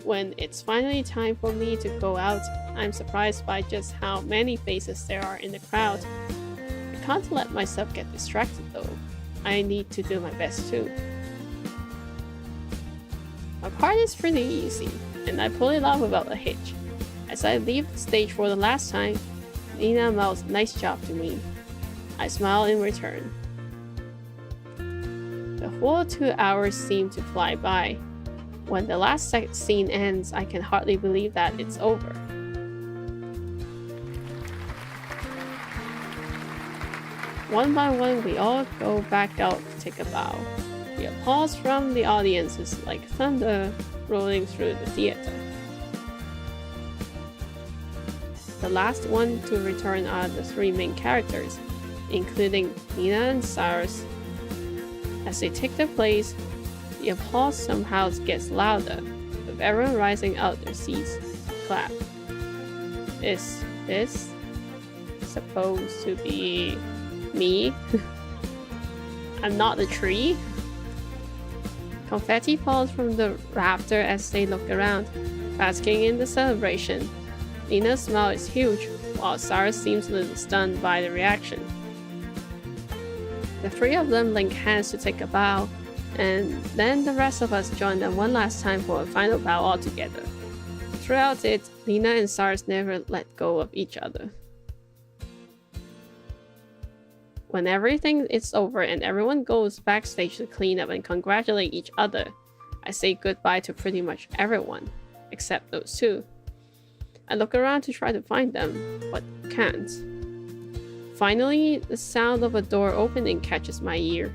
When it's finally time for me to go out, I'm surprised by just how many faces there are in the crowd. I can't let myself get distracted though. I need to do my best too. My part is pretty easy, and I pull it off without a hitch. As I leave the stage for the last time, Lena mouths "nice job" to me. I smile in return. The whole 2 hours seem to fly by. When the last scene ends, I can hardly believe that it's over. One by one, we all go back out to take a bow. The applause from the audience is like thunder rolling through the theater. The last one to return are the 3 main characters, including Nina and Cyrus. As they take their place, the applause somehow gets louder, with everyone rising out their seats to clap. Is this supposed to be me? I'm not the tree? Confetti falls from the rafter as they look around, basking in the celebration. Nina's smile is huge, while Cyrus seems a little stunned by the reaction. The 3 of them link hands to take a bow, and then the rest of us join them one last time for a final bow all together. Throughout it, Lena and Cyrus never let go of each other. When everything is over and everyone goes backstage to clean up and congratulate each other, I say goodbye to pretty much everyone, except those 2. I look around to try to find them, but can't. Finally, the sound of a door opening catches my ear.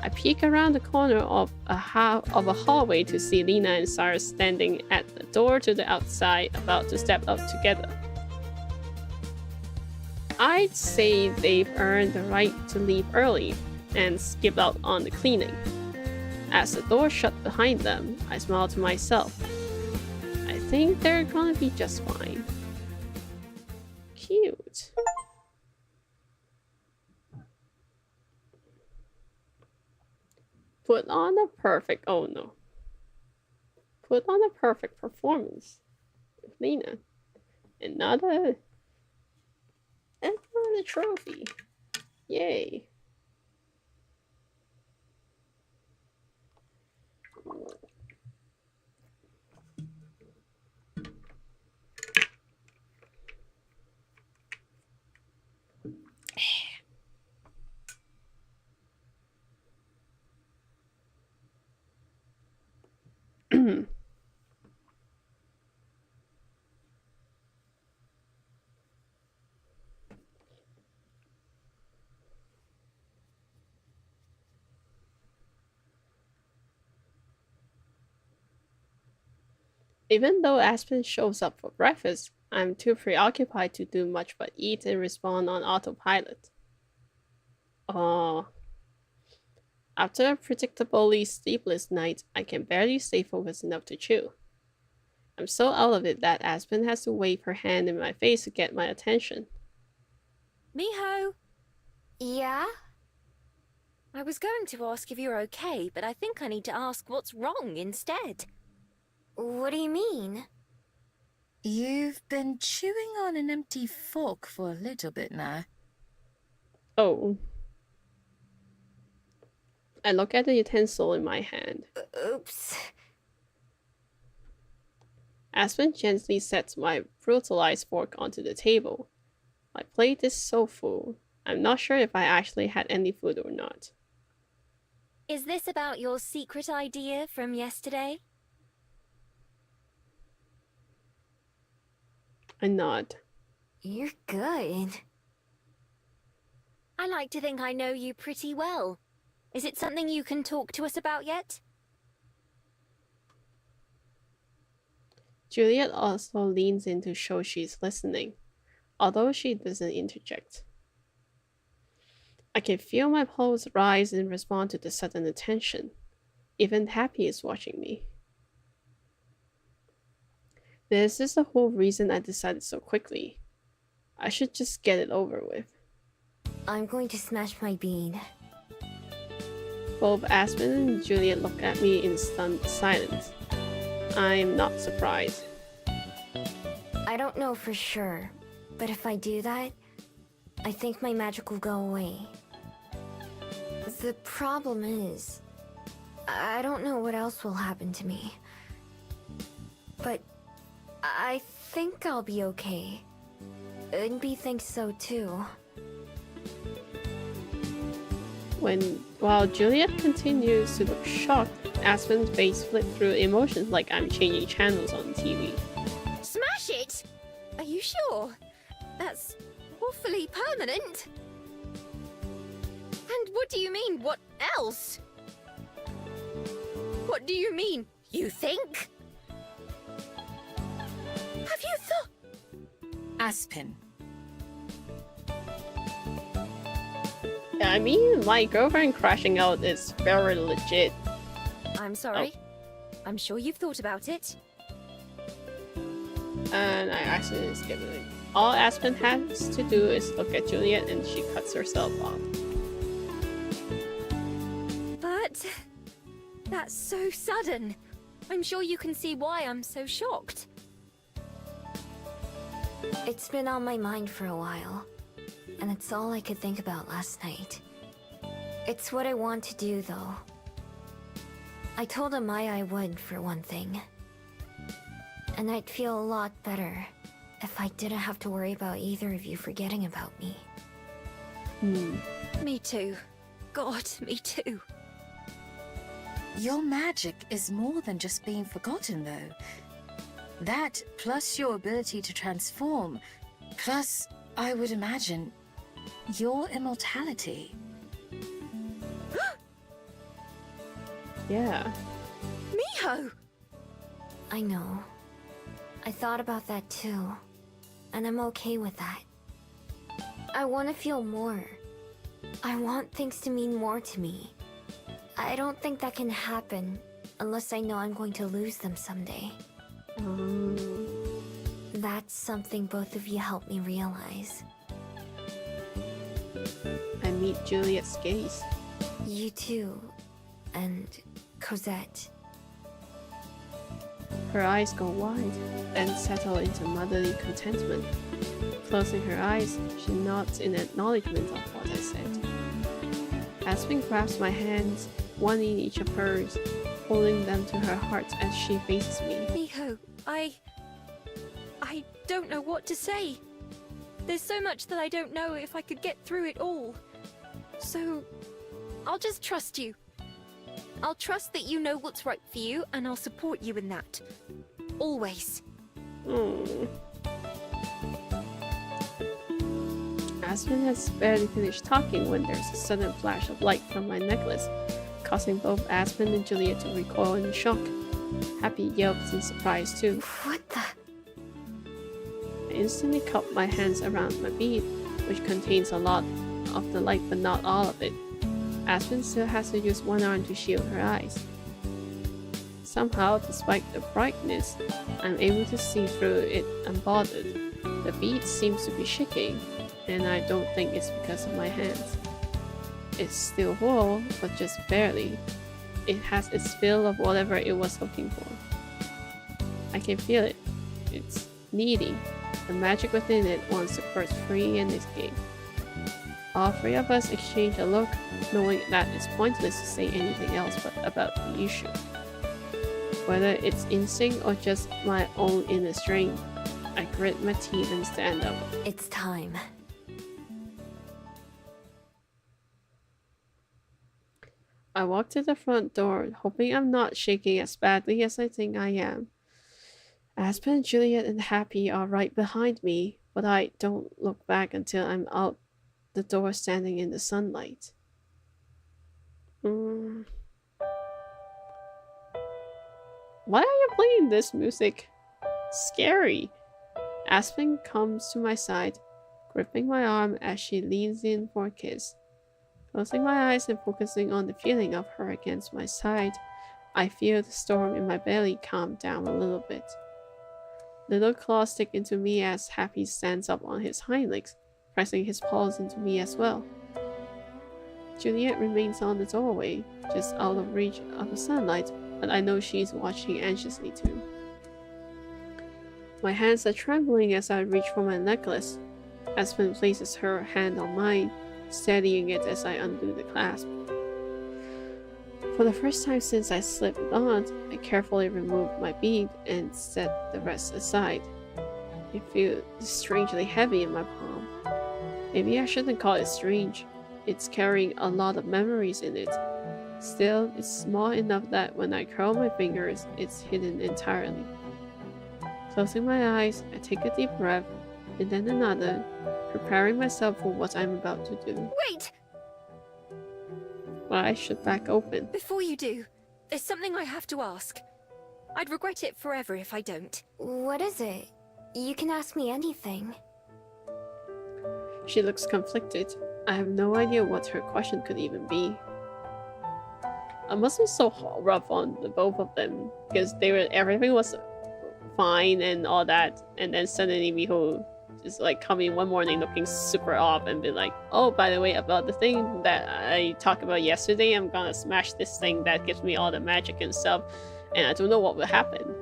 I peek around the corner of a hallway to see Lena and Cyrus standing at the door to the outside, about to step up together. I'd say they've earned the right to leave early and skip out on the cleaning. As the door shut behind them, I smile to myself. I think they're gonna be just fine. Cute. Put on a perfect performance with Lena. Another trophy. Yay. Even though Aspen shows up for breakfast, I'm too preoccupied to do much but eat and respond on autopilot. After a predictably sleepless night, I can barely stay focused enough to chew. I'm so out of it that Aspen has to wave her hand in my face to get my attention. Miho! Yeah? I was going to ask if you're okay, but I think I need to ask what's wrong instead. What do you mean? You've been chewing on an empty fork for a little bit now. Oh. I look at the utensil in my hand. Oops. Aspen gently sets my brutalized fork onto the table. My plate is so full. I'm not sure if I actually had any food or not. Is this about your secret idea from yesterday? I nod. You're good. I like to think I know you pretty well. Is it something you can talk to us about yet? Juliet also leans in to show she's listening, although she doesn't interject. I can feel my pulse rise in response to the sudden attention. Even Happy is watching me. This is the whole reason I decided so quickly. I should just get it over with. I'm going to smash my bean. Both Aspen and Juliet look at me in stunned silence. I'm not surprised. I don't know for sure, but if I do that, I think my magic will go away. The problem is, I don't know what else will happen to me. But I think I'll be okay. Unbi thinks so too. While Juliet continues to look shocked, Aspen's face flipped through emotions like I'm changing channels on TV. Smash it! Are you sure? That's awfully permanent. And what do you mean, what else? What do you mean, you think? Have you thought? Aspen. I mean, my girlfriend crashing out is very legit. I'm sorry. I'm sure you've thought about it. And I accidentally skipped it. All Aspen has to do is look at Juliet and she cuts herself off. But that's so sudden. I'm sure you can see why I'm so shocked. It's been on my mind for a while, and it's all I could think about last night. It's what I want to do, though. I told Amaya I would, for one thing. And I'd feel a lot better if I didn't have to worry about either of you forgetting about me. Me too. God, me too. Your magic is more than just being forgotten, though. That, plus your ability to transform, plus, I would imagine, your immortality. Yeah. Miho! I know. I thought about that too, and I'm okay with that. I want to feel more. I want things to mean more to me. I don't think that can happen unless I know I'm going to lose them someday. That's something both of you helped me realize. I meet Juliet's gaze. You too, and Cosette. Her eyes go wide, then settle into motherly contentment. Closing her eyes, she nods in acknowledgement of what I said. Aspen grabs my hands, one in each of hers, holding them to her heart as she faces me. Miho, I don't know what to say. There's so much that I don't know if I could get through it all. So, I'll just trust you. I'll trust that you know what's right for you, and I'll support you in that. Always. Aspen has barely finished talking when there's a sudden flash of light from my necklace, causing both Aspen and Juliet to recoil in shock. Happy yelps in surprise too. What the? I instantly cupped my hands around my bead, which contains a lot of the light but not all of it. Aspen still has to use one arm to shield her eyes. Somehow, despite the brightness, I'm able to see through it unbothered. The bead seems to be shaking, and I don't think it's because of my hands. It's still whole, but just barely. It has its feel of whatever it was looking for. I can feel it. It's needy. The magic within it wants to burst free and escape. All three of us exchange a look, knowing that it's pointless to say anything else but about the issue. Whether it's instinct or just my own inner strength, I grit my teeth and stand up. It's time. I walk to the front door, hoping I'm not shaking as badly as I think I am. Aspen, Juliet, and Happy are right behind me, but I don't look back until I'm out the door standing in the sunlight. Why are you playing this music? Scary. Aspen comes to my side, gripping my arm as she leans in for a kiss. Closing my eyes and focusing on the feeling of her against my side, I feel the storm in my belly calm down a little bit. Little claws stick into me as Happy stands up on his hind legs, pressing his paws into me as well. Juliet remains on the doorway, just out of reach of the sunlight, but I know she's watching anxiously too. My hands are trembling as I reach for my necklace. Aspen places her hand on mine, steadying it as I undo the clasp. For the first time since I slipped on, I carefully removed my bead and set the rest aside. It feels strangely heavy in my palm. Maybe I shouldn't call it strange. It's carrying a lot of memories in it. Still, it's small enough that when I curl my fingers, it's hidden entirely. Closing my eyes, I take a deep breath, and then another, preparing myself for what I'm about to do. Wait! My eyes should back open. Before you do, there's something I have to ask. I'd regret it forever if I don't. What is it? You can ask me anything. She looks conflicted. I have no idea what her question could even be. I must be so rough on the both of them because everything was fine and all that, and then suddenly Miho just like coming one morning looking super off and be like, oh, by the way, about the thing that I talked about yesterday, I'm gonna smash this thing that gives me all the magic and stuff, and I don't know what will happen.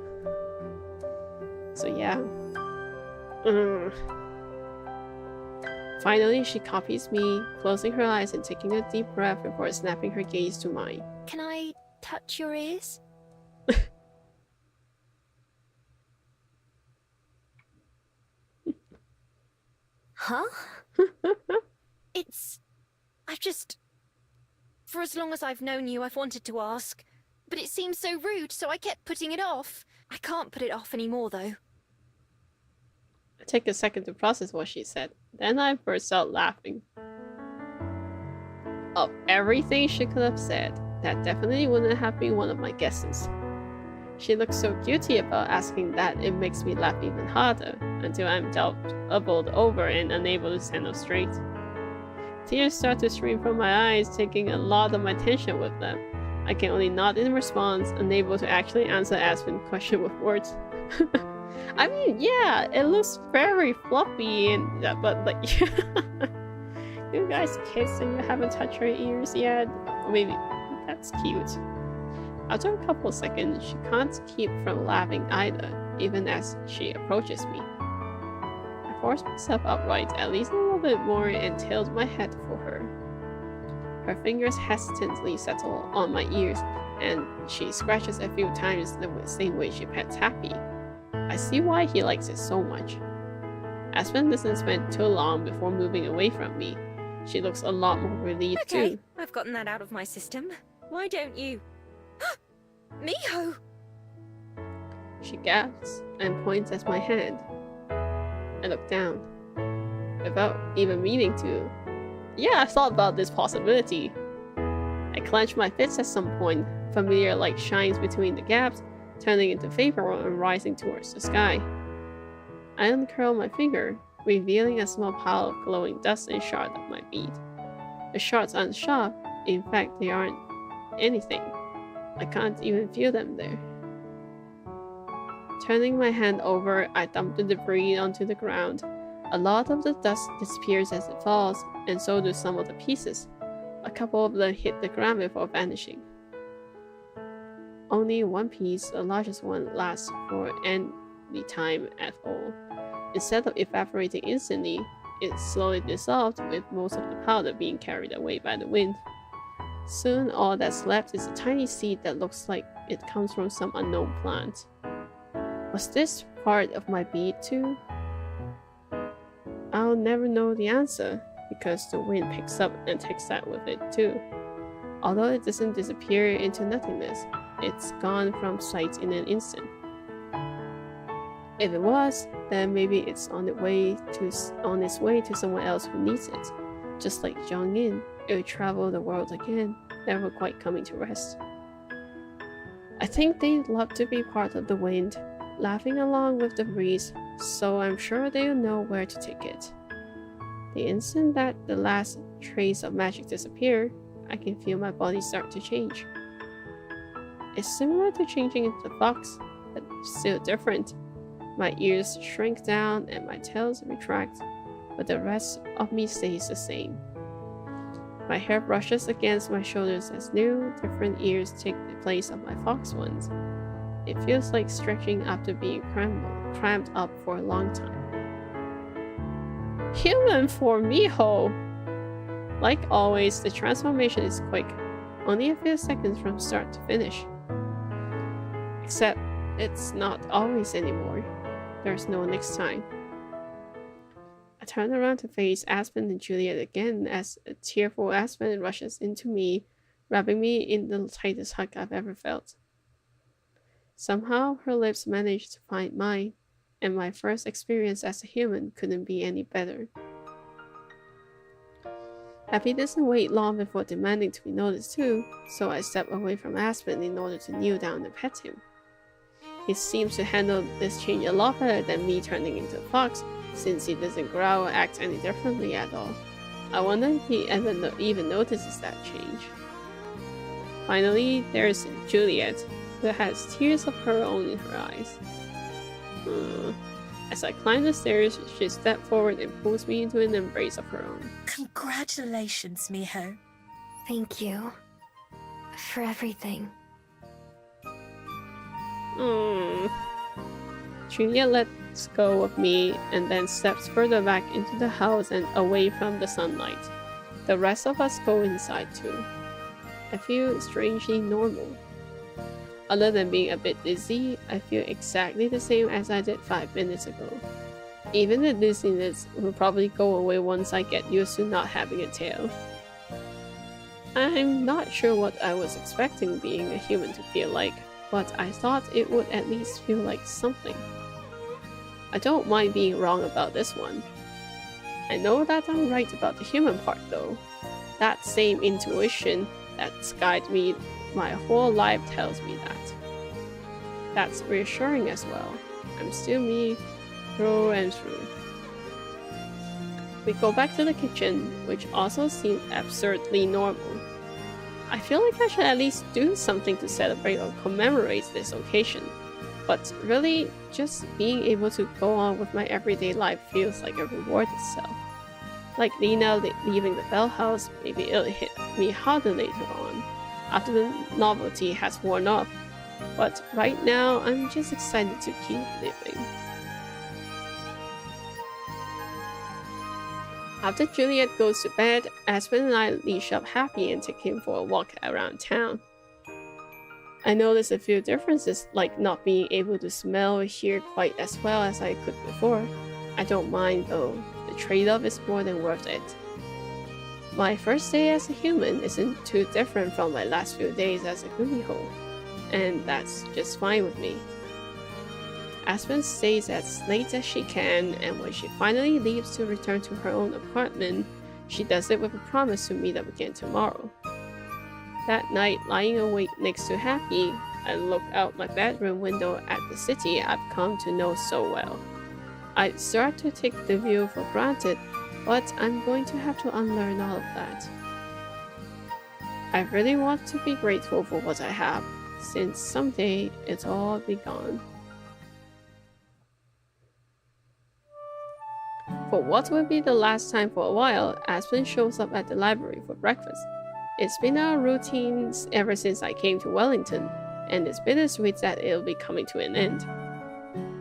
So yeah. Finally, she copies me, closing her eyes and taking a deep breath before snapping her gaze to mine. Can I touch your ears? Huh? I've just... For as long as I've known you, I've wanted to ask. But it seems so rude, so I kept putting it off. I can't put it off anymore, though. I take a second to process what she said. Then I burst out laughing. Of everything she could have said, that definitely wouldn't have been one of my guesses. She looks so guilty about asking that it makes me laugh even harder, until I'm doubled over and unable to stand up straight. Tears start to stream from my eyes, taking a lot of my attention with them. I can only nod in response, unable to actually answer Aspen's question with words. I mean, yeah, it looks very fluffy, and but like, you guys kiss and you haven't touched her ears yet? Or maybe that's cute. After a couple seconds, she can't keep from laughing either, even as she approaches me. I force myself upright at least a little bit more and tilt my head for her. Her fingers hesitantly settle on my ears, and she scratches a few times the same way she pets Happy. I see why he likes it so much. Aspen doesn't spend too long before moving away from me. She looks a lot more relieved too. I've gotten that out of my system. Why don't you? Miho! She gasps and points at my hand. I look down, without even meaning to. Yeah, I thought about this possibility. I clench my fists at some point, familiar light shines between the gaps, turning into vapor and rising towards the sky. I uncurl my finger, revealing a small pile of glowing dust and shards of my bead. The shards aren't sharp, in fact they aren't anything. I can't even feel them there. Turning my hand over, I dump the debris onto the ground. A lot of the dust disappears as it falls, and so do some of the pieces. A couple of them hit the ground before vanishing. Only one piece, the largest one, lasts for any time at all. Instead of evaporating instantly, it slowly dissolved, with most of the powder being carried away by the wind. Soon, all that's left is a tiny seed that looks like it comes from some unknown plant. Was this part of my bead too? I'll never know the answer, because the wind picks up and takes that with it too. Although it doesn't disappear into nothingness, it's gone from sight in an instant. If it was, then maybe it's on its way to someone else who needs it. Just like Zhang-in, it would travel the world again, never quite coming to rest. I think they'd love to be part of the wind, laughing along with the breeze, so I'm sure they'll know where to take it. The instant that the last trace of magic disappears, I can feel my body start to change. It's similar to changing into a fox, but still different. My ears shrink down and my tails retract, but the rest of me stays the same. My hair brushes against my shoulders as new, different ears take the place of my fox ones. It feels like stretching after being crammed up for a long time. Human for Miho! Like always, the transformation is quick. only a few seconds from start to finish. Except, it's not always anymore. There's no next time. I turn around to face Aspen and Juliet again as a tearful Aspen rushes into me, wrapping me in the tightest hug I've ever felt. Somehow, her lips managed to find mine, and my first experience as a human couldn't be any better. Happy doesn't wait long before demanding to be noticed too, so I step away from Aspen in order to kneel down and pet him. He seems to handle this change a lot better than me turning into a fox, since he doesn't growl or act any differently at all. I wonder if he even notices that change. Finally, there's Juliet, who has tears of her own in her eyes. As I climb the stairs, she steps forward and pulls me into an embrace of her own. Congratulations, Miho. Thank you. For everything. Juliet lets go of me and then steps further back into the house and away from the sunlight. The rest of us go inside too. I feel strangely normal. Other than being a bit dizzy, I feel exactly the same as I did 5 minutes ago. Even the dizziness will probably go away once I get used to not having a tail. I'm not sure what I was expecting being a human to feel like, but I thought it would at least feel like something. I don't mind being wrong about this one. I know that I'm right about the human part though. That same intuition that's guided me my whole life tells me that. That's reassuring as well. I'm still me, through and through. We go back to the kitchen, which also seemed absurdly normal. I feel like I should at least do something to celebrate or commemorate this occasion, but really, just being able to go on with my everyday life feels like a reward itself. Like Lena leaving the Bell House, maybe it'll hit me harder later on, after the novelty has worn off, but right now I'm just excited to keep living. After Juliet goes to bed, Aspen and I leash up Happy and take him for a walk around town. I noticed a few differences, like not being able to smell or hear quite as well as I could before. I don't mind though, the trade-off is more than worth it. My first day as a human isn't too different from my last few days as a Gumiho, and that's just fine with me. Aspen stays as late as she can, and when she finally leaves to return to her own apartment, she does it with a promise to meet up again tomorrow. That night, lying awake next to Happy, I look out my bedroom window at the city I've come to know so well. I start to take the view for granted, but I'm going to have to unlearn all of that. I really want to be grateful for what I have, since someday it'll all be gone. For what will be the last time for a while, Aspen shows up at the library for breakfast. It's been our routine ever since I came to Wellington, and it's bittersweet that it'll be coming to an end.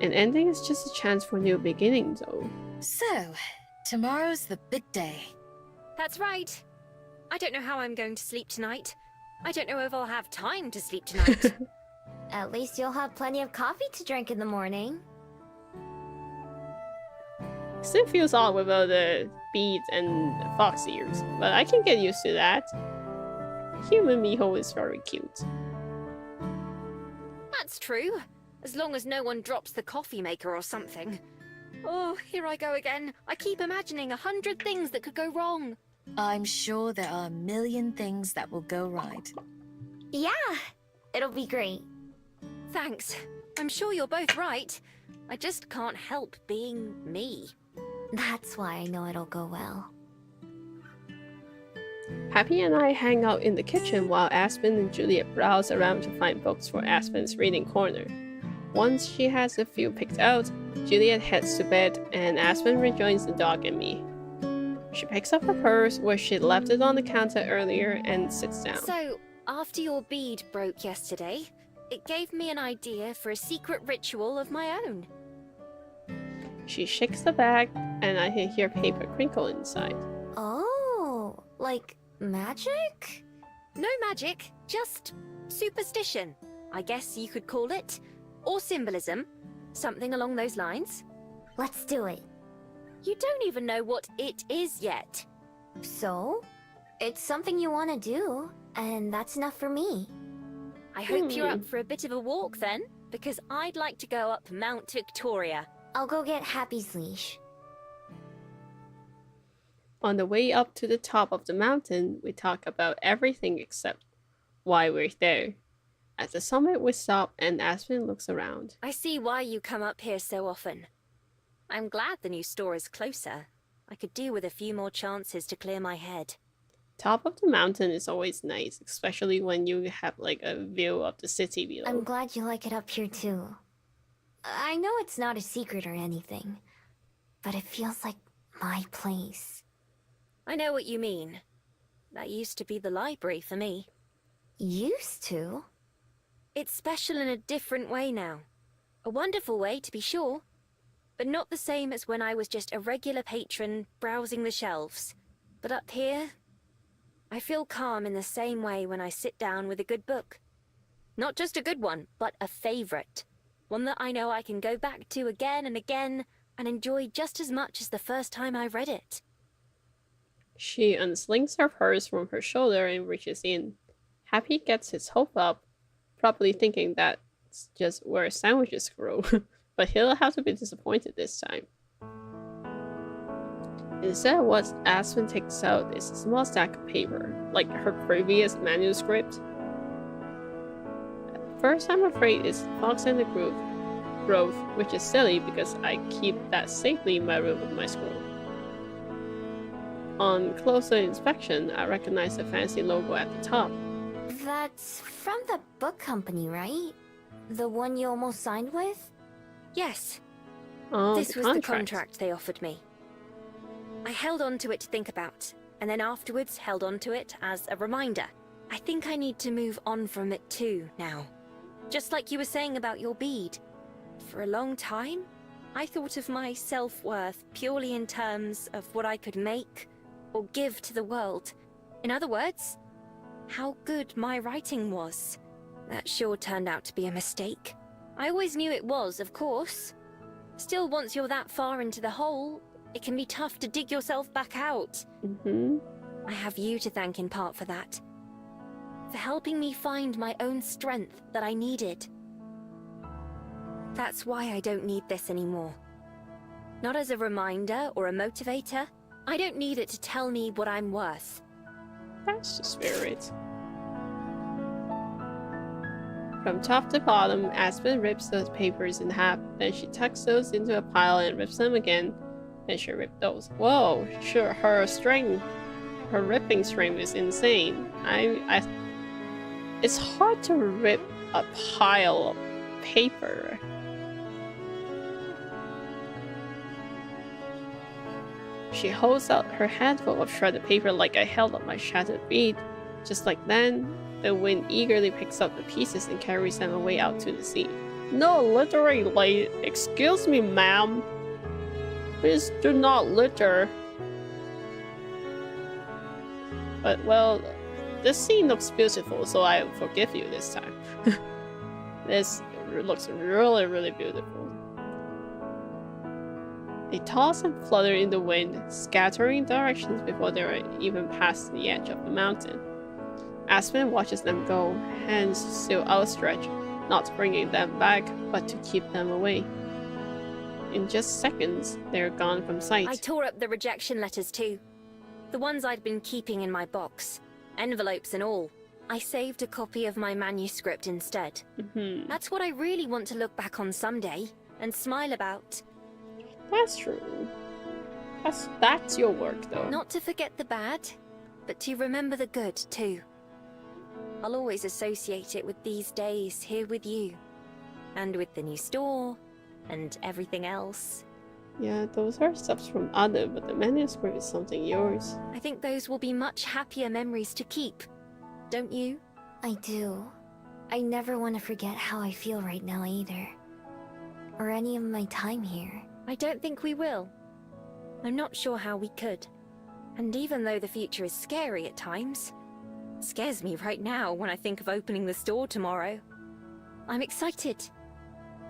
An ending is just a chance for new beginnings, though. So, tomorrow's the big day. That's right. I don't know how I'm going to sleep tonight. I don't know if I'll have time to sleep tonight. At least you'll have plenty of coffee to drink in the morning. Still feels odd with all the beads and fox ears, but I can get used to that. Human Miho is very cute. That's true. As long as no one drops the coffee maker or something. Oh, here I go again. I keep imagining 100 things that could go wrong. I'm sure there are a million things that will go right. Yeah, it'll be great. Thanks. I'm sure you're both right. I just can't help being me. That's why I know it'll go well. Happy and I hang out in the kitchen while Aspen and Juliet browse around to find books for Aspen's reading corner. Once she has a few picked out, Juliet heads to bed and Aspen rejoins the dog and me. She picks up her purse where she left it on the counter earlier and sits down. So, after your bead broke yesterday, it gave me an idea for a secret ritual of my own. She shakes the bag and I hear paper crinkle inside. Oh, like magic? No magic, just superstition, I guess you could call it. Or symbolism. Something along those lines. Let's do it. You don't even know what it is yet. So? It's something you want to do, and that's enough for me. I hope you're up for a bit of a walk then, because I'd like to go up Mount Victoria. I'll go get Happy's leash. On the way up to the top of the mountain, we talk about everything except why we're there. At the summit, we stop and Aspen looks around. I see why you come up here so often. I'm glad the new store is closer. I could do with a few more chances to clear my head. Top of the mountain is always nice, especially when you have like a view of the city below. I'm glad you like it up here too. I know it's not a secret or anything, but it feels like my place. I know what you mean. That used to be the library for me. Used to? It's special in a different way now. A wonderful way, to be sure. But not the same as when I was just a regular patron browsing the shelves. But up here, I feel calm in the same way when I sit down with a good book. Not just a good one, but a favorite. One that I know I can go back to again and again and enjoy just as much as the first time I read it. She unslings her purse from her shoulder and reaches in. Happy gets his hope up, probably thinking that's just where sandwiches grow, but he'll have to be disappointed this time. Instead, what Aspen takes out is a small stack of paper, like her previous manuscript. At first, I'm afraid it's Fox and the Grove, which is silly because I keep that safely in my room with my scroll. On closer inspection, I recognize the fancy logo at the top. That's from the book company, right? The one you almost signed with? Yes. Oh, This was the contract they offered me. I held on to it to think about, and then afterwards held on to it as a reminder. I think I need to move on from it too, now. Just like you were saying about your bead. For a long time, I thought of my self-worth purely in terms of what I could make or give to the world. In other words, how good my writing was. That sure turned out to be a mistake. I always knew it was, of course. Still, once you're that far into the hole, it can be tough to dig yourself back out. I have you to thank in part for that. For helping me find my own strength that I needed. That's why I don't need this anymore. Not as a reminder or a motivator. I don't need it to tell me what I'm worth. That's the spirit. From top to bottom, Aspen rips those papers in half, then she tucks those into a pile and rips them again. Then she ripped those. Whoa, sure, her ripping strength is insane. It's hard to rip a pile of paper. She holds out her handful of shredded paper like I held up my shattered bead. Just like then, the wind eagerly picks up the pieces and carries them away out to the sea. No littering, like, excuse me, ma'am. Please do not litter. But, well, this scene looks beautiful, so I forgive you this time. This looks really, really beautiful. They toss and flutter in the wind, scattering directions before they are even past the edge of the mountain. Aspen watches them go, hands still outstretched, not bringing them back, but to keep them away. In just seconds, they're gone from sight. I tore up the rejection letters too. The ones I'd been keeping in my box. Envelopes and all. I saved a copy of my manuscript instead. That's what I really want to look back on someday, and smile about. That's true. That's your work, though. Not to forget the bad, but to remember the good, too. I'll always associate it with these days here with you. And with the new store, and everything else. Yeah, those are stuffs from other, but the manuscript is something yours. I think those will be much happier memories to keep. Don't you? I do. I never want to forget how I feel right now either. Or any of my time here. I don't think we will. I'm not sure how we could. And even though the future is scary at times, scares me right now when I think of opening the store tomorrow. I'm excited.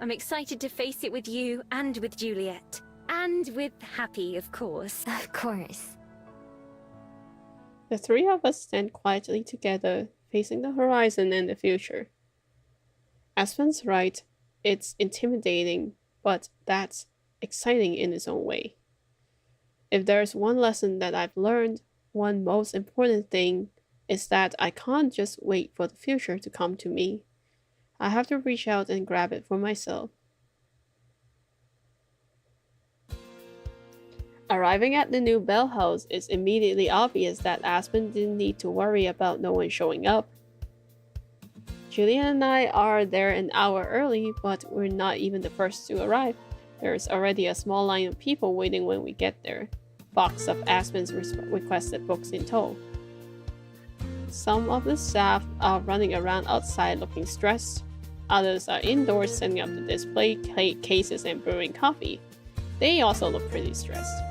I'm excited to face it with you and with Juliet. And with Happy, of course. Of course. The three of us stand quietly together, facing the horizon and the future. Aspen's right, it's intimidating, but that's exciting in its own way. If there's one lesson that I've learned, one most important thing is that I can't just wait for the future to come to me. I have to reach out and grab it for myself. Arriving at the new Bell House, it's immediately obvious that Aspen didn't need to worry about no one showing up. Julian and I are there an hour early, but we're not even the first to arrive. There's already a small line of people waiting when we get there, box of Aspen's requested books in tow. Some of the staff are running around outside looking stressed. Others are indoors setting up the display cases and brewing coffee. They also look pretty stressed.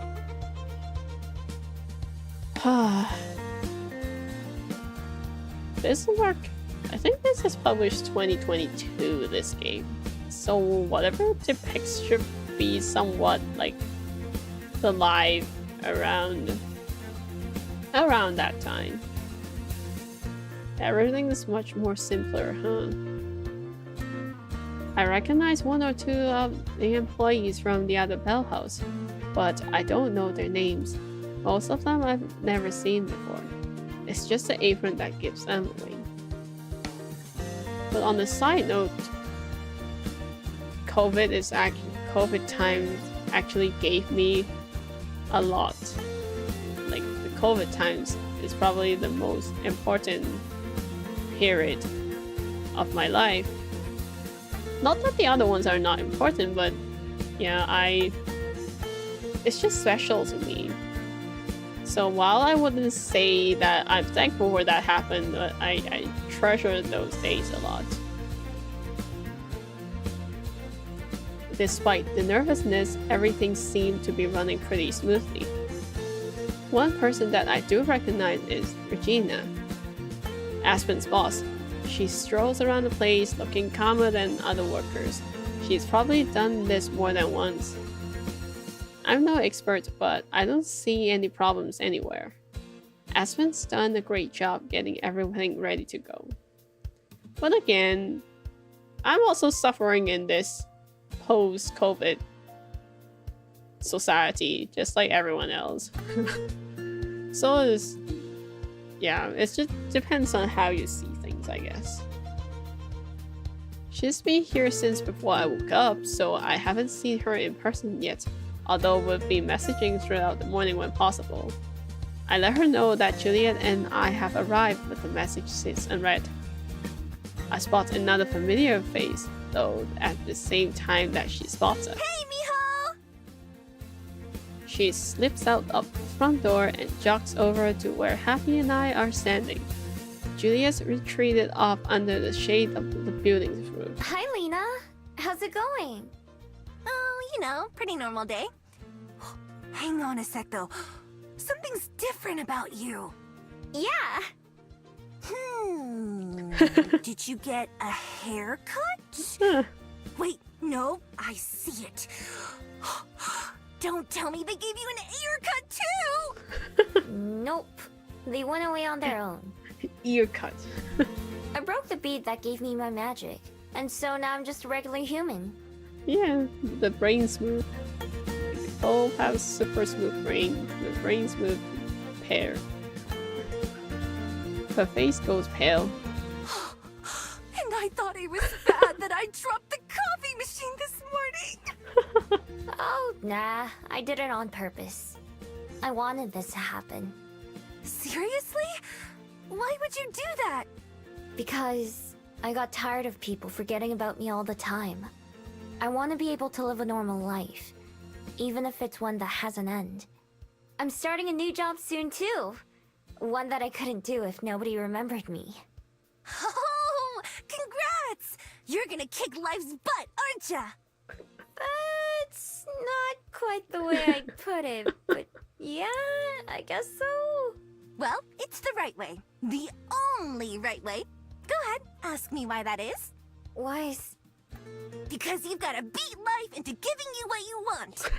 This work, I think this is published 2022, this game. So whatever it depicts should be somewhat like the live around that time. Everything is much more simpler, huh? I recognize one or two of the employees from the other Bell House, but I don't know their names. Most of them I've never seen before. It's just the apron that gives them away. But on the side note, COVID times actually gave me a lot. Like, the COVID times is probably the most important period of my life. Not that the other ones are not important, but yeah, it's just special to me. So while I wouldn't say that I'm thankful for that happened, I treasure those days a lot. Despite the nervousness, everything seemed to be running pretty smoothly. One person that I do recognize is Regina, Aspen's boss. She strolls around the place looking calmer than other workers. She's probably done this more than once. I'm no expert, but I don't see any problems anywhere. Aspen's done a great job getting everything ready to go. But again, I'm also suffering in this post-COVID society, just like everyone else. So it just depends on how you see things, I guess. She's been here since before I woke up, so I haven't seen her in person yet, although we've been messaging throughout the morning when possible. I let her know that Juliet and I have arrived, but the message sits unread. I spot another familiar face, though, at the same time that she spots us. Hey, mijo! She slips out of the front door and jogs over to where Happy and I are standing. Julia's retreated off under the shade of the building's roof. Hi, Lena. How's it going? Oh, you know, pretty normal day. Hang on a sec, though. Something's different about you. Yeah. Did you get a haircut? Wait, no, I see it. Don't tell me they gave you an haircut too! Nope. They went away on their own. Ear cut. I broke the bead that gave me my magic, and so now I'm just a regular human. Yeah, the brain smooth. They both have super smooth brain. The brain smooth pair. Her face goes pale. And I thought it was bad that I dropped the coffee machine this morning! Oh, nah. I did it on purpose. I wanted this to happen. Seriously? Why would you do that? Because I got tired of people forgetting about me all the time. I want to be able to live a normal life, even if it's one that has an end. I'm starting a new job soon too. One that I couldn't do if nobody remembered me. Oh, congrats! You're gonna kick life's butt, aren't ya? That's not quite the way I put it, but yeah, I guess so. Well, it's the right way. The only right way. Go ahead, ask me why that is. Why is... Because you've got to beat life into giving you what you want.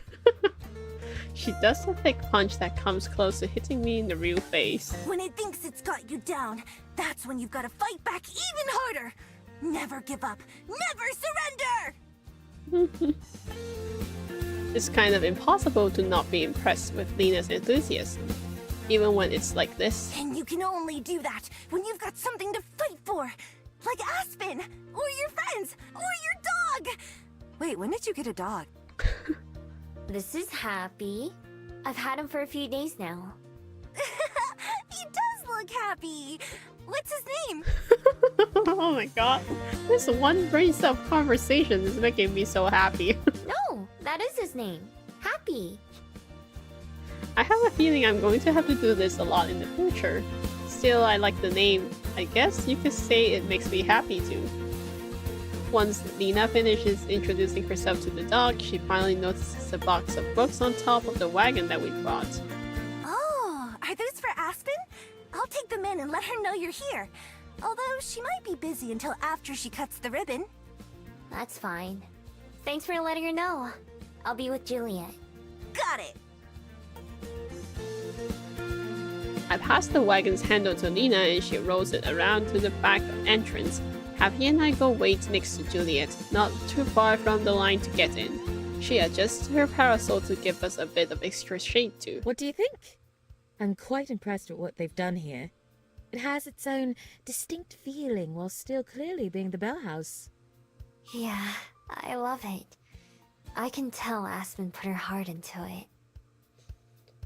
She does a thick punch that comes close to hitting me in the real face. When it thinks it's got you down, that's when you've got to fight back even harder. Never give up. Never surrender! It's kind of impossible to not be impressed with Lena's enthusiasm, even when it's like this. And you can only do that when you've got something to fight for. Like Aspen, or your friends, or your dog! Wait, when did you get a dog? This is Happy. I've had him for a few days now. He does look happy! What's his name? Oh my god. This one brain cell conversation is making me so happy. No, that is his name. Happy. I have a feeling I'm going to have to do this a lot in the future. Still, I like the name. I guess you could say it makes me happy too. Once Lena finishes introducing herself to the dog, she finally notices a box of books on top of the wagon that we brought. Oh, are those for Aspen? I'll take them in and let her know you're here. Although she might be busy until after she cuts the ribbon. That's fine. Thanks for letting her know. I'll be with Juliet. Got it! I pass the wagon's handle to Lena and she rolls it around to the back entrance. Happy and I go wait next to Juliet, not too far from the line to get in. She adjusts her parasol to give us a bit of extra shade too. What do you think? I'm quite impressed with what they've done here. It has its own distinct feeling while still clearly being the Bell House. Yeah, I love it. I can tell Aspen put her heart into it.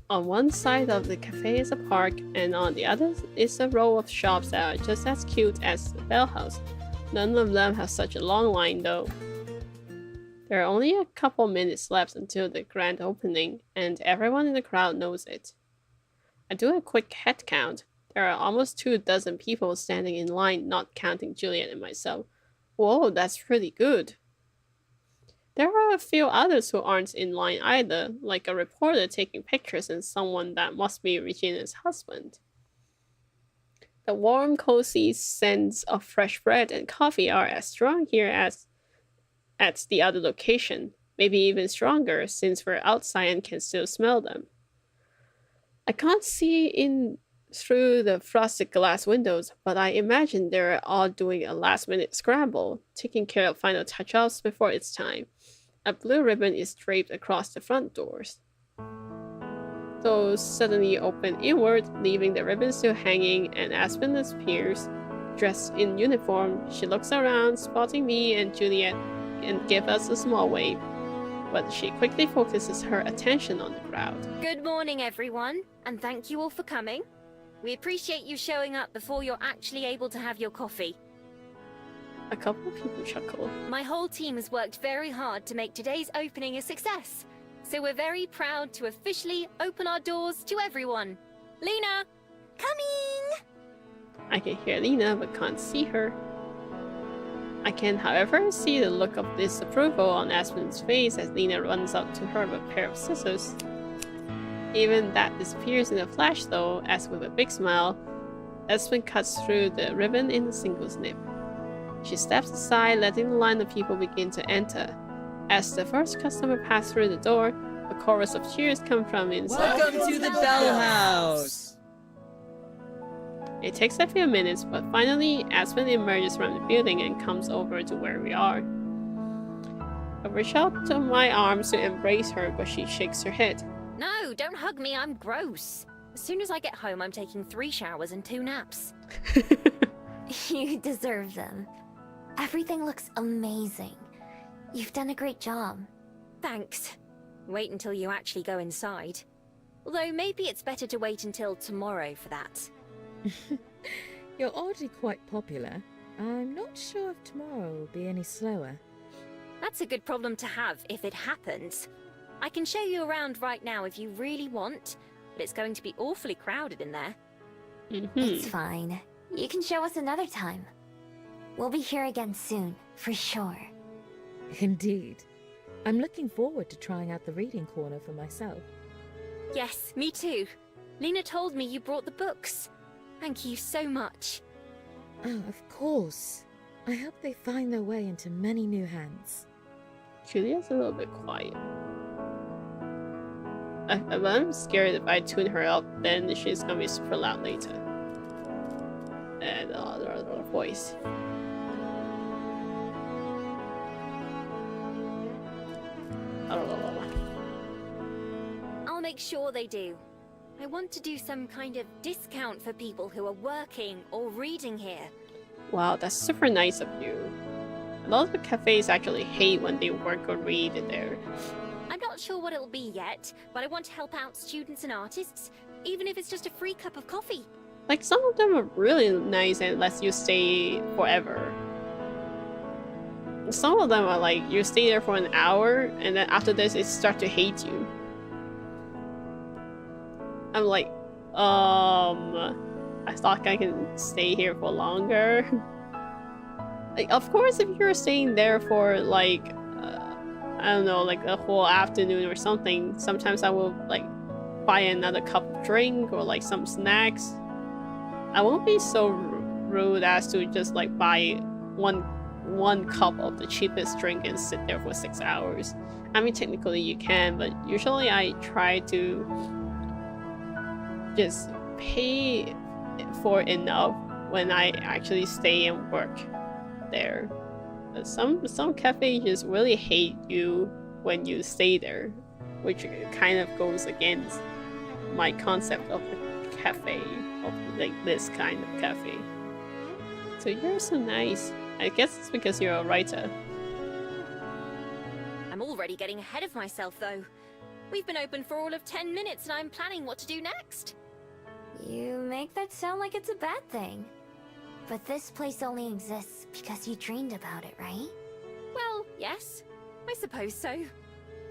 On one side of the cafe is a park, and on the other is a row of shops that are just as cute as the Bell House. None of them have such a long line though. There are only a couple minutes left until the grand opening, and everyone in the crowd knows it. I do a quick head count. There are almost 24 people standing in line, not counting Juliet and myself. Whoa, that's pretty good. There are a few others who aren't in line either, like a reporter taking pictures and someone that must be Regina's husband. The warm, cozy scents of fresh bread and coffee are as strong here as at the other location, maybe even stronger since we're outside and can still smell them. I can't see in through the frosted glass windows, but I imagine they're all doing a last-minute scramble, taking care of final touch-ups before it's time. A blue ribbon is draped across the front doors. Those suddenly open inward, leaving the ribbon still hanging, and Aspen appears. Dressed in uniform, she looks around, spotting me and Juliet, and gives us a small wave. But she quickly focuses her attention on the crowd. Good morning, everyone, and thank you all for coming. We appreciate you showing up before you're actually able to have your coffee. A couple of people chuckle. My whole team has worked very hard to make today's opening a success, so we're very proud to officially open our doors to everyone. Lena! Coming! I can hear Lena but can't see her. I can, however, see the look of disapproval on Aspen's face as Lena runs up to her with a pair of scissors. Even that disappears in a flash though, as with a big smile, Aspen cuts through the ribbon in a single snip. She steps aside, letting the line of people begin to enter. As the first customer passes through the door, a chorus of cheers come from inside. Welcome to the Bell House! It takes a few minutes, but finally, Aspen emerges from the building and comes over to where we are. I reach out to my arms to embrace her, but she shakes her head. No, don't hug me, I'm gross. As soon as I get home, I'm taking 3 showers and 2 naps. You deserve them. Everything looks amazing. You've done a great job. Thanks. Wait until you actually go inside. Although maybe it's better to wait until tomorrow for that. You're already quite popular. I'm not sure if tomorrow will be any slower. That's a good problem to have if it happens. I can show you around right now if you really want, but it's going to be awfully crowded in there. It's fine. You can show us another time. We'll be here again soon, for sure. Indeed. I'm looking forward to trying out the reading corner for myself. Yes, me too. Lena told me you brought the books. Thank you so much. Oh, of course. I hope they find their way into many new hands. Julia's a little bit quiet. I'm scared if I tune her up, then she's gonna be super loud later. And her voice. I'll make sure they do. I want to do some kind of discount for people who are working or reading here. Wow, that's super nice of you. A lot of the cafes actually hate when they work or read in there. I'm not sure what it'll be yet, but I want to help out students and artists, even if it's just a free cup of coffee. Like, some of them are really nice and lets you stay forever. Some of them are like, you stay there for an hour, and then after this, it starts to hate you. I'm like, I thought I can stay here for longer. Like, of course, if you're staying there for like, I don't know, like a whole afternoon or something, sometimes I will like buy another cup of drink or like some snacks. I won't be so rude as to just like buy one cup of the cheapest drink and sit there for 6 hours. I mean, technically you can, but usually I try to just pay for enough when I actually stay and work there. But some cafes just really hate you when you stay there, which kind of goes against my concept of a cafe, of like this kind of cafe. So you're so nice. I guess it's because you're a writer. I'm already getting ahead of myself though. We've been open for all of 10 minutes and I'm planning what to do next. You make that sound like it's a bad thing. But this place only exists because you dreamed about it, right? Well, yes. I suppose so.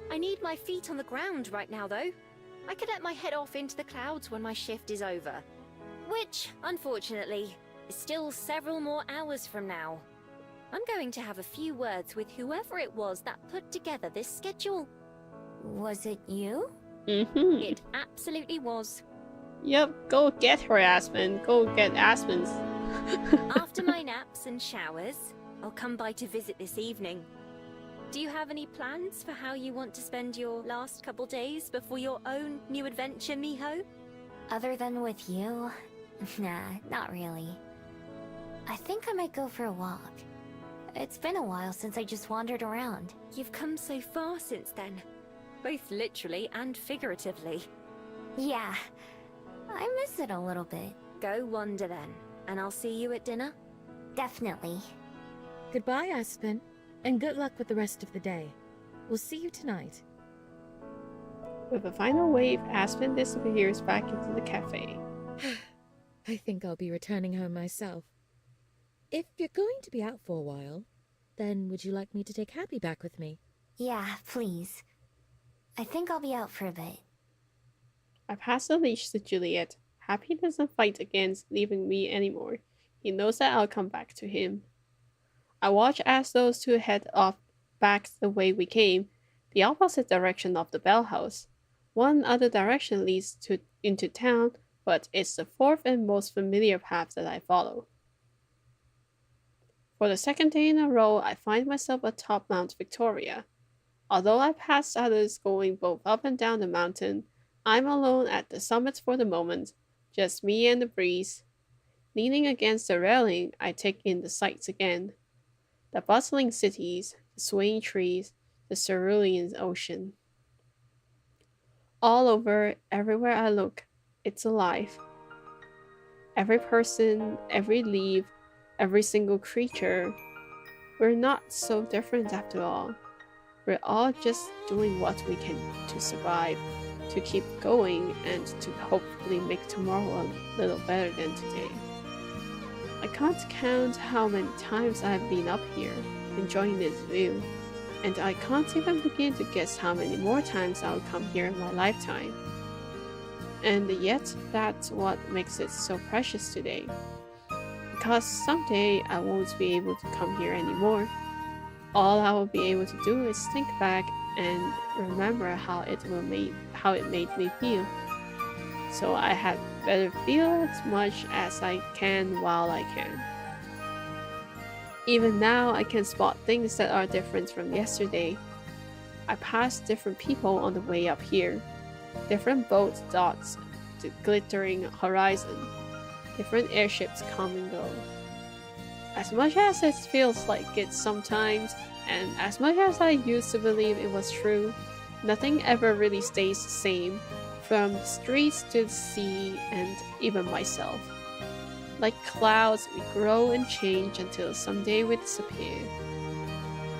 I need my feet on the ground right now though. I could let my head off into the clouds when my shift is over. Which, unfortunately, is still several more hours from now. I'm going to have a few words with whoever it was that put together this schedule. Was it you? Mm-hmm. It absolutely was. Yep, go get her, Aspen. Go get Aspen's. After my naps and showers, I'll come by to visit this evening. Do you have any plans for how you want to spend your last couple days before your own new adventure, Miho? Other than with you? Nah, not really. I think I might go for a walk. It's been a while since I just wandered around. You've come so far since then, both literally and figuratively. Yeah, I miss it a little bit. Go wander then, and I'll see you at dinner? Definitely. Goodbye, Aspen, and good luck with the rest of the day. We'll see you tonight. With a final wave, Aspen disappears back into the cafe. I think I'll be returning home myself. If you're going to be out for a while, then would you like me to take Happy back with me? Yeah, please. I think I'll be out for a bit. I pass the leash to Juliet. Happy doesn't fight against leaving me anymore. He knows that I'll come back to him. I watch as those two head off back the way we came, the opposite direction of the bell house. One other direction leads into town, but it's the fourth and most familiar path that I follow. For the second day in a row, I find myself atop Mount Victoria. Although I passed others going both up and down the mountain, I'm alone at the summit for the moment, just me and the breeze. Leaning against the railing, I take in the sights again. The bustling cities, the swaying trees, the cerulean ocean. All over, everywhere I look, it's alive. Every person, every leaf, every single creature. We're not so different after all. We're all just doing what we can to survive, to keep going, and to hopefully make tomorrow a little better than today. I can't count how many times I've been up here, enjoying this view, and I can't even begin to guess how many more times I'll come here in my lifetime. And yet, that's what makes it so precious today. Because someday I won't be able to come here anymore. All I will be able to do is think back and remember how it made me feel. so I had better feel as much as I can while I can. Even now, I can spot things that are different from yesterday. I passed different people on the way up here. Different boat dots, the glittering horizon. Different airships come and go. As much as it feels like it sometimes, and as much as I used to believe it was true, nothing ever really stays the same, from the streets to the sea and even myself. Like clouds, we grow and change until someday we disappear.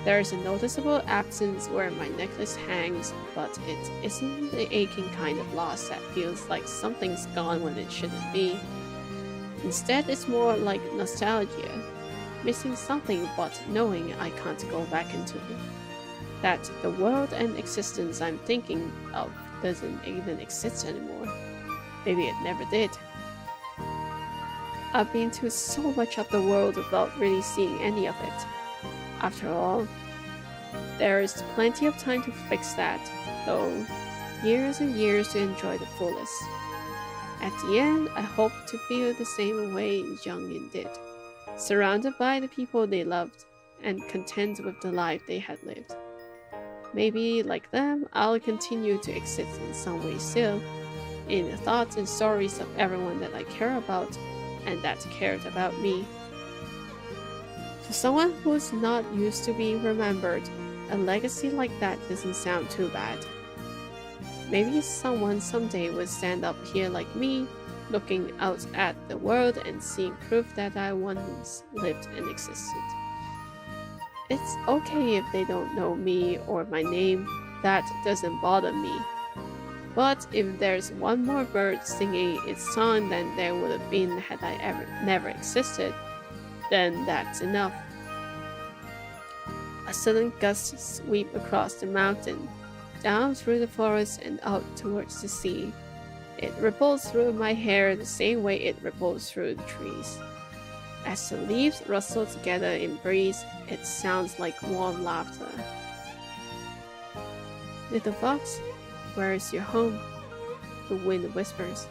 There is a noticeable absence where my necklace hangs, but it isn't the aching kind of loss that feels like something's gone when it shouldn't be. Instead, it's more like nostalgia, missing something but knowing I can't go back into it. That the world and existence I'm thinking of doesn't even exist anymore. Maybe it never did. I've been to so much of the world without really seeing any of it. After all, there is plenty of time to fix that, though years and years to enjoy the fullest. At the end, I hope to feel the same way Youngin did, surrounded by the people they loved, and content with the life they had lived. Maybe, like them, I'll continue to exist in some way still, in the thoughts and stories of everyone that I care about, and that cared about me. For someone who's not used to being remembered, a legacy like that doesn't sound too bad. Maybe someone someday will stand up here like me, looking out at the world and seeing proof that I once lived and existed. It's okay if they don't know me or my name, that doesn't bother me. But if there's one more bird singing its song than there would have been had I never existed, then that's enough. A sudden gust sweeps across the mountain, down through the forest and out towards the sea. It ripples through my hair the same way it ripples through the trees. As the leaves rustle together in breeze, it sounds like warm laughter. Little fox, where is your home? The wind whispers.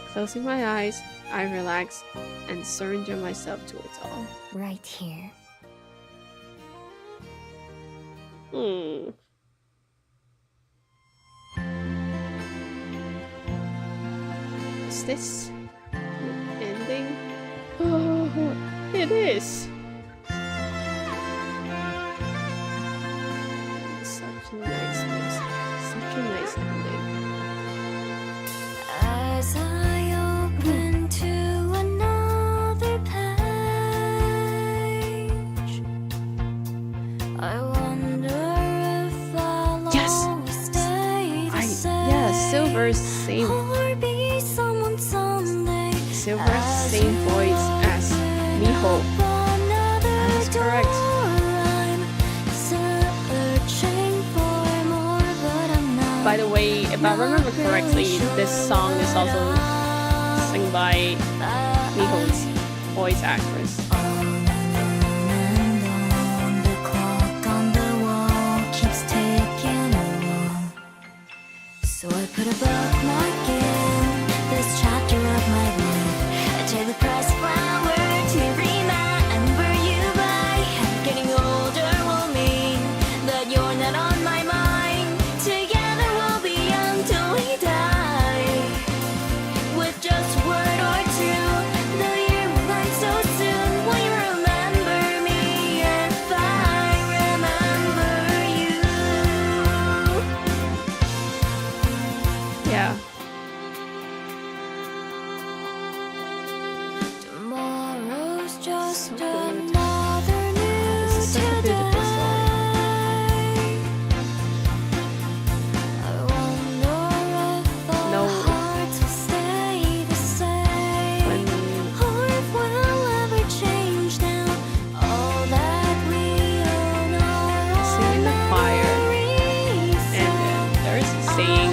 Closing my eyes, I relax and surrender myself to it all. Right here. Is this the ending? Oh, it is! Such a nice music. Such a nice ending. As I open to another page, I wonder if I'll always stay the same. Yeah, Silver's same. Or be someone someday. Silver's same voice as Miho. That's correct. By the way, if I remember correctly, this song is also sung by Miho's voice actress. The clock on the wall keeps ticking along. So I put a bookmark in this chapter of my life. I take the pressed flower to remember you by. Getting older will mean that you're not on my mind. Together we'll be young till we die. With just a word or two, the year will end so soon. Will you remember me if I remember you? Yeah. Tomorrow's just So good. another This new is such a beautiful story. I wonder if our No. hearts will stay the same, When or if we'll ever change now. All that we own are sing in the choir, memories and there is a saying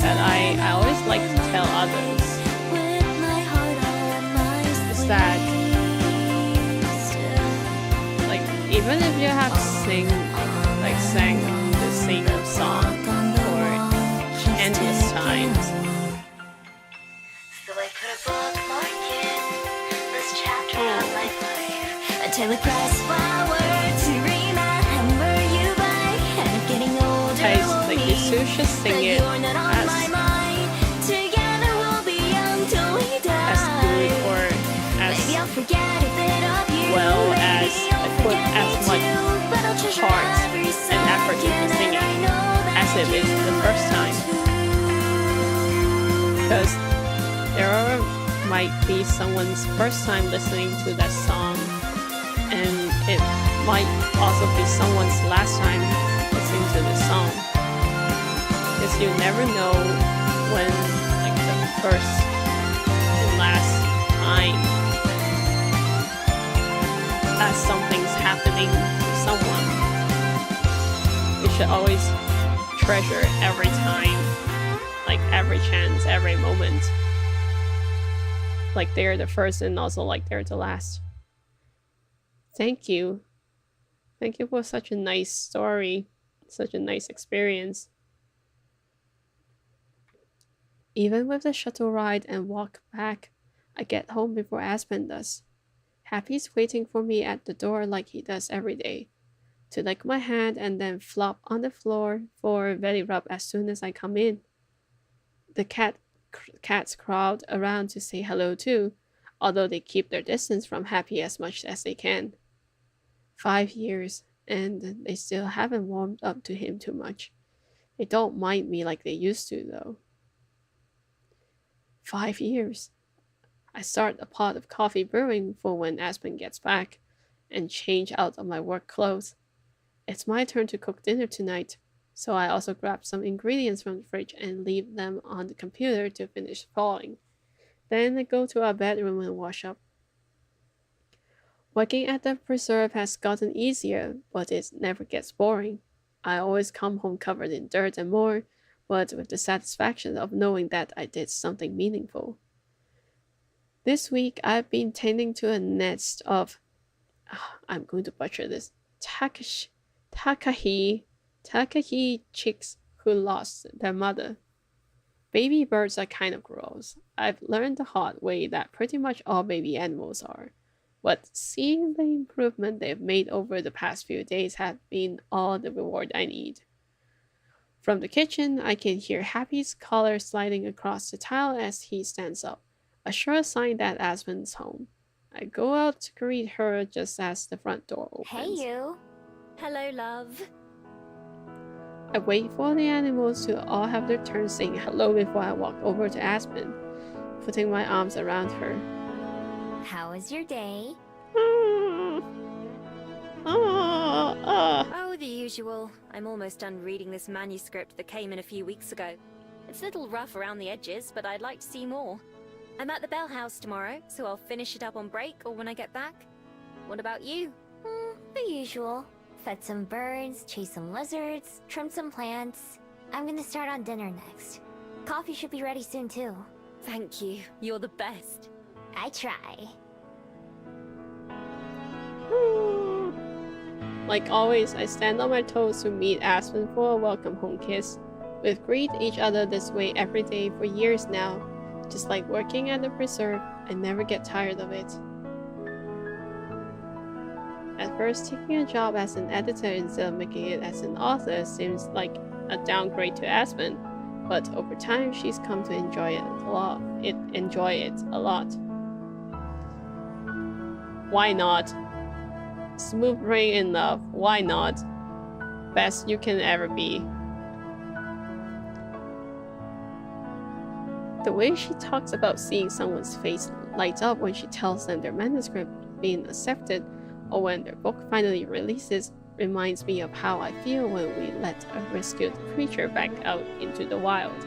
that I always like to tell others, with my heart on my is that sleeve. like even if you have sang the same song for endless times, Taylor press forward to remember you by. And if getting older Guys, won't like, you mean should sing that it you're not on my as mind. Together we'll be young till we good die. or Maybe I'll as forget a bit of you. well as Maybe you'll like, put forget as me much too. But I'll treasure heart every and effort into second, singing and I know as that if it's you the first time. Because there might be someone's first time listening to that song, and it might also be someone's last time listening to the song. Because you never know when like the first and last time that something's happening to someone. You should always treasure every time, like every chance, every moment. Like they're the first and also like they're the last. Thank you. Thank you for such a nice story, such a nice experience. Even with the shuttle ride and walk back, I get home before Aspen does. Happy's waiting for me at the door like he does every day, to lick my hand and then flop on the floor for a belly rub as soon as I come in. The cats crowd around to say hello too, although they keep their distance from Happy as much as they can. 5 years, and they still haven't warmed up to him too much. They don't mind me like they used to, though. 5 years. I start a pot of coffee brewing for when Aspen gets back, and change out of my work clothes. It's my turn to cook dinner tonight, so I also grab some ingredients from the fridge and leave them on the computer to finish thawing. Then I go to our bedroom and wash up. Working at the preserve has gotten easier, but it never gets boring. I always come home covered in dirt and more, but with the satisfaction of knowing that I did something meaningful. This week I've been tending to a nest of, I'm going to butcher this, Takahi chicks who lost their mother. Baby birds are kind of gross. I've learned the hard way that pretty much all baby animals are. But seeing the improvement they've made over the past few days has been all the reward I need. From the kitchen, I can hear Happy's collar sliding across the tile as he stands up, a sure sign that Aspen's home. I go out to greet her just as the front door opens. Hey, you. Hello, love. I wait for the animals to all have their turn saying hello before I walk over to Aspen, putting my arms around her. How was your day? Oh, the usual. I'm almost done reading this manuscript that came in a few weeks ago. It's a little rough around the edges, but I'd like to see more. I'm at the Bell House tomorrow, so I'll finish it up on break or when I get back. What about you? The usual. Fed some birds, chased some lizards, trimmed some plants. I'm gonna start on dinner next. Coffee should be ready soon too. Thank you. You're the best. I try. Like always, I stand on my toes to meet Aspen for a welcome home kiss. We've greeted each other this way every day for years now. Just like working at the preserve, I never get tired of it. At first, taking a job as an editor instead of making it as an author seems like a downgrade to Aspen, but over time she's come to enjoy it a lot. Why not? Smooth brain enough, why not? Best you can ever be. The way she talks about seeing someone's face light up when she tells them their manuscript being accepted or when their book finally releases reminds me of how I feel when we let a rescued creature back out into the wild.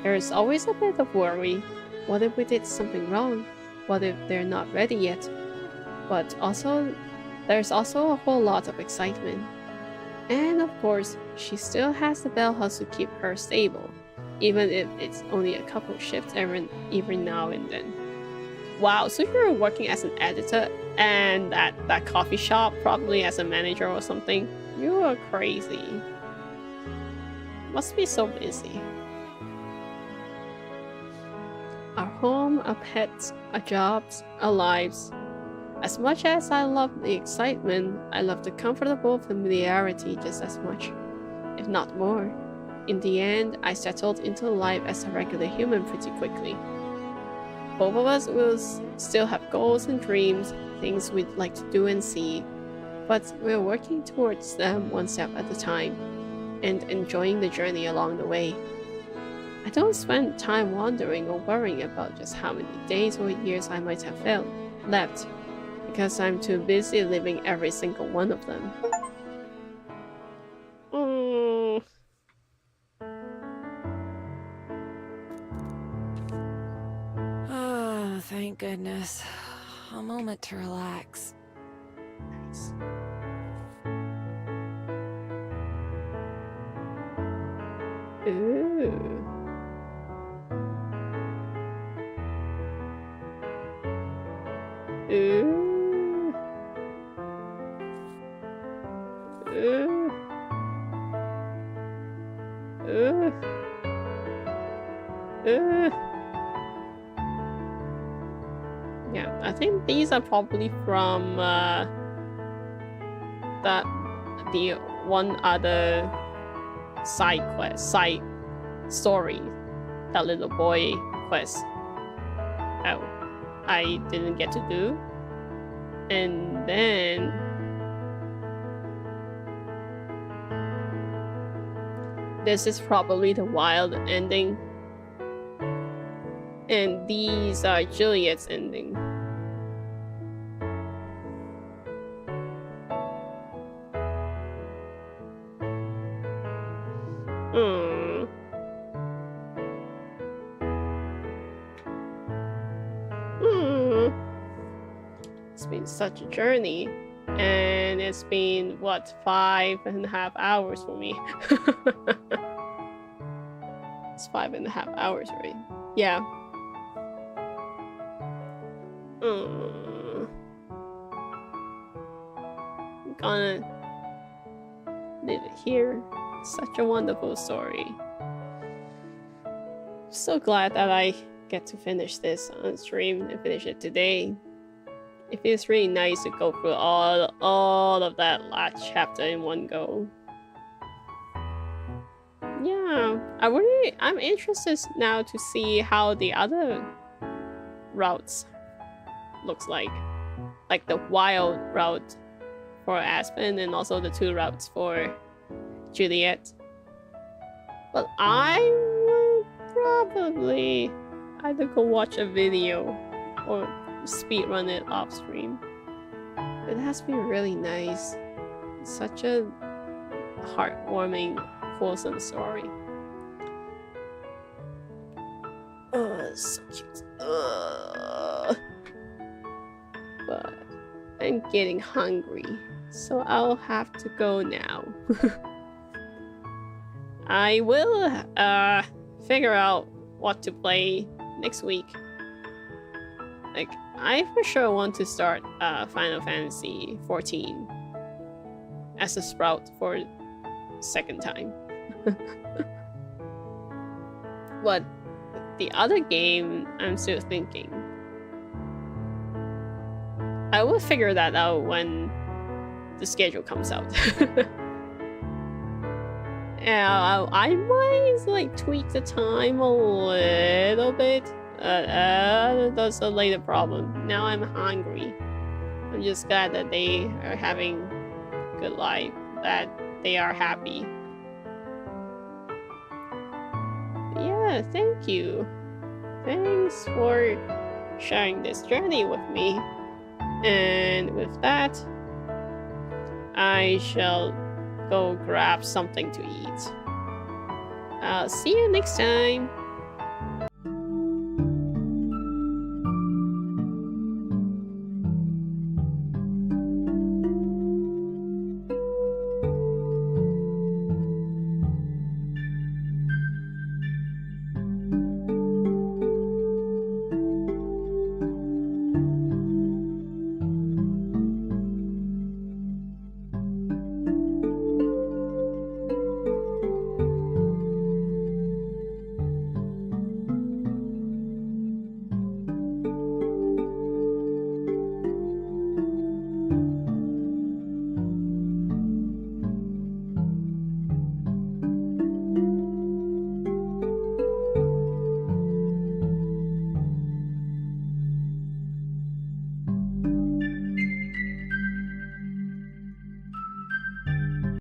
There is always a bit of worry. What if we did something wrong? What if they're not ready yet? But there's also a whole lot of excitement. And of course, she still has the Bell House to keep her stable, even if it's only a couple shifts every now and then. Wow, so you're working as an editor and at that coffee shop, probably as a manager or something? You are crazy. Must be so busy. Our home, our pets, our jobs, our lives. As much as I love the excitement, I love the comfortable familiarity just as much, if not more. In the end, I settled into life as a regular human pretty quickly. Both of us will still have goals and dreams, things we'd like to do and see, but we're working towards them one step at a time, and enjoying the journey along the way. I don't spend time wondering or worrying about just how many days or years I might have left, because I'm too busy living every single one of them. Oh, thank goodness. A moment to relax. Nice. Ooh. Ooh. Ooh. Ooh. Ooh. Yeah, I think these are probably from the one other side story, that little boy quest. Oh, I didn't get to do. And then this is probably the wild ending. And these are Juliet's ending. It's been such a journey, and it's been what, 5.5 hours for me. It's 5.5 hours, right? Yeah. I'm gonna leave it here. Such a wonderful story. So glad that I get to finish this on stream and finish it today. It feels really nice to go through all of that last chapter in one go. Yeah, I'm interested now to see how the other routes looks like the wild route for Aspen and also the 2 routes for Juliet. But I will probably either go watch a video or speedrun it off stream. It has been really nice. Such a heartwarming, wholesome story. Oh, it's so cute. But I'm getting hungry, so I'll have to go now. I will figure out what to play next week. Like, I for sure want to start Final Fantasy 14 as a Sprout for the 2nd time. But the other game, I'm still thinking. I will figure that out when the schedule comes out. Yeah, I might like tweak the time a little bit. That's a later problem. Now I'm hungry. I'm just glad that they are having a good life, that they are happy. Yeah, thank you. Thanks for sharing this journey with me. And with that, I shall go grab something to eat. I'll see you next time.